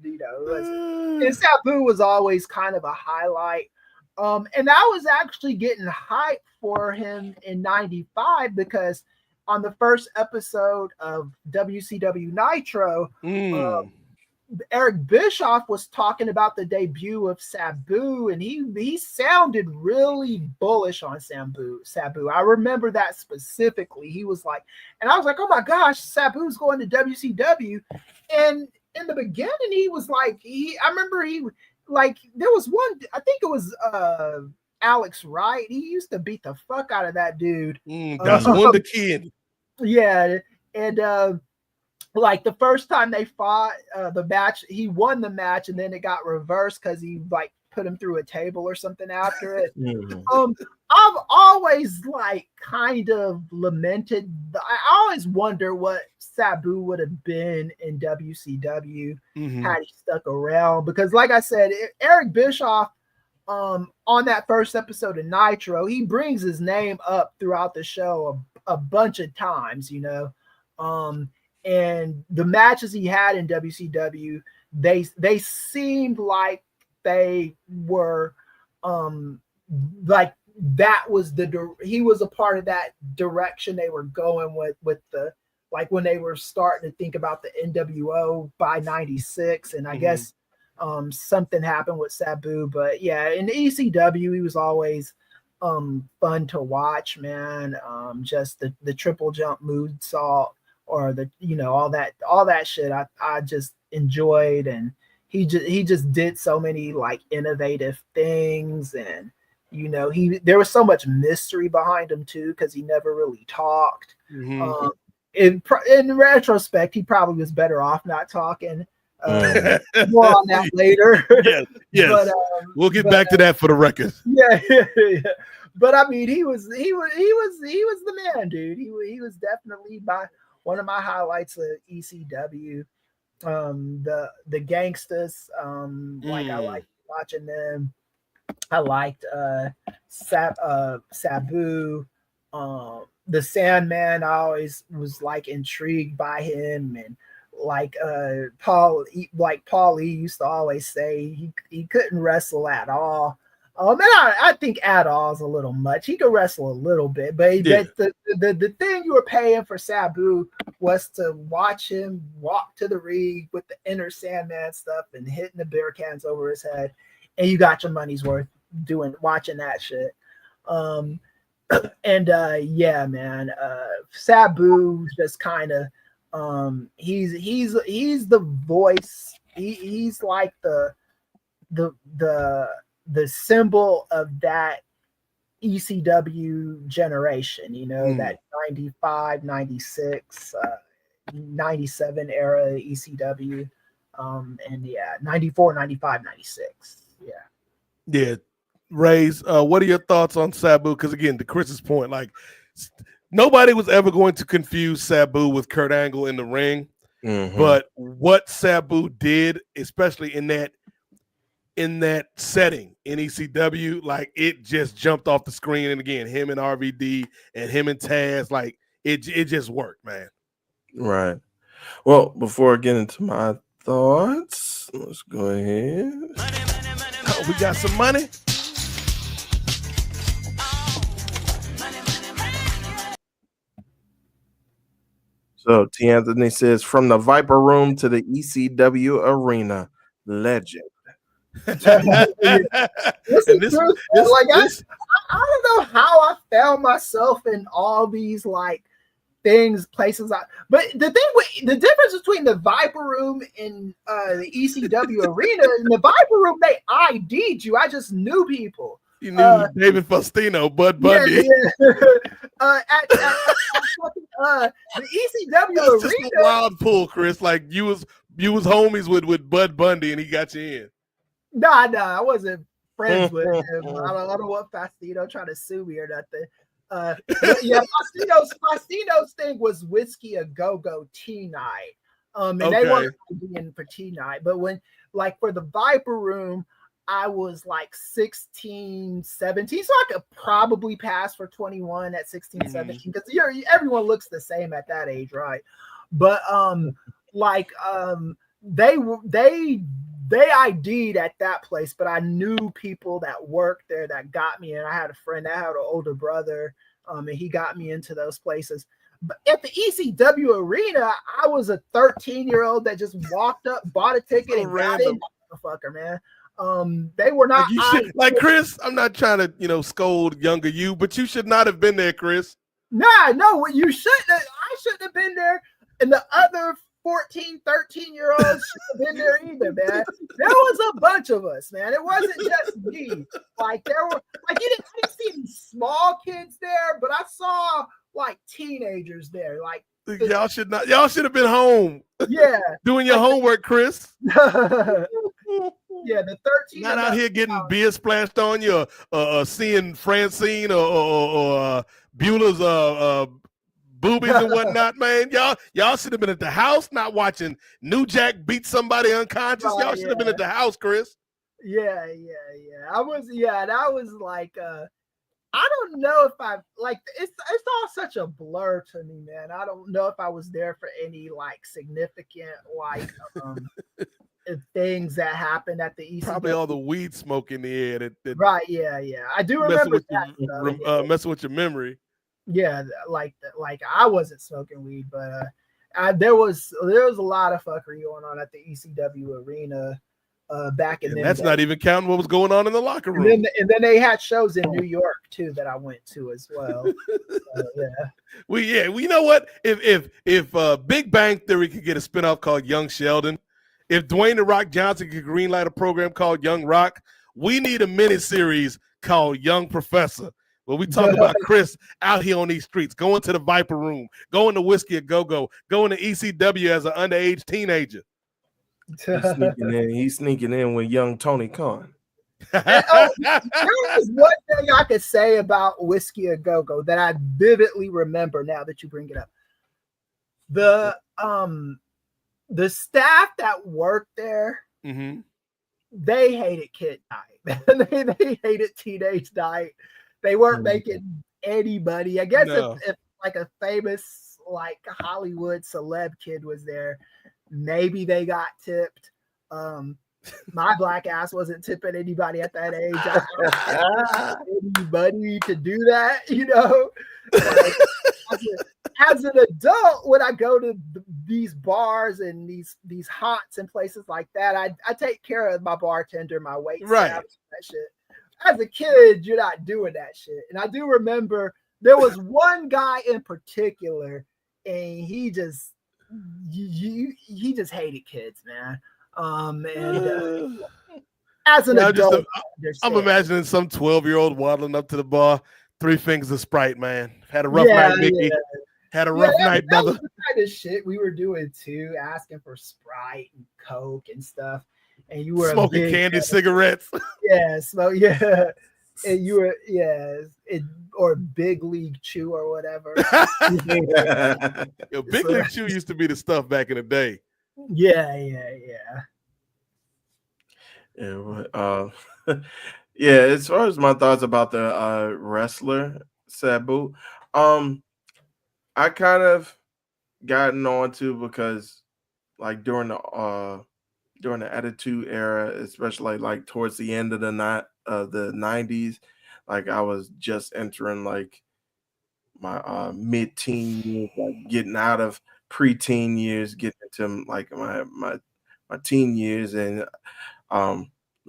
and Sabu was always kind of a highlight. And I was actually getting hyped for him in 95 because on the first episode of WCW Nitro, Eric Bischoff was talking about the debut of Sabu, and he sounded really bullish on Sabu. I remember that specifically. He was like, and I was like, oh my gosh, Sabu's going to WCW. And in the beginning, he was like, I remember there was one, I think it was Alex Wright. He used to beat the fuck out of that dude. That's one the kid. Yeah. And like the first time they fought the match, he won the match, and then it got reversed because he like put him through a table or something after it. I've always like kind of lamented. I always wonder what Sabu would have been in WCW had he stuck around, because like I said, Eric Bischoff on that first episode of Nitro, he brings his name up throughout the show a bunch of times, and the matches he had in WCW, they seemed like they were like that was he was a part of that direction they were going with the, like when they were starting to think about the NWO by 96. And I guess something happened with Sabu. But yeah, in the ECW, he was always fun to watch, man. Just the triple jump moonsault, or the, you know, all that shit I just enjoyed. And he just did so many like innovative things. And you know, there was so much mystery behind him too, because he never really talked. Mhm. In retrospect, he probably was better off not talking. More on that later. Yes. But, we'll get back to that for the record. Yeah. But I mean, he was the man, dude. He was definitely one of my highlights of ECW. The gangsters, like I liked watching them. I liked Sabu. The Sandman, I always was like intrigued by him. And like Paul Lee used to always say, he couldn't wrestle at all. And I think at all is a little much. He could wrestle a little bit, but the thing you were paying for Sabu was to watch him walk to the ring with the inner Sandman stuff and hitting the beer cans over his head, and you got your money's worth watching that shit. Yeah, man, Sabu just kind of he's the voice. He's like the symbol of that ECW generation, you know, that 95, 96, 97 era ECW, and yeah, 94, 95, 96. Yeah. Rays, what are your thoughts on Sabu? Because again, to Chris's point, like nobody was ever going to confuse Sabu with Kurt Angle in the ring. But what Sabu did, especially in that setting in ECW, like it just jumped off the screen. And again, him and RVD and him and Taz, like it just worked, man. Right. Well, before I get into my thoughts, let's go ahead. Oh, we got some money. So T. Anthony says, from the Viper Room to the ECW Arena, legend. I don't know how I found myself in all these like places. But the difference between the Viper Room and the ECW Arena, in the Viper Room, they ID'd you. I just knew people. You knew David Faustino, Bud Bundy. The ECW That's Arena, just a wild pull, Chris. Like you was homies with Bud Bundy, and he got you in. Nah, I wasn't friends with him. I don't want Faustino trying to sue me or nothing. Yeah, Faustino's thing was Whiskey a Go-Go Tea Night. And they weren't being for Tea Night. But when, like, for the Viper Room, I was like 16, 17. So I could probably pass for 21 at 16, 17. Because everyone looks the same at that age, right? But they ID'd at that place, but I knew people that worked there that got me, and I had a friend that had an older brother, and he got me into those places. But at the ECW Arena, I was a 13-year-old that just walked up, bought a ticket, and got in. Motherfucker, man. They were not like Chris. I'm not trying to scold younger you, but you should not have been there, Chris. Nah, no, you shouldn't. I shouldn't have been there, and the other 14, 13-year-olds should have been there either, man. There was a bunch of us, man. It wasn't just me. Like there were, like I didn't see any small kids there, but I saw like teenagers there. Like y'all should have been home. Yeah, doing your homework, Chris. Yeah, the 13. Not out here getting beer splashed on you, seeing Francine or Beulah's boobies and whatnot, man. Y'all should have been at the house, not watching New Jack beat somebody unconscious. Y'all should have been at the house, Chris. Yeah. I was like, I don't know if I like it's all such a blur to me, man. I don't know if I was there for any like significant like things that happened at the ECW. Probably all the weed smoke in the air. That right, yeah. I do remember that. Messing with your memory. Yeah, like I wasn't smoking weed, but there was a lot of fuckery going on at the ECW Arena. back in And them that's days. not even counting what was going on in the locker room. And then they had shows in New York too that I went to as well. Yeah. We you know what? If Big Bang Theory could get a spinoff called Young Sheldon, if Dwayne The Rock Johnson could greenlight a program called Young Rock, we need a miniseries called Young Professor, where we talk about Kris out here on these streets, going to the Viper Room, going to Whiskey a Go-Go, going to ECW as an underage teenager. He's sneaking in with young Tony Khan. There is one thing I could say about Whiskey a Go-Go that I vividly remember now that you bring it up. The staff that worked there, Mm-hmm. they hated Kid Night. they hated Teenage Night. They weren't making anybody. I guess if like a famous like Hollywood celeb kid was there, maybe they got tipped. My black ass wasn't tipping anybody at that age. I don't anybody to do that, you know. Like, as an adult, when I go to these bars and these haunts and places like that, I take care of my bartender, my wait staff, that shit. As a kid, you're not doing that shit. And I do remember there was one guy in particular, and he just hated kids, man. As an adult, I'm imagining some 12-year-old waddling up to the bar, 3 fingers of Sprite, man. Had a rough night, Mickey. Had a rough night, brother. That was the kind of shit we were doing too, asking for Sprite and Coke and stuff. And you were smoking candy cigarettes. Yeah, and you were or Big League Chew or whatever. Yo, Big League Chew used to be the stuff back in the day. Yeah. Yeah, as far as my thoughts about the wrestler Sabu, I kind of gotten on to because like during the Attitude Era, especially like towards the end of the 90s, like I was just entering like my mid-teen years, like getting out of preteen years, getting into like my teen years, and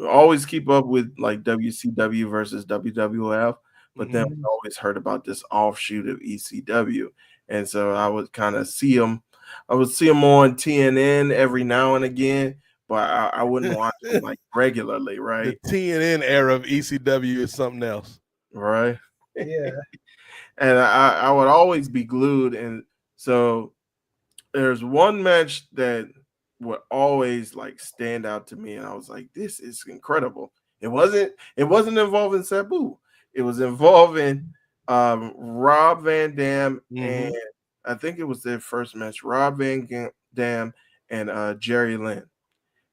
always keep up with like WCW versus WWF, but then we always heard about this offshoot of ECW, and so I would kind of see them. I would see them on TNN every now and again, but I wouldn't watch them like regularly, right? The TNN era of ECW is something else, right? Yeah, and I would always be glued, and so there's one match that would always like stand out to me, and I was like, this is incredible. It wasn't involving Sabu. It was involving Rob Van Dam, and I think it was their first match, Rob Van Dam and Jerry Lynn.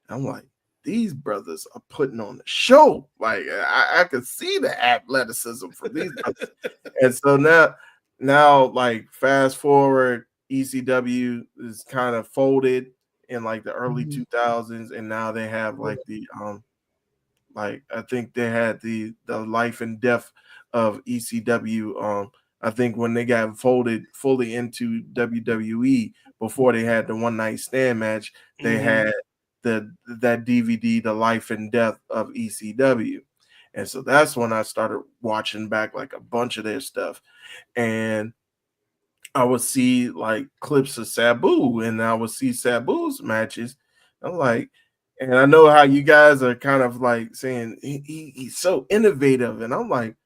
I'm like, these brothers are putting on the show. Like I could see the athleticism from these brothers. And so now like fast forward, ECW is kind of folded in like the early 2000s, and now they have like the like I think they had the life and death of ECW. I think when they got folded fully into WWE before they had the one night stand match, they had that DVD, The Life and Death of ECW. And so that's when I started watching back like a bunch of their stuff. And I would see like clips of Sabu, and I would see Sabu's matches. I'm like, and I know how you guys are kind of like saying he's so innovative. And I'm like,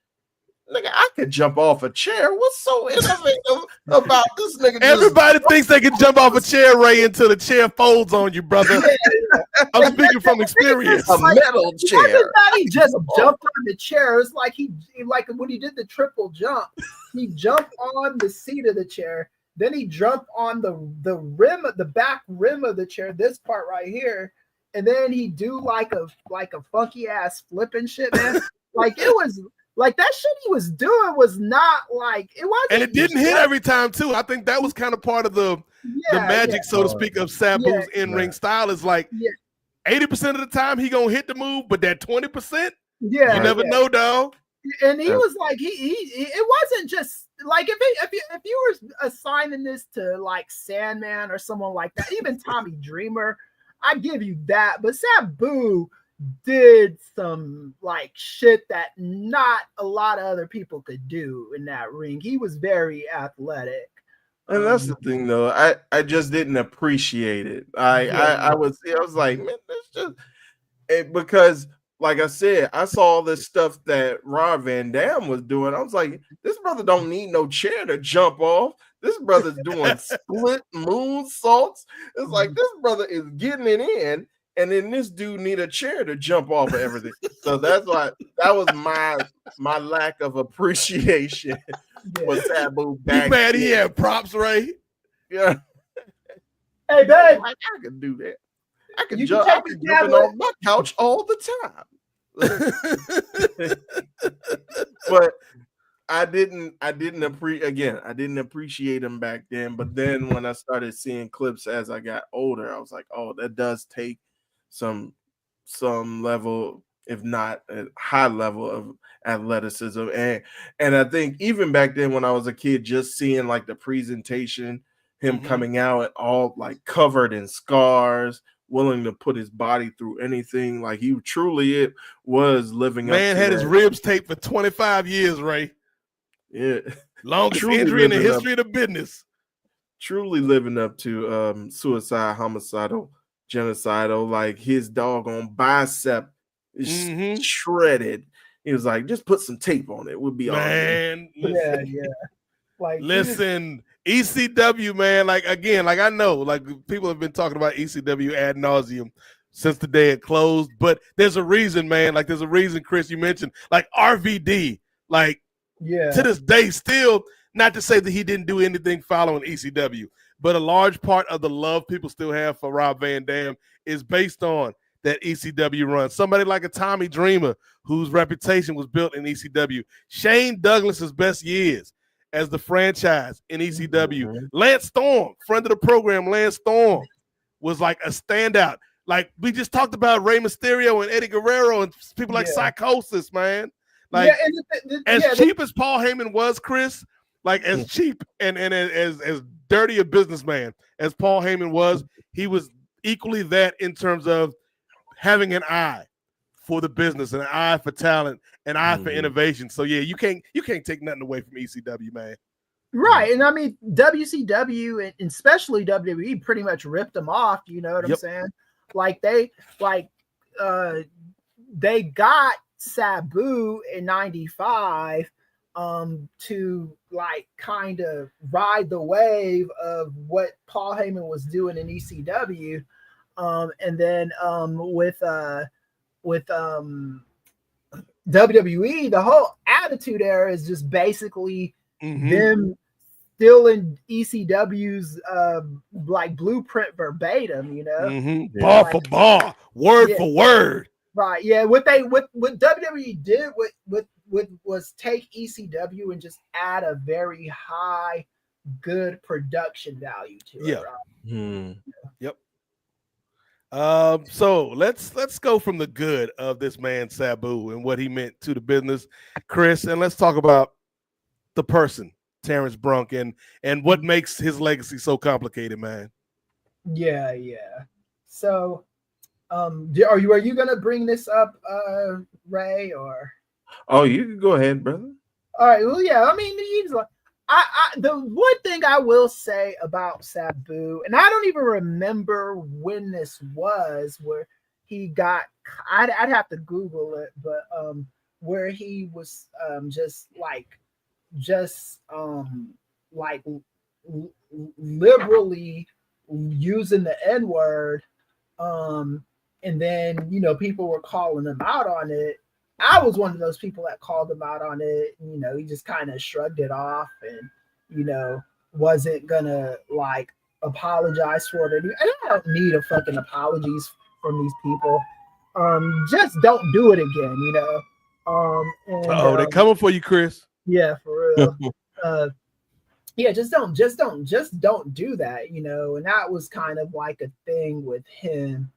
nigga, I could jump off a chair. What's so innovative about this nigga? Everybody thinks they can jump off a chair, Ray, until the chair folds on you, brother. I'm speaking from experience. A metal chair. He just jumped on the chair. It's like he when he did the triple jump, he jumped on the seat of the chair. Then he jumped on the rim, the back rim of the chair, this part right here, and then he do like a funky ass flipping shit, man. Like it was. Like that shit he was doing was not like it wasn't, and it didn't hit every time too. I think that was kind of part of the magic, so to speak, of Sabu's in-ring style. Is like 80% of the time he gonna hit the move, but that 20%, you never know, dog. And he was like, he it wasn't just like if you were assigning this to like Sandman or someone like that, even Tommy Dreamer, I give you that, but Sabu did some like shit that not a lot of other people could do in that ring. He was very athletic. And that's the thing, though. I just didn't appreciate it. I was like, man, that's just because, like I said, I saw all this stuff that Rob Van Dam was doing. I was like, this brother don't need no chair to jump off. This brother's doing split moonsaults. It's like this brother is getting it in, and then this dude need a chair to jump off of everything. So that's why that was my lack of appreciation for Sabu back. You mad he had props, Ray? Yeah. Hey, babe. I could do that. I could You jump. can I take could the jump tablet. on my couch all the time. But I didn't appreciate him back then. But then when I started seeing clips as I got older, I was like, oh, that does take some level, if not a high level of athleticism. And I think even back then when I was a kid, just seeing like the presentation, him coming out all like covered in scars, willing to put his body through anything, like he truly was living up to Man had his that. ribs taped for 25 years, Ray. Yeah. Longest Truly injury in the living up- history of the business. Truly living up to suicide, homicidal, genocidal, like his doggone bicep is shredded. He was like, just put some tape on it. We'll be all good. Man, Yeah. Like, listen, ECW, man, like again, like I know, like people have been talking about ECW ad nauseum since the day it closed, but there's a reason, man. Like there's a reason, Chris, you mentioned, like RVD, like to this day, still, not to say that he didn't do anything following ECW, but a large part of the love people still have for Rob Van Dam is based on that ECW run. Somebody like a Tommy Dreamer, whose reputation was built in ECW. Shane Douglas's best years as the franchise in ECW. Lance Storm, friend of the program, Lance Storm was like a standout. Like we just talked about Rey Mysterio and Eddie Guerrero and people like Psychosis, man. Like cheap as Paul Heyman was, Chris, like as cheap and as dirty a businessman as Paul Heyman was, he was equally that in terms of having an eye for the business, an eye for talent, an eye for innovation. So yeah, you can't take nothing away from ECW, man. Right. And I mean, WCW and especially WWE pretty much ripped them off. You know what I'm saying? Like they got Sabu in 95 to like kind of ride the wave of what Paul Heyman was doing in ECW. And then with WWE, the whole Attitude Era is just basically them still in ECW's like blueprint verbatim, you know, bar for bar, word for word. Right. Yeah. What WWE did was take ECW and just add a very high, good production value to it. Right? Yep. So let's go from the good of this man Sabu and what he meant to the business, Chris, and let's talk about the person, Terrence Brunk, and what makes his legacy so complicated, man. Yeah. So, are you gonna bring this up, Ray, or? Oh, you can go ahead, brother. All right. Well, yeah. I mean, he's like, the one thing I will say about Sabu, and I don't even remember when this was, where he got. I'd have to Google it, but where he was just liberally using the N-word, and then people were calling him out on it. I was one of those people that called him out on it. He just kind of shrugged it off and wasn't gonna like apologize for it. And I don't need a fucking apologies from these people. Just don't do it again, they're coming for you, Chris. Yeah, for real. Yeah, just don't do that, and that was kind of like a thing with him.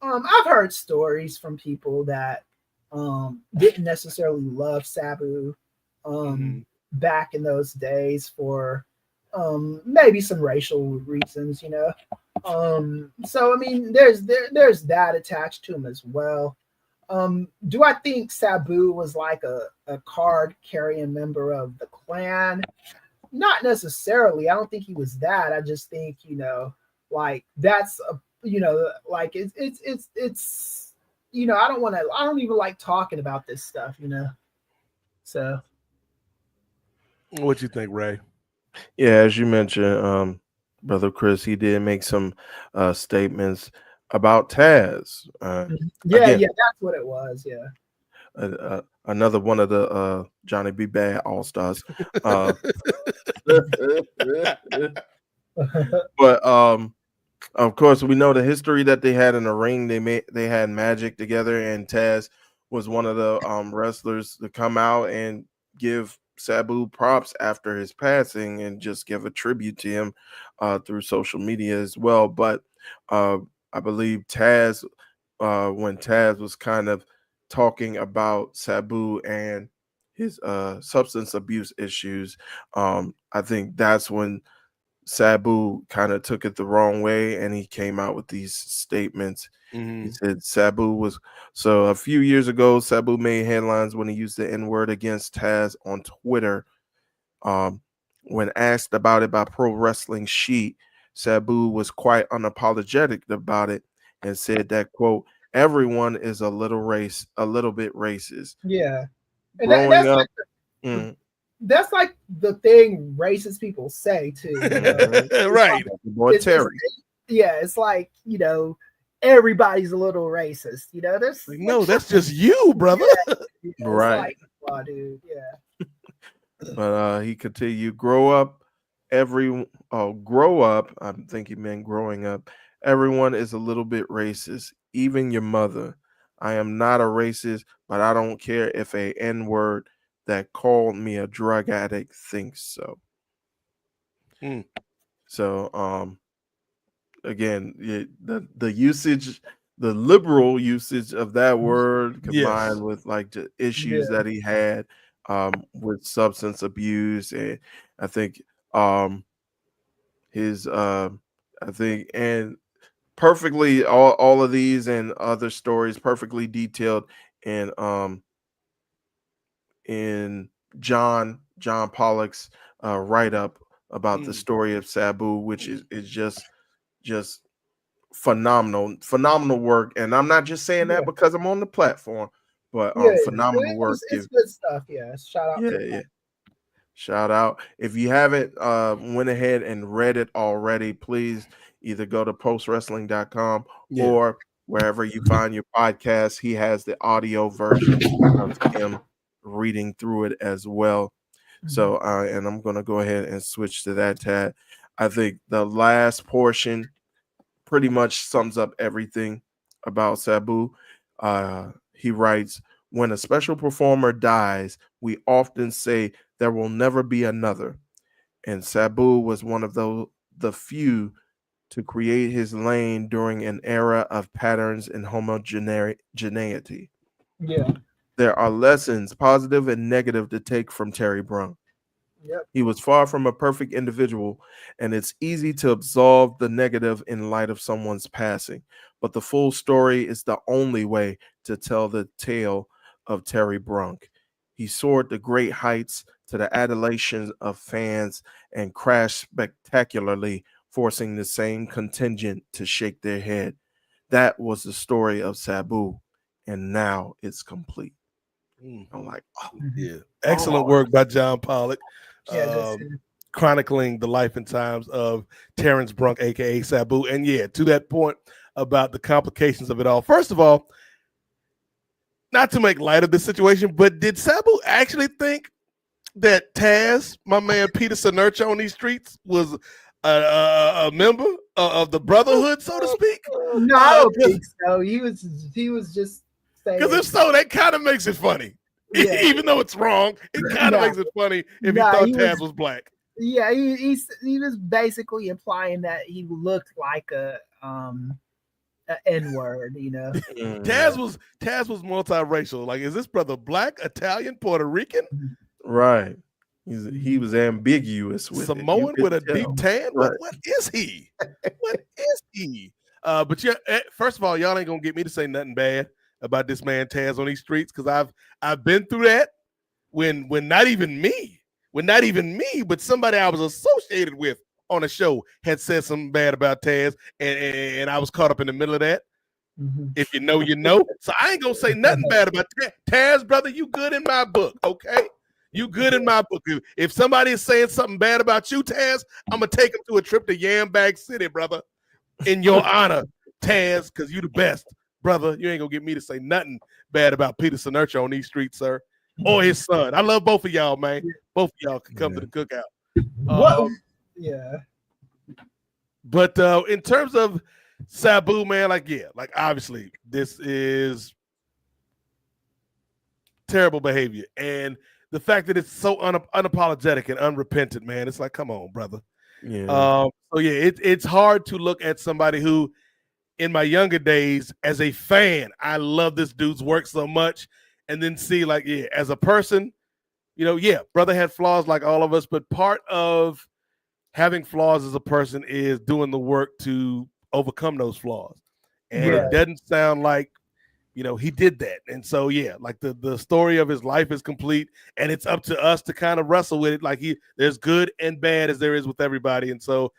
I've heard stories from people that didn't necessarily love Sabu back in those days for maybe some racial reasons, So I mean, there's that attached to him as well. Do I think Sabu was like a card carrying member of the clan? Not necessarily. I don't think he was that. I just think, like that's like it's I don't even like talking about this stuff, So What you think, Ray? Yeah, as you mentioned, Brother Kris, he did make some statements about Taz. yeah, again, that's what it was. Yeah. Another one of the Johnny B. Bad All Stars. But of course, we know the history that they had in the ring. They had magic together, and Taz was one of the wrestlers to come out and give Sabu props after his passing and just give a tribute to him through social media as well. But I believe Taz, when Taz was kind of talking about Sabu and his substance abuse issues, I think that's when Sabu kind of took it the wrong way, and he came out with these statements. Mm-hmm. He said Sabu was so a few years ago, Sabu made headlines when he used the N-word against Taz on Twitter. When asked about it by Pro Wrestling Sheet, Sabu was quite unapologetic about it and said that, quote, everyone is a little bit racist. Yeah. And Growing up, that's like the thing racist people say too. Right. Boy, Terry. It's like, everybody's a little racist. There's No, that's just you, brother. Right. Like, oh, dude, yeah. But he continued, grow up. I think he meant growing up. Everyone is a little bit racist, even your mother. I am not a racist, but I don't care if a N-word that called me a drug addict thinks so. So again, the usage, the liberal usage of that word combined with like the issues that he had with substance abuse, and I think and perfectly all of these and other stories perfectly detailed in John Pollock's write-up about the story of Sabu, which is just phenomenal work. And I'm not just saying that because I'm on the platform, but phenomenal work. It's good stuff. Yeah. Shout out. Yeah. Shout out. If you haven't went ahead and read it already, please either go to postwrestling.com or wherever you find your podcast. He has the audio version of him reading through it as well. So and I'm going to go ahead and switch to that tab. I think the last portion pretty much sums up everything about Sabu. He writes, when a special performer dies, we often say there will never be another. And Sabu was one of the few to create his lane during an era of patterns and homogeneity. Yeah. There are lessons, positive and negative, to take from Terry Brunk. Yep. He was far from a perfect individual, and it's easy to absolve the negative in light of someone's passing. But the full story is the only way to tell the tale of Terry Brunk. He soared to great heights to the adulation of fans and crashed spectacularly, forcing the same contingent to shake their head. That was the story of Sabu, and now it's complete. I'm like, excellent work by John Pollock, Yeah, chronicling the life and times of Terrence Brunk, aka Sabu. And to that point about the complications of it all. First of all, not to make light of the situation, but did Sabu actually think that Taz, my man Peter Sinerch on these streets, was a member of the Brotherhood, so to speak? No, I don't think so. He was just saying. Because if so, that kind of makes it funny. Yeah. Even though it's wrong, it kind of makes it funny if he thought Taz was black. Yeah, he was basically implying that he looked like a N-word, Taz was multiracial. Like, is this brother black, Italian, Puerto Rican? Right. He was ambiguous with Samoan with a deep tan. Right. What is he? What is he? But yeah, first of all, y'all ain't gonna get me to say nothing bad about this man Taz on these streets, because I've been through that when not even me, but somebody I was associated with on a show had said something bad about Taz, and I was caught up in the middle of that. If you know, you know. So I ain't gonna say nothing bad about Taz, brother. You good in my book, okay? You good in my book. If somebody is saying something bad about you, Taz, I'm gonna take them to a trip to Yambag City, brother, in your honor, Taz, because you the best, brother. You ain't gonna get me to say nothing bad about Peter Sinercha on these streets, sir, or his son. I love both of y'all, man. Both of y'all can come to the cookout. Yeah. But in terms of Sabu, man, obviously this is terrible behavior, and the fact that it's so unapologetic and unrepentant, man, it's like, come on, brother. Yeah. So yeah, it's hard to look at somebody who, in my younger days, as a fan, I love this dude's work so much, and then see, as a person, brother had flaws like all of us, but part of having flaws as a person is doing the work to overcome those flaws. And it doesn't sound like, he did that. And so, the story of his life is complete, and it's up to us to kind of wrestle with it. There's good and bad as there is with everybody. And so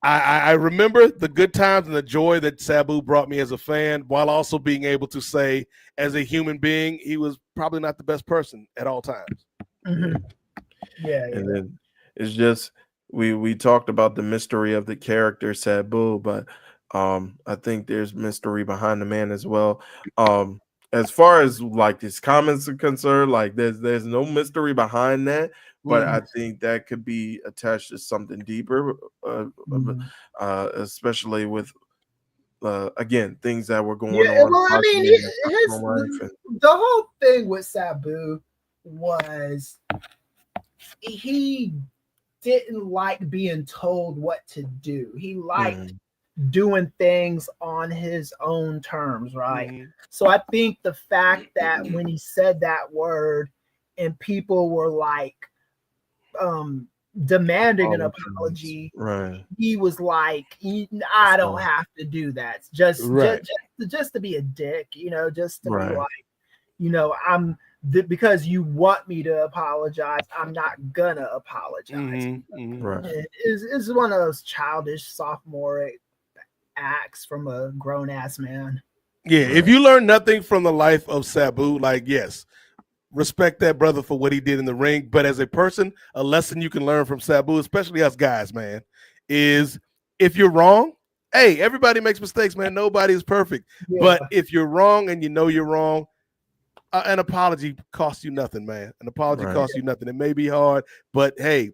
I remember the good times and the joy that Sabu brought me as a fan, while also being able to say, as a human being, he was probably not the best person at all times. And then it's just, we talked about the mystery of the character Sabu, but I think there's mystery behind the man as well. As far as his comments are concerned, there's no mystery behind that, but I think that could be attached to something deeper, especially with again, things that were going on. Well, I mean, the whole thing with Sabu was he didn't like being told what to do. He liked doing things on his own terms, right? So I think the fact that when he said that word and people were demanding an apology, he was like, I don't have to do that. Just to be a dick, just to be like, because you want me to apologize, I'm not gonna apologize. It's one of those childish sophomore acts from a grown-ass man. If you learn nothing from the life of Sabu, yes, respect that brother for what he did in the ring. But as a person, a lesson you can learn from Sabu, especially us guys, man, is if you're wrong, hey, everybody makes mistakes, man. Nobody is perfect. But if you're wrong and you know you're wrong, an apology costs you nothing, man. An apology costs you nothing. It may be hard, but hey,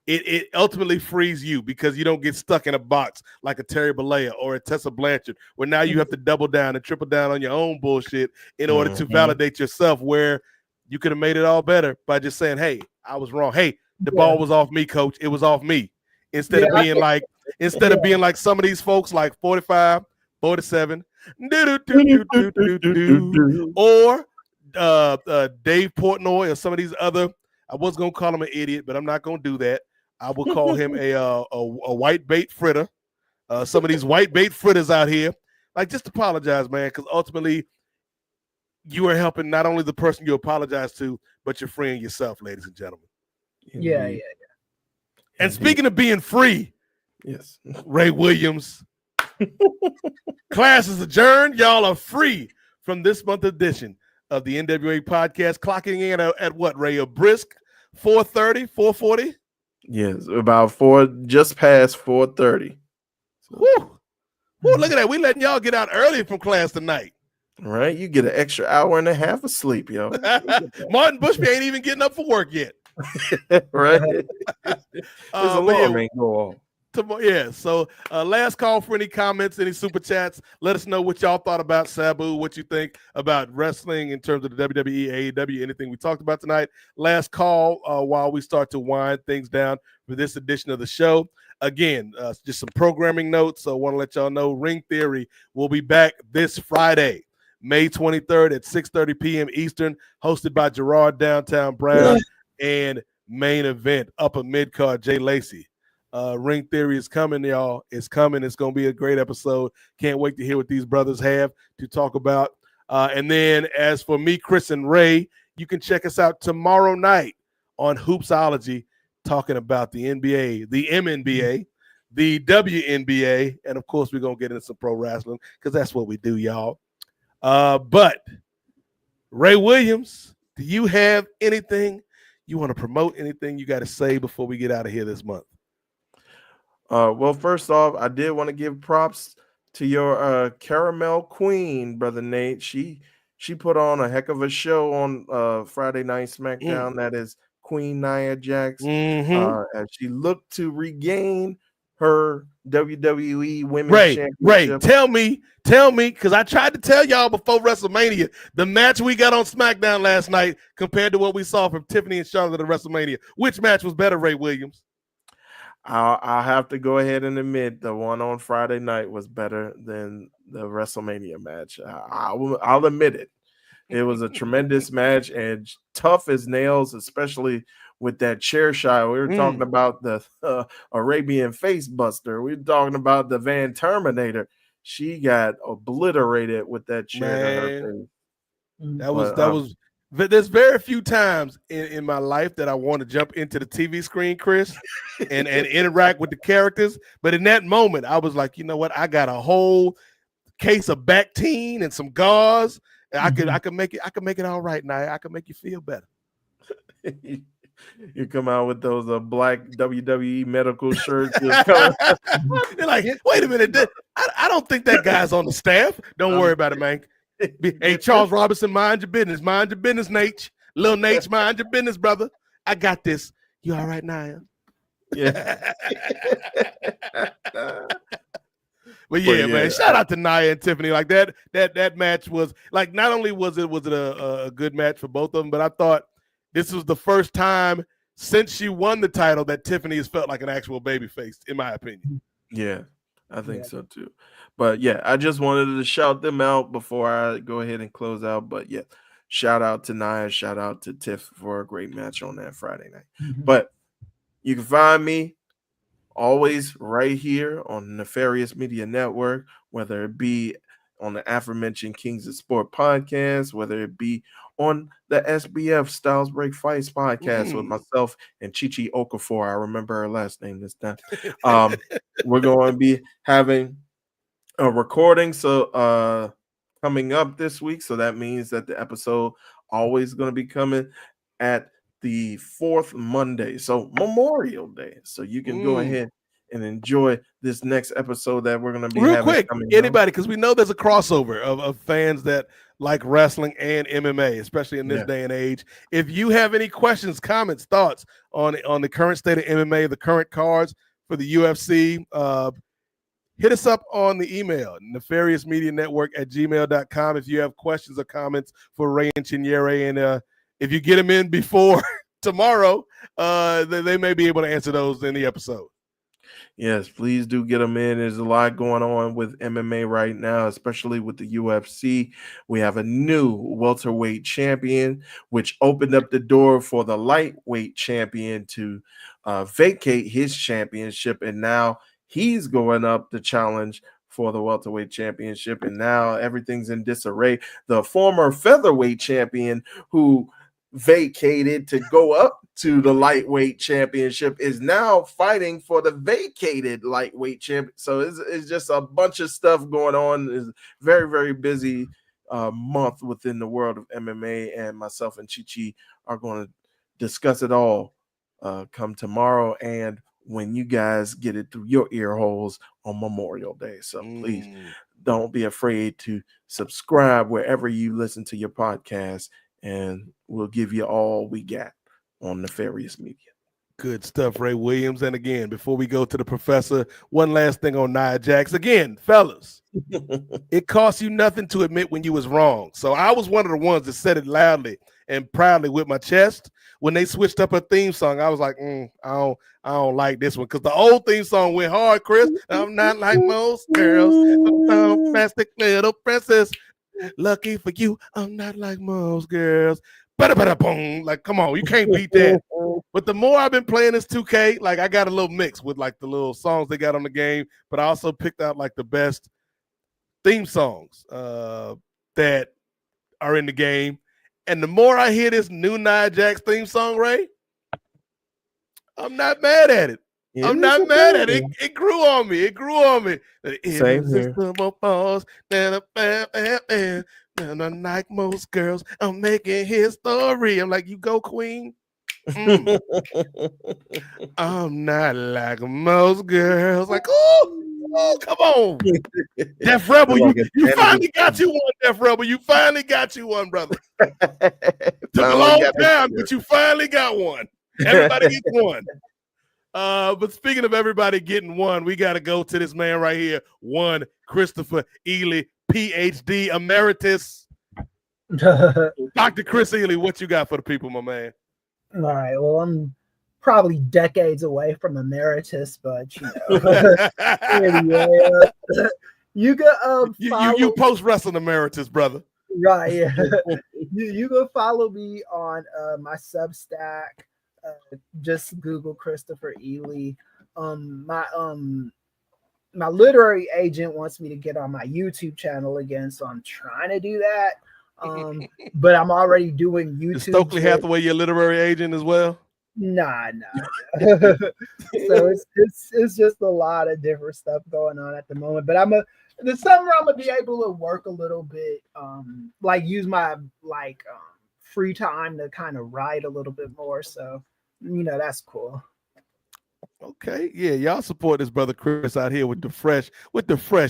it ultimately frees you, because you don't get stuck in a box like a Terry Bollea or a Tessa Blanchard, where now you have to double down and triple down on your own bullshit in order to validate yourself, where you could have made it all better by just saying, hey, I was wrong. Hey, the ball was off me, coach. It was off me. Instead of being like some of these folks, like 45, 47, or Dave Portnoy, or some of these other, I was going to call him an idiot, but I'm not going to do that. I will call him a white bait fritter. Some of these white bait fritters out here, just apologize, man, because ultimately you are helping not only the person you apologize to, but you're freeing yourself, ladies and gentlemen. Yeah. And speaking of being free, Ray Williams, class is adjourned. Y'all are free from this month's edition of the NWA Podcast, clocking in at what, Ray? A brisk 4:30, 4:40? Yes, about just past 4:30. Woo! Look at that. We letting y'all get out early from class tonight. Right? You get an extra hour and a half of sleep, yo. Martin Bushby ain't even getting up for work yet. Right? His alarm ain't go off. So last call for any comments, any super chats. Let us know what y'all thought about Sabu, what you think about wrestling in terms of the WWE, AEW, anything we talked about tonight. Last call while we start to wind things down for this edition of the show. Again, just some programming notes. So I want to let y'all know Ring Theory will be back this Friday, May 23rd at 6:30 p.m. Eastern, hosted by Gerard Downtown Brown and main event upper mid-card Jay Lacey. Ring Theory is coming, y'all. It's coming. It's going to be a great episode. Can't wait to hear what these brothers have to talk about. And then as for me, Chris, and Ray, you can check us out tomorrow night on Hoopsology, talking about the NBA, the MNBA, the WNBA, and of course, we're going to get into some pro wrestling because that's what we do, y'all. But Ray Williams, do you have anything you want to promote, anything you got to say before we get out of here this month? Well, first off, I did want to give props to your Caramel Queen, Brother Nate. She put on a heck of a show on Friday Night SmackDown. That is Queen Nia Jax. As she looked to regain her WWE Women's Championship. Ray, tell me, because I tried to tell y'all before WrestleMania, the match we got on SmackDown last night compared to what we saw from Tiffany and Charlotte at WrestleMania. Which match was better, Ray Williams? I'll have to go ahead and admit the one on Friday night was better than the WrestleMania match. I'll admit it. It was a tremendous match and tough as nails, especially with that chair shot. We were talking about the Arabian face buster. We were talking about the Van Terminator. She got obliterated with that chair. To her face. That was. There's very few times in my life that I want to jump into the TV screen, Chris, and interact with the characters. But in that moment, I was like, you know what? I got a whole case of Bactine and some gauze. I could make it all right now. I could make you feel better. You come out with those black WWE medical shirts. They're like, wait a minute. I don't think that guy's on the staff. Don't worry about it, man. Hey, Charles Robinson, mind your business. Mind your business, Nate. Little Nate, mind your business, brother. I got this. You all right now? Yeah. But yeah, man, shout out to Nia and Tiffany. Like that match was like, not only was it a good match for both of them, but I thought this was the first time since she won the title that Tiffany has felt like an actual babyface, in my opinion. Yeah, I think so too. But yeah, I just wanted to shout them out before I go ahead and close out. But yeah, shout out to Nia, shout out to Tiff for a great match on that Friday night. But you can find me always right here on Nefarious Media Network, whether it be on the aforementioned Kings of Sport podcast, whether it be on the SBF Styles Break Fights podcast with myself and Chichi Okafor. I remember her last name this time. We're going to be having a recording coming up this week. So that means that the episode always going to be coming at the fourth Monday. So Memorial Day. So you can go ahead and enjoy this next episode that we're going to be real having quick. Anybody, because we know there's a crossover of fans that like wrestling and MMA, especially in this day and age. If you have any questions, comments, thoughts on the current state of MMA, the current cards for the UFC, hit us up on the email, nefariousmedianetwork@gmail.com. If you have questions or comments for Ray and Chinyere, and if you get them in before tomorrow, they may be able to answer those in the episode. Yes, please do get them in. There's a lot going on with MMA right now, especially with the UFC. We have a new welterweight champion, which opened up the door for the lightweight champion to vacate his championship. And now he's going up the challenge for the welterweight championship. And now everything's in disarray. The former featherweight champion who vacated to go up to the lightweight championship is now fighting for the vacated lightweight champion. So it's just a bunch of stuff going on. It's very, very busy month within the world of MMA, and myself and Chichi are going to discuss it all come tomorrow and when you guys get it through your ear holes on Memorial Day. So please don't be afraid to subscribe wherever you listen to your podcast, and we'll give you all we got on Nefarious Media. Good stuff, Ray Williams. And again, before we go to the professor, one last thing on Nia Jax. Again, fellas, it costs you nothing to admit when you was wrong. So I was one of the ones that said it loudly and proudly with my chest. When they switched up her theme song, I was like, I don't like this one, because the old theme song went hard, Chris. I'm not like most girls. I'm plastic little princess. Lucky for you, I'm not like most girls. bada boom. Like, come on, you can't beat that. But the more I've been playing this 2K, like I got a little mix with like the little songs they got on the game, but I also picked out like the best theme songs that are in the game. And the more I hear this new Nia Jax theme song, Ray, I'm not mad at it. I'm not mad at it. It grew on me. It grew on me. Same here. Like most girls, I'm making his story. I'm like, you go, queen. I'm not like most girls. Like, oh, come on. Def Rebel, you finally got you one, Def Rebel. You finally got you one, brother. Took a long time, but you finally got one. Everybody gets one. But speaking of everybody getting one, we got to go to this man right here. One, Christopher Ealy, PhD Emeritus. Dr. Kris Ealy, what you got for the people, my man? All right. Well, I'm probably decades away from emeritus, but you know. Anyway, you go you post wrestling emeritus, brother. Right. Yeah. you go follow me on my Substack. Just Google Christopher Ealy. My literary agent wants me to get on my YouTube channel again, so I'm trying to do that. But I'm already doing YouTube. Is Stokely Hathaway your literary agent as well? Nah. So it's just a lot of different stuff going on at the moment. But this summer I'm gonna be able to work a little bit, like use my free time to kind of write a little bit more. So that's cool. Okay, yeah, y'all support this brother Chris out here with the fresh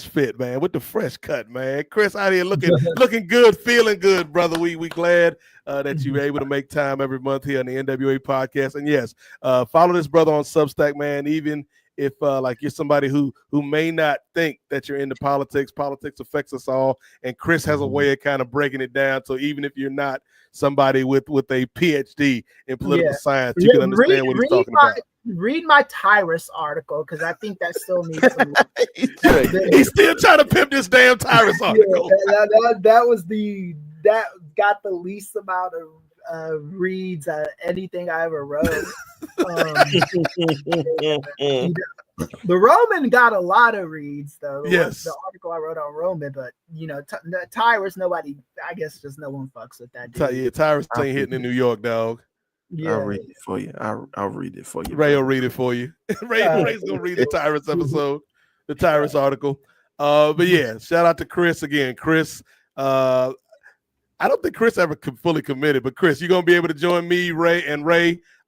fit, man, with the fresh cut, man. Chris out here looking good, feeling good, brother. We glad that you're able to make time every month here on the NWA podcast. And yes, follow this brother on Substack, man. Even if you're somebody who may not think that you're into politics affects us all. And Chris has a way of kind of breaking it down. So even if you're not somebody with a PhD in political science, you can understand what he's talking about. Read my Tyrus article because I think that still needs some. He's still trying to pimp this damn Tyrus article. That got the least amount of reads anything I ever wrote. The Roman got a lot of reads though. Yes, the article I wrote on Roman, but Tyrus, nobody. I guess just no one fucks with that. Yeah, Tyrus ain't hitting in New York, dog. Yeah. I'll read it for you. I'll read it for you. Ray will read it for you. Ray's gonna read the Tyrus episode, the Tyrus article. But yeah, shout out to Chris again. Chris, I don't think Chris ever fully committed, but Chris, you gonna be able to join me, Ray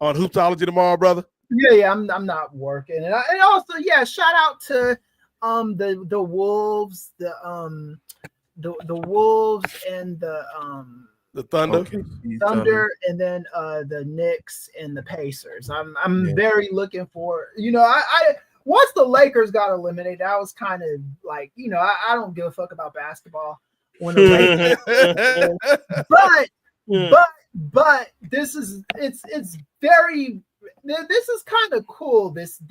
on Hooptology tomorrow, brother? Yeah, I'm not working, and also shout out to the Wolves, the Wolves and the Thunder, Thunder, and then the Knicks and the Pacers. I'm very looking for. I once the Lakers got eliminated, I was kind of like, I don't give a fuck about basketball. When the Lakers, but this is kind of cool. This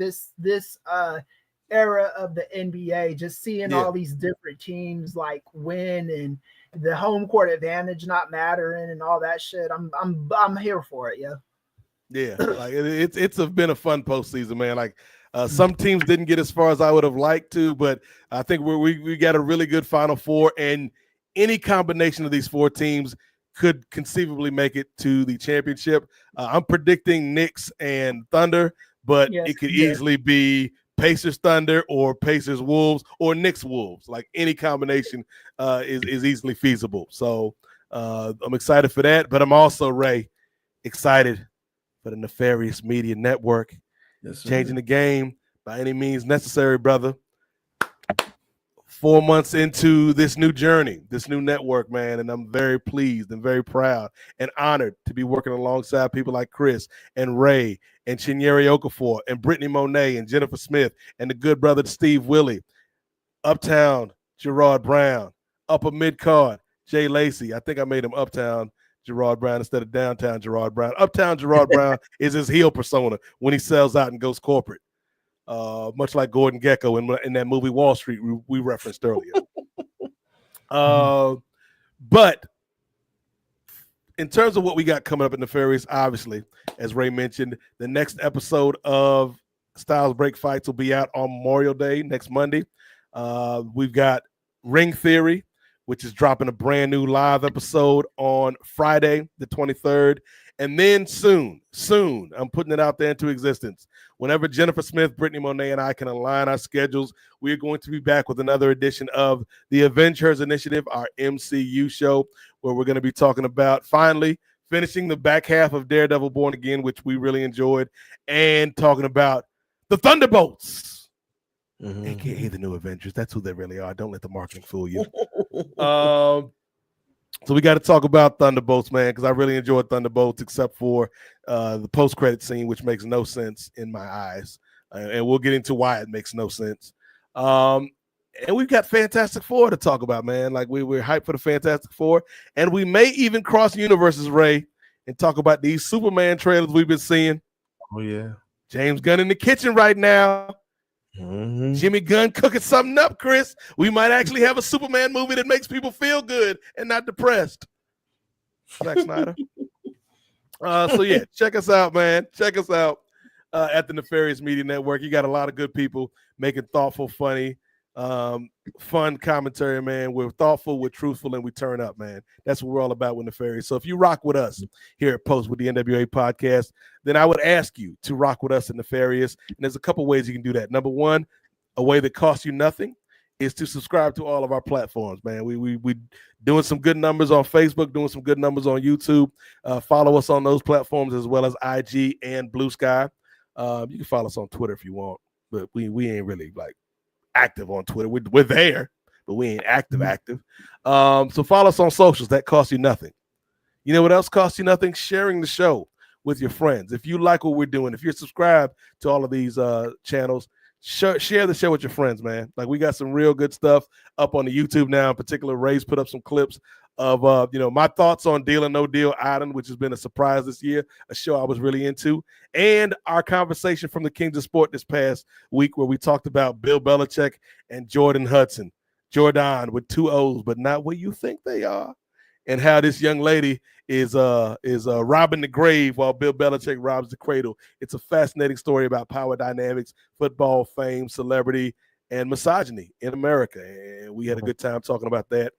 era of the NBA, just seeing all these different teams like win and the home court advantage not mattering and all that shit. I'm here for it, yeah. Like it's been a fun postseason, man. Like some teams didn't get as far as I would have liked to, but I think we got a really good Final Four, and any combination of these four teams could conceivably make it to the championship. I'm predicting Knicks and Thunder, but it could easily be Pacers Thunder or Pacers Wolves or Knicks Wolves. Like any combination is easily feasible. So I'm excited for that, but I'm also, Ray, excited for the Nefarious Media Network. Yes, changing the game by any means necessary, brother. 4 months into this new journey, this new network, man, and I'm very pleased and very proud and honored to be working alongside people like Chris and Ray and Chinyere Okafor and Brittany Monet and Jennifer Smith and the good brother Steve Willie, Uptown Gerard Brown, Upper Mid-Card Jay Lacey. I think I made him Uptown Gerard Brown instead of Downtown Gerard Brown. Uptown Gerard Brown is his heel persona when he sells out and goes corporate. Much like Gordon Gekko in that movie Wall Street we referenced earlier. But in terms of what we got coming up in Nefarious, obviously, as Ray mentioned, the next episode of Styles Break Fights will be out on Memorial Day, next Monday. We've got Ring Theory, which is dropping a brand new live episode on Friday, the 23rd. And then soon, I'm putting it out there into existence. Whenever Jennifer Smith, Brittany Monet, and I can align our schedules, we are going to be back with another edition of the Avengers Initiative, our MCU show, where we're going to be talking about finally finishing the back half of Daredevil Born Again, which we really enjoyed, and talking about the Thunderbolts, aka the new Avengers. That's who they really are. Don't let the marketing fool you. So we got to talk about Thunderbolts, man, because I really enjoyed Thunderbolts, except for the post-credit scene, which makes no sense in my eyes. And we'll get into why it makes no sense. And we've got Fantastic Four to talk about, man. Like, we're hyped for the Fantastic Four. And we may even cross universes, Ray, and talk about these Superman trailers we've been seeing. Oh, yeah. James Gunn in the kitchen right now. Jimmy Gunn cooking something up, Chris. We might actually have a Superman movie that makes people feel good and not depressed. Zack Snyder. So yeah, check us out, man. Check us out at the Nefarious Media Network. You got a lot of good people making thoughtful, funny, fun commentary, man. We're thoughtful, we're truthful, and we turn up, man. That's what we're all about with Nefarious. So if you rock with us here at Post with the NWA Podcast, then I would ask you to rock with us at Nefarious. And there's a couple ways you can do that. Number one, a way that costs you nothing is to subscribe to all of our platforms, man. We doing some good numbers on Facebook, doing some good numbers on YouTube. Follow us on those platforms as well as IG and Blue Sky. You can follow us on Twitter if you want, but we ain't really like active on Twitter. We're there, but we ain't active. So follow us on socials. That costs you nothing. You know what else costs you nothing? Sharing the show with your friends. If you like what we're doing, if you're subscribed to all of these channels, share the show with your friends, man. Like, we got some real good stuff up on the YouTube now. In particular, Ray's put up some clips of my thoughts on Deal or No Deal Island, which has been a surprise this year, a show I was really into, and our conversation from the Kings of Sport this past week, where we talked about Bill Belichick and Jordan Hudson, Jordan with 2 O's, but not what you think they are, and how this young lady is robbing the grave while Bill Belichick robs the cradle. It's a fascinating story about power dynamics, football fame, celebrity, and misogyny in America, and we had a good time talking about that.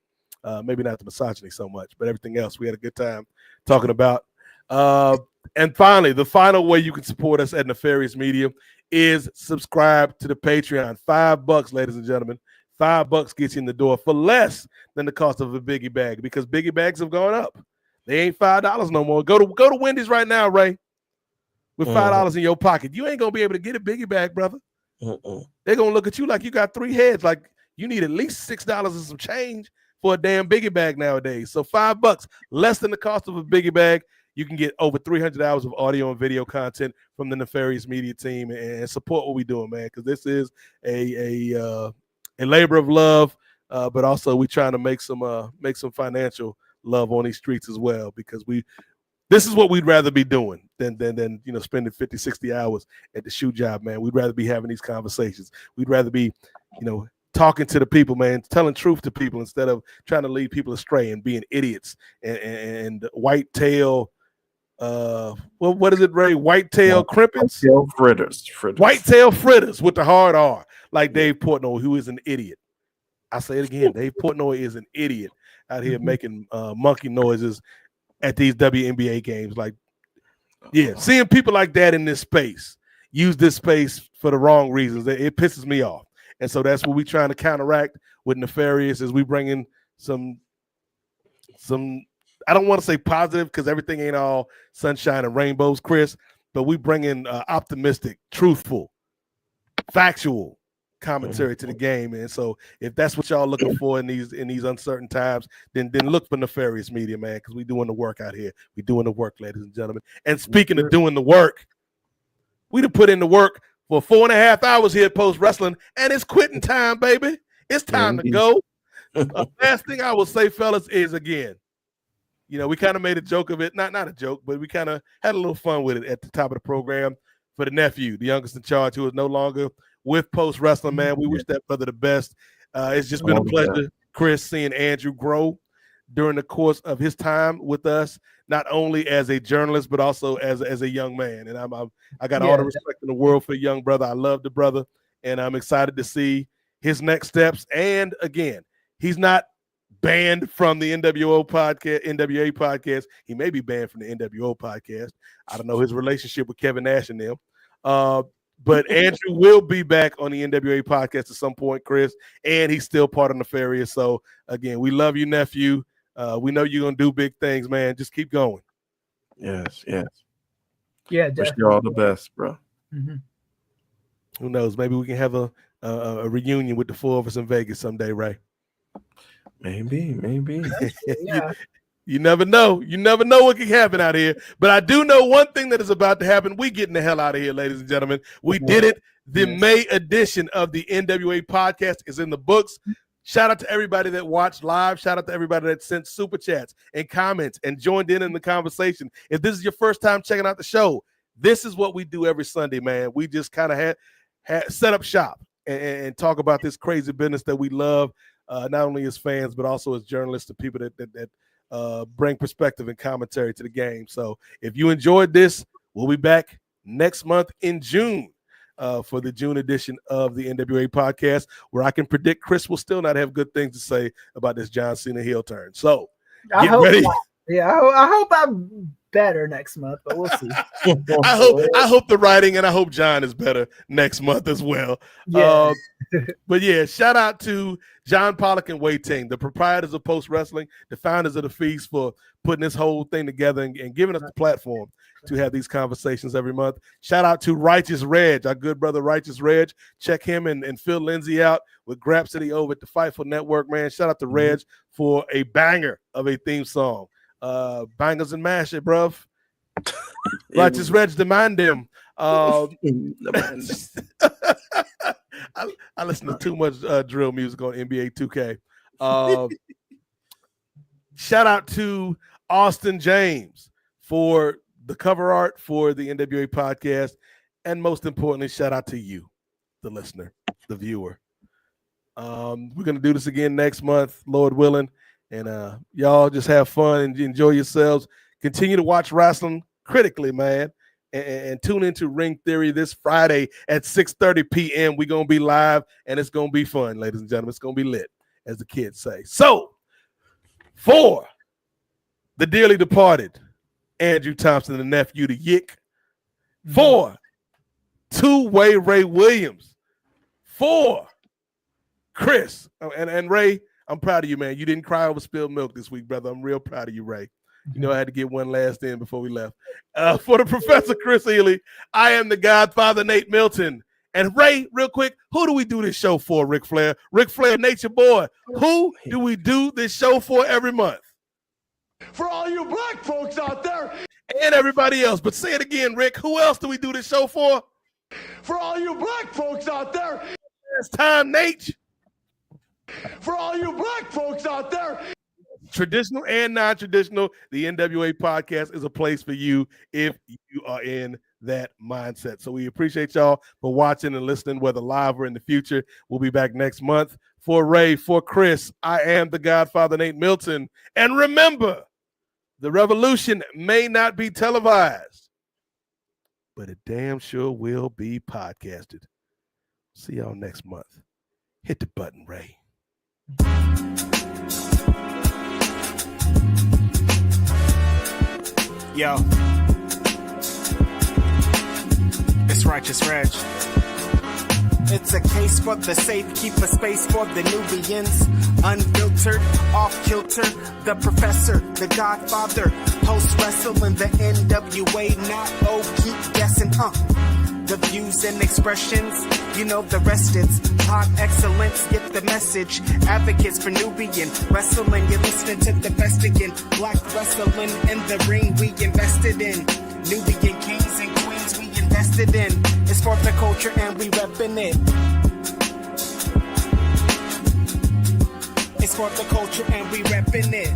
Maybe not the misogyny so much, but everything else we had a good time talking about. And finally, the final way you can support us at Nefarious Media is subscribe to the Patreon. $5, ladies and gentlemen. $5 gets you in the door for less than the cost of a biggie bag, because biggie bags have gone up. They ain't $5 no more. Go to Wendy's right now, Ray, with $5 in your pocket. You ain't gonna be able to get a biggie bag, brother. They're gonna look at you like you got 3 heads, like you need at least $6 and some change for a damn biggie bag nowadays. So $5, less than the cost of a biggie bag. You can get over 300 hours of audio and video content from the Nefarious Media team, and support what we're doing, man, because this is a labor of love, but also we trying to make some financial love on these streets as well, because this is what we'd rather be doing than spending 50, 60 hours at the shoe job, man. We'd rather be having these conversations. We'd rather be, talking to the people, man, telling truth to people instead of trying to lead people astray and being idiots and white tail. What is it, Ray? White tail crimpets? White tail fritters with the hard R, like Dave Portnoy, who is an idiot. I say it again. Dave Portnoy is an idiot out here making monkey noises at these WNBA games. Like, seeing people like that in this space use this space for the wrong reasons, it pisses me off. And so that's what we're trying to counteract with Nefarious, is we bring in some I don't want to say positive, because everything ain't all sunshine and rainbows, Chris, but we bring in optimistic, truthful, factual commentary to the game. And so if that's what y'all looking for in these uncertain times, then look for Nefarious Media, man, because we doing the work out here. We doing the work, ladies and gentlemen. And speaking of doing the work, we done put in the work for 4.5 hours here at Post Wrestling, and it's quitting time, baby. It's time to go. Last thing I will say, fellas, is again, we kind of made a joke of it. Not a joke, but we kind of had a little fun with it at the top of the program for the nephew, the youngest in charge, who is no longer with Post Wrestling, man. We wish that brother the best. It's just been a pleasure, Chris, seeing Andrew grow. during the course of his time with us, not only as a journalist, but also as a young man. And I got all the respect in the world for a young brother. I love the brother, and I'm excited to see his next steps. And again, he's not banned from the NWA podcast. He may be banned from the NWO podcast. I don't know his relationship with Kevin Nash and them. But Andrew will be back on the NWA podcast at some point, Kris, and he's still part of Nefarious. So again, we love you, nephew. We know you're gonna do big things, man. Just keep going. Yes. Yeah, Wish definitely. you all the best, bro. Mm-hmm. Who knows? Maybe we can have a reunion with the four of us in Vegas someday, Ray. Maybe. Yeah. You never know. You never know what can happen out here. But I do know one thing that is about to happen. We getting the hell out of here, ladies and gentlemen. We did it. The May edition of the NWA podcast is in the books. Shout out to everybody that watched live. Shout out to everybody that sent super chats and comments and joined in the conversation. If this is your first time checking out the show, this is what we do every Sunday, man. We just kind of had set up shop and talk about this crazy business that we love, not only as fans, but also as journalists and people that bring perspective and commentary to the game. So if you enjoyed this, we'll be back next month in June for the June edition of the NWA podcast, where I can predict Kris will still not have good things to say about this John Cena heel turn. So get ready. I hope I'm better next month, but we'll see. I hope the writing, and I hope John is better next month as well. Yeah. But yeah, shout out to John Pollock and Wai Ting, the proprietors of Post Wrestling, the founders of the Feast, for putting this whole thing together and giving us the platform to have these conversations every month. Shout out to Righteous Reg, our good brother Righteous Reg. Check him and Phil Lindsay out with Grapsody over at the Fightful Network, man. Shout out to Reg for a banger of a theme song. Bangers and mash it, bruv. Righteous Reg, demand them. I listen to too much drill music on NBA 2K. Shout out to Austin James for the cover art for the NWA podcast. And most importantly, shout out to you, the listener, the viewer. We're going to do this again next month, Lord willing. And y'all just have fun and enjoy yourselves. Continue to watch wrestling critically, man. And tune into Ring Theory this Friday at 6:30 p.m. We're going to be live, and it's going to be fun, ladies and gentlemen. It's going to be lit, as the kids say. So, for the dearly departed Andrew Thompson, the nephew to Yick. For two-way Ray Williams. For Kris. And Ray, I'm proud of you, man. You didn't cry over spilled milk this week, brother. I'm real proud of you, Ray. You know, I had to get one last in before we left. For the Professor Kris Ealy, I am the Godfather, Nate Milton. And Ray, real quick, who do we do this show for, Ric Flair? Ric Flair, Nature Boy. Who do we do this show for every month? For all you black folks out there. And everybody else. But say it again, Rick. Who else do we do this show for? For all you black folks out there. It's time, Nate. For all you black folks out there. Traditional and non-traditional, the NWA podcast is a place for you if you are in that mindset. So we appreciate y'all for watching and listening, whether live or in the future. We'll be back next month. For Ray, for Kris, I am the Godfather, Nate Milton. And remember, the revolution may not be televised, but it damn sure will be podcasted. See y'all next month. Hit the button, Ray. Yo, it's Righteous Reg. It's a case for the safe, keep a space for the Nubians. Unfiltered, off kilter, the professor, the Godfather. Post wrestling, the NWA, not keep guessing, The views and expressions, you know the rest. It's pod excellence, get the message. Advocates for Nubian wrestling, you're listening to the best again. Black wrestling in the ring we invested in. Nubian kings and queens we invested in. It's for the culture and we reppin' it. It's for the culture and we reppin' it.